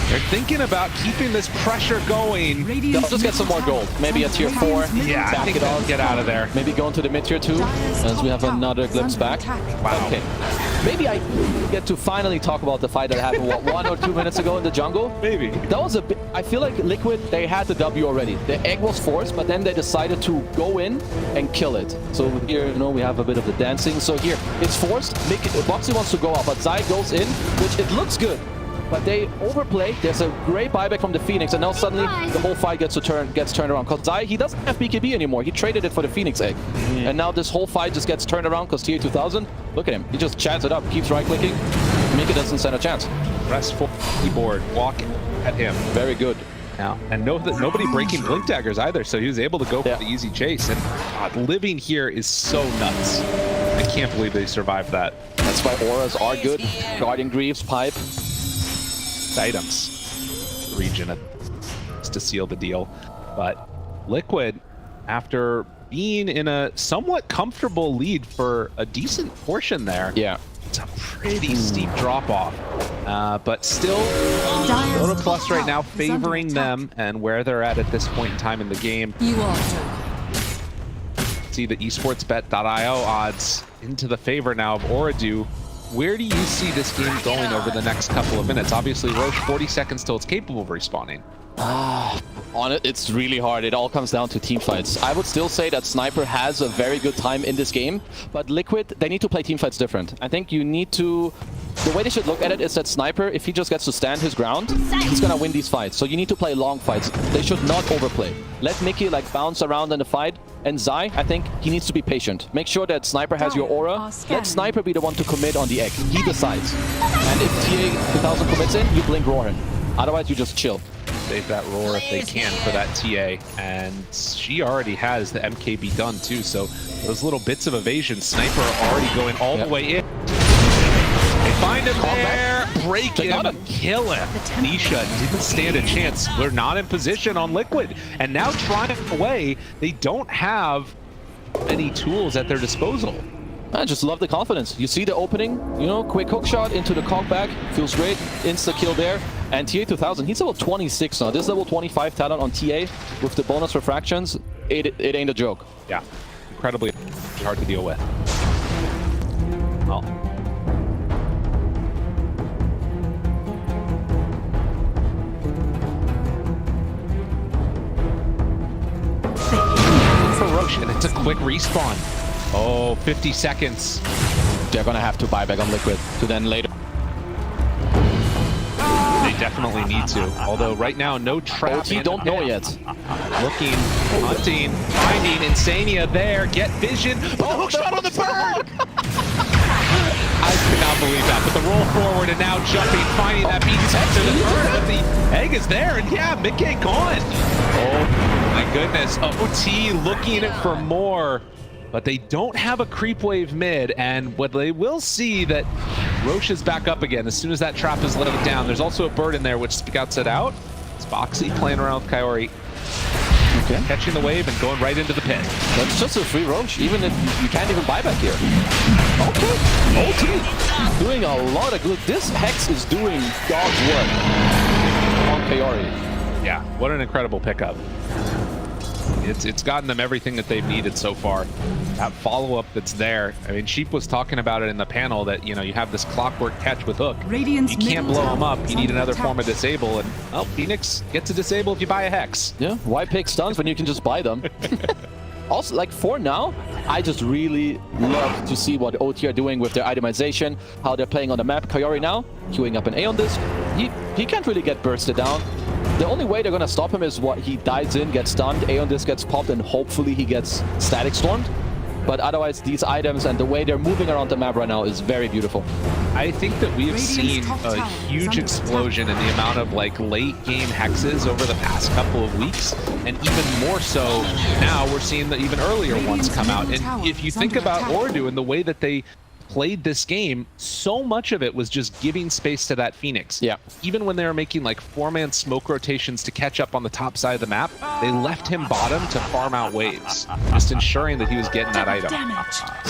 they're thinking about keeping this pressure going. They'll just get some more gold. Maybe a tier 4. Yeah, I think they'll get out of there. Maybe go into the mid tier 2, as we have another glimpse back. Wow. Okay. maybe I get to finally talk about the fight that happened, what, 1 or 2 minutes ago in the jungle? Maybe. That was a bit... I feel like Liquid, they had the W already. The egg was forced, but then they decided to go in and kill it. So here, you know, we have a bit of the dancing. So here, it's forced. Boxy wants to go out, but Zai goes in, which it looks good. But they overplay. There's a great buyback from the Phoenix, and now suddenly the whole fight gets turned around. Because Zai, he doesn't have BKB anymore. He traded it for the Phoenix egg. And now this whole fight just gets turned around because TA2000, look at him. He just chats it up, keeps right-clicking. Mika doesn't stand a chance. Restful keyboard, walk at him. Very good. Now, and nobody breaking blink daggers either, so he was able to go for the easy chase. And God, living here is so nuts. I can't believe they survived that. That's why auras are good. Guardian Greaves, Pipe. Items. Region to seal the deal. But Liquid, after being in a somewhat comfortable lead for a decent portion there. Yeah. It's a pretty steep drop-off. But still, Dota Plus right now favoring them and where they're at this point in time in the game. You are See the esportsbet.io odds into the favor now of Ooredoo. Where do you see this game going over the next couple of minutes? Obviously, Roche, 40 seconds till it's capable of respawning. On it, it's really hard. It all comes down to team fights. I would still say that Sniper has a very good time in this game, but Liquid, they need to play team fights different. I think you need to... The way they should look at it is that Sniper, if he just gets to stand his ground, he's gonna win these fights. So you need to play long fights. They should not overplay. Let Mickey like bounce around in the fight. And Zai, I think he needs to be patient. Make sure that Sniper has your aura. Let Sniper be the one to commit on the egg. He decides. And if TA2000 commits in, you blink roar him. Otherwise, you just chill. Save that roar if they can for that TA. And she already has the MKB done too. So those little bits of evasion, Sniper are already going all the way in. They find him there, break him, kill him. Nisha didn't stand a chance. We're not in position on Liquid. And now trying away, they don't have any tools at their disposal. I just love the confidence. You see the opening, you know, quick hook shot into the conk back. Feels great. Insta kill there. And TA2000, he's level 26 now. This level 25 Talon on TA with the bonus refractions, it ain't a joke. Yeah, incredibly hard to deal with. Well, for Roche, and it's a quick respawn. Oh, 50 seconds. They're gonna have to buy back on Liquid to then later. They definitely need to. Although right now, no trap. OT don't know yet. Looking, hunting, finding Insania there. Get vision. Oh, hook shot on the bird! I could not believe that. But the roll forward and now jumping, finding that beats head to the bird. But the egg is there, and yeah, Mickey gone. Oh my goodness. OT looking for more. But they don't have a creep wave mid, and what they will see that Roche is back up again as soon as that trap is let down. There's also a bird in there which scouts it out. It's Boxy playing around with Kaori. Okay. Catching the wave and going right into the pit. That's just a free Roche, even if you can't even buy back here. Okay, OT doing a lot of good. This Hex is doing dog's work on Kaori. Yeah, what an incredible pickup. It's gotten them everything that they've needed so far. That follow-up that's there. I mean, Sheep was talking about it in the panel that, you know, you have this clockwork catch with Hook. You can't blow him up. You need another form of disable. And, well, Phoenix gets a disable if you buy a Hex. Yeah, why pick stuns when you can just buy them? Also, like, for now, I just really love to see what OT are doing with their itemization, how they're playing on the map. Kaori now, queuing up an A on this. He can't really get bursted down. The only way they're going to stop him is what he dives in, gets stunned, A on this gets popped, and hopefully he gets static stormed. But otherwise, these items and the way they're moving around the map right now is very beautiful. I think that we have seen a huge explosion in the amount of like late game hexes over the past couple of weeks, and even more so now we're seeing the even earlier ones come out. And if you think about Ooredoo and the way that they played this game, so much of it was just giving space to that Phoenix. Yeah. Even when they were making like 4-man smoke rotations to catch up on the top side of the map, they left him bottom to farm out waves, just ensuring that he was getting that item.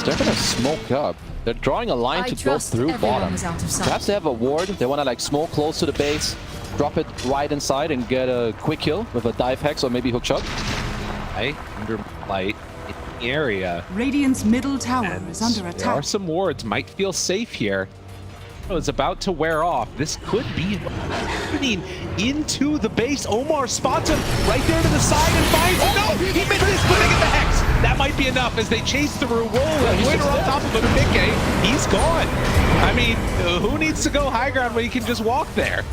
They're gonna smoke up. They're drawing a line to go through bottom. Perhaps they have a ward. They want to like smoke close to the base, drop it right inside and get a quick kill with a dive hex or maybe hook shot. Under light. the area. Radiant's middle tower And is under there attack. are some wards. Might feel safe here. Oh, it's about to wear off. This could be happening into the base. Omar spots him right there to the side and finds him. No, he missed this, but they get the Hex. That might be enough as they chase through. Roll and Winter on top of him. A.K.A, he's gone. I mean, who needs to go high ground when you can just walk there?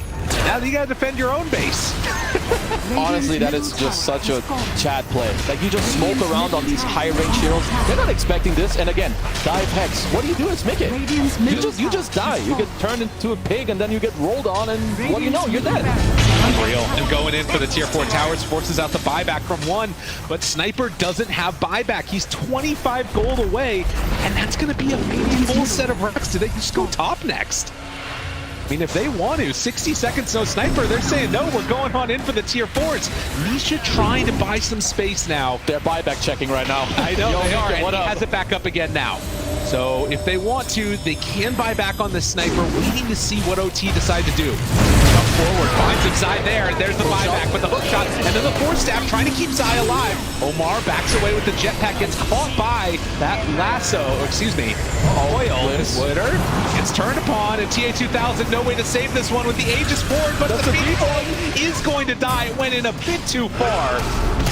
Now you gotta defend your own base. Honestly, that is just such a Chad play. Like, you just smoke around on these high-range heroes. They're not expecting this. And again, dive Hex. What do you do? It's Mickey. You just die. You get turned into a pig, and then you get rolled on, and what do you know? You're dead. Unreal. And going in for the tier 4 towers, forces out the buyback from 1. But Sniper doesn't have buyback. He's 25 gold away, and that's going to be a full set of reps. Do they just go top next? I mean, if they want to, 60 seconds, no Sniper, they're saying, no, we're going on in for the tier 4s. Nisha trying to buy some space now. They're buyback checking right now. I know they are, and he up? has it back up again now. So if they want to, they can buy back on the Sniper, waiting to see what OT decide to do. Jump forward, finds him Zai there, and there's the buyback with the hook shot, and then the force staff trying to keep Zai alive. Omar backs away with the jetpack, gets caught by that lasso, or excuse me, oil. Twitter gets turned upon, and TA2000, no way to save this one with the Aegis forward, but the Phoenix is going to die. It went in a bit too far.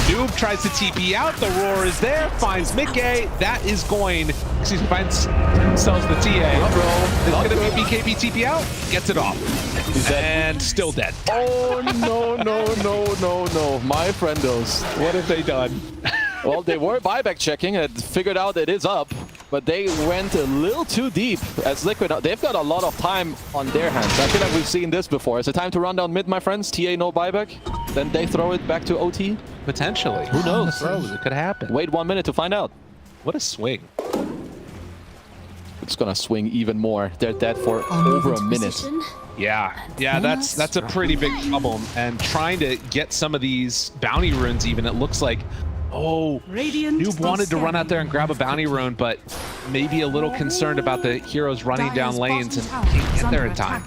Noob tries to TP out, the roar is there, finds Mickey, that is going, excuse me, finds themselves the TA. It's going to be BKB TP out, gets it off. And still dead. Oh, no. My friendos. What have they done? Well, they were buyback checking and figured out it is up, but they went a little too deep as Liquid. They've got a lot of time on their hands. I feel like we've seen this before. Is it time to run down mid, my friends? TA no buyback? Then they throw it back to OT? Potentially. Who knows? It could happen. Wait 1 minute to find out. What a swing. It's gonna swing even more. They're dead for over a minute. Yeah, that's a pretty big problem. And trying to get some of these bounty runes even, it looks like, oh, Noob wanted to run out there and grab a bounty rune, but maybe a little concerned about the heroes running down lanes and can't get there in time.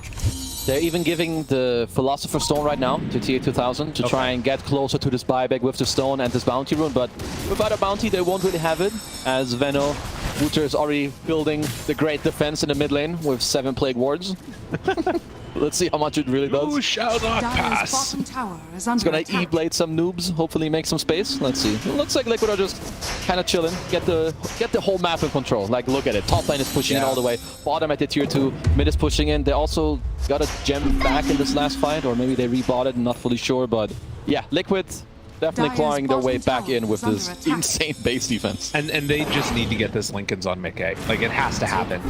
They're even giving the Philosopher's Stone right now to TA2000 to try and get closer to this buyback with the stone and this bounty rune, but without a bounty, they won't really have it, as Venno Wooter is already building the great defense in the mid lane with 7 Plague Wards. Let's see how much it really does. Who shall not pass? It's gonna E-blade some noobs, hopefully make some space. Let's see. It looks like Liquid are just kind of chilling. Get the whole map in control. Like, look at it. Top lane is pushing in all the way. Bottom at the tier 2. Mid is pushing in. They also got a gem back in this last fight, or maybe they rebought it. I'm not fully sure, but yeah, Liquid definitely clawing their way back in with this insane base defense. And they just need to get this Lincoln's on Mickey. Like, it has to happen.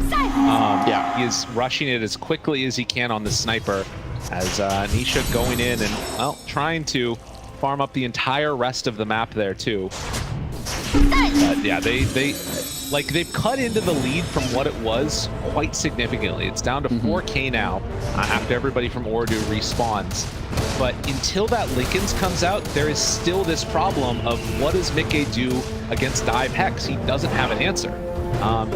He is rushing it as quickly as he can on the Sniper, as Nisha going in and, well, trying to farm up the entire rest of the map there too. But yeah, they've cut into the lead from what it was quite significantly. It's down to 4K now after everybody from Ooredoo respawns. But until that Lincoln's comes out, there is still this problem of what does Mickey do against Dive Hex? He doesn't have an answer.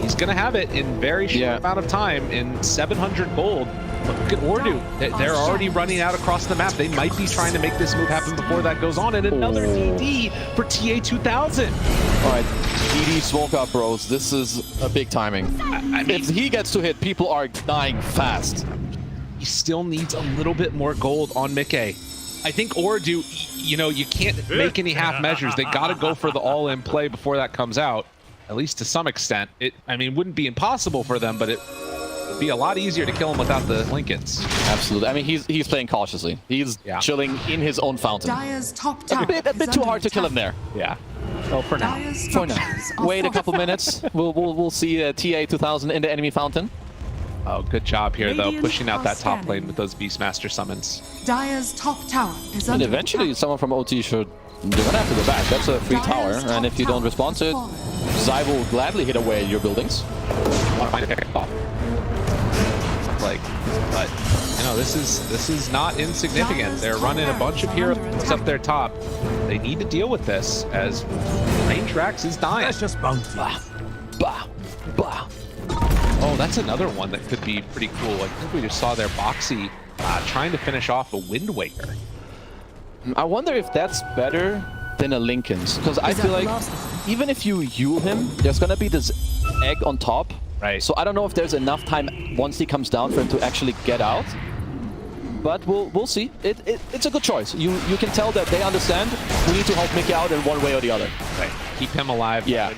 He's going to have it in very short amount of time in 700 gold. But look at Ooredoo. They're already running out across the map. They might be trying to make this move happen before that goes on. And another DD for TA2000. All right, DD smoke up, bros. This is a big timing. I mean, if he gets to hit, people are dying fast. He still needs a little bit more gold on Mickey. I think Ooredoo, you know, you can't make any half measures. They got to go for the all-in play before that comes out, at least to some extent. I mean, wouldn't be impossible for them, but it would be a lot easier to kill him without the Lincolns. Absolutely. I mean, he's playing cautiously. He's chilling in his own fountain. A bit too hard to kill him there. Yeah. Well, for now. For now. Wait a couple minutes. We'll see TA2000 in the enemy fountain. Oh, good job here, though, pushing out that top lane with those Beastmaster summons. Dire's top tower is and under eventually, someone from OT should... They're gonna have to go back. That's a free tower, and if you don't respond to it, Zai will gladly hit away at your buildings. But you know, this is not insignificant. They're running a bunch of heroes up their top. They need to deal with this as range Rax is dying. That's just bounty. Oh, that's another one that could be pretty cool. I think we just saw their Boxy trying to finish off a Wind Waker. I wonder if that's better than a Linken's. Because I feel like even if you Yule him, there's going to be this egg on top. Right. So I don't know if there's enough time once he comes down for him to actually get out. But we'll see. It's a good choice. You can tell that they understand we need to help Mickey out in one way or the other. Right. Keep him alive. Yeah.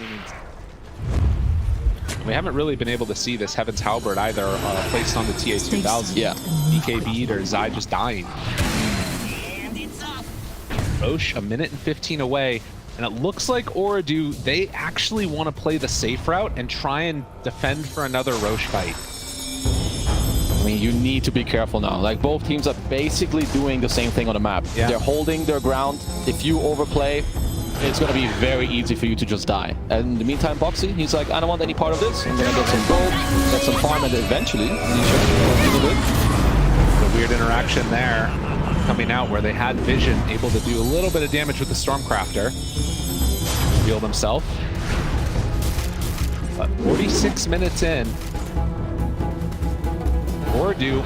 We haven't really been able to see this Heaven's Halberd either placed on the TA-2000. Yeah. BKB or Zai just dying. Roche, 1 minute and 15 away. And it looks like Ooredoo, they actually want to play the safe route and try and defend for another Roche fight. I mean, you need to be careful now. Like, both teams are basically doing the same thing on the map. Yeah. They're holding their ground. If you overplay, it's going to be very easy for you to just die. And in the meantime, Boxy, he's like, I don't want any part of this. I'm going to get some gold, get some farm, and eventually, The weird interaction there coming out where they had Vision able to do a little bit of damage with the Stormcrafter. Revealed himself. But 46 minutes in, Ooredoo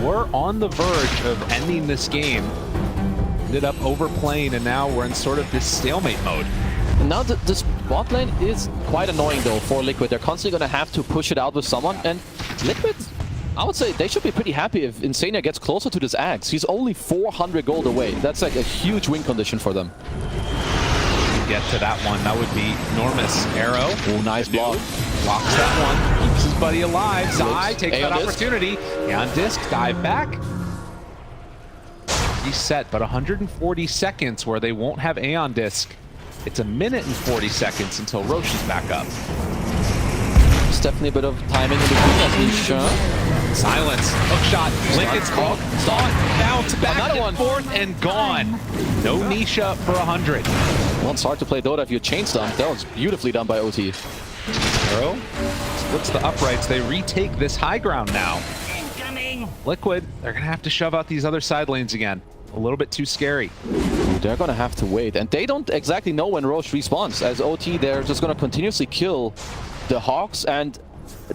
were on the verge of ending this game. Ended up overplaying, and now we're in sort of this stalemate mode. And now this bot lane is quite annoying though for Liquid. They're constantly going to have to push it out with someone, and Liquid, I would say they should be pretty happy if Insania gets closer to this Axe. He's only 400 gold away. That's like a huge win condition for them. Get to that one. That would be enormous. Arrow. Oh, nice block. Blocks that one. Keeps his buddy alive. Zai takes that opportunity. On disc, dive back. Reset, but 140 seconds where they won't have Aeon disc. It's 1 minute and 40 seconds until Roche is back up. There's definitely a bit of timing in between, as he's shown. Silence. Hook shot. Lincoln's called. Bounce back and forth and gone. No Nisha for 100. Well, it's hard to play Dota if you chain stomp. That was beautifully done by OT. Arrow splits the uprights. They retake this high ground now. Liquid, they're going to have to shove out these other side lanes again. A little bit too scary. They're going to have to wait. And they don't exactly know when Roche respawns. As OT, they're just going to continuously kill the Hawks. And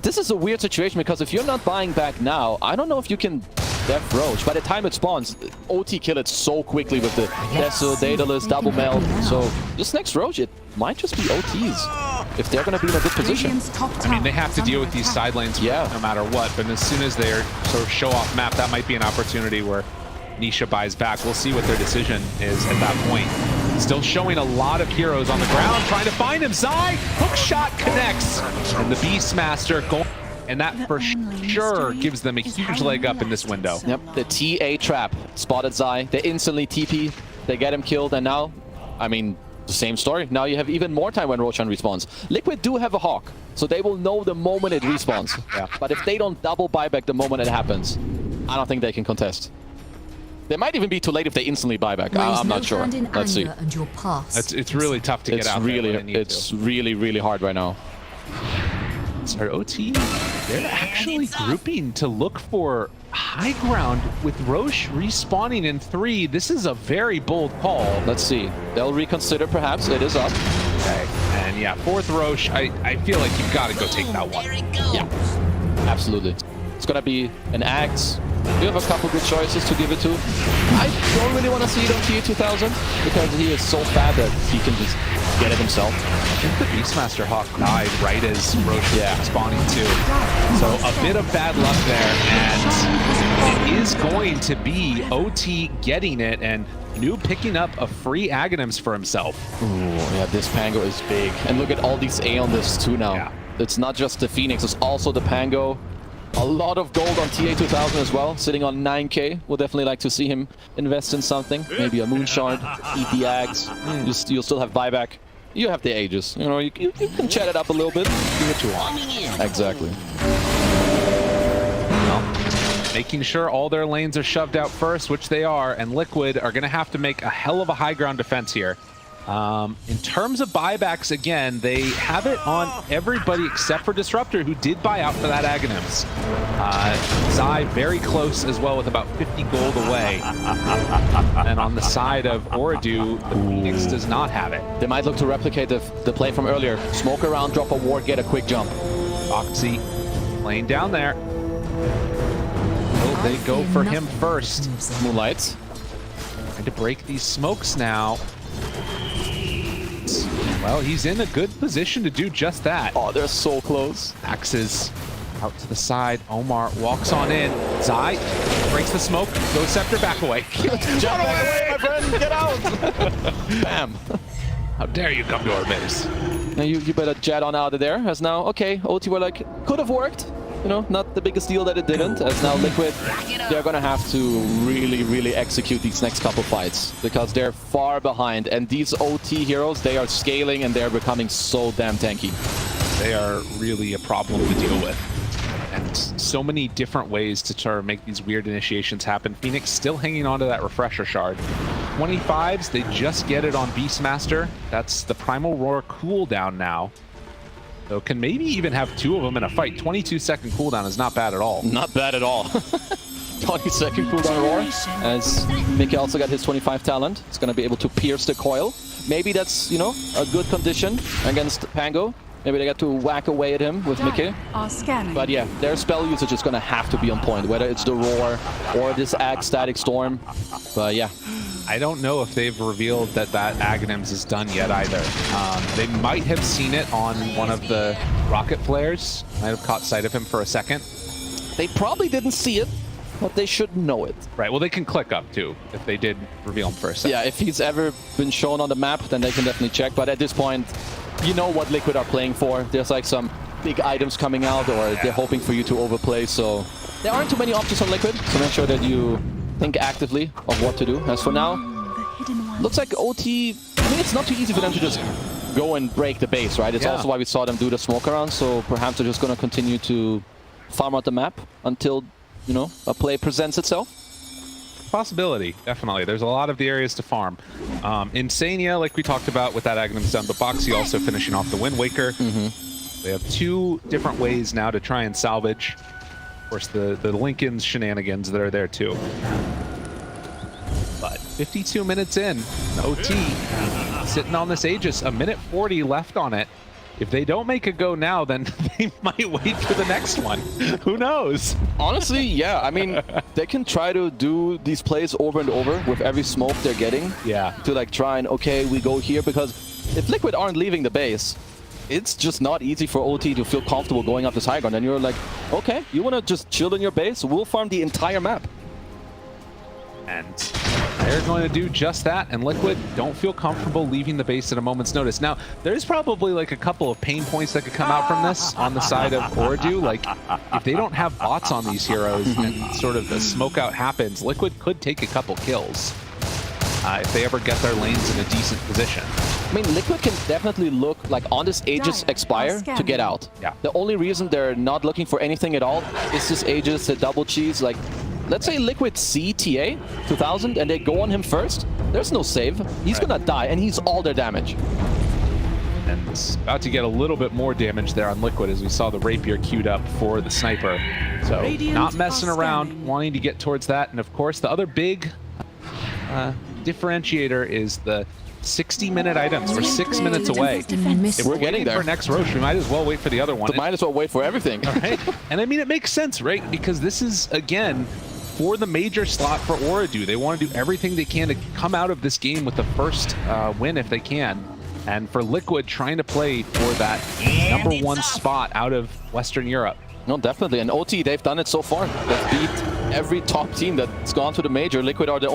this is a weird situation because if you're not buying back now, I don't know if you can def Roche. By the time it spawns, OT kill it so quickly with the Deso, Daedalus, double melt. So this next Roche, it might just be OTs if they're going to be in a good position. I mean, they have to deal with these side lanes no matter what. But as soon as they're sort of show off map, that might be an opportunity where Nisha buys back. We'll see what their decision is at that point. Still showing a lot of heroes on the ground, trying to find him. Zai, hook shot connects. And the Beastmaster going. And that for sure gives them a huge leg up in this window. Yep, the TA trap spotted Zai. They instantly TP. They get him killed. And now, I mean, the same story. Now you have even more time when Roshan respawns. Liquid do have a Hawk, so they will know the moment it respawns. But if they don't double buyback the moment it happens, I don't think they can contest. They might even be too late if they instantly buyback. I'm not sure. Let's see. It's really tough to get out there. It's really hard right now. Sorry, OT, they're actually grouping to look for high ground with Roche respawning in 3. This is a very bold call. Let's see. They'll reconsider perhaps. It is up. Okay. And yeah, 4th Roche, I feel like you've got to go take that one. Yeah, absolutely. It's going to be an Axe. You have a couple good choices to give it to. I don't really want to see it on TA-2000 because he is so fat that he can just get it himself. I think the Beastmaster Hawk died right as Roche was spawning too. So a bit of bad luck there, and it is going to be OT getting it, and Noob picking up a free Aghanims for himself. Ooh, yeah, this Pango is big. And look at all these Aeonists too now. Yeah. It's not just the Phoenix, it's also the Pango. A lot of gold on TA-2000 as well, sitting on 9k. We'll definitely like to see him invest in something. Maybe a Moonshard, eat the Ags. You'll still have buyback. You have the Aegis. You know, you can chat it up a little bit. Do what you want. Exactly. Well, making sure all their lanes are shoved out first, which they are, and Liquid are going to have to make a hell of a high ground defense here. In terms of buybacks, again, they have it on everybody except for Disruptor, who did buy out for that Aghanims. Zai very close as well with about 50 gold away. And on the side of Ooredoo, the Phoenix does not have it. They might look to replicate the play from earlier. Smoke around, drop a ward, get a quick jump. Oxy laying down there. Will they go for him first? Moonlight. Trying to break these smokes now. Well, he's in a good position to do just that. Oh, they're so close. Axes out to the side. Omar walks on in. Zai breaks the smoke. Goes Scepter back away. Jump back away, my friend. Get out. Bam. How dare you come to our base? Now you better jet on out of there. As now, okay, OT were like, could have worked. You know, not the biggest deal that it didn't. As now Liquid, they're gonna have to really execute these next couple fights because they're far behind. And these OT heroes, they are scaling and they're becoming so damn tanky. They are really a problem to deal with. And so many different ways to try to make these weird initiations happen. Phoenix still hanging on to that refresher shard. 25s, they just get it on Beastmaster. That's the Primal Roar cooldown now. So can maybe even have two of them in a fight. 22-second cooldown is not bad at all. Not bad at all. 20-second cooldown Roar. As Mickey also got his 25 talent. It's going to be able to pierce the coil. Maybe that's, you know, a good condition against Pango. Maybe they got to whack away at him with Mickey. But yeah, their spell usage is going to have to be on point, whether it's the Roar or this Ag Static Storm. But yeah. I don't know if they've revealed that Aghanims is done yet either. They might have seen it on one of the rocket flares. Might have caught sight of him for a second. They probably didn't see it, but they should know it. Right, well they can click up too, if they did reveal him for a second. Yeah, if he's ever been shown on the map, then they can definitely check. But at this point, you know what Liquid are playing for. There's like some big items coming out, or they're hoping for you to overplay, so there aren't too many options on Liquid, so make sure that you think actively of what to do. As for now, looks like OT, I mean, it's not too easy for them to just go and break the base, right? It's also why we saw them do the smoke around, so perhaps they're just going to continue to farm out the map until, you know, a play presents itself. Possibility, definitely. There's a lot of the areas to farm. Insania, like we talked about with that Aghanims down, but Boxy also finishing off the Wind Waker. They have two different ways now to try and salvage. Of course, the Lincoln's shenanigans that are there too. But 52 minutes in, OT sitting on this Aegis, a minute 40 left on it. If they don't make a go now, then they might wait for the next one. Who knows? Honestly, yeah. I mean, they can try to do these plays over and over with every smoke they're getting. Yeah. To like try and, okay, we go here, because if Liquid aren't leaving the base, it's just not easy for OT to feel comfortable going up this high ground. And you're like, okay, you want to just chill in your base? We'll farm the entire map. And they're going to do just that, and Liquid don't feel comfortable leaving the base at a moment's notice. Now, there's probably like a couple of pain points that could come out from this on the side of Ooredoo. Like, if they don't have bots on these heroes and sort of the smoke out happens, Liquid could take a couple kills if they ever get their lanes in a decent position. I mean, Liquid can definitely look like on this Aegis expire to get out. Yeah. The only reason they're not looking for anything at all is this Aegis, the double cheese, like, let's say Liquid see TA 2000 and they go on him first. There's no save. He's gonna die, and he's all their damage. And it's about to get a little bit more damage there on Liquid as we saw the Rapier queued up for the Sniper. So not messing around, wanting to get towards that. And of course, the other big differentiator is the 60-minute items. We're 6 minutes away. If we're getting there for next Roche, we might as well wait for the other one. We might as well wait for everything. Right? And I mean, it makes sense, right? Because this is, again, for the major slot for Ooredoo. They want to do everything they can to come out of this game with the first win if they can. And for Liquid, trying to play for that #1 spot out of Western Europe. No, definitely. And OT, they've done it so far. They've beat every top team that's gone to the major. Liquids are the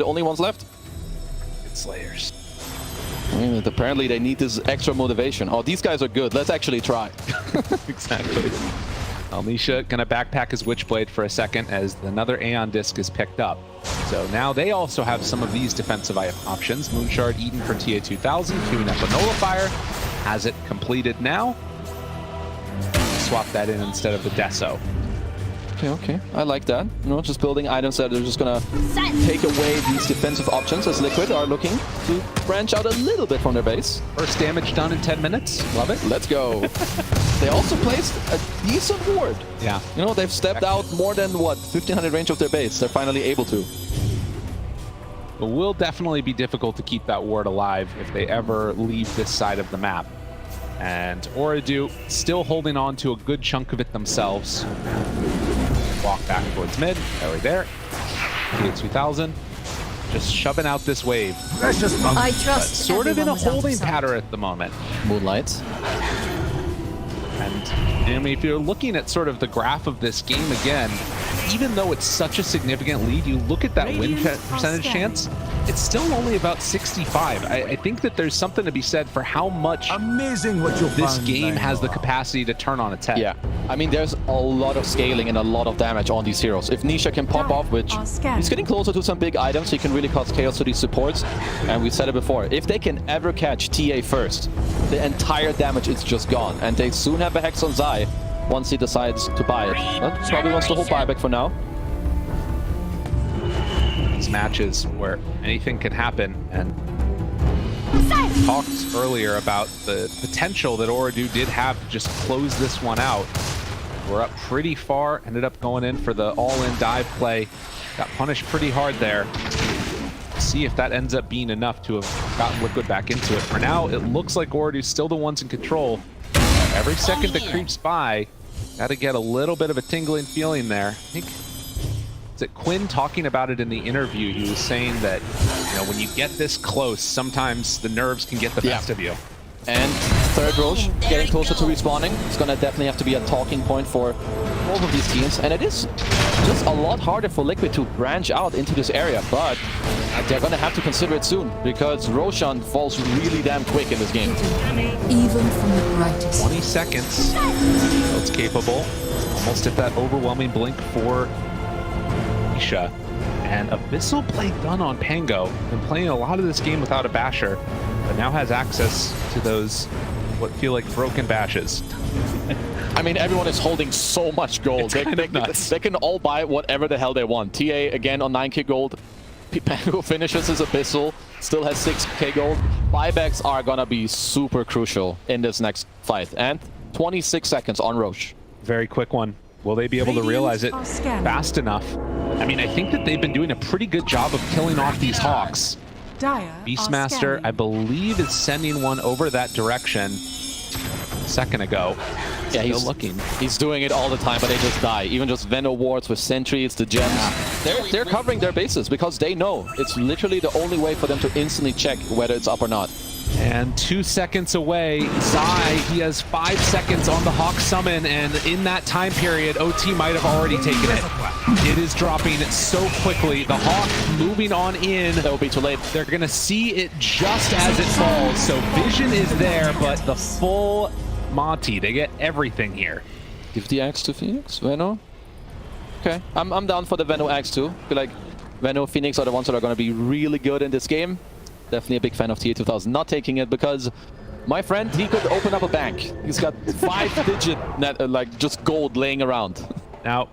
only ones left. Slayers. I mean, apparently they need this extra motivation. Oh, these guys are good. Let's actually try. Exactly. Alnisha gonna backpack his Witchblade for a second as another Aeon Disc is picked up. So now they also have some of these defensive options. Moonshard Eden for TA 2000, queuing up a Nullifier. Has it completed now. Swap that in instead of the Deso. Okay. I like that. You know, just building items that are just gonna take away these defensive options as Liquid are looking to branch out a little bit from their base. First damage done in 10 minutes. Love it. Let's go. They also placed a decent ward. Yeah. You know, they've stepped out more than, what, 1500 range of their base. They're finally able to. It will definitely be difficult to keep that ward alive if they ever leave this side of the map. And Ooredoo still holding on to a good chunk of it themselves. Walk back towards mid. Right there. TA 2000. just shoving out this wave. I trust Sort of in a everyone was out of holding sight. pattern at the moment. Moonlight. And I mean, if you're looking at sort of the graph of this game again, even though it's such a significant lead, you look at that win percentage chance, it's still only about 65. I think that there's something to be said for how much amazing what this game has the capacity to turn on its head. Yeah, I mean, there's a lot of scaling and a lot of damage on these heroes. If Nisha can pop off, which he's getting closer to some big items, he can really cause chaos to these supports. And we said it before, if they can ever catch TA first, the entire damage is just gone. And they soon have a Hex on Zai once he decides to buy it. But probably wants to hold buyback for now. These matches where anything can happen, and we talked earlier about the potential that Ooredoo did have to just close this one out. We're up pretty far, ended up going in for the all-in dive play. Got punished pretty hard there. See if that ends up being enough to have gotten Liquid back into it. For now, it looks like Ooredoo's still the ones in control. Every second that creeps by, got to get a little bit of a tingling feeling there. I think, is it Quinn talking about it in the interview? He was saying that, you know, when you get this close, sometimes the nerves can get the best of you. And third Roche getting closer to respawning. It's going to definitely have to be a talking point for both of these teams. And it is just a lot harder for Liquid to branch out into this area. But they're going to have to consider it soon, because Roshan falls really damn quick in this game. Even from the brightest. 20 seconds. So it's capable. Almost at that overwhelming blink for Nisha. And Abyssal play done on Pango. Been playing a lot of this game without a basher, but now has access to those what feel like broken bashes. I mean, everyone is holding so much gold. They can all buy whatever the hell they want. TA again on 9k gold. Pango finishes his Abyssal, still has 6k gold. Buybacks are gonna be super crucial in this next fight. And 26 seconds on Roche. Very quick one. Will they be able to realize it fast enough? I mean, I think that they've been doing a pretty good job of killing off these Hawks. Beastmaster, I believe, is sending one over that direction a second ago. Yeah, he's looking. He's doing it all the time, but they just die. Even just Venom wards with sentries, the gems. They're covering their bases because they know it's literally the only way for them to instantly check whether it's up or not. And 2 seconds away, Zai, he has 5 seconds on the Hawk summon, and in that time period, OT might have already taken it. It is dropping so quickly. The Hawk moving on in. That will be too late. They're going to see it just as it falls. So vision is there, but the full Monty, they get everything here. Give the axe to Phoenix, Veno. Okay, I'm down for the Veno axe too. I feel like Veno, Phoenix are the ones that are going to be really good in this game. Definitely a big fan of TA 2000 not taking it, because my friend, he could open up a bank. He's got 5-digit net, like just gold laying around. Now,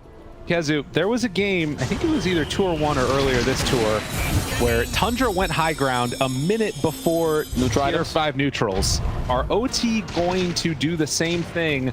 Kezu, there was a game, I think it was either Tour 1 or earlier this tour, where Tundra went high ground a minute before Tier 5 neutrals. Are OT going to do the same thing?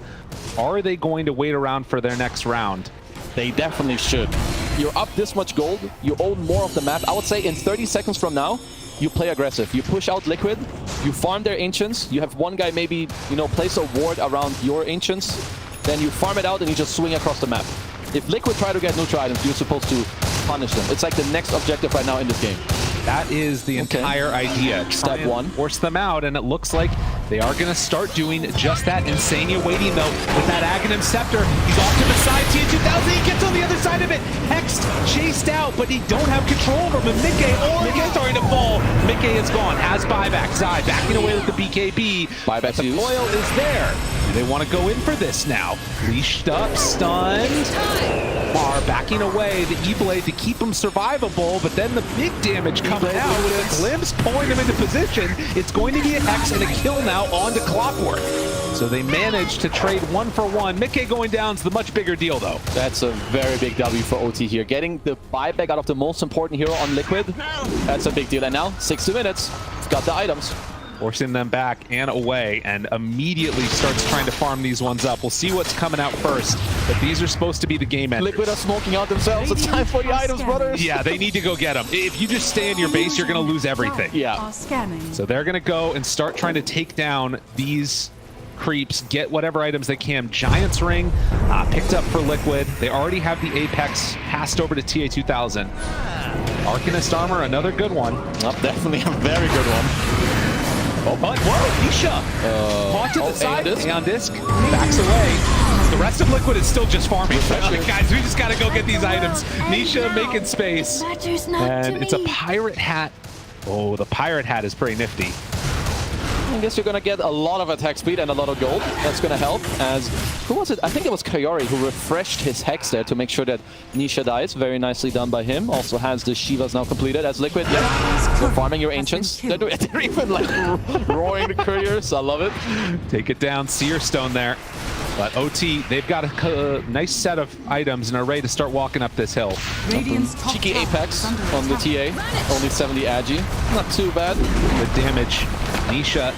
Are they going to wait around for their next round? They definitely should. You're up this much gold, you own more of the map. I would say in 30 seconds from now, you play aggressive. You push out Liquid, you farm their Ancients, you have one guy maybe, you know, place a ward around your Ancients, then you farm it out and you just swing across the map. If Liquid try to get neutral items, you're supposed to punish them. It's like the next objective right now in this game. That is the entire idea. Step one. Force them out, and it looks like they are going to start doing just that. Insania waiting, though, with that Aghanim Scepter. He's off to the side. TA2000, he gets on the other side of it. Hexed, chased out, but he don't have control over him. Mickey starting to fall. Mickey is gone. Has buyback. Zai backing away with the BKB. Buyback the coil is there. Do they want to go in for this now? Leashed up, stunned. Mar backing away, the E-Blade to keep him survivable, but then the big damage coming out with a glimpse pulling him into position. It's going to be a Hex and a kill now onto Clockwork. So they managed to trade 1 for 1. Mickey going down is the much bigger deal, though. That's a very big W for OT here. Getting the buyback out of the most important hero on Liquid, that's a big deal. And now, 60 minutes, we've got the items. Forcing them back and away, and immediately starts trying to farm these ones up. We'll see what's coming out first, but these are supposed to be the game enders. Liquid are smoking out themselves. It's time for the items, brothers. Yeah, they need to go get them. If you just stay in your base, you're going to lose everything. Yeah. So they're going to go and start trying to take down these creeps, get whatever items they can. Giant's Ring picked up for Liquid. They already have the Apex passed over to TA2000. Arcanist armor, another good one. Oh, definitely a very good one. Oh, but whoa, Nisha! Caught to the side, on disc, backs away. The rest of Liquid is still just farming. Like, guys, we just gotta go get these items. Nisha making space. And it's a pirate hat. Oh, the pirate hat is pretty nifty. I guess you're gonna get a lot of attack speed and a lot of gold. That's gonna help. As who was it? I think it was Kayori who refreshed his hex there to make sure that Nisha dies. Very nicely done by him. Also has the Shivas now completed as Liquid. Yeah, they're farming your ancients. They're even like roaring the couriers. I love it. Take it down, Seer Stone there. But OT, they've got a nice set of items and array to start walking up this hill. Cheeky Apex on the TA. Only 70 agi. Not too bad. The damage. Nisha,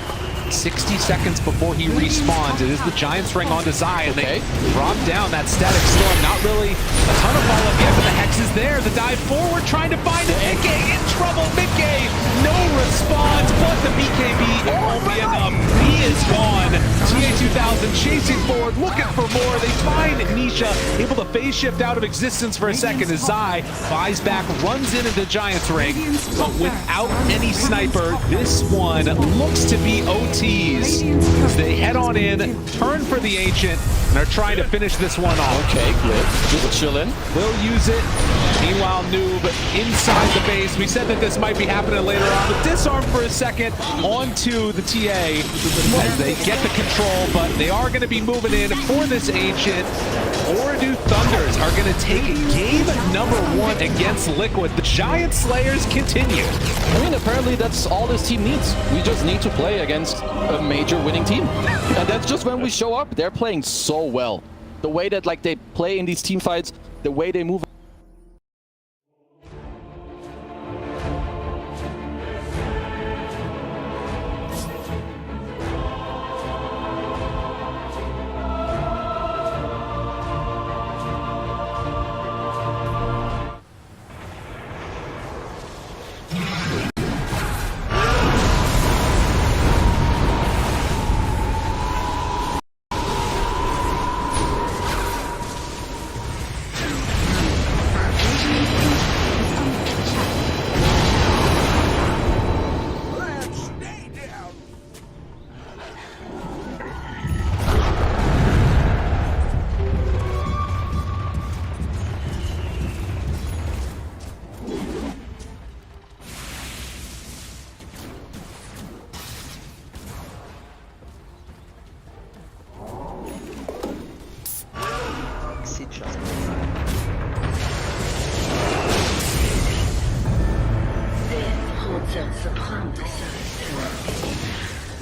60 seconds before he respawns. It is the Giant's Ring onto Zai, and they drop down that Static Storm. Not really a ton of follow-up yet, but the Hex is there. The dive forward, trying to find it. A.K.A. in trouble. A.K.A. no response, but the BKB won't be enough. He is gone. TA2000 chasing forward, looking for more. They find Nisha, able to phase shift out of existence for a second as Zai buys back, runs into the Giant's Ring, but without any sniper, this one looks to be OTs. As they head on in, turn for the Ancient, and are trying to finish this one off. Okay, good. Just chill in. Will use it. Meanwhile, Noob inside the base. We said that this might be happening later on, but disarm for a second onto the TA as they get the control, but they are going to be moving in for this Ancient. Ooredoo Thunders are going to take game number 1 against Liquid. The Giant Slayers continue. I mean, apparently that's all this team needs. We just need to play against a major winning team. And that's just when we show up. They're playing so well. The way that like they play in these team fights, the way they move.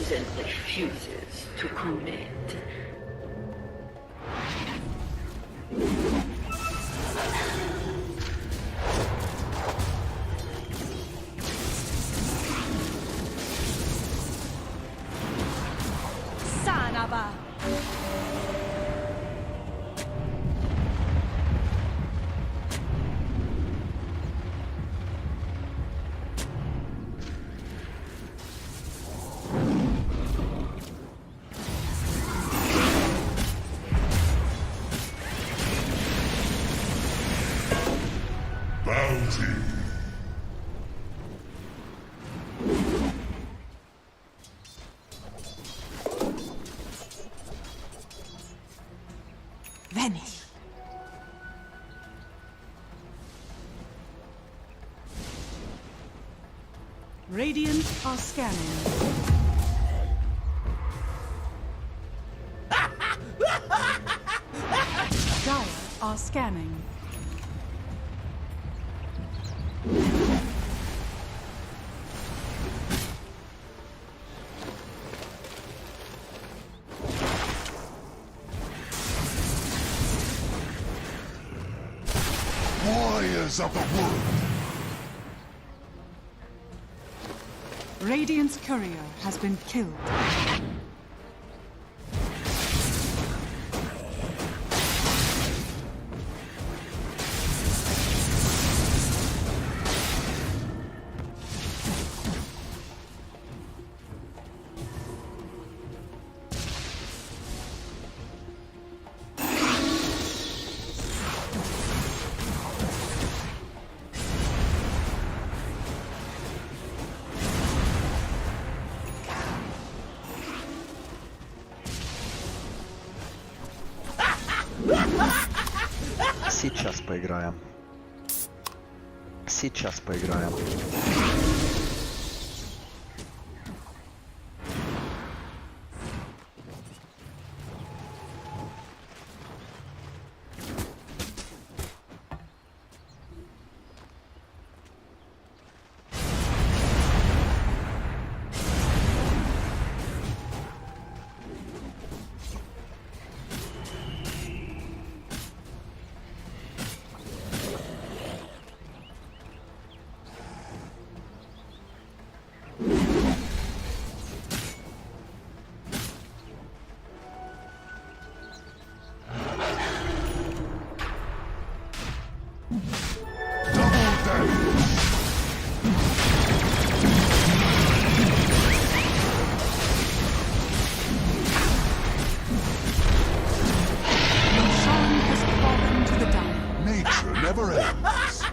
Then refuses to commit. Sanaba. Bounty. Vanish. Radiant are scanning. Dire are scanning. Warriors of the wood. Radiant's courier has been killed. поиграем. Сейчас поиграем. Never ends.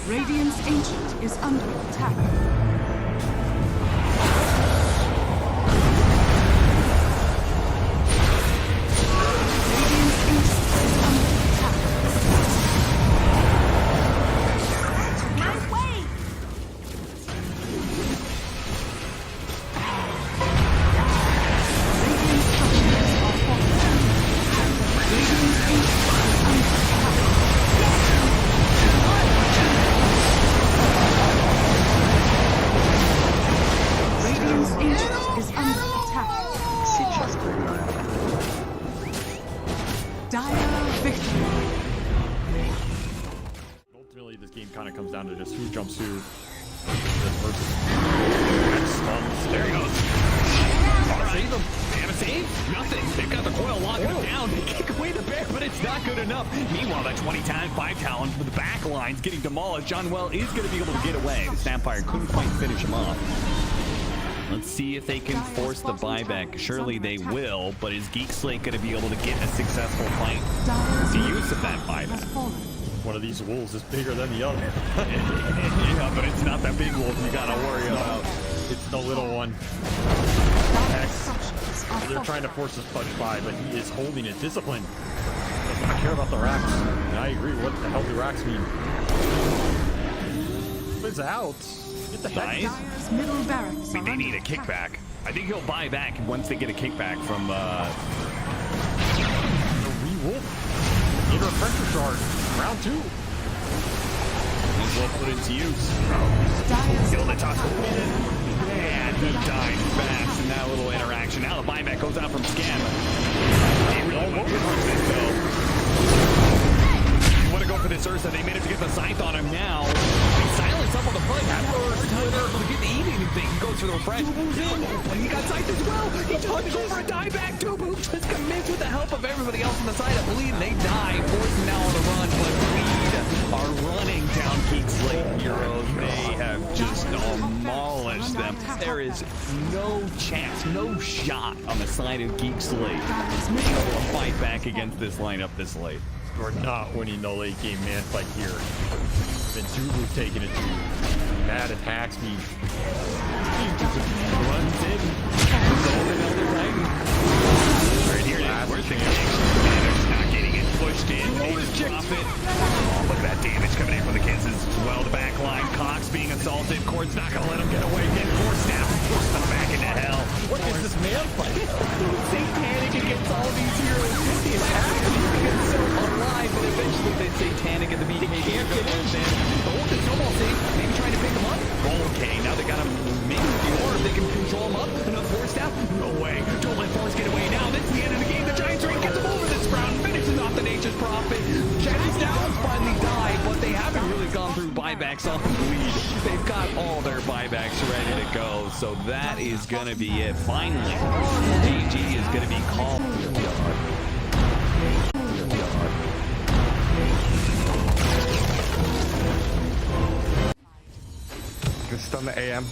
Radiant's Ancient is under attack. Ultimately, this game kind of comes down to just who jumps who. This person. Stuns. There he goes. Save him. They have a save? Nothing. They've got the coil locking him down. They kick away the bear, but it's not good enough. Meanwhile, that 5 Talons with the back lines getting demolished. John Well is going to be able to get away. The Snapfire couldn't quite finish him off. Let's see if they can force the buyback. Surely they will, but is Geek Slate going to be able to get a successful fight? The use of that buyback. One of these wolves is bigger than the other. Yeah, but it's not that big wolf you got to worry about. It's the little one. They're trying to force his punch by, but he is holding it. Discipline. Doesn't care about the racks. And I agree. What the hell do racks mean? It's out. Get the heck nice. Middle barracks. They need a kickback. I think he'll buy back once they get a kickback from the re-wolf. Get her pressure charge. Round 2. He's well put into use. Kill the toss. And he died fast in that little interaction. Now the buyback goes out from Scam. He really won't get this though. You want to go for this Ursa. They managed to get the scythe on him now. He silenced up on the play. First time able to get the eating thing. He goes for the refresh. Tubu's in. He got scythed as well. He touched over a dieback. Tubu just commits with the help of everybody else on the side of Bleed, and they die. Forcing now on the run, but Bleed are running down Geek Slate heroes. They have just demolished them. There is no chance, no shot on the side of Geek Slate to fight back against this lineup this late. We're not winning the late game man fight here. Then Tubu's taking it to Mad attacks me. Runs in. Right here, where's the not getting it pushed in. Drop it. Oh, look at that damage coming in from the kids as well. The back line, Cox being assaulted. Cord's not going to let him get away. Get forced now. Forced them back into hell. What is this man fight? Satanic against all these heroes. He has to get so alive, and eventually they Satanic at the beginning. They can't get in there. Oh, the snowball safe. Maybe trying to pick him up. Okay, now they got him maybe with the orb. They can control him up. Another force staff. No way. Don't let Force get away now. This is the end of the game. The Giants are going to get them over this round. Finishes off the Nature's Prophet. Jackie's down finally died, but they haven't really gone through buybacks on the lead. They've got all their buybacks ready to go, so that is going to be it. Finally, GG is going to be called. Gonna stun the AM.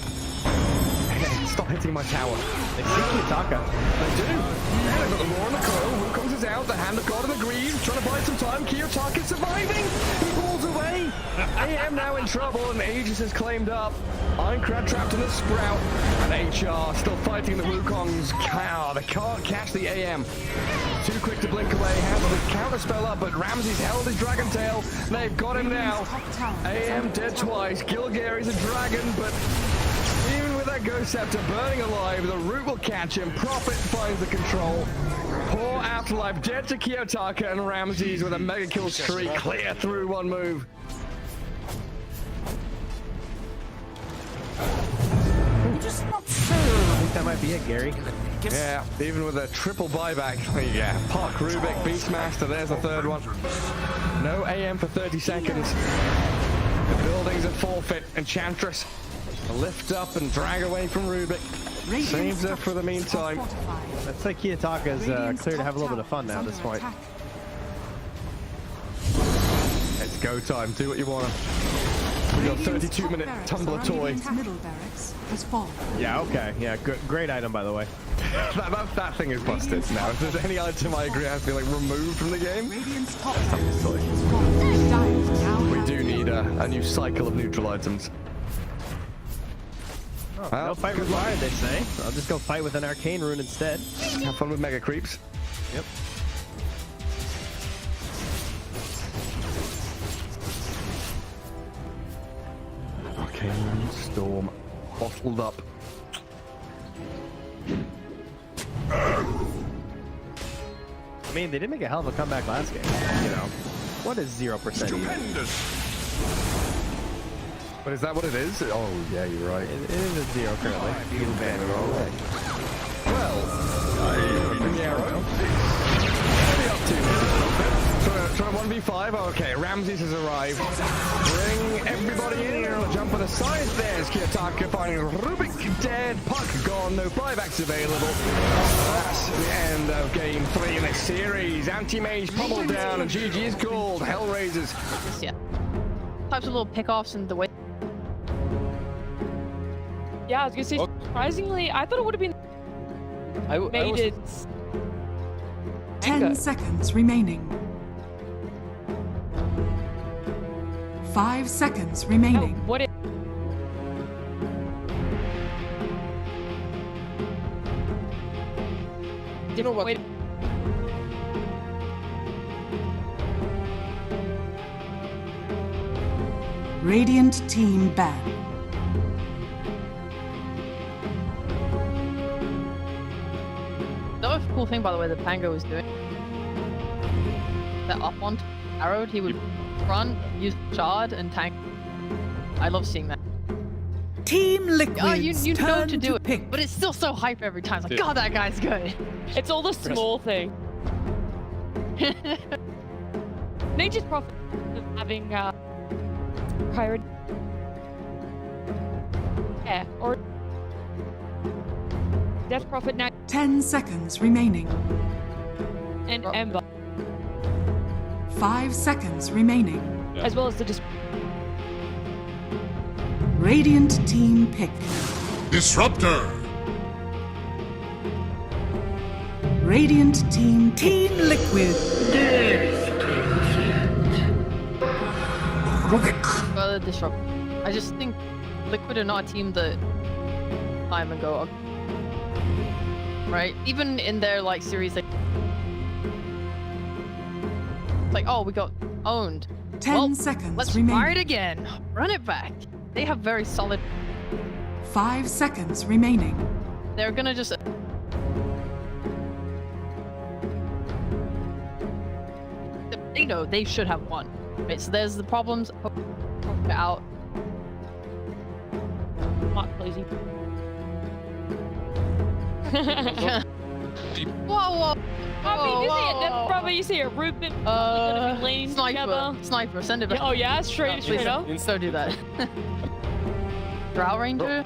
Stop hitting my tower. They see Kiyotaka. They do. And they've got the Roar on the coil. Wukong's is out. The Hand of God of the Greaves. Trying to buy some time. Kiyotaka's surviving. He pulls away. AM now in trouble, and Aegis is claimed up. Ironcrad trapped in the Sprout. And HR still fighting the Wukongs. They can't catch the AM. Too quick to blink away. Has the counter spell up, but Ramsey's held his Dragon Tail. They've got him now. AM dead twice. Gilgary's a dragon, but even with that Ghost Scepter burning alive, the root will catch him. Prophet finds the control. Poor Afterlife dead to Kiyotaka, and Ramses with a mega kill streak clear through one move. Just not sure. I think that might be it, Gary. Yeah, even with a triple buyback. Yeah, Puck, Rubik, Beastmaster, there's the third one. No AM for 30 seconds. The building's at forfeit. Enchantress, lift up and drag away from Rubik. Saves her for the meantime. That's like Kiyotaka's clear to have a little bit of fun now at this point. It's go time. Do what you want. We got 32-minute tumbler toy. Yeah, okay. Yeah, good, great item, by the way. that thing is busted now. If there's any item I agree has to be like removed from the game, we do need a new cycle of neutral items. Oh, no fight with fire, they say. I'll just go fight with an arcane rune instead. Have fun with mega creeps. Yep. Arcane Storm bottled up. I mean, they did make a hell of a comeback last game, you know. What is 0% But is that what it is? Oh, yeah, you're right. It is a 0 currently. You ban it all right. Well, bring the arrow. What are we up to? Trying to 1v5? Okay, Ramses has arrived. Bring everybody in. Jump on the side. There's Kiyotaka finding Rubik dead. Puck gone. No buybacks available. That's the end of game 3 in this series. Anti-Mage pummeled down, and GG is called. Hellraisers. Yeah. Types of little pickoffs and the way. Yeah, I was gonna say, surprisingly, I thought it would have been made it. 10 seconds remaining. 5 seconds remaining. Oh, what it? You know what? Wait. Radiant team ban. Another cool thing, by the way, that Pango was doing. That up on arrowed, he would run, use shard, and tank. I love seeing that. Team Liquid. Oh, you know to do it, but it's still so hype every time. It's like, God, that guy's good. It's all the small thing. Nature's Prophet of having priority. Yeah, or Death Prophet now. 10 seconds remaining. And Ember. 5 seconds remaining. As well as the Radiant team pick. Disruptor. Radiant team Team Liquid. Further disrupt. I just think Liquid are not a team that time ago. Right? Even in their like series, like, oh, we got owned. 10 seconds let's remaining. fire it again. Run it back. They have very solid. 5 seconds remaining. they're gonna just. You know, they should have won. Right, so there's the problems. Hope it out. Not crazy. Whoa. I mean, you see it, probably you see a Ruben gonna be leaning together. Sniper, send it back. Oh yeah, straight up. Don't do that. Drow Ranger.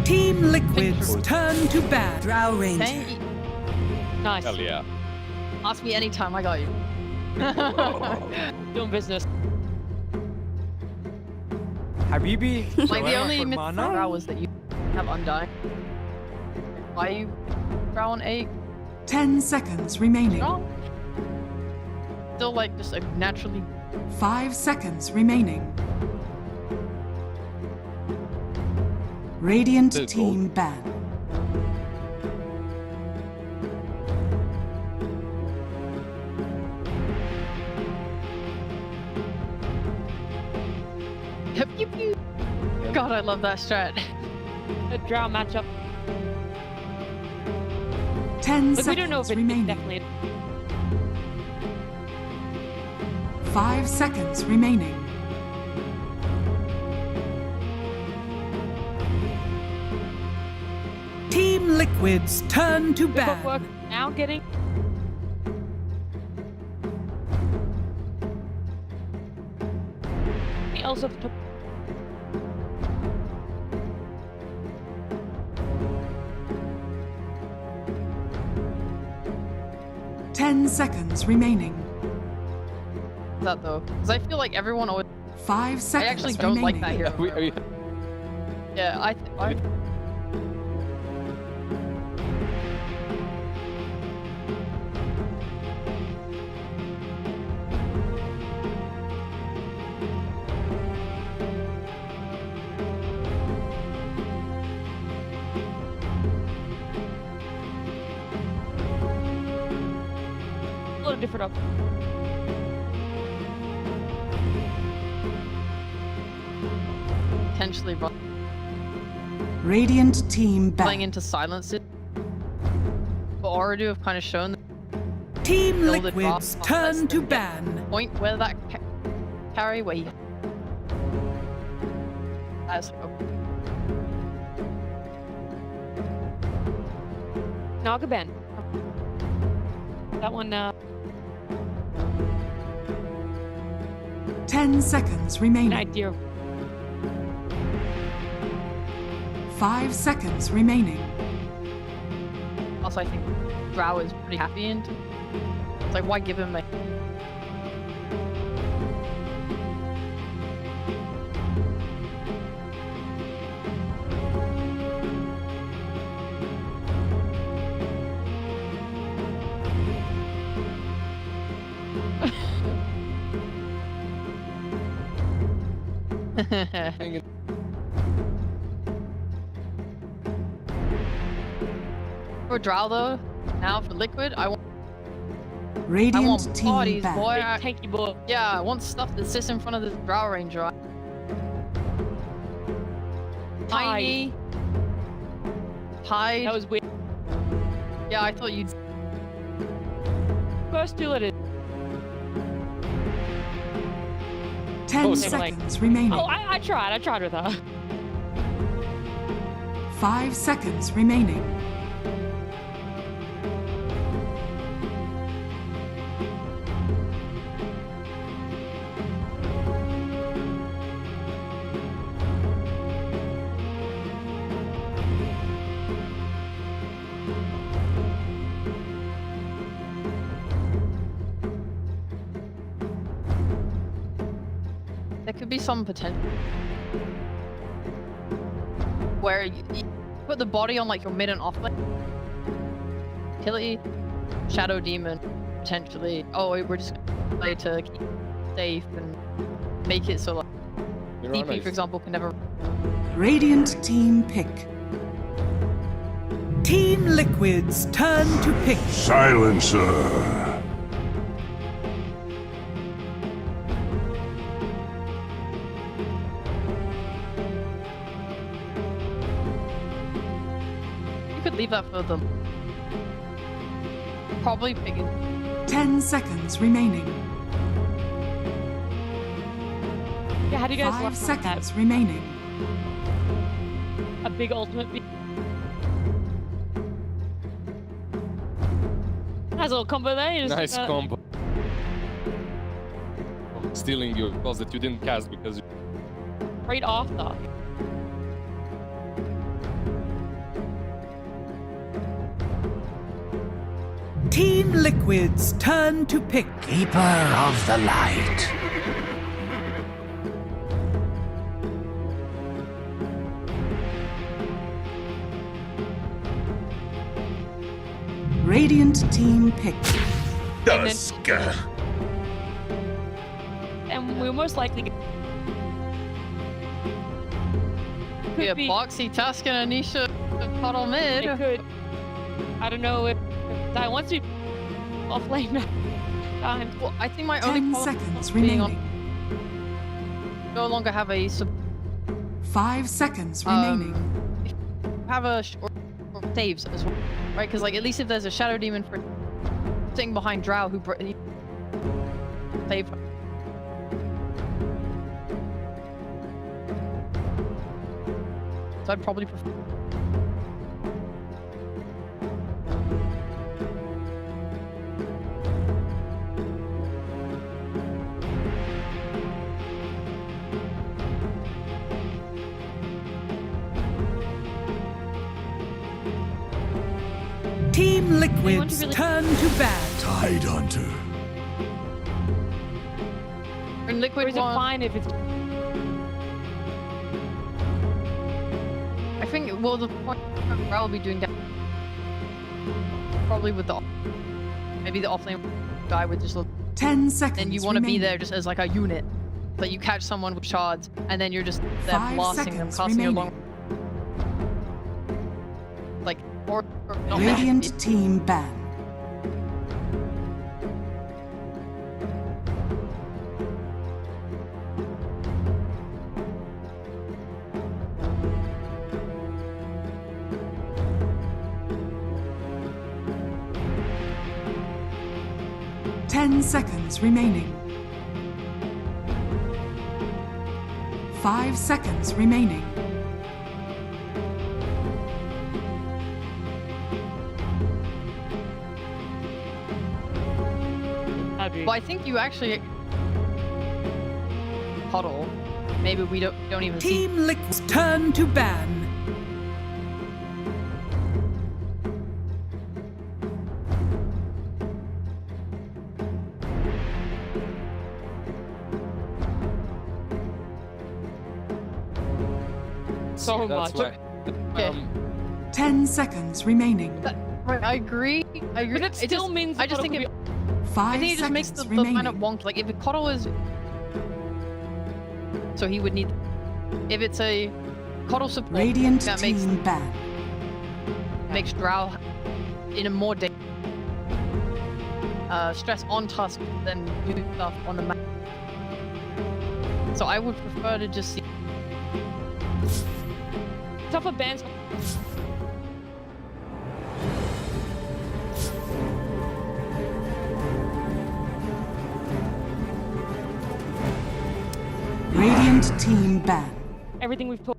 Team Liquid's turn to bat. Drow Ranger. Nice. Hell yeah. Ask me anytime, I got you. Doing business. Habibi. Like the only myth for Drow was that you have Undying. Why you Drow on 8? 10 seconds remaining. Still like just a naturally. 5 seconds remaining. Radiant team ban. God, I love that strat. A Drow matchup. 10 Like, seconds we don't know if it's remaining. definitely. 5 seconds remaining. Team Liquid's turn to bat. Footwork now getting. He also took. Ten seconds remaining. That though, because I feel like everyone always. 5 seconds I actually don't like that hero. Yeah, I. A little different up. Potentially Radiant team ban. playing into silences. But Ooredoo have kind of shown that Team build it Liquid's fast, turn to get ban. point where that carry where you. That's like, Nagaban. That one. 10 seconds remaining. An idea. 5 seconds remaining. Also, I think Drow is pretty happy into. It's like, why give him like. For Drow though, now for Liquid, I want Radiant team bodies, ban. boy. Tanky boy. Yeah, I want stuff that sits in front of the Drow Ranger. Tiny. Tide. That was weird. Yeah, I thought you'd. First two letters. 10 seconds remaining. Oh, I tried with her. 5 seconds remaining. There could be some potential where you put the body on like your mid and off lane. Utility, Shadow Demon, potentially. Oh, we're just gonna play to keep it safe and make it so like DP, for example, can never. Radiant team pick. Team Liquid's turn to pick. Silencer. leave that for them. Probably picking. 10 seconds remaining. Yeah, how do you guys 5 like seconds remaining. a big ultimate? Nice little combo there. You just, Nice combo. Stealing your spells that you didn't cast because right after. Team Liquid's turn to pick. Keeper of the light. Radiant team pick. Dusk. And we'll most likely get... Could be a Boxy, Tusk, and Anisha puddle mid. It could. I don't know if Di wants to off lane time. Well, I think my 10 only problem seconds being remaining. no longer have a 5 seconds remaining. have a or saves as well, right? Because like at least if there's a Shadow Demon for sitting behind Drow who save. So I'd probably prefer. Team Liquid's turn to bat. Tide Hunter. And Liquid is it fine if it's... I think, well, the point I'll be doing that probably with the maybe the offlane guy with just 10 seconds. And you want to be remaining. there just as like a unit, like you catch someone with shards, and then you're just there 5 blasting them, seconds casting your long. remaining. Like or not Radiant team ban. Ten seconds remaining. 5 seconds remaining. Well, I think you actually puddle. Maybe we don't even see. Team Liquid's turn to ban. So that's much. why. 10 seconds remaining. Right, I agree. I agree. But it still means I just the think puddle it. 5 I think it just makes seconds the remaining. lineup wonky. Like if a Coddle is, so he would need. If it's a Coddle support, Radiant that team ban. makes Drow in a more stress on Tusk than do stuff on the map. So I would prefer to just see. Tougher bands. Radiant team ban. Everything we've put.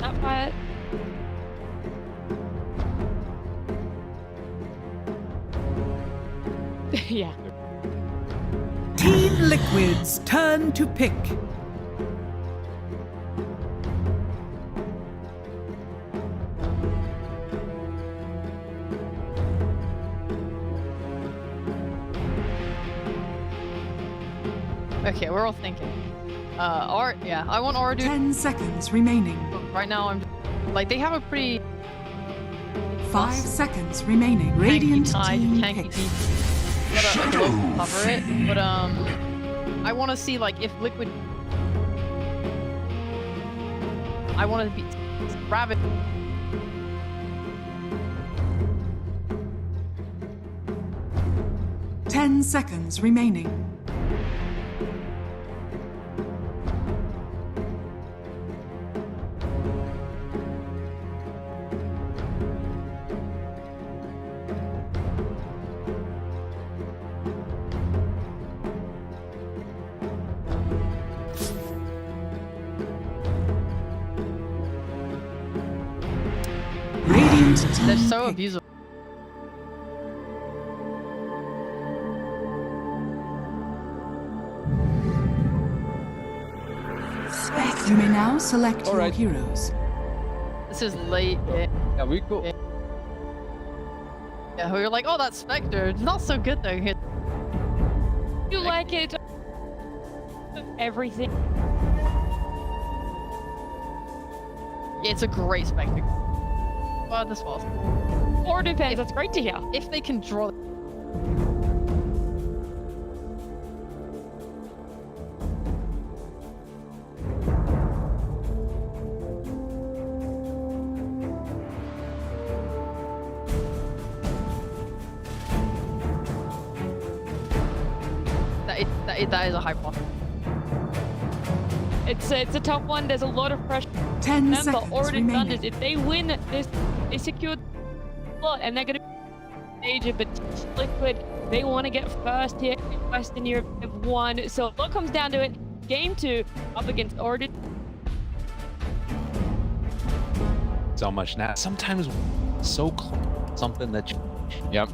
Not fire. Yeah. Team Liquid's turn to pick. Okay, we're all thinking. Yeah, I want Ooredoo. 10 seconds remaining. Right now, I'm like they have a pretty 5 seconds remaining. Radiant team tanky pick. Gotta cover it, but I want to see like if Liquid. I want to be Rabbit. Ten seconds remaining. They're so abusable. You may now select your heroes. This is late. Yeah, we go. Yeah, we were like, oh, that's Spectre. Not so good though. Here. You like it? Everything. Yeah, it's a great Spectre. Well, this was. Or depends. That's great to hear. If they can draw. That is a high point. It's a tough one. There's a lot of pressure. 10 Remember, seconds Ooredoo remaining. Thunders, if they win this, they secure the spot, and they're gonna major, but Liquid, they want to get first here. Western Europe have won, so what comes down to it? Game 2 up against Ooredoo. So much now. Sometimes so close, something that you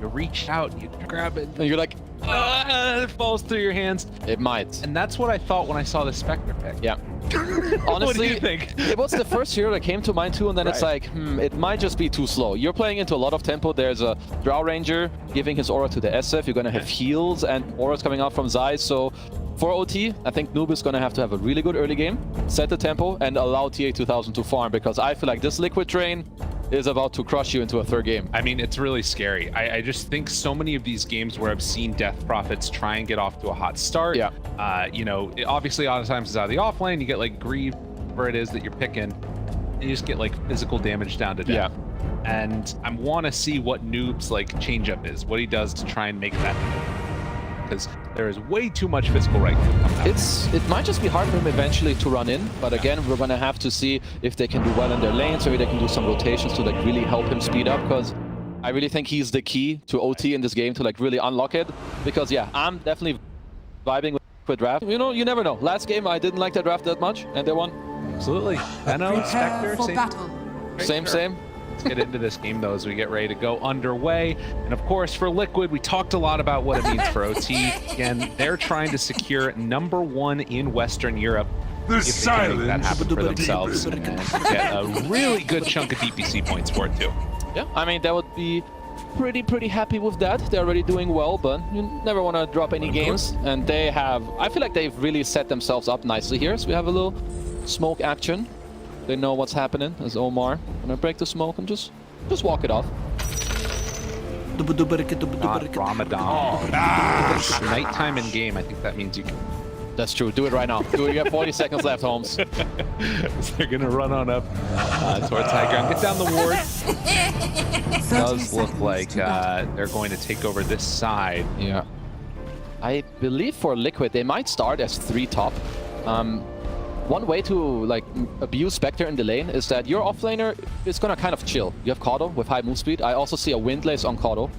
reach out, you grab it, And you're like, it falls through your hands. it might. And that's what I thought when I saw the Spectre pick. Yeah. Honestly, Honestly, what do you think? it was the first hero that came to mind too, and then it's Right. like, it might just be too slow. You're playing into a lot of tempo. There's a Drow Ranger giving his aura to the SF. You're gonna have heals and auras coming out from Zai. So for OT, I think Noob is gonna have to have a really good early game, set the tempo, and allow TA2000 to farm, because I feel like this Liquid train is about to crush you into a third game. I mean, it's really scary. I just think so many of these games where I've seen Death Prophets try and get off to a hot start. Yeah. You know, obviously, a lot of times it's out of the offlane. You get like Grieve, where it is that you're picking. And you just get like physical damage down to death. Yeah. And I want to see what Noob's like changeup is, what he does to try and make that. Because there is way too much physical right now. It might just be hard for him eventually to run in, but again, we're gonna have to see if they can do well in their lanes, or if they can do some rotations to like really help him speed up, because I really think he's the key to OT in this game to like really unlock it. Because yeah, I'm definitely vibing with draft. You know, you never know. Last game I didn't like that draft that much, and they won. Absolutely. Benno, Spectre, for same. battle. Same. Let's get into this game, though, as we get ready to go underway. And of course, for Liquid, we talked a lot about what it means for OT. Again, they're trying to secure #1 in Western Europe. The if they can make that silence happen for themselves and get a really good chunk of DPC points for it, too. Yeah, I mean, that would be pretty happy with that. They're already doing well, but you never want to drop any games. And they have, I feel like they've really set themselves up nicely here. So we have a little smoke action. They know what's happening as Omar. Gonna break the smoke and just walk it off. Not Ramadan. Oh, it's nighttime in game. I think that means you can. That's true. Do it right now. Do it. You have 40 seconds left, Holmes. They're gonna run on up towards high ground. Get down the ward. It does look like they're going to take over this side. Yeah. I believe for Liquid, they might start as 3 top. One way to like abuse Spectre in the lane is that your offlaner is gonna kind of chill. You have Kato with high move speed. I also see a Windlace on Kato.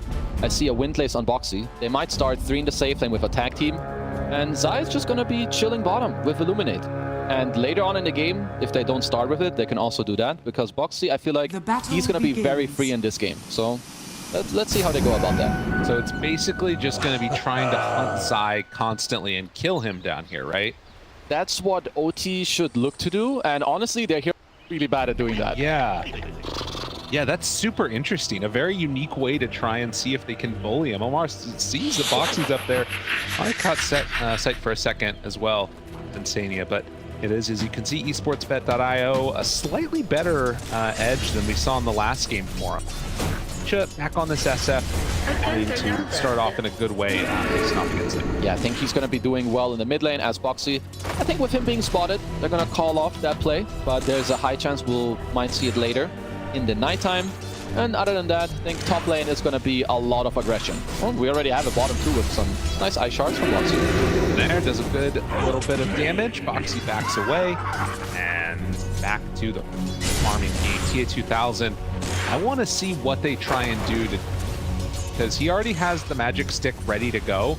I see a Windlace on Boxy. They might start 3 in the safe lane with a tag team. And Zai is just gonna be chilling bottom with Illuminate. And later on in the game, if they don't start with it, they can also do that. Because Boxy, I feel like he's gonna be very free in this game. So let's see how they go about that. So it's basically just gonna be trying to hunt Zai constantly and kill him down here, right? That's what OT should look to do, and honestly, they're really bad at doing that. Yeah, that's super interesting. A very unique way to try and see if they can bully him. Omar sees the boxes up there. I caught sight for a second as well, Insania, but it is, as you can see, esportsbet.io, a slightly better edge than we saw in the last game for him. Back on this SF, ready to start off in a good way facing off against him. Yeah, I think he's going to be doing well in the mid lane as Boxy. I think with him being spotted, they're going to call off that play, but there's a high chance we might see it later in the nighttime. And other than that, I think top lane is going to be a lot of aggression. Well, we already have a bottom 2 with some nice ice shards from Boxy. There does a good little bit of damage. Boxy backs away and back to the farming game. TA2000. I want to see what they try and do to, because he already has the magic stick ready to go,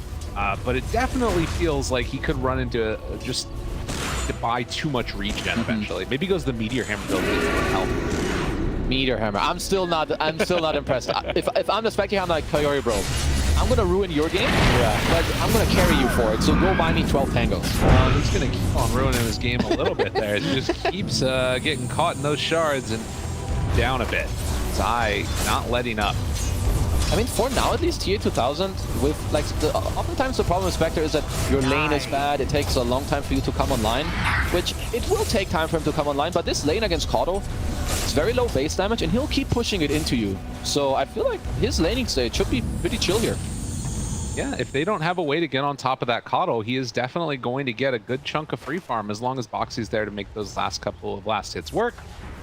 but it definitely feels like he could run into just to buy too much regen eventually. Maybe he goes the Meteor Hammer build to help. Meteor Hammer. I'm still not impressed. If I'm the Spectre, I'm like, Coyote, bro, I'm gonna ruin your game, but I'm gonna carry you for it. So go buy me 12 tangos. He's gonna keep on ruining his game a little bit there. It just keeps getting caught in those shards and down a bit. Zai not letting up. I mean, for now at least, TA 2000, with like, oftentimes the problem with Spectre is that your lane is bad, it takes a long time for you to come online, which it will take time for him to come online, but this lane against Kato, it's very low base damage, and he'll keep pushing it into you. So I feel like his laning stage should be pretty chill here. Yeah, if they don't have a way to get on top of that Kato, he is definitely going to get a good chunk of free farm as long as Boxy's there to make those last couple of last hits work.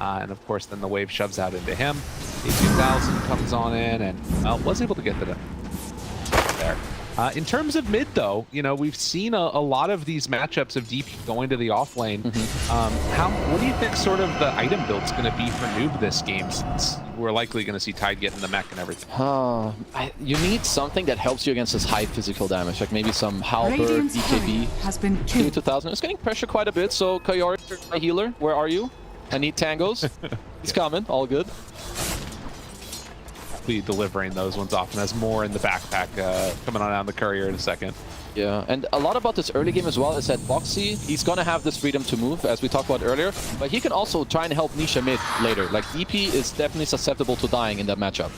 And of course, then the wave shoves out into him. A2000 comes on in and was able to get to them there. In terms of mid, though, you know, we've seen a lot of these matchups of DP going to the off lane. What do you think sort of the item build's going to be for Noob this game, since we're likely going to see Tide get in the mech and everything? You need something that helps you against this high physical damage, like maybe some Halberd, BKB. Has been killed. 2000 is getting pressure quite a bit, so Coyote, my healer, where are you? I need tangos. He's coming, all good. Be delivering those ones off, and has more in the backpack coming on down the courier in a second. Yeah, and a lot about this early game as well is that Boxy, he's gonna have this freedom to move, as we talked about earlier, but he can also try and help Nisha mid later. Like, DP is definitely susceptible to dying in that matchup.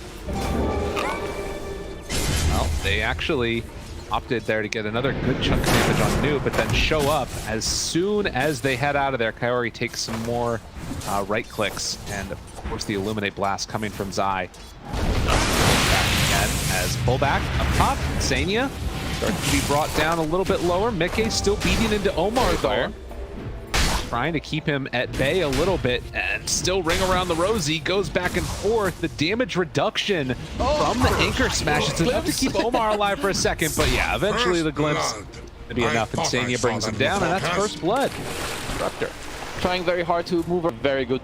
Well, they actually opted there to get another good chunk of damage on Noob, but then show up as soon as they head out of there. Coyote takes some more right clicks, and of course the Illuminate Blast coming from Zai. Again, as pullback up top, Sania starts to be brought down a little bit lower. Mickey still beating into Omar though. Trying to keep him at bay a little bit, and still ring around the rosy, goes back and forth. The damage reduction from the anchor smash, it's enough to keep Omar alive for a second, but yeah, eventually the glimpse will be enough, and Sania brings him down, and that's first blood. Disruptor trying very hard to move, very good.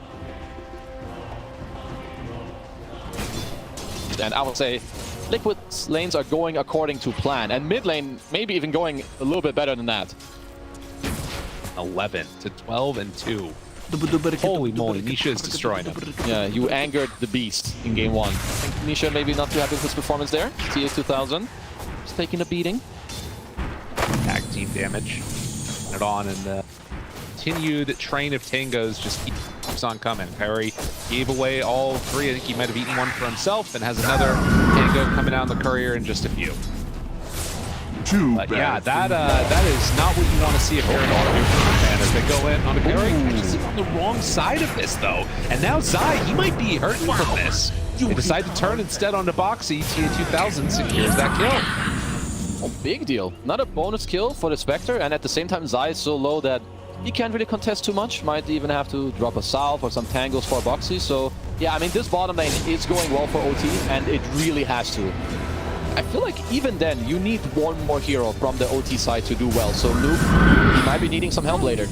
And I would say Liquid's lanes are going according to plan, and mid lane maybe even going a little bit better than that. 11 to 12 and 2. Holy moly, Nisha is destroying him. Yeah, you angered the beast in game 1. I think Nisha maybe not too happy with his performance there. TA2000 just taking a beating. Tag team damage. Put it on, and the continued train of tangos just keeps on coming. Perry gave away all 3. I think he might have eaten one for himself, and has another tango coming out on the courier in just a few. But yeah, that is not what you want to see if you're an Ooredoo fan, as they go in on a carry. Just on the wrong side of this, though. And now Zai, he might be hurting from this. They decide to turn instead onto Boxy. TA2000 secures that kill. Oh, big deal. Not a bonus kill for the Spectre, and at the same time, Zai is so low that he can't really contest too much. Might even have to drop a salve or some tangles for Boxy. So yeah, I mean, this bottom lane is going well for OT, and it really has to. I feel like even then, you need one more hero from the OT side to do well. So Luke, he might be needing some help later.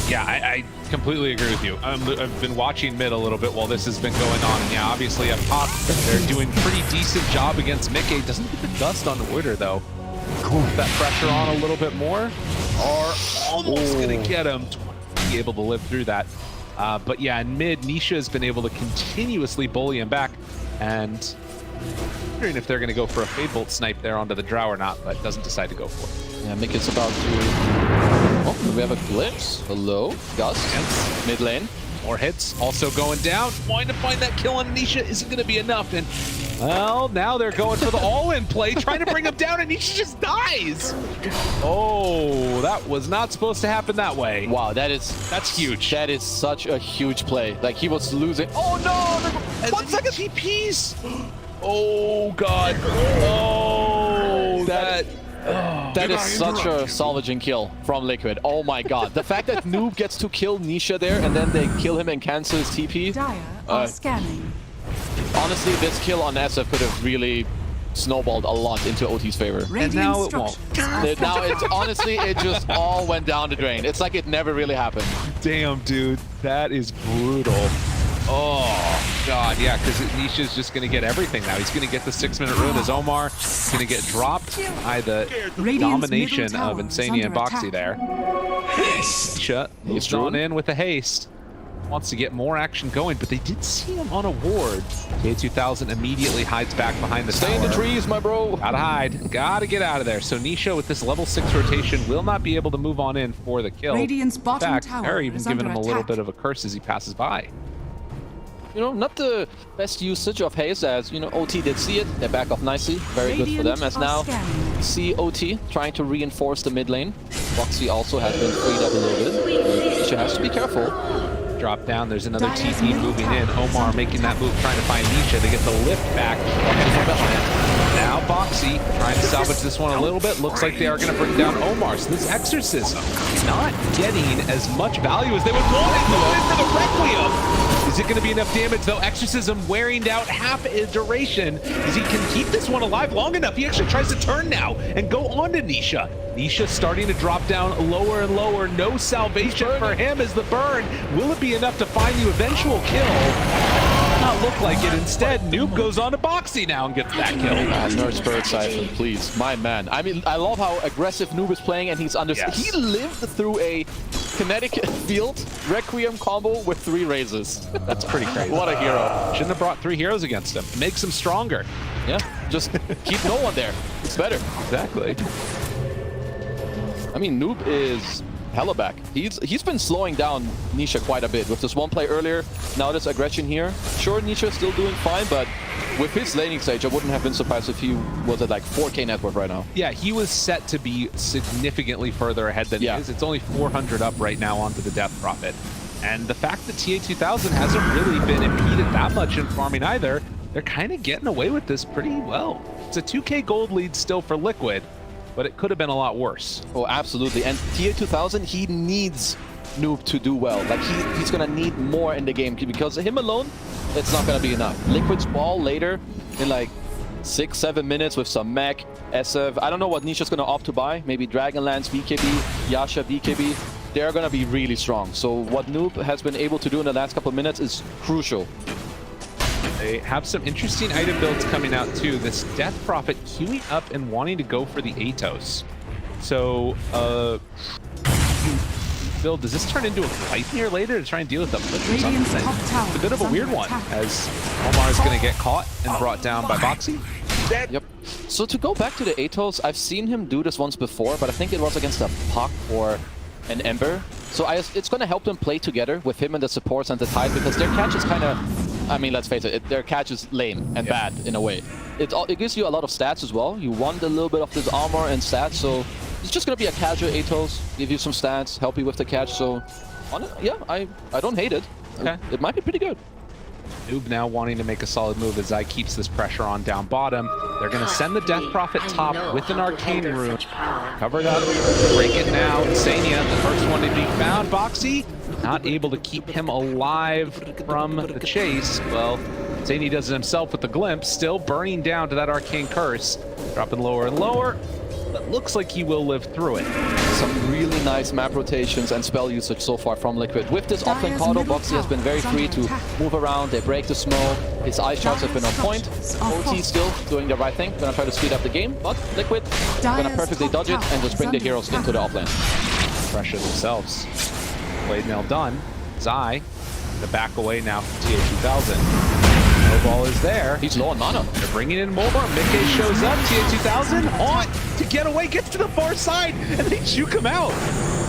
Yeah, I completely agree with you. I've been watching mid a little bit while this has been going on. And yeah, obviously up top, they're doing pretty decent job against Mickey. Doesn't get the dust on Ooredoo, though. Put that pressure on a little bit more. Are almost going to get him to be able to live through that. But yeah, in mid, Nisha has been able to continuously bully him back. And wondering if they're going to go for a Fade Bolt snipe there onto the Drow or not, but doesn't decide to go for it. Yeah, Mickey's about to... Oh, we have a glimpse. Hello, Gust. Mid lane. More hits, also going down. Trying to find that kill on Nisha isn't going to be enough, and well, now they're going for the all-in play, trying to bring him down, and Nisha just dies. Oh, that was not supposed to happen that way. Wow, that's huge. That is such a huge play. Like, he was losing. Oh no! 1 second TPs. Oh god. Oh, that is such a salvaging kill from Liquid. Oh my god. The fact that Noob gets to kill Nisha there, and then they kill him and cancel his TP. Dire are scanning. Honestly, this kill on SF could have really snowballed a lot into OT's favor. And now it won't. Now it's honestly, it just all went down the drain. It's like it never really happened. Damn, dude. That is brutal. Oh, God, yeah, because Nisha's just going to get everything now. He's going to get the 6-minute rune as Omar. He's going to get dropped by the domination of Insania and Boxy there. Nisha moves on in with a haste. wants to get more action going, but they did see him on a ward. K2000 immediately hides back behind the Stay in the trees, my bro. Gotta hide. Gotta get out of there. So Nisha, with this level 6 rotation, will not be able to move on in for the kill. Radiant's bottom in fact, tower Harry even is giving under him a little attack. bit of a curse as he passes by. You know, not the best usage of haste, as, you know, OT did see it. They back off nicely. Very good for them, as now see OT trying to reinforce the mid lane. Boxy also has been freed up a little bit. She has to be careful. Drop down, there's another TP moving in. Omar making that move, trying to find Nisha to get the lift back. Now Boxy trying to salvage this one a little bit. Looks like they are going to bring down Omar. So this Exorcism not getting as much value as they would want it. Going in for the Requiem. Is it going to be enough damage, though? Exorcism wearing out half its duration. As he can keep this one alive long enough, he actually tries to turn now and go on to Nisha. Nisha starting to drop down lower and lower. No salvation for him as the burn. Will it be enough to find the eventual kill? Not look like it. Instead, Noob goes on to Boxy now and gets that kill. Nurse Bird Siphon, please. My man. I mean, I love how aggressive Noob is playing, and he's He lived through a kinetic field Requiem combo with 3 raises. That's pretty crazy. What a hero. Shouldn't have brought 3 heroes against him. Makes him stronger. Yeah, just keep no one there. It's better. Exactly. I mean, Noob is hella back. He's been slowing down Nisha quite a bit with this one play earlier. Now this aggression here. Sure, Nisha's still doing fine, but with his laning stage, I wouldn't have been surprised if he was at like 4K net worth right now. Yeah, he was set to be significantly further ahead than he is. It's only 400 up right now onto the Death Prophet. And the fact that TA2000 hasn't really been impeded that much in farming either, they're kind of getting away with this pretty well. It's a 2K gold lead still for Liquid, but it could have been a lot worse. Oh, absolutely. And TA2000, he needs Noob to do well. Like, he's going to need more in the game, because him alone, it's not going to be enough. Liquid's ball later in like 6-7 minutes with some mech, SF. I don't know what Nisha's going to opt to buy. Maybe Dragonlance, BKB, Yasha, BKB. They're going to be really strong. So what Noob has been able to do in the last couple of minutes is crucial. They have some interesting item builds coming out too. This Death Prophet queuing up and wanting to go for the Atos. So, Bill, does this turn into a fight here later to try and deal with the Blitz or something? It's a bit of a weird one, as Omar is going to get caught and brought down by Boxy. Yep. So to go back to the Atos, I've seen him do this once before, but I think it was against a Puck or an Ember. So it's going to help them play together with him and the supports and the Tide, because their catch is kind of, I mean, let's face it, their catch is lame and bad in a way. It gives you a lot of stats as well. You want a little bit of this armor and stats, so it's just going to be a casual Atos, give you some stats, help you with the catch. So, yeah, I don't hate it. Okay. It might be pretty good. Noob now wanting to make a solid move as Zai keeps this pressure on down bottom. They're going to send the Death Prophet top with an Arcane Rune. Covered up, break it now. Sania, the first one to be found. Boxy, not able to keep him alive from the chase. Well, Sania does it himself with the glimpse, still burning down to that Arcane Curse. Dropping lower and lower, but looks like he will live through it. Some really nice map rotations and spell usage so far from Liquid. With this offlane Cardo, Boxy has been very free to move around. They break the smoke. His ice charts have been on point. OT still doing the right thing. Gonna try to speed up the game, but Liquid gonna perfectly dodge it and just bring the heroes into the offlane. Pressure themselves. Blade Nail done. Zai, the back away now from TA2000. No ball is there. He's low on mana. They're bringing in more. Mickey shows up. TA2000 on to get away. Gets to the far side, and they juke him out.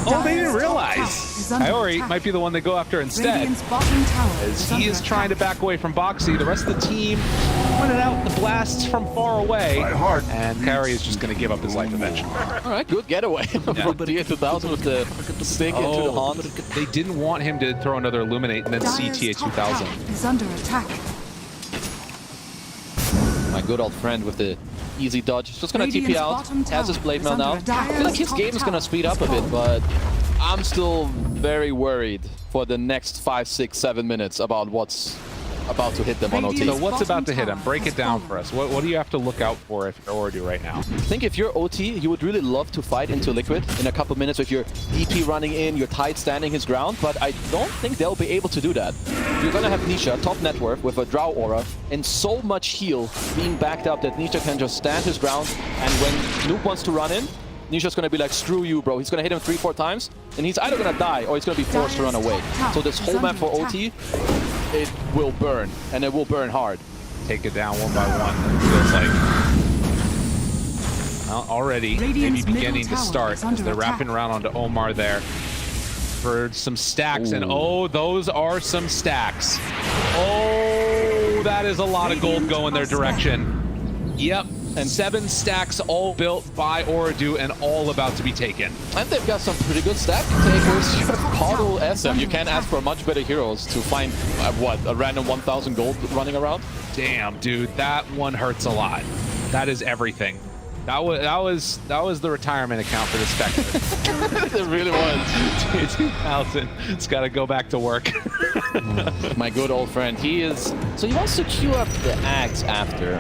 Oh, they didn't realize. Coyote might be the one they go after instead. As he is trying to back away from Boxy. The rest of the team running out the blasts from far away. And Coyote is just going to give up his life eventually. All right, good getaway from TA2000 with the stick into the haunt. They didn't want him to throw another Illuminate and then see TA2000. Is under attack. My good old friend with the easy dodge. Just gonna TP out. Has his blade mail now. I feel like his game is gonna speed up a bit, but I'm still very worried for the next 5, 6, 7 minutes about what's about to hit them on OT. So what's about to hit him? Break it down for us. What do you have to look out for if you're Ooredoo right now? I think if you're OT, you would really love to fight into Liquid in a couple minutes with your DP running in, your Tide standing his ground, but I don't think they'll be able to do that. You're gonna have Nisha, top net worth, with a Drow Aura, and so much heal being backed up that Nisha can just stand his ground, and when Noob wants to run in, Nisha's gonna be like, screw you, bro. He's gonna hit him 3-4 times, and he's either gonna die or he's gonna be forced to run away. So this whole map for OT, it will burn, and it will burn hard. Take it down one by one. It feels like already maybe beginning to start as they're wrapping around onto Omar there for some stacks. And oh, those are some stacks. Oh, that is a lot of gold going their direction. Yep. And 7 stacks all built by Ooredoo and all about to be taken. And they've got some pretty good stack takers. Coddle SM. You can't ask for much better heroes to find, what, a random 1,000 gold running around? Damn, dude, that one hurts a lot. That is everything. That was the retirement account for the Spectre. It really was. 2,000. It's got to go back to work. My good old friend. He wants to queue up the axe after.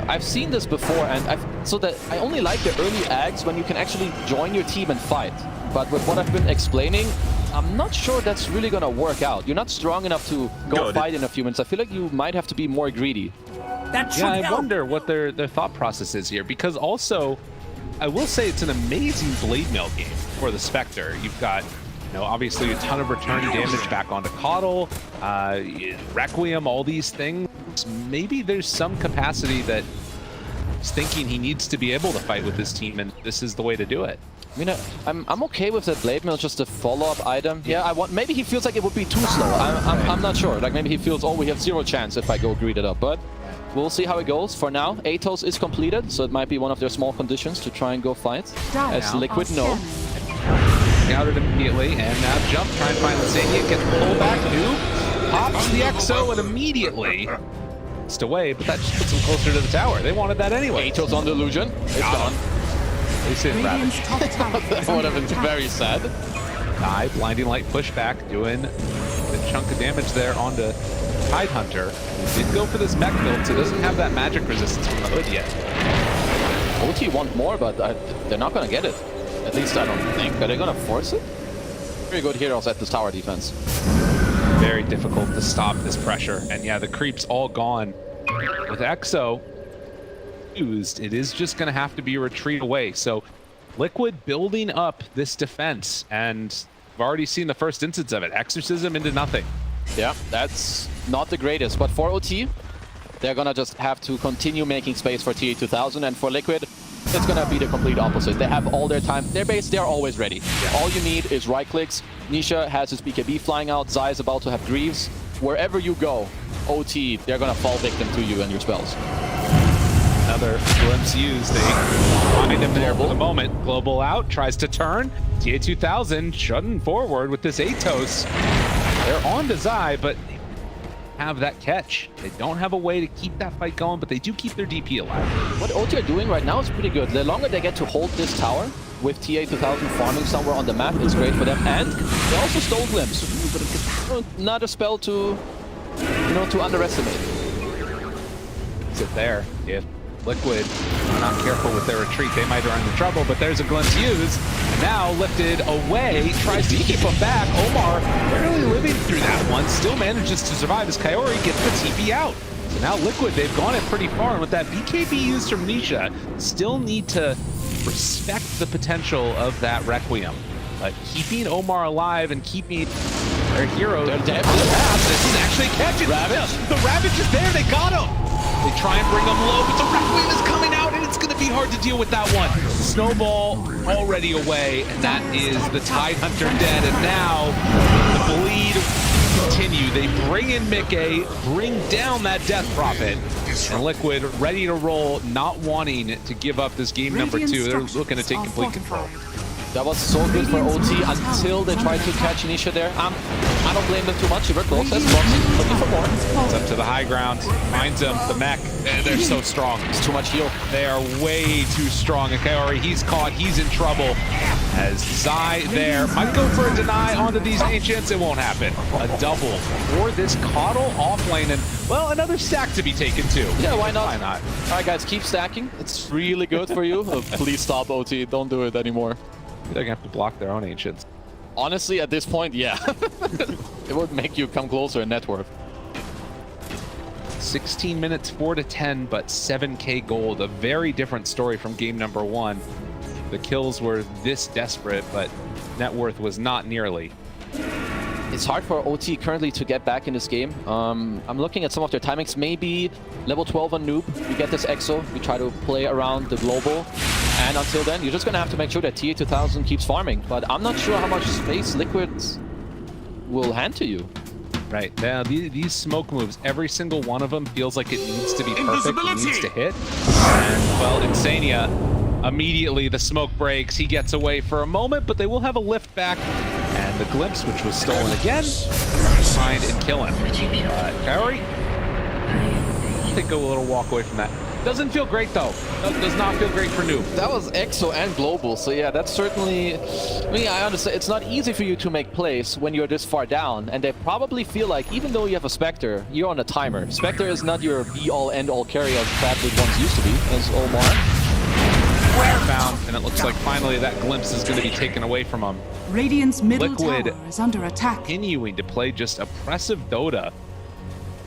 I've seen this before, and I only like the early ags when you can actually join your team and fight. But with what I've been explaining, I'm not sure that's really gonna work out. You're not strong enough to go fight in a few minutes. I feel like you might have to be more greedy. I wonder what their thought process is here, because also, I will say it's an amazing blade mail game for the Spectre. You've got, obviously a ton of return damage back onto Coddle, Requiem, all these things. Maybe there's some capacity that he's thinking he needs to be able to fight with this team, and this is the way to do it. I mean, I'm okay with that blade mail, just a follow-up item. Yeah, maybe he feels like it would be too slow. I'm not sure. Like maybe he feels, oh, we have 0 chance if I go greed it up. But we'll see how it goes. For now, Atos is completed, so it might be one of their small conditions to try and go fight. As Liquid no. Scouted immediately, and now jump, try and find the Zania, gets pulled back, Noob, pops the EXO, and immediately it's away, but that just puts him closer to the tower. They wanted that anyway. Atos on the illusion. It's gone. They said Ravage. That would have been very sad. Blinding Light pushback, doing a chunk of damage there onto Tidehunter. He did go for this mech build, so doesn't have that magic resistance from the hood yet. OT want more, but they're not going to get it. At least I don't think. Are they going to force it? Very good heroes at this tower defense. Very difficult to stop this pressure. And yeah, the creep's all gone. With EXO used, it is just going to have to be a retreat away. So Liquid building up this defense, and we've already seen the first instance of it. Exorcism into nothing. Yeah, that's not the greatest. But for OT, they're going to just have to continue making space for TA2000. And for Liquid, it's going to be the complete opposite. They have all their time. Their base, they're always ready. Yeah. All you need is right clicks. Nisha has his BKB flying out. Zai is about to have Greaves. Wherever you go, OT, they're going to fall victim to you and your spells. Another glimpse used. They find him there for the moment. Global out, tries to turn. TA2000 shutting forward with this Atos. They're on to Zai, but they have that catch. They don't have a way to keep that fight going, but they do keep their DP alive. What OT are doing right now is pretty good. The longer they get to hold this tower with TA2000 farming somewhere on the map, it's great for them. And they also stole Glimpse. Not a spell to, to underestimate. Sit there. If Liquid are not careful with their retreat, they might run into trouble, but there's a glimpse used. And now lifted away, tries to keep him back. Omar barely living through that one, still manages to survive as Kaori gets the TP out. So now Liquid, they've gone it pretty far, and with that BKB used from Nisha, still need to respect the potential of that Requiem. But keeping Omar alive and keeping their hero to the pass, this is actually catching the Ravage is there, they got him! They try and bring him low, but the Requiem is coming out, and it's going to be hard to deal with that one. Snowball already away, and that is the Tidehunter dead. And now the bleed continue. They bring in Mickey, bring down that Death Prophet, and Liquid ready to roll, not wanting to give up this game number 2. They're looking to take complete control. That was so good for OT until they tried to catch Nisha there. I don't blame them too much. They were close. That's Proxy looking for more. It's up to the high ground. Finds him. The mech. They're so strong. It's too much heal. They are way too strong. And Kaori, he's caught. He's in trouble. As Zai there might go for a deny onto these Ancients. It won't happen. A double for this Coddle off lane. And, well, another stack to be taken too. Yeah, why not? Why not? All right, guys, keep stacking. It's really good for you. Please stop, OT. Don't do it anymore. They're gonna have to block their own Ancients. Honestly, at this point, yeah. It would make you come closer in net worth. 16 minutes, 4-10, but 7K gold. A very different story from game number 1. the kills were this desperate, but net worth was not nearly. It's hard for OT currently to get back in this game. I'm looking at some of their timings. Maybe level 12 on noob, you get this exo, you try to play around the global, and until then, you're just gonna have to make sure that TA 2000 keeps farming. But I'm not sure how much space Liquid will hand to you. Right, now these smoke moves, every single one of them feels like it needs to be perfect, it needs to hit. And, well, Insania, immediately the smoke breaks, he gets away for a moment, but they will have a lift back. And the glimpse, which was stolen again, find and kill him. Kaori, I think a little walk away from that. Doesn't feel great though. Does not feel great for noob. That was EXO and global, so yeah, that's certainly... I mean, I understand it's not easy for you to make plays when you're this far down, and they probably feel like, even though you have a Spectre, you're on a timer. Spectre is not your be-all, end-all carry as Badwood once used to be, as Omar. Found, and it looks like finally that glimpse is going to be taken away from him. Radiant's middle Liquid tower is under attack. Continuing to play just oppressive Dota,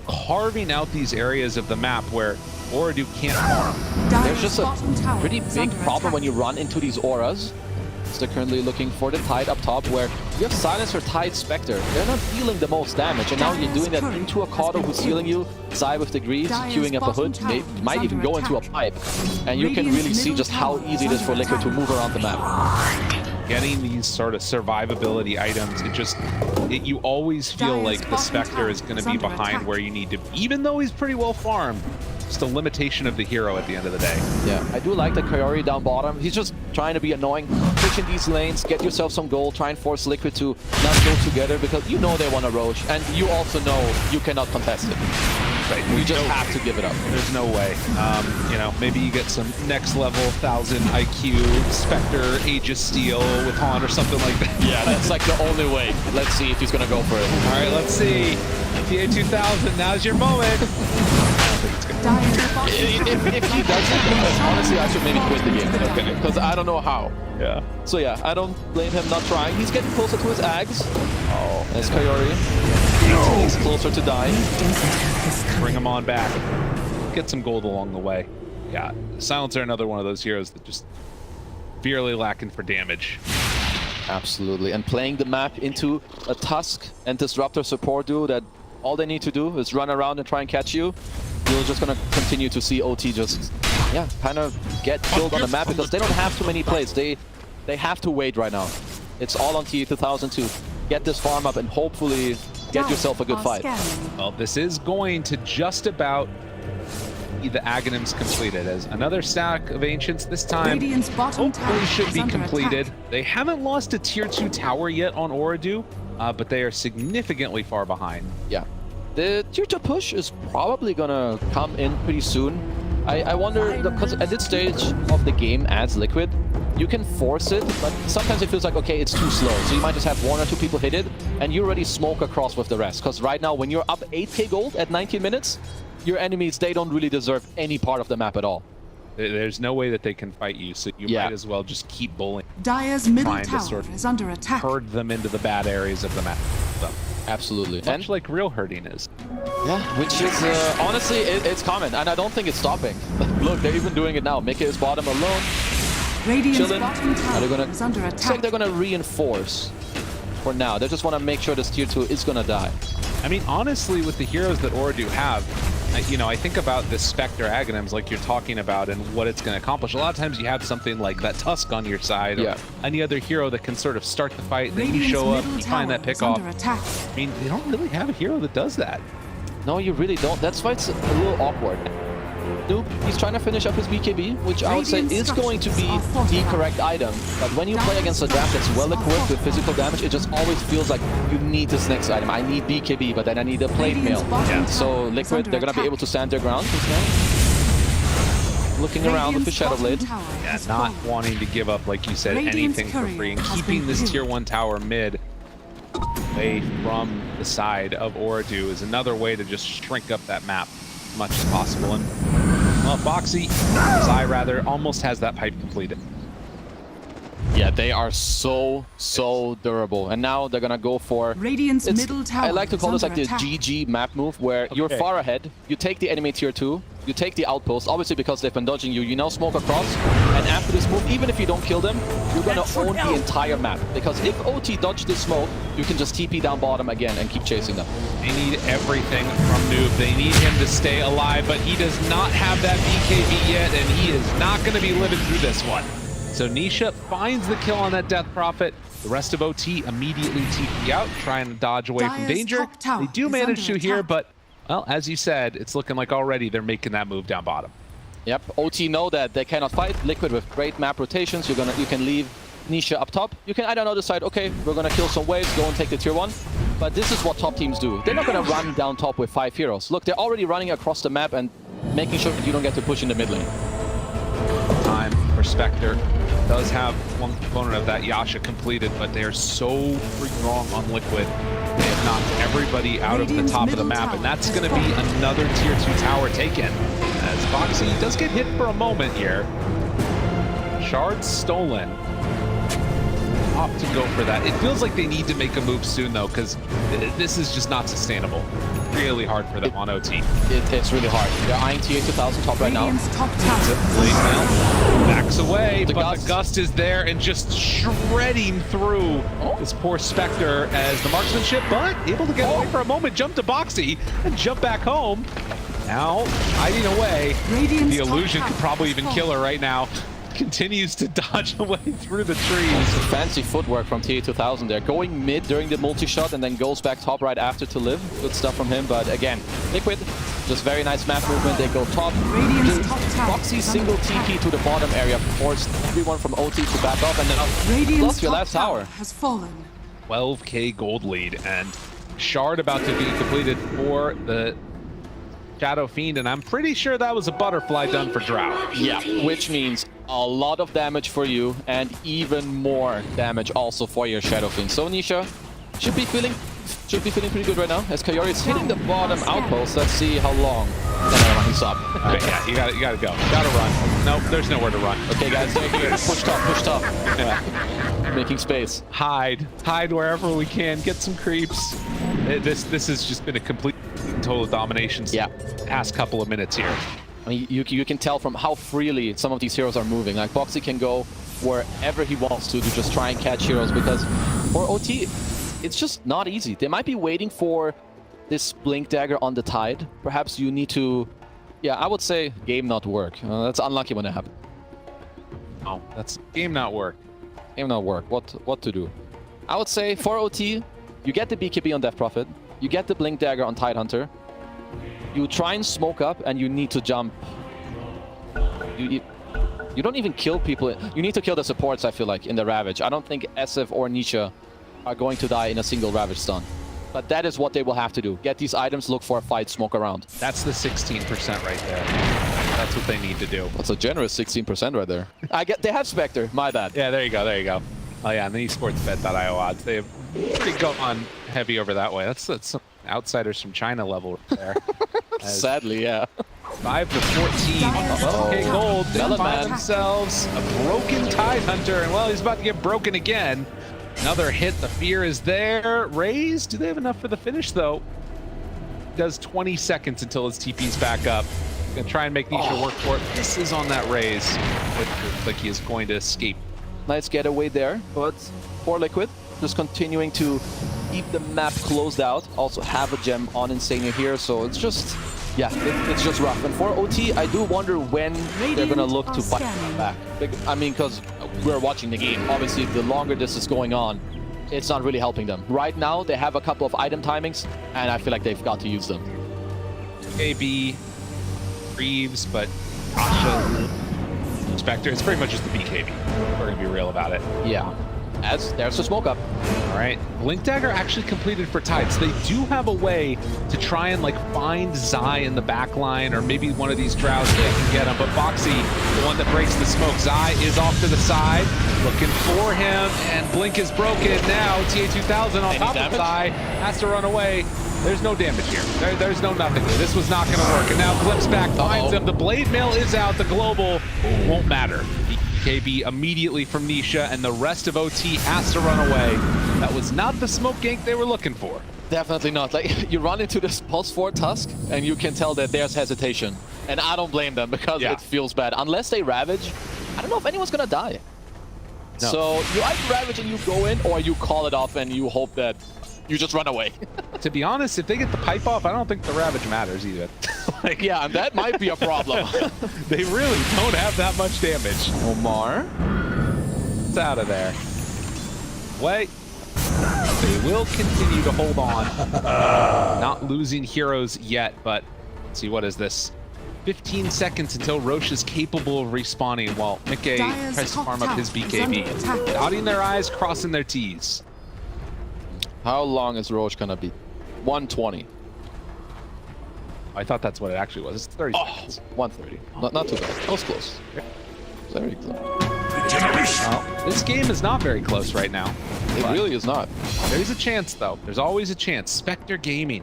carving out these areas of the map where Ooredoo can't farm. There's just a pretty big problem when you run into these auras. So they're currently looking for the Tide up top, where you have Silencer, Tide, Spectre. They're not dealing the most damage, and now you're doing that into a Kato who's healing you, Zai with the Greaves, queuing up a Hood, might even go into a pipe. And you can really see just how easy it is for Liquid to move around the map. Getting these sort of survivability items, you always feel like the Spectre is going to be behind where you need to be, even though he's pretty well farmed. Just a limitation of the hero at the end of the day. Yeah, I do like the Kaori down bottom. He's just trying to be annoying, pushing these lanes, get yourself some gold, try and force Liquid to not go together, because you know they want to roach, and you also know you cannot contest it. Right, you just have to give it up. There's no way. You know, maybe you get some next level 1000 IQ Spectre Aegis Steel with Han or something like that. Yeah, that's like the only way. Let's see if he's gonna go for it. All right, let's see. TA 2000, now's your moment. If he does it, honestly, I should maybe quit the game. Because I don't know how. Yeah. So yeah, I don't blame him not trying. He's getting closer to his Ags. Oh. There's Kaori. No. He's closer to dying. Bring him on back. Get some gold along the way. Yeah, Silencer, another one of those heroes that just severely lacking for damage. Absolutely. And playing the map into a Tusk and Disruptor support duo that all they need to do is run around and try and catch you. You're just going to continue to see OT just, yeah, kind of get killed on the map because they don't have too many plays. They have to wait right now. It's all on TA 2000 to get this farm up and hopefully get yourself a good fight. Well, this is going to just about be the Aghanims completed as another stack of Ancients this time hopefully should be completed. They haven't lost a tier 2 tower yet on Ooredoo, but they are significantly far behind. Yeah. The tier 2 push is probably gonna come in pretty soon. I wonder, because at this stage of the game as Liquid, you can force it, but sometimes it feels like, okay, it's too slow. So you might just have 1 or 2 people hit it, and you already smoke across with the rest. Because right now, when you're up 8k gold at 19 minutes, your enemies, they don't really deserve any part of the map at all. There's no way that they can fight you, so you might as well just keep bullying. Dire's middle tower is under attack. Herd them into the bad areas of the map. So. Absolutely. Much like real herding is. Yeah, which is, honestly, it's common, and I don't think it's stopping. Look, they're even doing it now. Mika is bottom alone. Chilling. Is under attack. Looks like they're gonna reinforce for now. They just want to make sure this tier 2 is gonna die. I mean, honestly, with the heroes that Ooredoo have, you know, I think about this Spectre Aghanims like you're talking about and what it's going to accomplish. A lot of times you have something like that Tusk on your side or any other hero that can sort of start the fight, then you show up, you find that pick off. I mean, they don't really have a hero that does that. No, you really don't. That's why it's a little awkward. Noob, he's trying to finish up his BKB, which I would say is going to be the correct item. But when you play against a draft that's well equipped with physical damage, it just always feels like you need this next item. I need BKB, but then I need a plate mail. So Liquid, they're going to be able to stand their ground. Looking around with the Shadow Blade. Yeah, not wanting to give up, like you said, anything for free. And keeping this tier 1 tower mid away from the side of Ooredoo is another way to just shrink up that map as much as possible. And well, Foxy, Zai rather, almost has that pipe completed. Yeah, they are so durable. And now they're gonna go for... Radiant's middle tower. I like to call this like the GG map move, where you're far ahead, you take the enemy tier 2, You take the outpost, obviously because they've been dodging you. You now smoke across, and after this move, even if you don't kill them, you're gonna own the entire map. Because if OT dodge this smoke, you can just TP down bottom again and keep chasing them. They need everything from Noob. They need him to stay alive, but he does not have that BKB yet, and he is not going to be living through this one. So Nisha finds the kill on that Death Prophet. The rest of OT immediately TP out, trying to dodge away from danger. They do manage to here, but, well, as you said, it's looking like already they're making that move down bottom. Yep, OT know that they cannot fight. Liquid with great map rotations. You can leave Nisha up top. You can either now decide, okay, we're gonna kill some waves, go and take the tier 1. But this is what top teams do. They're not gonna run down top with 5 heroes. Look, they're already running across the map and making sure that you don't get to push in the mid lane. Time for Spectre. Does have one component of that Yasha completed, but they are so freaking wrong on Liquid. They have knocked everybody out of the top of the map, and that's going to be another tier 2 tower taken. As Boxy does get hit for a moment here. Shards stolen. Opt to go for that. It feels like they need to make a move soon, though, because this is just not sustainable. Really hard for them on OT. It's really hard. They're eyeing TA 2000 top right now. Backs away, but the Gust is there and just shredding through this poor Spectre as the marksmanship, but able to get away for a moment, jump to Boxy, and jump back home. Now, hiding away. The illusion could probably even kill her right now. Continues to dodge away through the trees. Fancy footwork from TA 2000 there. Going mid during the multi-shot and then goes back top right after to live. Good stuff from him, but again, Liquid, just very nice map movement. They go top. Boxy single TP to the bottom area, forced everyone from OT to back up, and then lost your last tower. Has fallen. 12k gold lead, and Shard about to be completed for the Shadow Fiend, and I'm pretty sure that was a butterfly done for Drow. Yeah, which means a lot of damage for you and even more damage also for your Shadow Fiend. So Nisha should be feeling pretty good right now as Coyote is hitting the bottom outpost. Let's see how long. No, he's up. Okay, yeah, you gotta go. Gotta run. Nope, there's nowhere to run. Okay, guys, they're here. Push top. Yeah. Making space. Hide wherever we can. Get some creeps. This has just been a complete total domination. Yeah. Past couple of minutes here. I mean, you can tell from how freely some of these heroes are moving. Like Boxy can go wherever he wants to just try and catch heroes, because for OT, it's just not easy. They might be waiting for this Blink Dagger on the Tide. Perhaps you need to, yeah, I would say game not work. That's unlucky when it happens. Oh, that's game not work. Game not work. What to do? I would say for OT, you get the BKB on Death Prophet. You get the Blink Dagger on Tidehunter. You try and smoke up, and you need to jump. You don't even kill people. You need to kill the supports, I feel like, in the Ravage. I don't think SF or Nisha are going to die in a single Ravage stun. But that is what they will have to do. Get these items, look for a fight, smoke around. That's the 16% right there. That's what they need to do. That's a generous 16% right there. They have Spectre, my bad. Yeah, there you go. Oh yeah, and the esportsbet.io odds. They have pretty gone heavy over that way. That's some outsiders from China level there. Sadly, yeah. 5 to 14. Okay, gold. They find themselves a broken Tidehunter, and well, he's about to get broken again. Another hit. The fear is there. Raze, do they have enough for the finish though? Does 20 seconds until his TP's back up. Gonna try and make Nisha work for it. This is on that Raze. Looks like he is going to escape. Nice getaway there, but for Liquid, just continuing to keep the map closed out. Also have a gem on Insania here, so it's just, yeah, it's just rough. And for OT, I do wonder when they're gonna look to fight back. I mean, because we're watching the game. Obviously, the longer this is going on, it's not really helping them. Right now, they have a couple of item timings, and I feel like they've got to use them. AB, Reeves, but Asha, Spectre, it's pretty much just the BKB. We're gonna be real about it. Yeah. As there's the smoke up. All right, Blink Dagger actually completed for Tides. They do have a way to try and like find Zai in the back line, or maybe one of these Drows that can get him. But Boxy, the one that breaks the smoke. Zai is off to the side, looking for him, and Blink is broken. Now TA2000 on top of Zai has to run away. There's no damage here. There's no nothing. This was not going to work. And now Clips back, finds him. The Blade Mail is out. The global won't matter. KB immediately from Nisha, and the rest of OT has to run away. That was not the smoke gank they were looking for. Definitely not. Like, you run into this pulse 4 Tusk, and you can tell that there's hesitation. And I don't blame them, because it feels bad. Unless they Ravage, I don't know if anyone's gonna die. No. So you either Ravage and you go in, or you call it off and you hope that you just run away. To be honest, if they get the pipe off, I don't think the Ravage matters either. Like, yeah, and that might be a problem. They really don't have that much damage. Omar. It's out of there. Wait. They will continue to hold on. Not losing heroes yet, but let's see, what is this? 15 seconds until Roche is capable of respawning while A.K.A. tries to farm up his BKB. Dotting their I's, crossing their T's. How long is Roche gonna be? 120. I thought that's what it actually was. It's 30 seconds. 130. Not too bad. That was close. Very close. Well, this game is not very close right now. It really is not. There's a chance, though. There's always a chance. Spectre Gaming.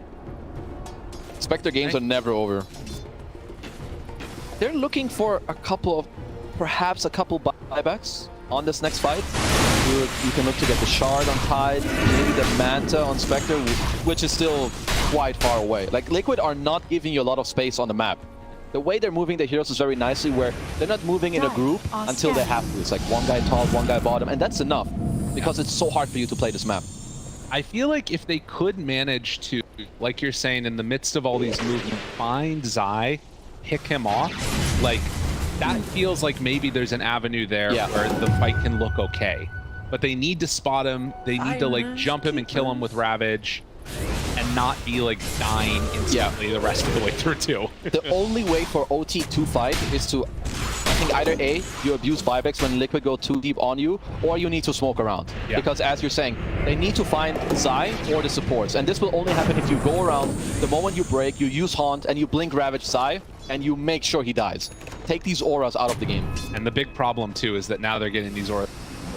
Spectre games are never over. They're looking for a couple of, perhaps a couple buybacks on this next fight. You can look to get the Shard on Tide, maybe the Manta on Spectre, which is still quite far away. Like, Liquid are not giving you a lot of space on the map. The way they're moving their heroes is very nicely, where they're not moving in a group until they have to. It's like one guy top, one guy bottom, and that's enough, because it's so hard for you to play this map. I feel like if they could manage to, like you're saying, in the midst of all these movements, find Zai, pick him off, like, that feels like maybe there's an avenue there where the fight can look okay. But they need to spot him, they need to, like, jump him and kill him with Ravage, and not be, like, dying instantly the rest of the way through, too. The only way for OT to fight is to, I think, either A, you abuse buybacks when Liquid go too deep on you, or you need to smoke around. Because, as you're saying, they need to find Zai or the supports. And this will only happen if you go around, the moment you break, you use Haunt, and you blink Ravage Zai, and you make sure he dies. Take these auras out of the game. And the big problem, too, is that now they're getting these auras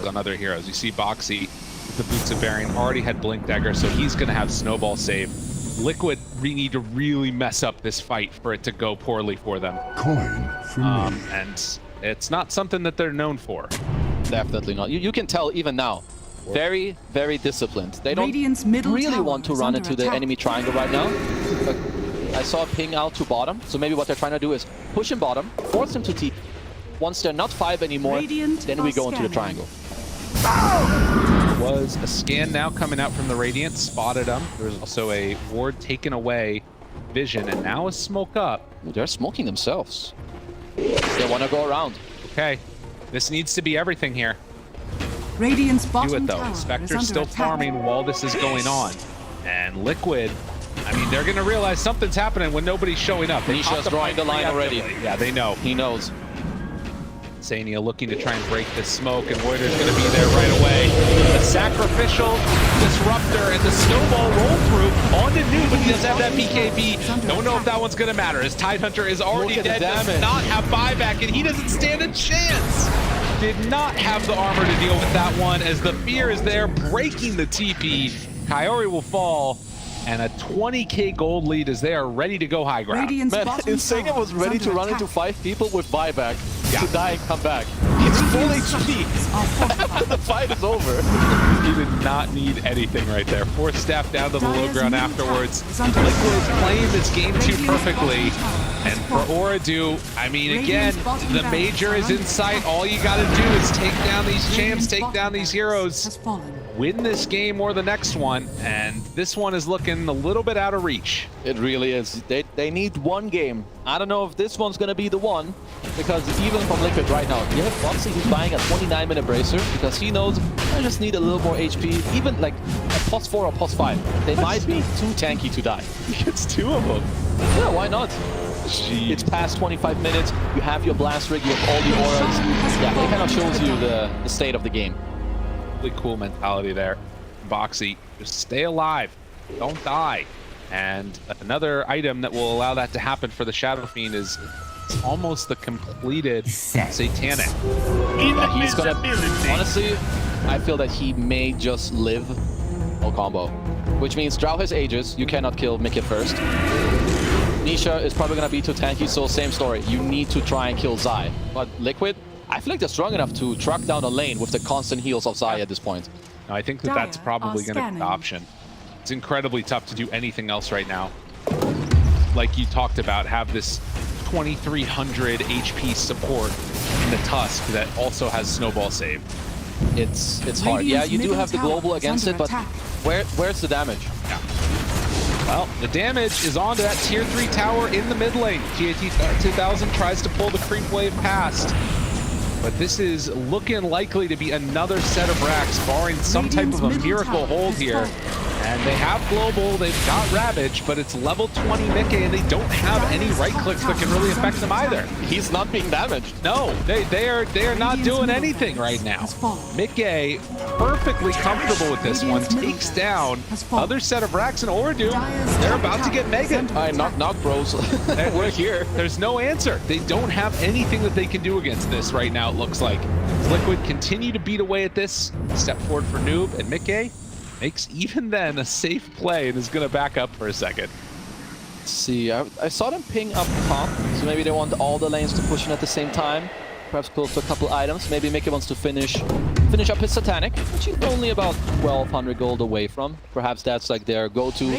on other heroes. You see Boxy, the Boots of Bearing, already had Blink Dagger, so he's going to have Snowball save. Liquid need to really mess up this fight for it to go poorly for them. Coin for me. And it's not something that they're known for. Definitely not. You can tell even now. Very, very disciplined. They don't really want to run into the enemy triangle right now. I saw a ping out to bottom, so maybe what they're trying to do is push him bottom, force him to T. Once they're not 5 anymore, then we go into the triangle. Was a scan now coming out from the Radiant, spotted him. There's also a ward taken away, Vision, and now a smoke up. They're smoking themselves. They want to go around. Okay, this needs to be everything here. Radiant's bottom Do it though. tower Spectre's still farming while this is going on. And Liquid, I mean, they're going to realize something's happening when nobody's showing up. Nisha's drawing the line already. Yeah, they know. He knows. Sania looking to try and break this smoke, and Warder's going to be there right away. The sacrificial disruptor and the snowball roll through onto Noob, but he doesn't have that BKB. Don't know if that one's going to matter, as Tidehunter is already dead, does not have buyback, and he doesn't stand a chance. Did not have the armor to deal with that one, as the fear is there, breaking the TP. Kaori will fall, and a 20k gold lead as they are ready to go high ground. Man, Insane was ready to run into 5 people with buyback to die and come back. He's full HP after the fight is over. He did not need anything right there. 4 staff down to the low ground afterwards. Liquid's playing this game too perfectly. And for Ooredoo, I mean, again, the major is in sight. All you got to do is take down these champs, take down these heroes, win this game or the next one, and this one is looking a little bit out of reach. It really is. They need one game. I don't know if this one's going to be the one, because even from Liquid right now, you have Foxy who's buying a 29-minute bracer, because he knows I just need a little more HP, even like a +4 or +5. They might be too tanky to die. He gets 2 of them. Yeah, why not? Jeez. It's past 25 minutes, you have your blast rig, you have all the auras. Yeah, it kind of shows you the state of the game. Really cool mentality there. Boxy, just stay alive, don't die. And another item that will allow that to happen for the Shadow Fiend is almost the completed Satanic. Yeah, he's gonna, honestly, I feel that he may just live no combo. Which means Drow has Aegis, you cannot kill Mickey first. Nisha is probably going to be too tanky, so same story. You need to try and kill Zai. But Liquid, I feel like they're strong enough to truck down a lane with the constant heals of Zai at this point. No, I think that that's probably going to be the option. It's incredibly tough to do anything else right now. Like you talked about, have this 2300 HP support in the Tusk that also has snowball save. It's hard. Yeah, you do have the global against it, but where's the damage? Yeah. Well, the damage is onto that tier 3 tower in the mid lane. GA 2000 tries to pull the creep wave past. But this is looking likely to be another set of racks, barring some type of a miracle hold here. And they have global, they've got Ravage, but it's level 20 Mickey, and they don't have any right clicks that can really affect them either. He's not being damaged. No, they are not doing anything right now. Mickey, perfectly comfortable with this one, takes down other set of racks in Ooredoo. They're about to get mega. Knock bros. We're here. There's no answer. They don't have anything that they can do against this right now, it looks like. Liquid continue to beat away at this. Step forward for Noob, and Mickey makes even then a safe play and is going to back up for a second. Let's see, I saw them ping up top, so maybe they want all the lanes to push in at the same time. Perhaps close to a couple items. Maybe Mickey wants to finish up his Satanic, which he's only about 1200 gold away from. Perhaps that's like their go-to.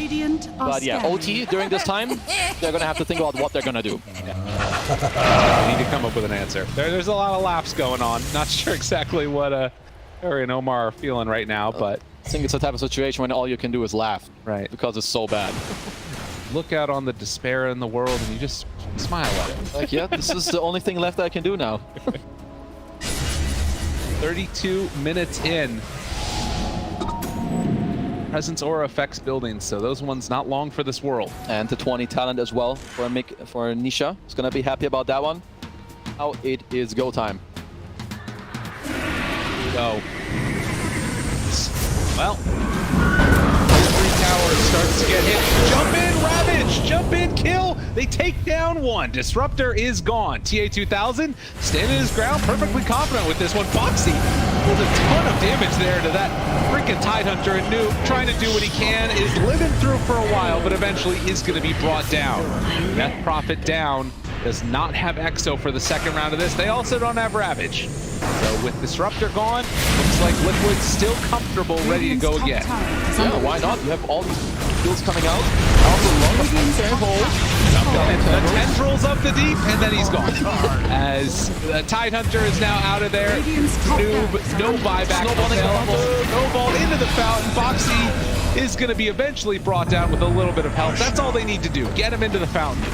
But yeah, OT during this time, they're going to have to think about what they're going to do. Yeah. They need to come up with an answer. There's a lot of laughs going on. Not sure exactly what Harry and Omar are feeling right now, but I think it's the type of situation when all you can do is laugh. Right. Because it's so bad. Look out on the despair in the world and you just smile at it. Like, yeah, this is the only thing left that I can do now. 32 minutes in. Presence aura affects buildings, so those ones not long for this world. And the 20 talent as well for Nisha. He's gonna be happy about that one. Now it is go time. Go. Well, tier 3 tower starts to get hit. Jump in, Ravage! Jump in, kill! They take down one. Disruptor is gone. TA 2000 standing his ground, perfectly confident with this one. Foxy pulls a ton of damage there to that freaking Tidehunter, and Noob trying to do what he can, is living through for a while, but eventually is going to be brought down. Death Prophet down. Does not have Exo for the second round of this. They also don't have Ravage. So with Disruptor gone, looks like Liquid's still comfortable, ready to go again. Yeah, why not? You have all these skills coming out. Also, the tendrils of the deep, and then he's gone. As the Tidehunter is now out of there. Noob, no buyback available. Snowball into the fountain. Foxy is going to be eventually brought down with a little bit of help. That's all they need to do. Get him into the fountain.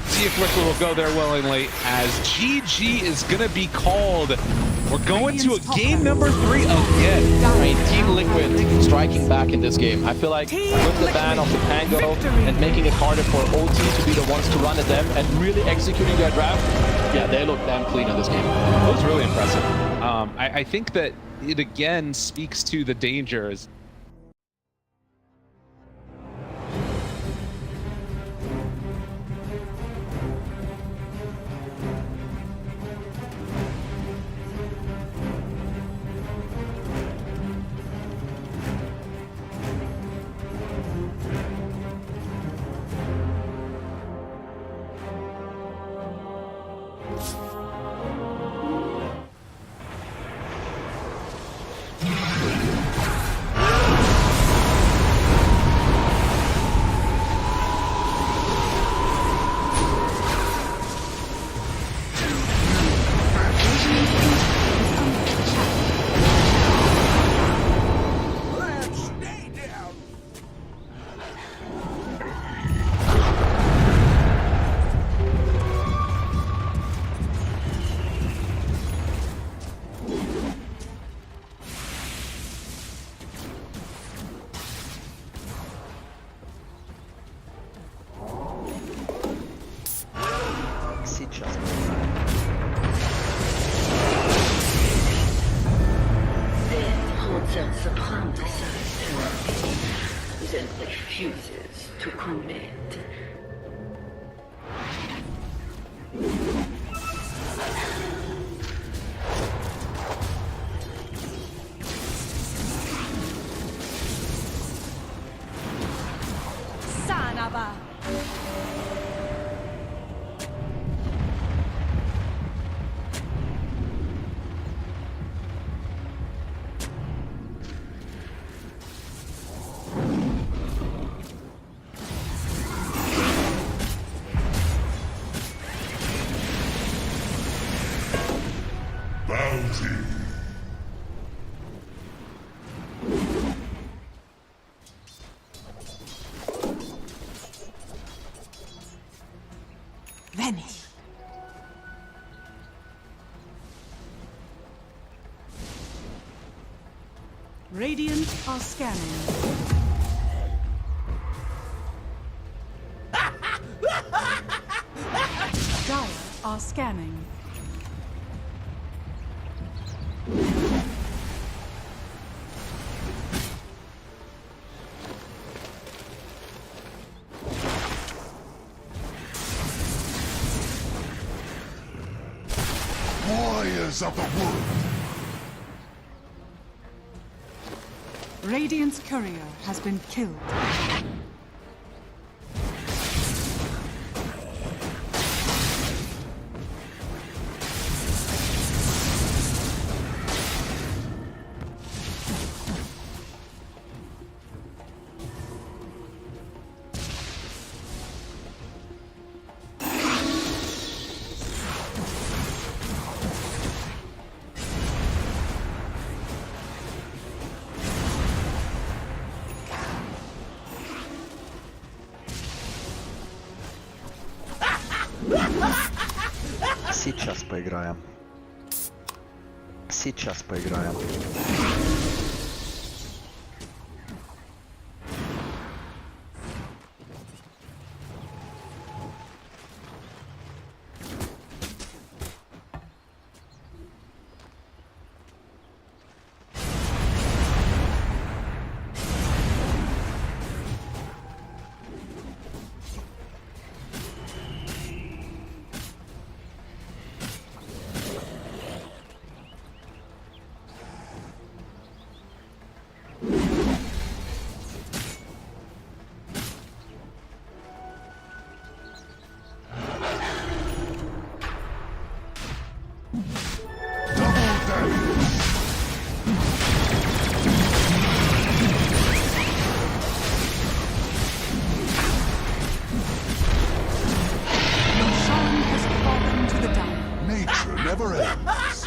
See if Liquid will go there willingly, as GG is going to be called. We're going to a game number 3 again. I mean, Team Liquid striking back in this game. I feel like with the ban of the Pango and making it harder for OT to be the ones to run at them and really executing their draft, yeah, they look damn clean in this game. It was really impressive. I think that it again speaks to the dangers. Then refuses to commit. Sanaba. Fatality. Vanish. Radiant are scanning. Dire are scanning. Warriors of the wood. Radiant's courier has been killed. Сейчас поиграем. Сейчас поиграем. Never ends.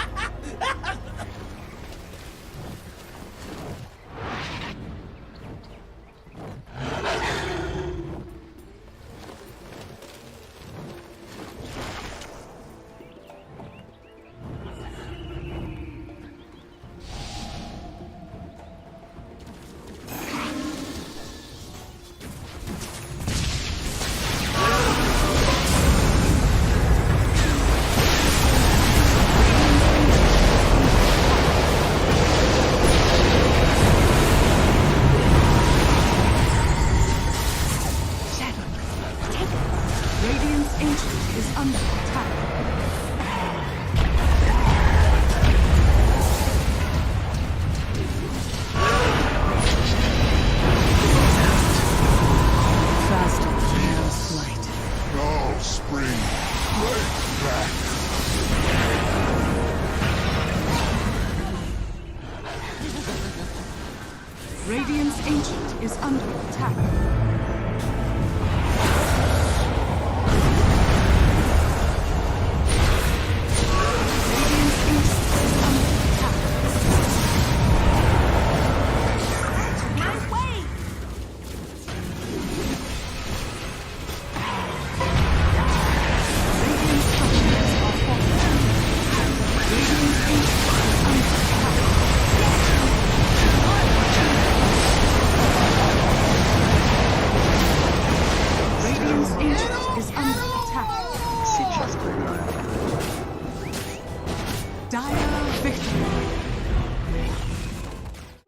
Radiant's Ancient is under attack.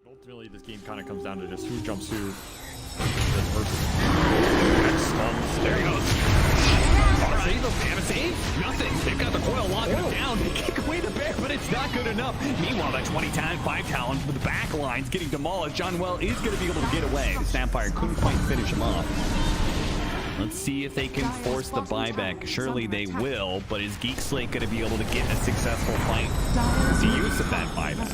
Ultimately, this game kind of comes down to just who jumps who. This person. There he goes. Save him, damn it, save? Nothing. They've got the coil locking him down. They kick away the bear, but it's not good enough. Meanwhile, that 5 Talon with the back lines getting demolished. John Well is going to be able to get away. The Sapphire couldn't quite finish him off. Let's see if they can force the buyback. Surely they will, but is Geek Slate going to be able to get a successful fight? The use of that buyback.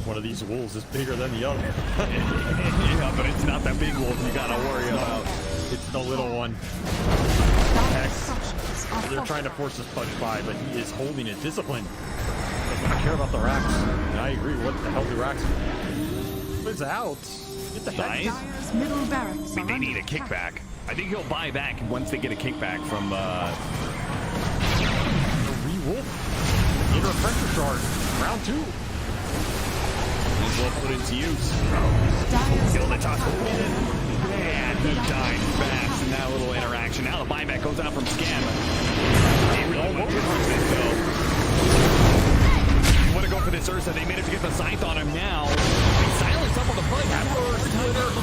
One of these wolves is bigger than the other. Yeah, but it's not that big wolf you gotta worry about. It's the little one. X. They're trying to force this punch by, but he is holding it. Discipline. I care about the racks. And I agree. What the hell do racks? It's out. Get the heck. Dire's middle barracks I mean, they need a kickback. I think he'll buy back once they get a kickback from The re-wolf. Need a refresher shard. Round 2. These will put into use. Kill the top. Man, he died fast in that little interaction. Now the buyback goes out from Scam. They really want to use this though. They want to go for this Ursa. They managed to get the scythe on him now. He silenced up on the fight. To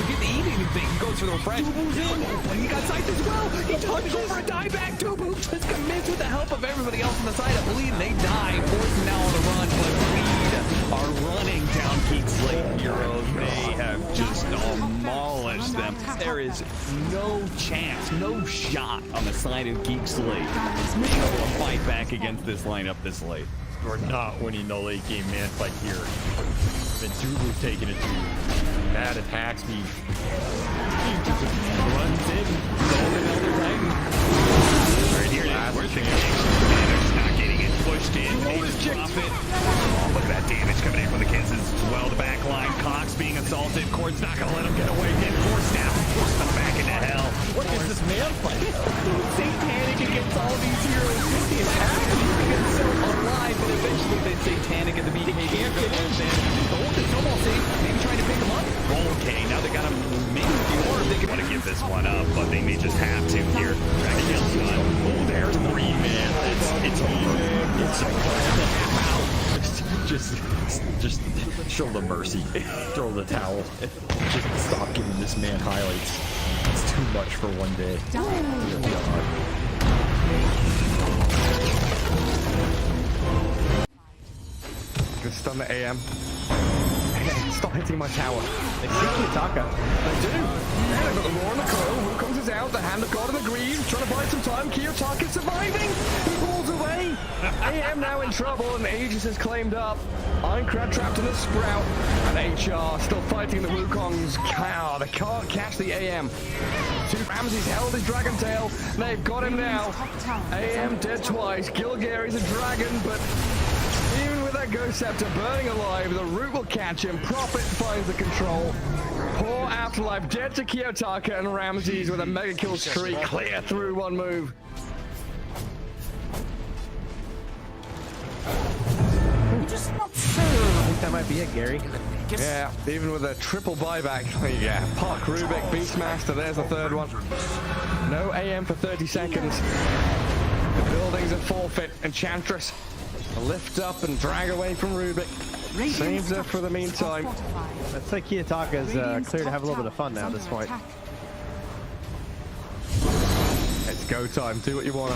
get the eating thing. He goes for the refresh. Tubu's in. He got scythed as well. He touched over a dieback. Tubu just commits with the help of everybody else on the side. I believe they die. Forced now on the run, but Reed are running down Geek Slate heroes. They have just demolished them. There is no chance, no shot on the side of Geek Slate to be able to fight back against this lineup this late. We're not winning the late game man fight here. Then Tubu's taking it to mad attack speed. He just runs in. Right here, where's the Gladiators not getting it pushed in. They just drop it. Oh, look at that damage coming in from the Kansas as well. The back line, Cox being assaulted. Cord's not going to let him get away. Then force snap, force them back into hell. What is this man fight? Satanic against all these heroes. The attack is so alive, but eventually they Satanic at the BK. Can't get in. Gold is almost safe. Maybe trying to pick him up. Okay, now they got him. Maybe the orb. They want to give this one up, but they may just have to here. Oh, there's 3 man. It's over. It's Just show the mercy. Throw the towel. Just stop giving this man highlights. It's too much for one day. Good stun the AM. Stop hitting my tower. They see Kiyotaka. They do. Yeah, they've got the Roar and the Coil. Wukong's is out. The Hand of God and the Greaves. Trying to buy some time. Kiyotaka's surviving. He pulls away. AM now in trouble and Aegis is claimed up. Ironcrad trapped in a Sprout. And HR still fighting the Wukongs. They can't catch the AM. Ramsey's held his Dragon Tail. They've got him now. AM dead twice. Gilgary's a dragon, but even with that Ghost Scepter burning alive, the root will catch him. Prophet finds the control. Poor Afterlife dead to Kiyotaka, and Ramses with a mega kill streak clear through one move. Just not sure. I think that might be it, Gary. Yeah, even with a triple buyback. Yeah, Park Rubik, Beastmaster, there's the third one. No AM for 30 seconds. The building's a forfeit. Enchantress lift up and drag away from Rubik. Saves her for the meantime. That's like Kiyotaka's clear to have a little bit of fun now at this point. It's go time. Do what you want.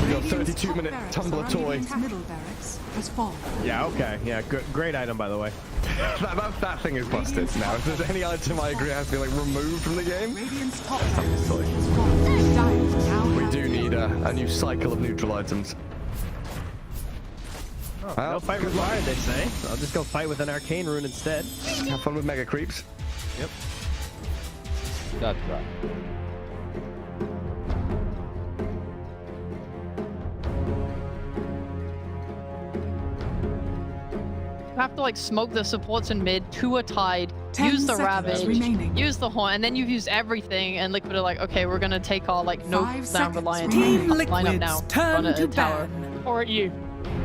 We got 32-minute tumbler toy. Yeah, okay. Yeah, good, great item, by the way. that thing is busted now. If there's any item I agree has to be like removed from the game, we do need a new cycle of neutral items. Oh, no fight with fire, they say. So I'll just go fight with an arcane rune instead. Have fun with mega creeps. Yep. That's right. You have to like smoke the supports in mid, 2 are tied, use the Ravage, use the Horn, and then you've used everything, and Liquid are like, okay, we're gonna take our like no down reliant lineup now. Turn to tower. Or you.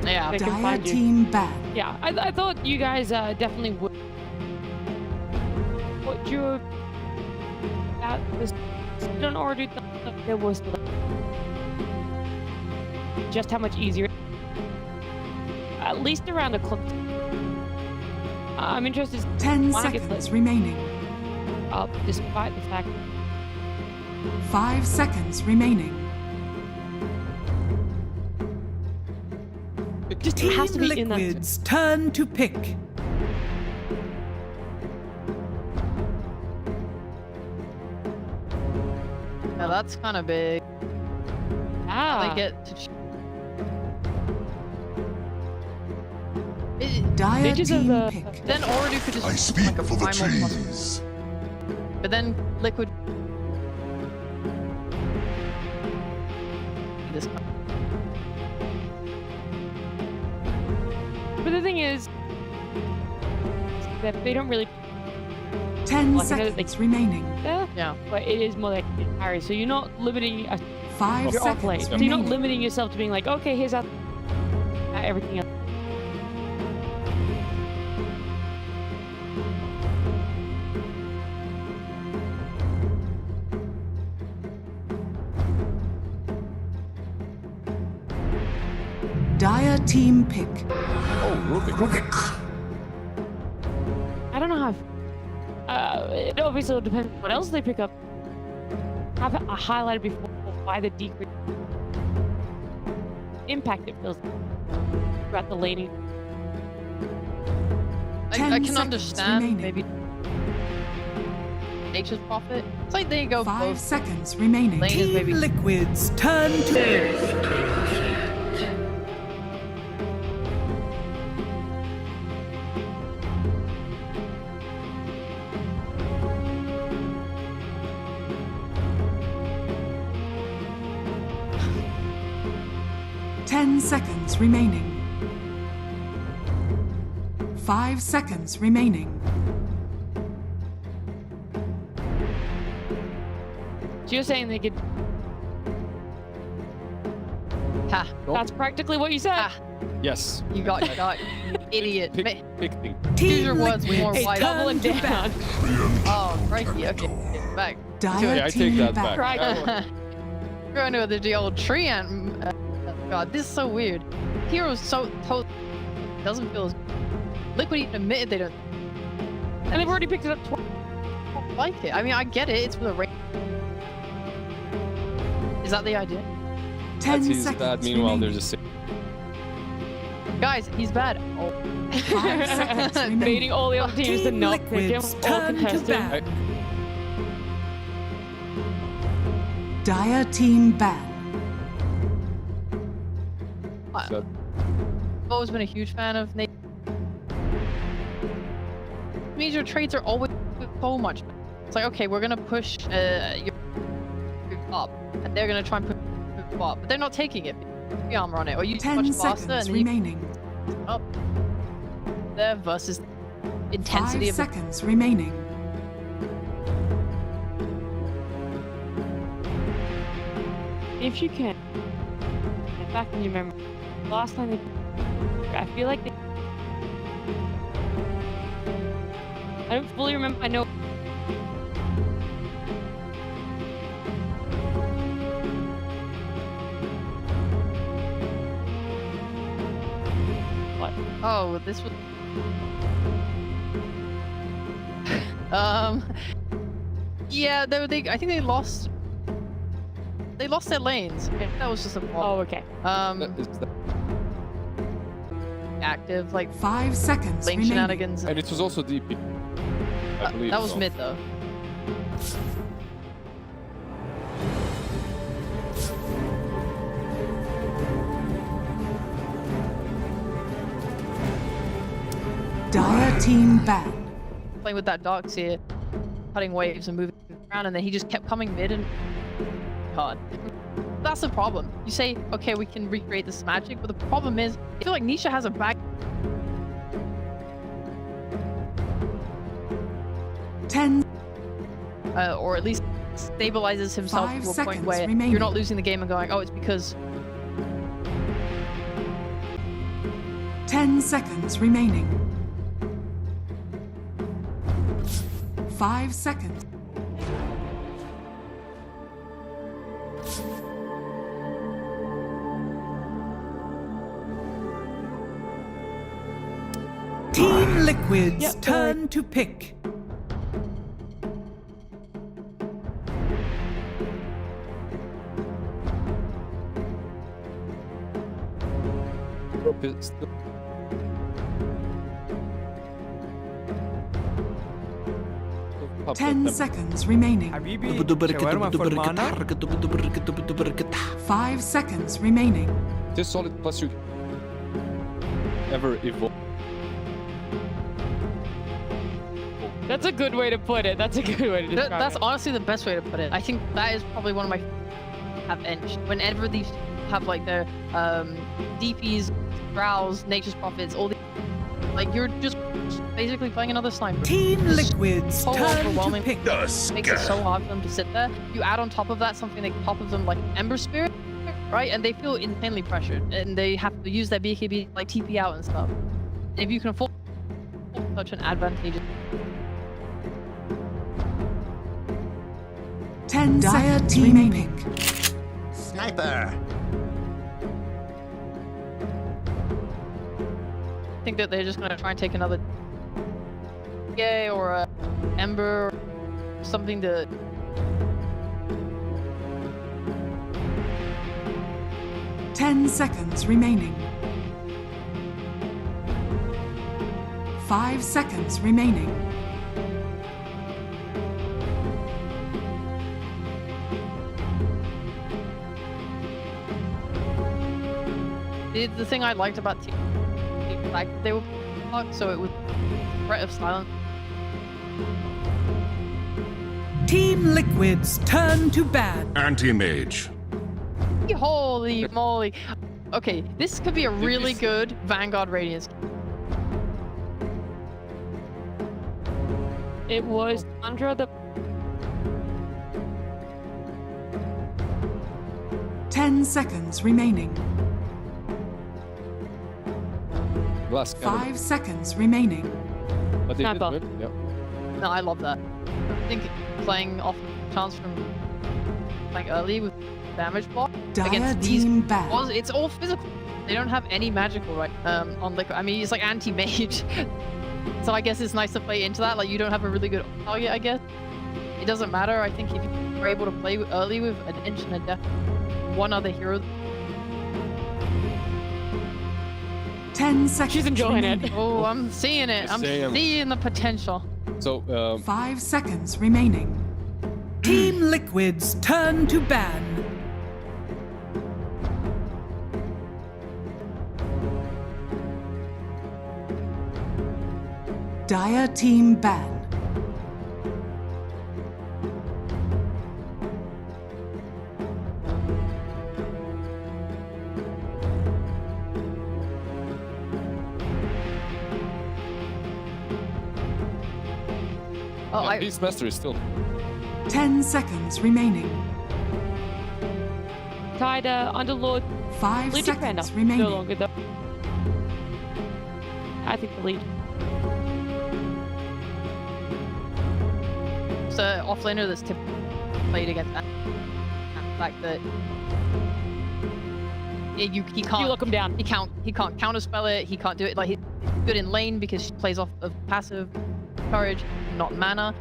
Yeah. They can Dire find you. team bad. Yeah, I thought you guys definitely would. What you at this don't already there was just how much easier. At least around a clock. I'm interested. 10 seconds remaining. Despite the fact. 5 seconds remaining. Just has to be in that. Liquid's turn to pick. Yeah, that's kind of big. Ah. They get to. Dire team pick. Then Ooredoo could just I speak like a for the primal trees. but then Liquid. This. But the thing is that they don't really 10 like, I know that seconds remaining. Yeah, but it is more like carry. So you're not limiting. 5 you're off lane. seconds So you're not remaining. limiting yourself to being like, okay, here's our everything else. Dire team pick. Oh, Rubik. I don't know how. It obviously depends what else they pick up. I've highlighted before why the decrease impact it feels throughout the laning. I can understand maybe Nature's Prophet. It's like they go 5 both. seconds remaining. Lane is maybe Liquids, turn to... 10 seconds remaining. 5 seconds remaining. So you're saying they could. Ha. That's practically what you said. Ha. Yes. You got, you idiot. Pick thing. Choose your words more Hey, wisely. doubling down. Oh, crikey. Okay, back. Yeah, I take that back. Going to the old tree ant. God, this is so weird. Hero's so doesn't feel as Liquid even admitted they don't. And they've already picked it up twice. I don't like it. I mean, I get it. It's for the rain. Is that the idea? 10 That's his seconds bad. Meanwhile, they're remaining. just Guys, he's bad. Oh. 5 seconds remaining. Baiting all the other teams to Team not pick him. Liquids, All turn to contested. ban. Dire team ban. So, I've always been a huge fan of Nate. Major trades are always so much. It's like, okay, we're gonna push your up, and they're gonna try and push you up, but they're not taking it. The armor on it, or you 10 much faster, seconds and then remaining. you up there versus intensity 5 of seconds remaining. If you can, get back in your memory. Last time I feel like they. I don't fully remember. I know. What? Oh, this was. Yeah, they. I think they lost. They lost their lanes. Okay, that was just a problem. Oh, okay. Active, like 5 seconds lane remaining. shenanigans. and it was also DP. I believe. That was so. mid though. Dire team ban. Playing with that Dark Seer, cutting waves and moving around, and then he just kept coming mid and hard. That's the problem. You say, okay, we can recreate this magic, but the problem is, I feel like Nisha has a bag. 10. Or at least stabilizes himself 5 to a point seconds where remaining. you're not losing the game and going, oh, it's because 10 seconds remaining. 5 seconds. Team Liquids, turn to pick. Still- 10 seconds remaining. 5 seconds remaining. This solid plus you ever evolve. That's a good way to put it. That's a good way to describe that's it. honestly the best way to put it. I think that is probably one of my have bench. Whenever these have like their DPs, Growls, Nature's Prophets, all the Like, you're just basically playing another sniper. Team Liquid's So turn to overwhelming. pick. Makes it so hard for them to sit there. You add on top of that something like top of them like Ember Spirit, right? And they feel insanely pressured, and they have to use their BKB like TP out and stuff. If you can afford such an advantageous. 10 seconds remaining. Sniper. I think that they're just gonna try and take another Gay or a Ember or something to. Ten seconds remaining. 5 seconds remaining. The thing I liked about Team, like they were so it was threat of silence. Team Liquid's turn to ban. Anti-mage. Holy moly! Okay, this could be a really good Vanguard Radiance. It was under the 10 seconds remaining. Last 5 seconds remaining. But they did Snapper. good. Yeah. No, I love that. I think playing off the chance from like early with damage block Dire against these team bad. walls, it's all physical. They don't have any magical right on Liquid. I mean, it's like anti-mage. So I guess it's nice to play into that. Like you don't have a really good target, I guess. It doesn't matter. I think if you're able to play early with an Inch and a Death, one other hero. 10 seconds. She's enjoying it. remaining. Oh, I'm seeing it. I'm Same. seeing the potential. So 5 seconds remaining. Team Liquid's turn to ban. Dire team ban. Oh, Beast Master is still 10 seconds remaining. Tide Underlord 5 Legion Commander. seconds remaining. No longer though. I think the lead. It's an offlaner that's typically played against that. The fact that he can't. You lock him down. He can't counterspell it. He can't do it. Like he's good in lane because she plays off of passive courage, not mana.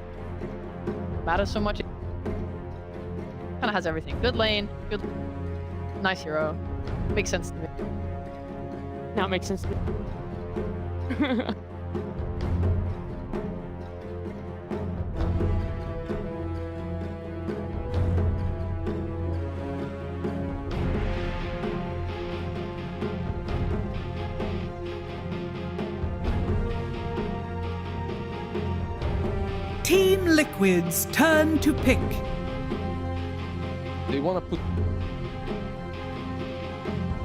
Matters so much. Kind of has everything. Good lane. Good. Nice hero. Makes sense to me. Now it makes sense to me. Team Liquid's turn to pick. they want to put.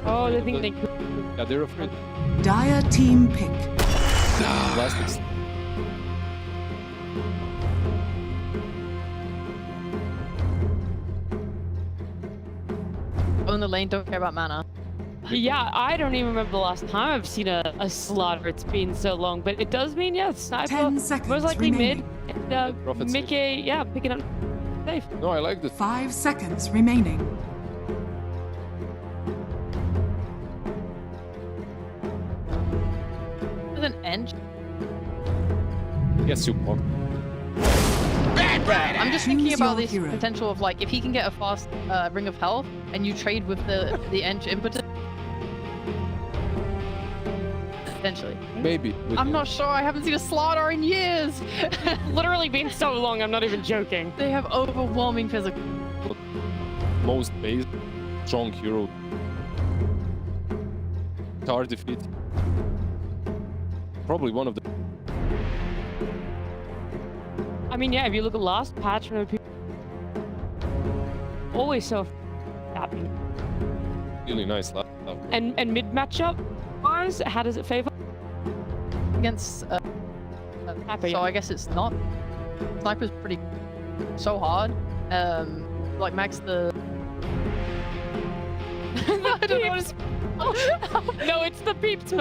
Oh, they think they could. Yeah, they're afraid. Dire team pick. Plastics. Own the lane. Don't care about mana. Yeah, I don't even remember the last time I've seen a slaughter. It's been so long, but it does mean, yeah, sniper. 10 seconds Most likely remaining. mid. And Prophet Mickey, yeah, picking up safe. No, I like this. 5 seconds remaining. With an Ench. Yes, super. I'm just thinking Choose about your this hero. potential of like if he can get a fast ring of health and you trade with the Ench impetus. Potentially. Maybe. I'm not sure. I haven't seen a slaughter in years. Literally been so long. I'm not even joking. They have overwhelming physical. Most base, strong hero. Tower defeat. Probably one of the. I mean, yeah, if you look at last patch, when people always so happy. Really nice lap. And mid matchup wise, how does it favor? against so I guess it's not. Sniper's pretty so hard. Like max the. I don't know what it's. No, it's the peeps.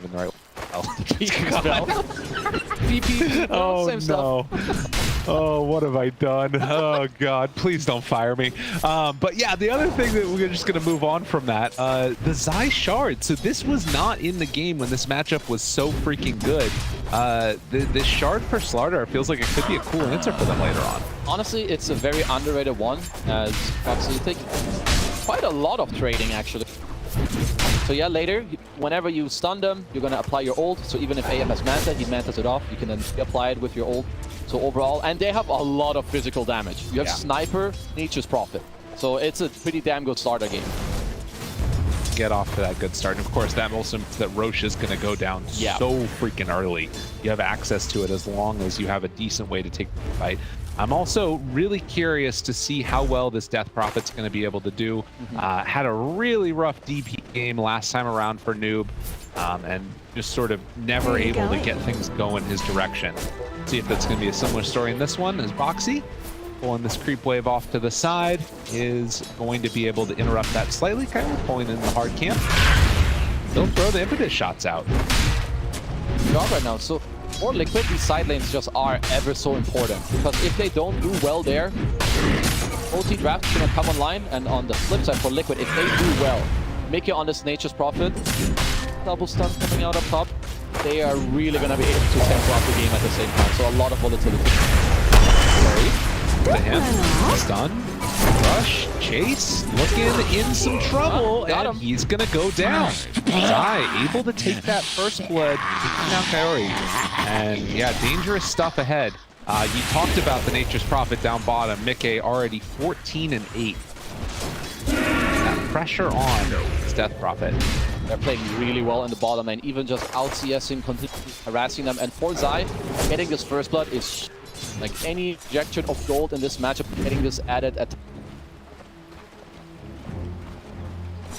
In the right. DP. Oh no. Oh, what have I done? Oh God, please don't fire me. But yeah, the other thing that we're just gonna move on from that, the Zai shard. So this was not in the game when this matchup was so freaking good. This shard for Slardar feels like it could be a cool answer for them later on. Honestly, it's a very underrated one, as Foxy take quite a lot of trading actually. So yeah, later, whenever you stun them, you're gonna apply your ult. So even if AM has Manta, he mantas it off. You can then apply it with your ult. So overall, and they have a lot of physical damage. You have Sniper, Nature's Prophet. So it's a pretty damn good starter game. Get off to that good start. And of course, that also that Roche is going to go down so freaking early. You have access to it as long as you have a decent way to take the fight. I'm also really curious to see how well this Death Prophet's going to be able to do. Had a really rough DP game last time around for Noob, and just sort of never able to get things going his direction. See if that's going to be a similar story in this one, as Boxy, pulling this creep wave off to the side, is going to be able to interrupt that slightly, kind of pulling in the hard camp. They'll throw the impetus shots out. Job right now. So for Liquid, these side lanes just are ever so important, because if they don't do well there, OT draft is going to come online, and on the flip side for Liquid, if they do well, Mickey on this Nature's Prophet, double stun coming out up top, they are really going to be able to tempo up the game at the same time. So a lot of volatility. To him, stun, rush, chase, looking in some trouble, and he's gonna go down. Zai able to take that first blood, taking down Kaori, and yeah, dangerous stuff ahead. You talked about the Nature's Prophet down bottom. Mickey already 14 and 8. That pressure on his Death Prophet. They're playing really well in the bottom lane, even just out CSing, continuously harassing them. And for Zai, getting this first blood is like any injection of gold in this matchup, getting this added at.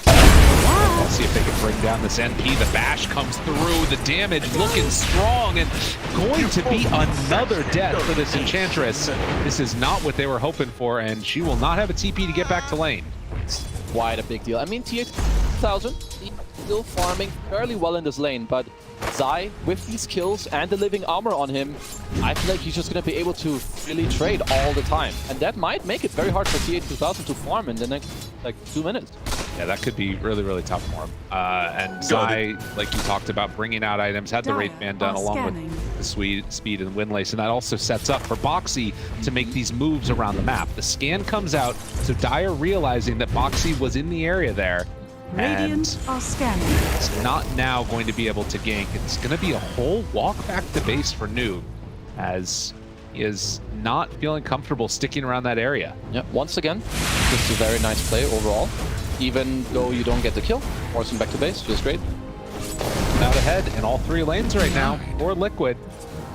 Let's see if they can bring down this NP. The bash comes through, the damage looking strong, and going to be another death for this Enchantress. This is not what they were hoping for, and she will not have a TP to get back to lane. It's quite a big deal. I mean, TA2000 still farming fairly well in this lane, but Zai, with these kills and the living armor on him, I feel like he's just going to be able to really trade all the time. And that might make it very hard for TA2000 to farm in the next like 2 minutes. Yeah, that could be really, really tough for him. And Zai, like you talked about, bringing out items, had the Wraith Band done along with the speed and Windlace, and that also sets up for Boxy to make these moves around the map. The scan comes out, so Dire realizing that Boxy was in the area there, Radiant are scanning. It's not now going to be able to gank. It's going to be a whole walk back to base for Noob, as he is not feeling comfortable sticking around that area. Yeah, once again, this is a very nice play overall. Even though you don't get the kill, forcing back to base, feels great. Out ahead in all 3 lanes right now for Liquid.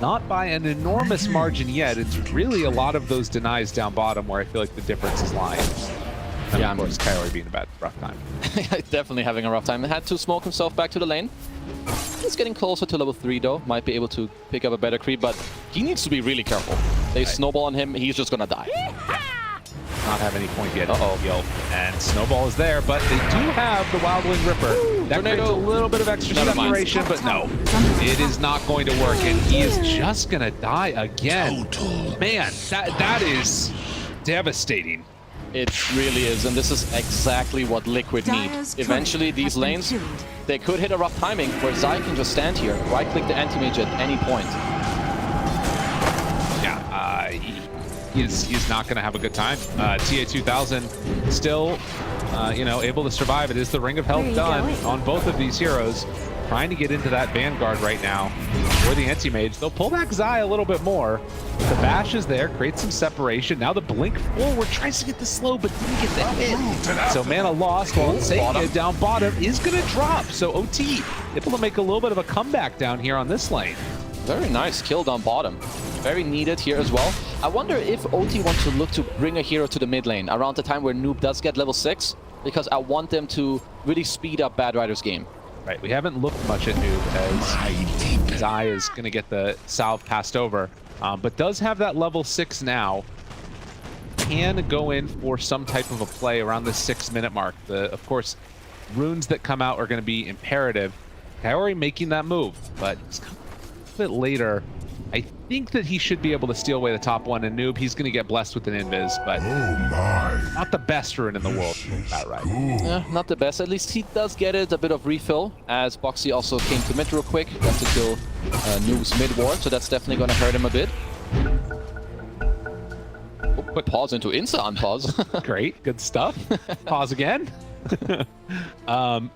Not by an enormous margin yet. It's really a lot of those denies down bottom where I feel like the difference is lying. And yeah, of course, Coyote being a bad rough time. Definitely having a rough time. Had to smoke himself back to the lane. He's getting closer to level 3 though. Might be able to pick up a better creep, but he needs to be really careful. They snowball on him, he's just gonna die. Not have any point yet. Yo. And Snowball is there, but they do have the Wildling Ripper. That creates a little bit of extra separation, but no. It is not going to work, and he is just gonna die again. Man, that is devastating. It really is, and this is exactly what Liquid need. Eventually, these lanes, they could hit a rough timing where Zai can just stand here, right-click the anti-mage at any point. Yeah, he's not going to have a good time. TA2000 still, you know, able to survive. It is the Ring of Health done on both of these heroes. Trying to get into that Vanguard right now for the anti-mage. They'll pull back Zai a little bit more. The bash is there, creates some separation. Now the blink forward tries to get the slow, but didn't get the hit. So mana lost while Insania down bottom is going to drop. So OT able to make a little bit of a comeback down here on this lane. Very nice kill down bottom. Very needed here as well. I wonder if OT wants to look to bring a hero to the mid lane around the time where Noob does get level 6, because I want them to really speed up Bad Rider's game. Right, we haven't looked much at Noob as Zai is going to get the salve passed over, but does have that level 6 now. Can go in for some type of a play around the 6-minute mark. Of course, runes that come out are going to be imperative. Coyote making that move, but it's coming a bit later. I think that he should be able to steal away the top one, and Noob, he's going to get blessed with an invis, but not the best rune in the world. That right. Yeah, not the best. At least he does get it, a bit of refill, as Boxy also came to mid real quick. Got to kill Noob's mid ward, so that's definitely going to hurt him a bit. Oh, quick pause into unpause. Great, good stuff. Pause again.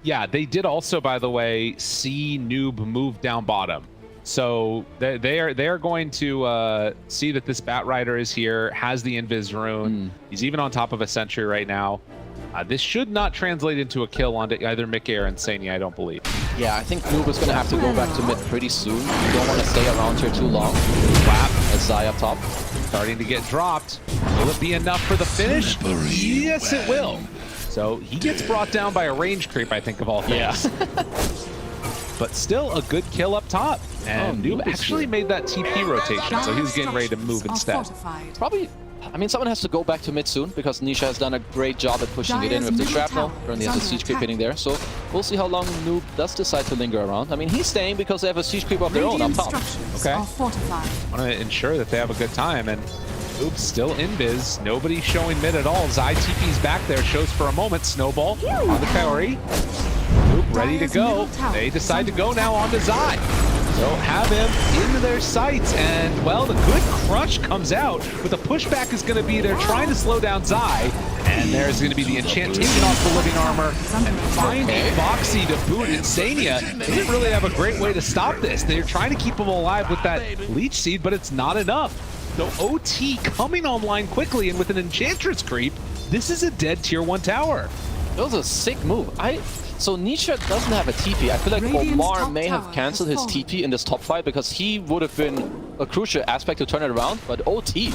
Yeah, they did also, by the way, see Noob move down bottom. So they are going to see that this Bat Rider is here, has the Invis rune. He's even on top of a Sentry right now. This should not translate into a kill on either A.K.A. or Insania, I don't believe. Yeah, I think Noob is going to have to go back to mid pretty soon. You don't want to stay around here too long. Clap. As Zai up top. Starting to get dropped. Will it be enough for the finish? Yes, it will. So he gets brought down by a range creep, I think, of all things. Yeah. But still a good kill up top. And Noob actually made that TP rotation, so he was getting ready to move instead. Probably, I mean, someone has to go back to mid soon, because Nisha has done a great job at pushing it in with the shrapnel. Currently has a siege creep hitting there, so we'll see how long Noob does decide to linger around. I mean, he's staying because they have a siege creep of their own up top. Okay. Want to ensure that they have a good time, and Noob's still in biz. Nobody showing mid at all. Zai TP's back there, shows for a moment. Snowball on the Coyote. Noob ready to go. They decide to go now onto Zai. So have him into their sights, and well, the good crush comes out, but the pushback is going to be there trying to slow down Zai, and there's going to be the enchant taking off the living armor, and finding Boxy to boot. Insania doesn't really have a great way to stop this. They're trying to keep him alive with that leech seed, but it's not enough. So OT coming online quickly, and with an enchantress creep, this is a dead tier 1 tower. That was a sick move. So Nisha doesn't have a TP. I feel like Omar may have cancelled his TP in this top fight, because he would have been a crucial aspect to turn it around. But OT,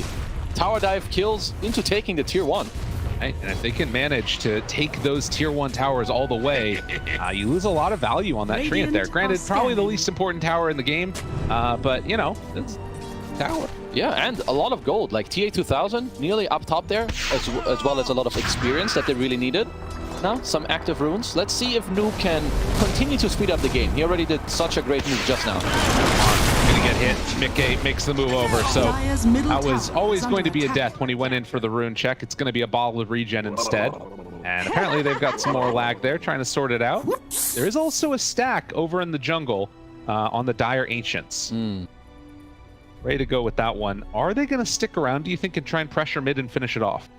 tower dive kills into taking the tier 1. Right, and if they can manage to take those tier 1 towers all the way, you lose a lot of value on that Treant there. Granted, probably the least important tower in the game, but you know, it's tower. Yeah, and a lot of gold, like TA2000 nearly up top there, as well as a lot of experience that they really needed. Now, some active runes. Let's see if Noob can continue to speed up the game. He already did such a great move just now. Gonna get hit. A.K.A. makes the move over, so that was always going to be a death when he went in for the rune check. It's going to be a bottle of regen instead. And apparently they've got some more lag there, trying to sort it out. There is also a stack over in the jungle on the Dire Ancients. Ready to go with that one. Are they going to stick around, do you think, and try and pressure mid and finish it off?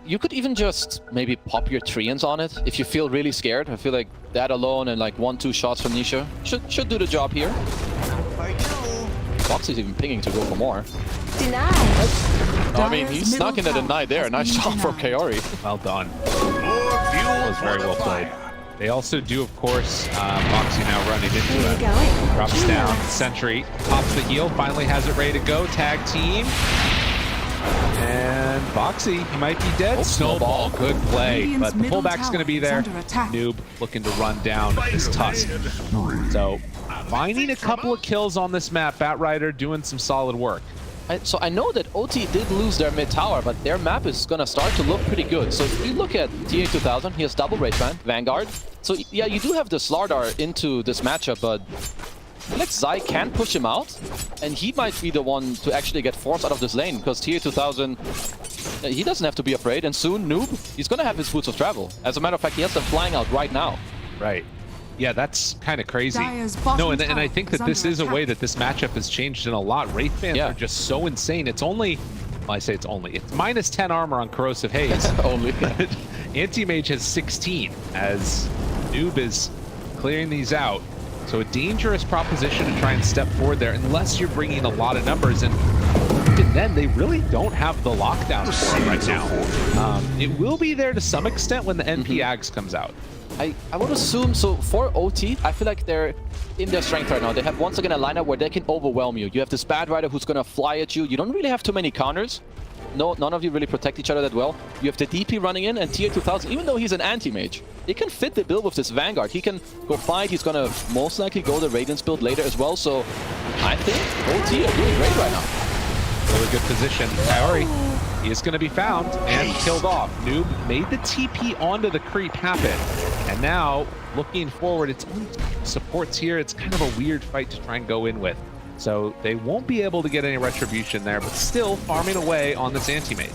You could even just maybe pop your treants on it if you feel really scared. I feel like that alone and like 1-2 shots from Nisha should do the job here. Foxy's even pinging to go for more. Denied. I mean, he snuck into the night there. Nice shot from Kaori. Well done. That was very well played. They also do, of course, Foxy now running into him. Drops down, Sentry, pops the heal, finally has it ready to go. Tag team. And Foxy, he might be dead. Snowball, good play. But the pullback's going to be there. Noob looking to run down this Tusk. So, finding a couple of kills on this map. Batrider doing some solid work. So I know that OT did lose their mid tower, but their map is going to start to look pretty good. So if you look at TA2000, he has double Wraith Band, Vanguard. So yeah, you do have the Slardar into this matchup, but Alex Zai can push him out, and he might be the one to actually get forced out of this lane, because TA2000, he doesn't have to be afraid, and soon Noob, he's going to have his boots of travel. As a matter of fact, he has them flying out right now. Right. Yeah, that's kind of crazy. No, and I think that this is a way that this matchup has changed in a lot. Wraith Bands are just so insane. It's only, well, I say it's only, it's minus 10 armor on Corrosive Haze. Only. Anti-Mage has 16 as Noob is clearing these out. So a dangerous proposition to try and step forward there, unless you're bringing a lot of numbers. And even then, they really don't have the lockdown for him right now. It will be there to some extent when the NP Ags comes out. I would assume, so for OT, I feel like they're in their strength right now. They have once again a lineup where they can overwhelm you. You have this Batrider who's going to fly at you. You don't really have too many counters. No, none of you really protect each other that well. You have the DP running in, and TA2000, even though he's an anti-mage, he can fit the build with this Vanguard. He can go fight. He's going to most likely go the Radiance build later as well. So I think OT are doing great right now. Really good position. Kaori, he is going to be found and killed off. Noob made the TP onto the creep happen. And now, looking forward, it's only supports here. It's kind of a weird fight to try and go in with. So they won't be able to get any retribution there, but still farming away on this anti-mage.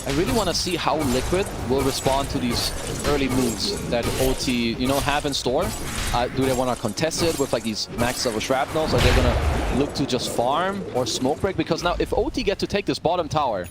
I really want to see how Liquid will respond to these early moves that OT, you know, have in store. Do they want to contest it with like these max level shrapnels? Are they going to look to just farm or smoke break? Because now if OT get to take this bottom tower,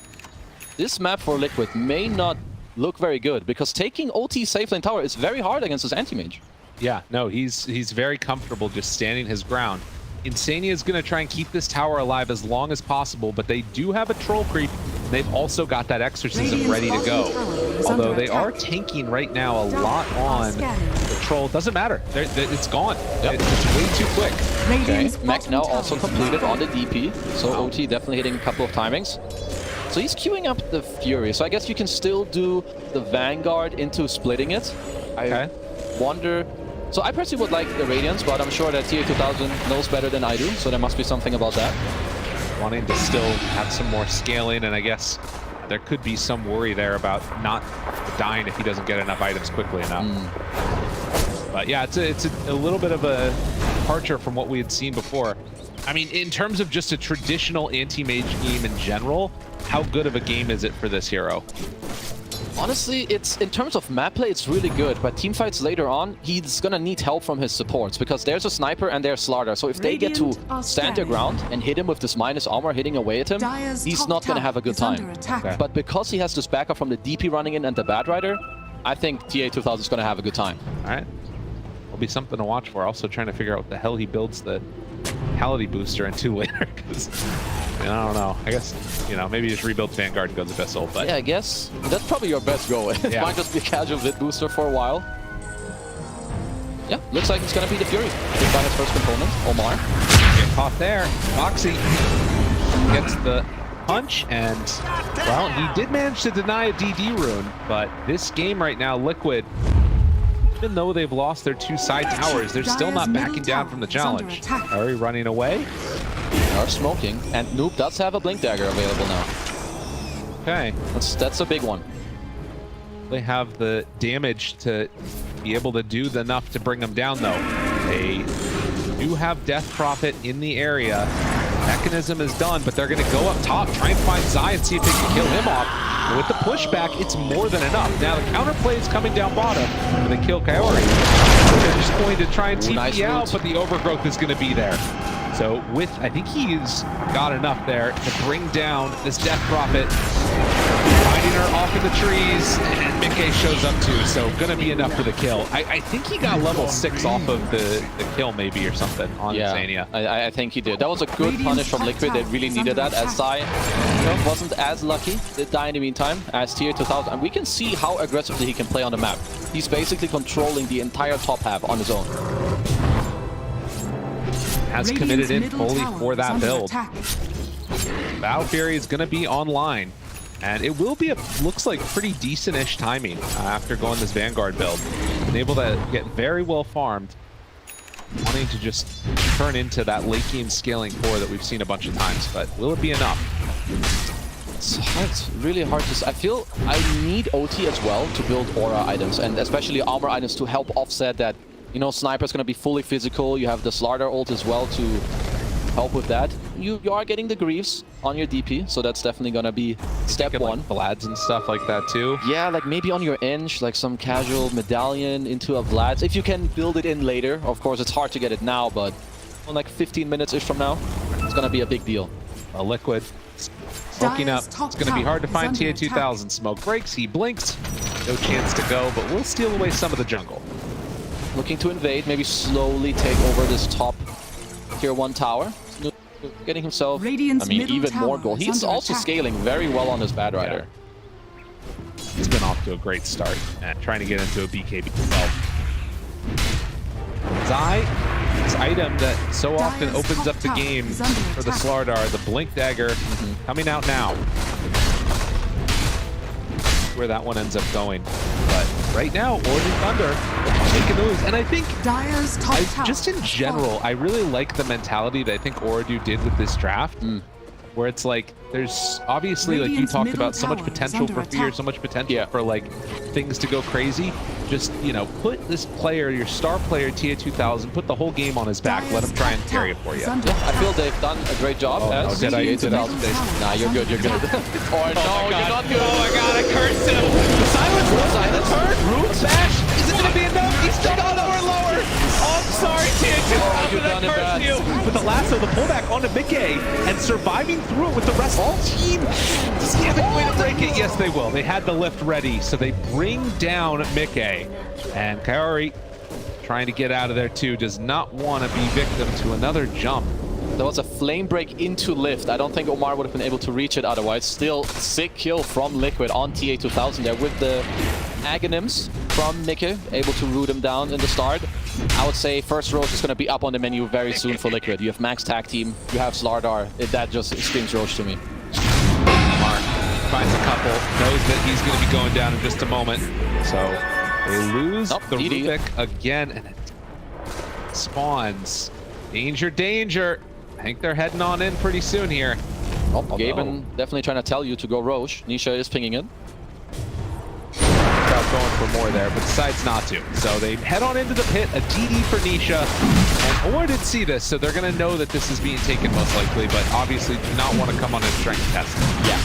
this map for Liquid may not look very good, because taking OT safe lane tower is very hard against this anti-mage. Yeah, no, he's very comfortable just standing his ground. Insania is going to try and keep this tower alive as long as possible, but they do have a troll creep. They've also got that exorcism ready to go. Although they are tanking right now a lot on the troll. Doesn't matter. It's gone. Yep. It's way too quick. Okay, Mech now also completed on the DP. So OT definitely hitting a couple of timings. So he's queuing up the Fury. So I guess you can still do the Vanguard into splitting it. I wonder... So I personally would like the Radiance, but I'm sure that TA2000 knows better than I do, so there must be something about that. Wanting to still have some more scaling, and I guess there could be some worry there about not dying if he doesn't get enough items quickly enough. But yeah, it's a little bit of a departure from what we had seen before. I mean, in terms of just a traditional anti-mage game in general, how good of a game is it for this hero? Honestly, it's in terms of map play, it's really good, but teamfights later on, he's gonna need help from his supports, because there's a sniper and there's Slardar. So if they get to stand their ground and hit him with this minus armor hitting away at him, he's not gonna have a good time. But because he has this backup from the DP running in and the Batrider, I think TA2000 is gonna have a good time. All right, will be something to watch for. Also trying to figure out what the hell he builds the Vitality booster into later, because I don't know. I guess, you know, maybe just rebuild Vanguard and go to Abyssal, but... Yeah, I guess that's probably your best goal. It might just be a casual Vid booster for a while. Yeah, looks like it's going to be the Fury. He's by his first component, Omar. Get caught there. Foxy gets the punch, and, well, he did manage to deny a DD rune, but this game right now, Liquid, even though they've lost their two side towers, they're still not backing down from the challenge. Ari running away. They are smoking, and Noob does have a Blink Dagger available now. Okay. That's a big one. They have the damage to be able to do enough to bring them down, though. They do have Death Prophet in the area. Mechanism is done, but they're going to go up top, try and find Zai and see if they can kill him off. And with the pushback, it's more than enough. Now the counterplay is coming down bottom, and they kill Kaori. They're just going to try and TP out, but the overgrowth is going to be there. So I think he's got enough there to bring down this Death Prophet. Finding her off in the trees, and Mickey shows up too, so gonna be enough for the kill. I think he got level 6 off of the kill maybe or something on Zania. I think he did. That was a good punish from Liquid. They really needed that, as Zai wasn't as lucky. Did die in the meantime as tier 2000. And we can see how aggressively he can play on the map. He's basically controlling the entire top half on his own. Has committed in fully for that build. Battle Fury is gonna be online. And it will be looks like pretty decent-ish timing after going this Vanguard build. Been able to get very well farmed, wanting to just turn into that late game scaling core that we've seen a bunch of times. But will it be enough? It's really hard to say. I feel I need OT as well to build aura items, and especially armor items to help offset that. You know, Sniper's gonna be fully physical. You have the Slardar ult as well to help with that. You are getting the Greaves on your DP, so that's definitely gonna be step one. Like Vlads and stuff like that too. Yeah, like maybe on your Inch, like some casual medallion into a Vlads. If you can build it in later. Of course, it's hard to get it now, but on like 15 minutes-ish from now, it's gonna be a big deal. A Liquid smoking up. It's gonna be hard to find TA 2000. Smoke breaks, he blinks. No chance to go, but we'll steal away some of the jungle. Looking to invade, maybe slowly take over this top tier 1 tower. Getting himself, even more gold. He's also scaling very well on his Bad Rider. Yeah. He's been off to a great start and trying to get into a BKB himself. Zai, this item that so often opens up the game for the Slardar, the Blink Dagger, coming out now. Where that one ends up going. But right now, Ooredoo Thunder making moves. And I think, just in general, I really like the mentality that I think Ooredoo did with this draft. Where it's like, there's obviously, like you talked about, so much potential for fear, so much potential for like things to go crazy. Just, you know, put this player, your star player, Tia 2000, put the whole game on his back, let him try and carry it for you. I feel they've done a great job as Tia 2000. Nah, you're good, you're good. Or no, you're not good. Oh my god, I cursed him! The silence was in the turn! Root smash! Is it gonna be enough? He's still got lower and lower! Oh, I'm sorry, Tia 2000, I cursed you! With the lasso, the pullback onto Mickey, and surviving through it with the rest of the team. Does he have any way to break it? Yes, they will. They had the lift ready, so they bring down Mickey. And Kaori, trying to get out of there too, does not want to be victim to another jump. There was a flame break into lift. I don't think Omar would have been able to reach it otherwise. Still, sick kill from Liquid on TA 2000 there with the Aghanim's from Mickey, able to root him down in the start. I would say first Roche is going to be up on the menu very soon for Liquid. You have Max Tag Team, you have Slardar. That just screams Roche to me. Mark finds a couple, knows that he's going to be going down in just a moment. So they lose the Rubik again, and it spawns. Danger, danger. I think they're heading on in pretty soon here. Oh, Gaimin definitely trying to tell you to go Roche. Nisha is pinging in. Going for more there, but decides not to. So they head on into the pit, a DD for Nisha, and Or did see this, so they're going to know that this is being taken most likely, but obviously do not want to come on a strength test. Yeah,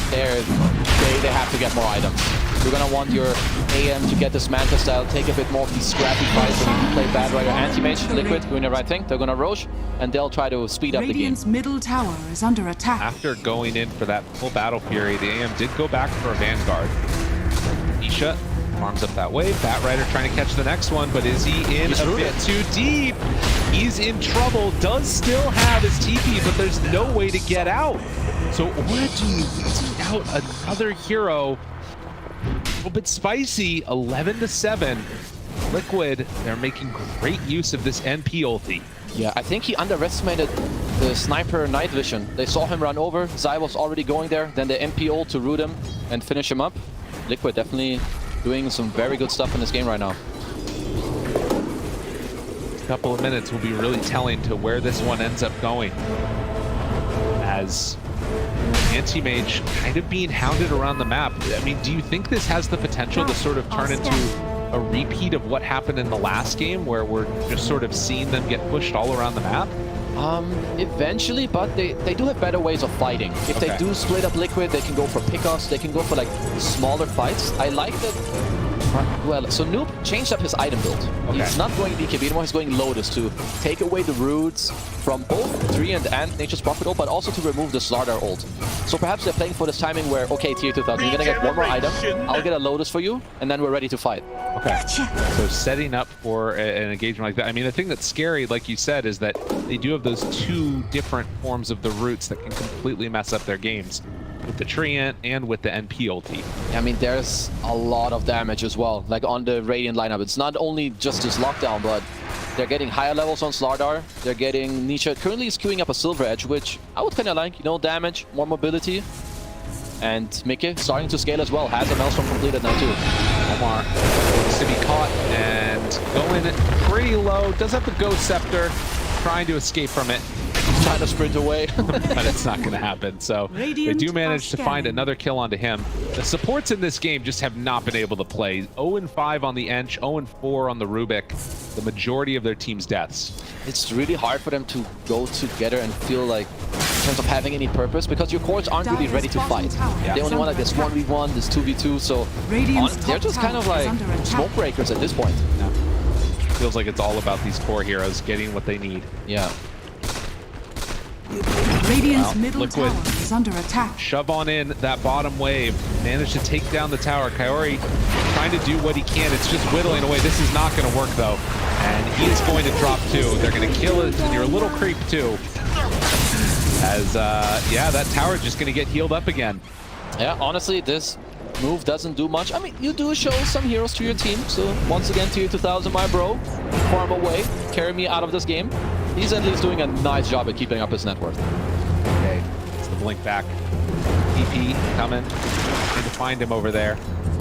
they have to get more items. You're going to want your AM to get this Manta style, take a bit more of these scrappy fights when you play Bad Rider Anti-Mage. Liquid doing the right thing. They're going to Roche, and they'll try to speed up the game. Radiant's middle tower is under attack. After going in for that full Battle Fury, the AM did go back for a Vanguard. Nisha farms up that way. Bat Rider trying to catch the next one, but is he in a bit too deep? He's in trouble. Does still have his TP, but there's no way to get out. So Ooredoo losing out another hero. A little bit spicy. 11-7. Liquid, they're making great use of this NP ulti. Yeah, I think he underestimated the sniper night vision. They saw him run over. Zai was already going there. Then the MP ult to root him and finish him up. Liquid definitely doing some very good stuff in this game right now. A couple of minutes will be really telling to where this one ends up going. As Anti-Mage kind of being hounded around the map. I mean, do you think this has the potential to sort of turn into a repeat of what happened in the last game, where we're just sort of seeing them get pushed all around the map? Eventually, but they do have better ways of fighting. If they do split up Liquid, they can go for pickoffs, they can go for like smaller fights. I like that. Well, so Noob changed up his item build. He's not going BKB anymore, he's going Lotus to take away the roots from both Treant and Nature's Prophet ult, but also to remove the Slardar ult. So perhaps they're playing for this timing where, okay, tier 2000, you're gonna get one more item, I'll get a Lotus for you, and then we're ready to fight. Okay, so setting up for an engagement like that. I mean, the thing that's scary, like you said, is that they do have those two different forms of the roots that can completely mess up their games. With the Treant and with the NP ulti. I mean, there's a lot of damage as well, like on the Radiant lineup. It's not only just this lockdown, but they're getting higher levels on Slardar. They're getting Nisha currently is queuing up a Silver Edge, which I would kind of like, you know, damage, more mobility. And Mickey starting to scale as well, has a Maelstrom completed now too. Omar wants to be caught and going pretty low, does have the Ghost Scepter, trying to escape from it. Trying to sprint away. But it's not going to happen. So they do manage to find another kill onto him. The supports in this game just have not been able to play. 0-5 on the Ench, 0-4 on the Rubik. The majority of their team's deaths. It's really hard for them to go together and feel like, in terms of having any purpose, because your cores aren't really ready to fight. They only want like this 1v1, this 2v2, so they're just kind of like smoke breakers at this point. Yeah. Feels like it's all about these core heroes getting what they need. Yeah. Radiant's middle tower is under attack. Shove on in that bottom wave. Managed to take down the tower. Kaori trying to do what he can. It's just whittling away. This is not going to work though. And he is going to drop too. They're going to kill it. And you're a little creep too. As, yeah, that tower is just going to get healed up again. Yeah, honestly, this move doesn't do much. I mean, you do show some heroes to your team. So once again, tier 2000, my bro. Farm away. Carry me out of this game. He's at least doing a nice job at keeping up his net worth. Okay, it's the blink back. DP coming. Trying to find him over there.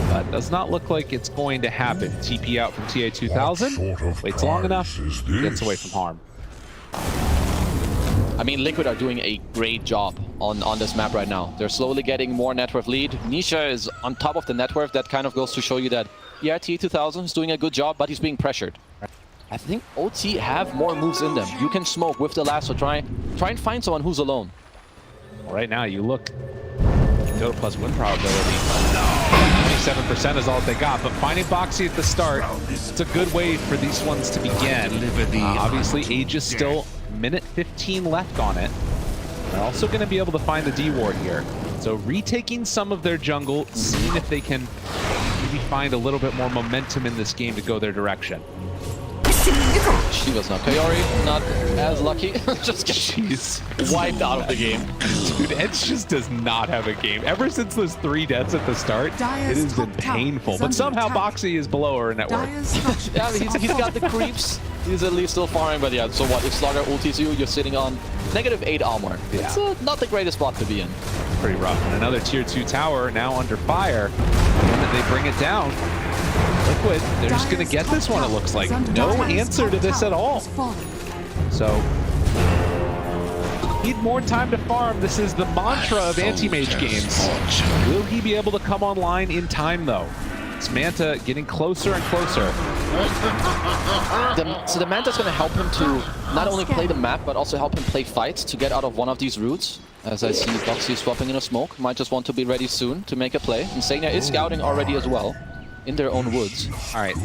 But does not look like it's going to happen. TP out from TA 2000. Waits long enough. Gets away from harm. I mean, Liquid are doing a great job on this map right now. They're slowly getting more net worth lead. Nisha is on top of the net worth. That kind of goes to show you that, yeah, TA 2000 is doing a good job, but he's being pressured. I think OT have more moves in them. You can smoke with the lasso. Try and find someone who's alone. Right now, you look. Dota plus win probability. 27% is all they got, but finding Boxy at the start, it's a good way for these ones to begin. Obviously, Age is still minute 15 left on it. They're also going to be able to find the D-Ward here. So retaking some of their jungle, seeing if they can maybe find a little bit more momentum in this game to go their direction. She was not. Kaori, not as lucky. Just she's wiped out of the game. Dude, Edge just does not have a game. Ever since those 3 deaths at the start, it has been painful. But somehow Boxy is below her net worth. Yeah, he's got the creeps. He's at least still firing, but yeah, so what? If Slaughter ultis you, you're sitting on -8 armor. Yeah. It's not the greatest spot to be in. Pretty rough. And another tier 2 tower now under fire. And they bring it down. Liquid, they're just going to get this one, it looks like. No answer to this at all. So, need more time to farm. This is the mantra of anti-mage games. Will he be able to come online in time, though? It's Manta getting closer and closer. So the Manta's going to help him to not only play the map, but also help him play fights to get out of one of these routes. As I see Boxy swapping in a smoke. Might just want to be ready soon to make a play. Insania is scouting already as well. In their own woods. All right.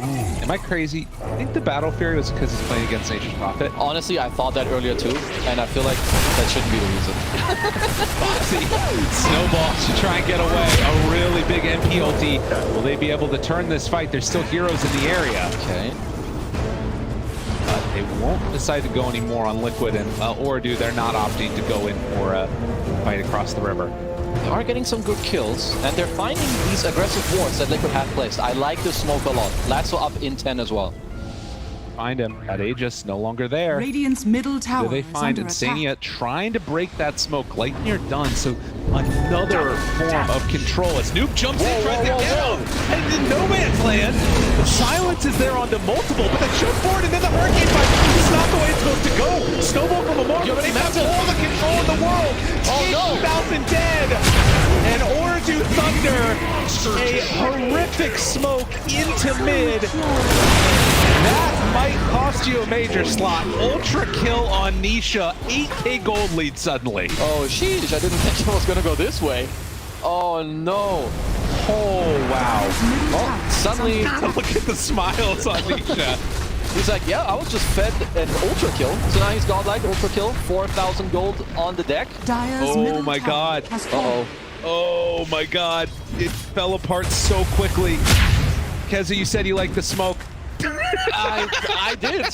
Am I crazy? I think the Battle Fury was because he's playing against Nature's Prophet. Honestly, I thought that earlier too, and I feel like that shouldn't be the reason. Boxy snowballs to try and get away. A really big MP ulti. Will they be able to turn this fight? There's still heroes in the area. Okay. But they won't decide to go anymore on Liquid, and Ooredoo, they're not opting to go in for a fight across the river. They are getting some good kills, and they're finding these aggressive wards that Liquid have placed. I like this smoke a lot. Lasso up in 10 as well. Find him. That Aegis no longer there. Radiant's middle tower. Do they find Insania trying to break that smoke? Lightning are done, so another form of control. As Noob jumps in, tries to get him, and no man's land. The silence is there onto multiple, but they shoot forward and then the hurricane fight. This is not the way it's supposed to go. Snowball from Memorial. They have all the control in the world. Oh no! 2,000 dead. And Ooredoo Thunder, a horrific smoke into mid. That might cost you a major slot. Ultra kill on Nisha. 8K gold lead suddenly. Oh, sheesh. I didn't think it was going to go this way. Oh, no. Oh, wow. Oh, suddenly... Look at the smiles on Nisha. He's like, yeah, I was just fed an ultra kill. So now he's godlike, ultra kill, 4,000 gold on the deck. Oh, my God. Uh-oh. Oh, my God. It fell apart so quickly. Keza, you said you liked the smoke. I did.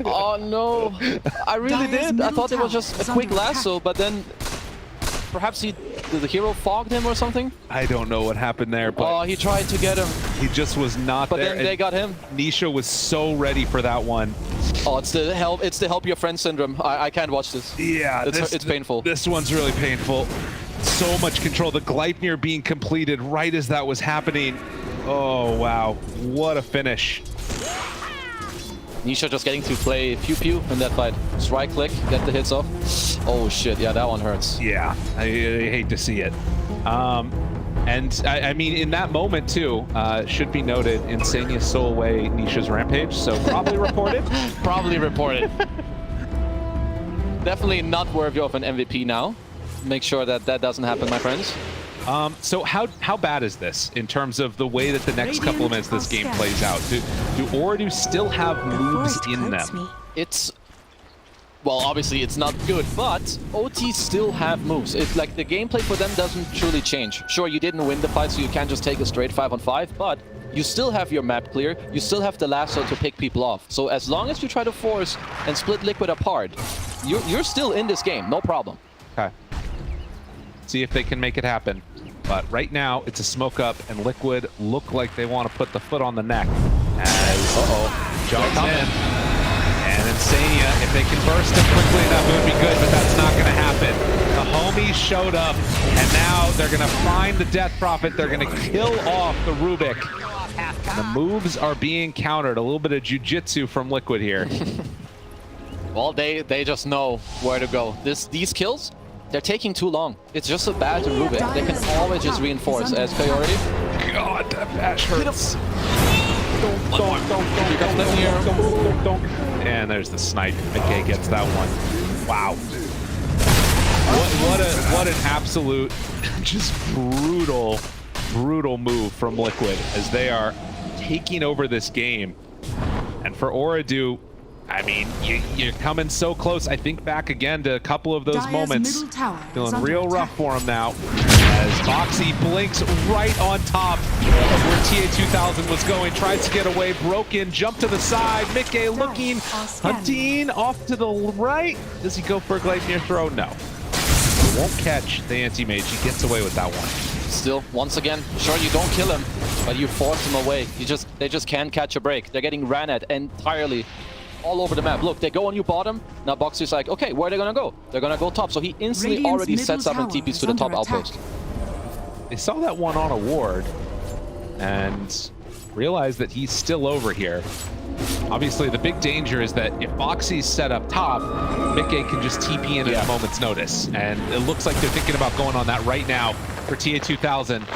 Oh no. I really did. I thought it was just a quick lasso, but then perhaps the hero fogged him or something? I don't know what happened there, but he tried to get him. He just was not there. But then they got him. Nisha was so ready for that one. Oh, it's the help your friend syndrome. I can't watch this. Yeah, it's painful. This one's really painful. So much control. The Gleipnir being completed right as that was happening. Oh, wow. What a finish. Nisha just getting to play pew-pew in that fight. Just right-click, get the hits off. Oh, shit. Yeah, that one hurts. Yeah, I hate to see it. And I mean, in that moment, too, should be noted, Insania stole away Nisha's rampage, so probably reported? Probably reported. Definitely not worthy of an MVP now. Make sure that that doesn't happen, my friends. So how bad is this in terms of the way that the next couple of minutes this game plays out? Do Ooredoo still have moves in them? It's... Well, obviously it's not good, but OT still have moves. It's like the gameplay for them doesn't truly change. Sure, you didn't win the fight, so you can't just take a straight 5-on-5, but you still have your map clear. You still have the lasso to pick people off. So as long as you try to force and split Liquid apart, you're still in this game, no problem. Okay. See if they can make it happen. But right now, it's a smoke up, and Liquid look like they want to put the foot on the neck as jumps in. And Insania, if they can burst him quickly, that would be good, but that's not going to happen. The homies showed up, and now they're going to find the Death Prophet. They're going to kill off the Rubik. And the moves are being countered. A little bit of jiu-jitsu from Liquid here. Well, they just know where to go. These kills, they're taking too long. It's just a bad Rubik. They can always just reinforce as priority. God, that bash hurts. Don't. And there's the snipe. A.K.A. gets that one. Wow. What an absolute, just brutal move from Liquid as they are taking over this game. And for Ooredoo, I mean, you're coming so close. I think back again to a couple of those moments. Feeling real rough for him now. As Foxy blinks right on top of where TA2000 was going. Tries to get away, broken, jump to the side. Mickey looking, hunting off to the right. Does he go for a Gleipnir throw? No. He won't catch the anti-mage. He gets away with that one. Still, once again, sure, you don't kill him, but you force him away. They just can't catch a break. They're getting ran at entirely. All over the map. Look, they go on you bottom. Now Boxy's like, okay, where are they gonna go? They're gonna go top. So he instantly already sets up and TPs to the top outpost. They saw that one on a ward and realized that he's still over here. Obviously, the big danger is that if Boxy's set up top, Mickey can just TP in at a moment's notice. And it looks like they're thinking about going on that right now for TA2000.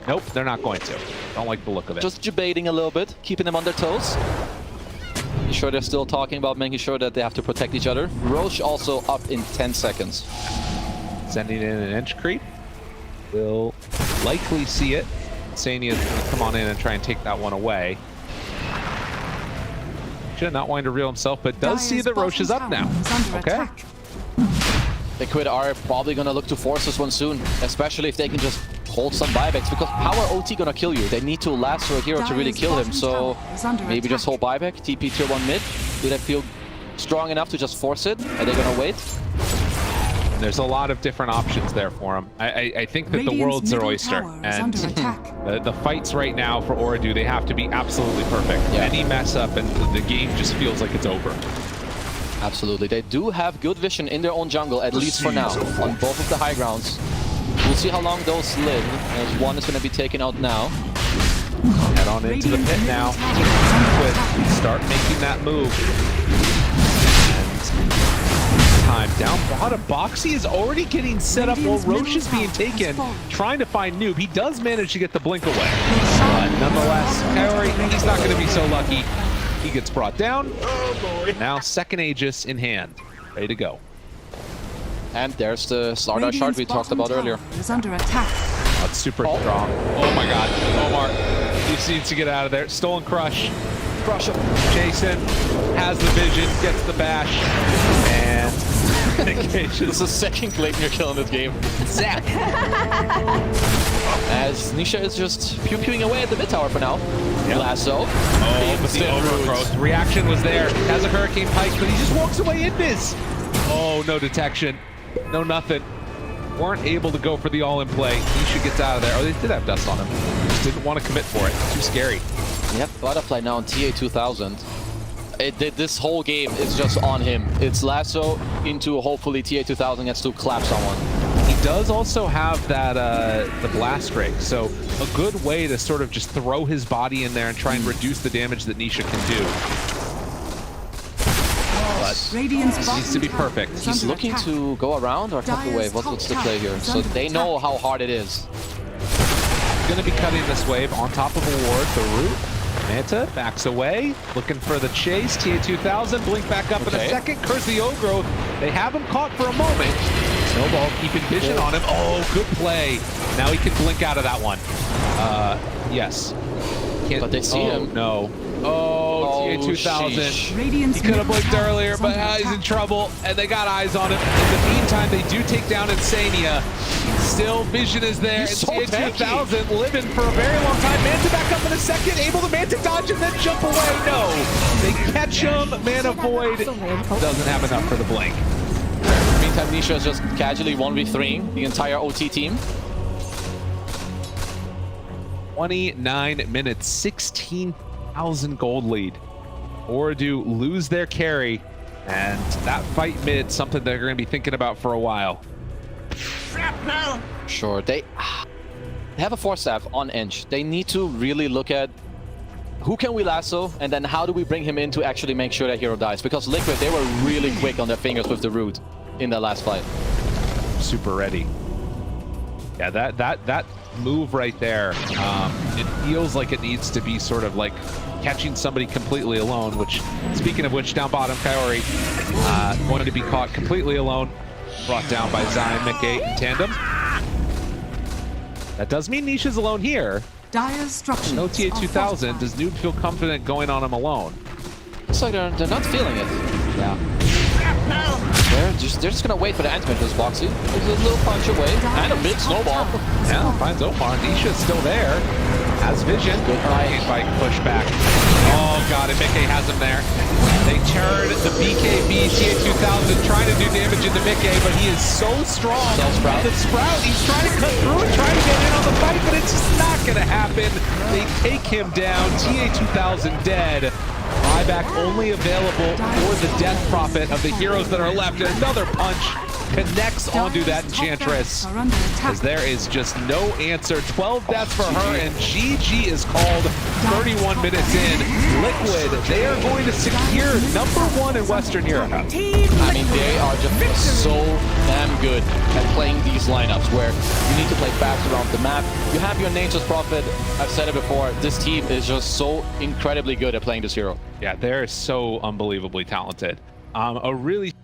Nope, they're not going to. Don't like the look of it. Just debating a little bit, keeping them on their toes. Making sure they're still talking about making sure that they have to protect each other. Roche also up in 10 seconds. Sending in an inch creep. Will likely see it. Insania is going to come on in and try and take that one away. Should not wanting to reel himself, but does see that Roche is up now. Okay. Liquid are probably going to look to force this one soon, especially if they can just hold some buybacks, because how are OT going to kill you? They need to lasso a hero to really kill him, so maybe just hold buyback, TP tier 1 mid. Do they feel strong enough to just force it? Are they going to wait? There's a lot of different options there for him. I think that the world's their oyster, and the fights right now for Ooredoo, they have to be absolutely perfect. Yeah. Any mess up and the game just feels like it's over. Absolutely. They do have good vision in their own jungle, at least for now, on both of the high grounds. We'll see how long those live, as one is going to be taken out now. Head down into the pit now. Start making that move. And time down bottom. Boxy is already getting set up while Roche is being taken, trying to find Noob. He does manage to get the blink away. But nonetheless, Kaori, he's not going to be so lucky. He gets brought down. Now second Aegis in hand. Ready to go. And there's the Slardar shard we talked about earlier. Is under attack. That's super strong. Oh my god. Omar, he needs to get out of there. Stolen Crush. Crush him. Jason has the vision, gets the bash, and this is the second Gleipnir kill in this game. Zap. As Nisha is just pew-pewing away at the mid tower for now. Yep. Lasso. Oh, but the overgrowth. Reaction was there. Has a Hurricane Pike, but he just walks away in this. Oh, no detection. No nothing. Weren't able to go for the all-in play. Nisha gets out of there. Oh, they did have dust on him. Just didn't want to commit for it. Too scary. Yep, Butterfly now on TA 2000. This whole game is just on him. It's Lasso into hopefully TA 2000 gets to clap someone. He does also have that the blast rig, so a good way to sort of just throw his body in there and try and reduce the damage that Nisha can do. But needs to be perfect. He's looking to go around or cut the wave. What's the play here? So they know how hard it is. He's going to be cutting this wave on top of a ward, the root. Manta backs away, looking for the chase. TA 2000, blink back up in a second. Curse the O-Growth. They have him caught for a moment. Snowball keeping vision on him. Oh, good play. Now he can blink out of that one. Yes. Can't, but they see him. No. Oh, TA 2000. He could have blinked earlier, but he's in trouble, and they got eyes on him. In the meantime, they do take down Insania. Still, vision is there. He's so TA 2000 living for a very long time. Manta back up in a second, able to Manta dodge and then jump away. No, they catch him. Mana Void doesn't have enough for the blink. Meantime, Nisha is just casually 1v3ing the entire OT team. 29 minutes, 16,000 gold lead. Ooredoo lose their carry, and that fight mid, something they're going to be thinking about for a while. Sure, they have a 4-staff on Ench. They need to really look at who can we lasso, and then how do we bring him in to actually make sure that hero dies? Because Liquid, they were really quick on their fingers with the root in their last fight. Super ready. Yeah, that move right there, it feels like it needs to be sort of like catching somebody completely alone, which, speaking of which, down bottom, Kaori going to be caught completely alone, brought down by Zion, Mickey in tandem. That does mean Nisha's alone here. No TA 2000. Does Noob feel confident going on him alone? It's like they're not feeling it. Yeah. They're just gonna wait for the Ant-Man to Boxy. There's a little punch away and a big snowball. Yeah, finds Omar. Nisha's still there. Has vision. Good fight. Push back. Oh god, and Mickey has him there. They turn the BKB TA 2000 trying to do damage into Mickey, but he is so strong. Sprout. The Sprout, he's trying to cut through and trying to get in on the fight, but it's just not gonna happen. They take him down. TA 2000 dead. Buyback only available for the death profit of the heroes that are left. And another punch connects onto that Enchantress, as there is just no answer. 12 deaths for her, and GG is called 31 minutes in. Liquid, they are going to secure #1 in Western Europe. I mean, they are just so damn good at playing these lineups where you need to play fast around the map. You have your Nature's Prophet. I've said it before, this team is just so incredibly good at playing this hero. Yeah, they're so unbelievably talented. A really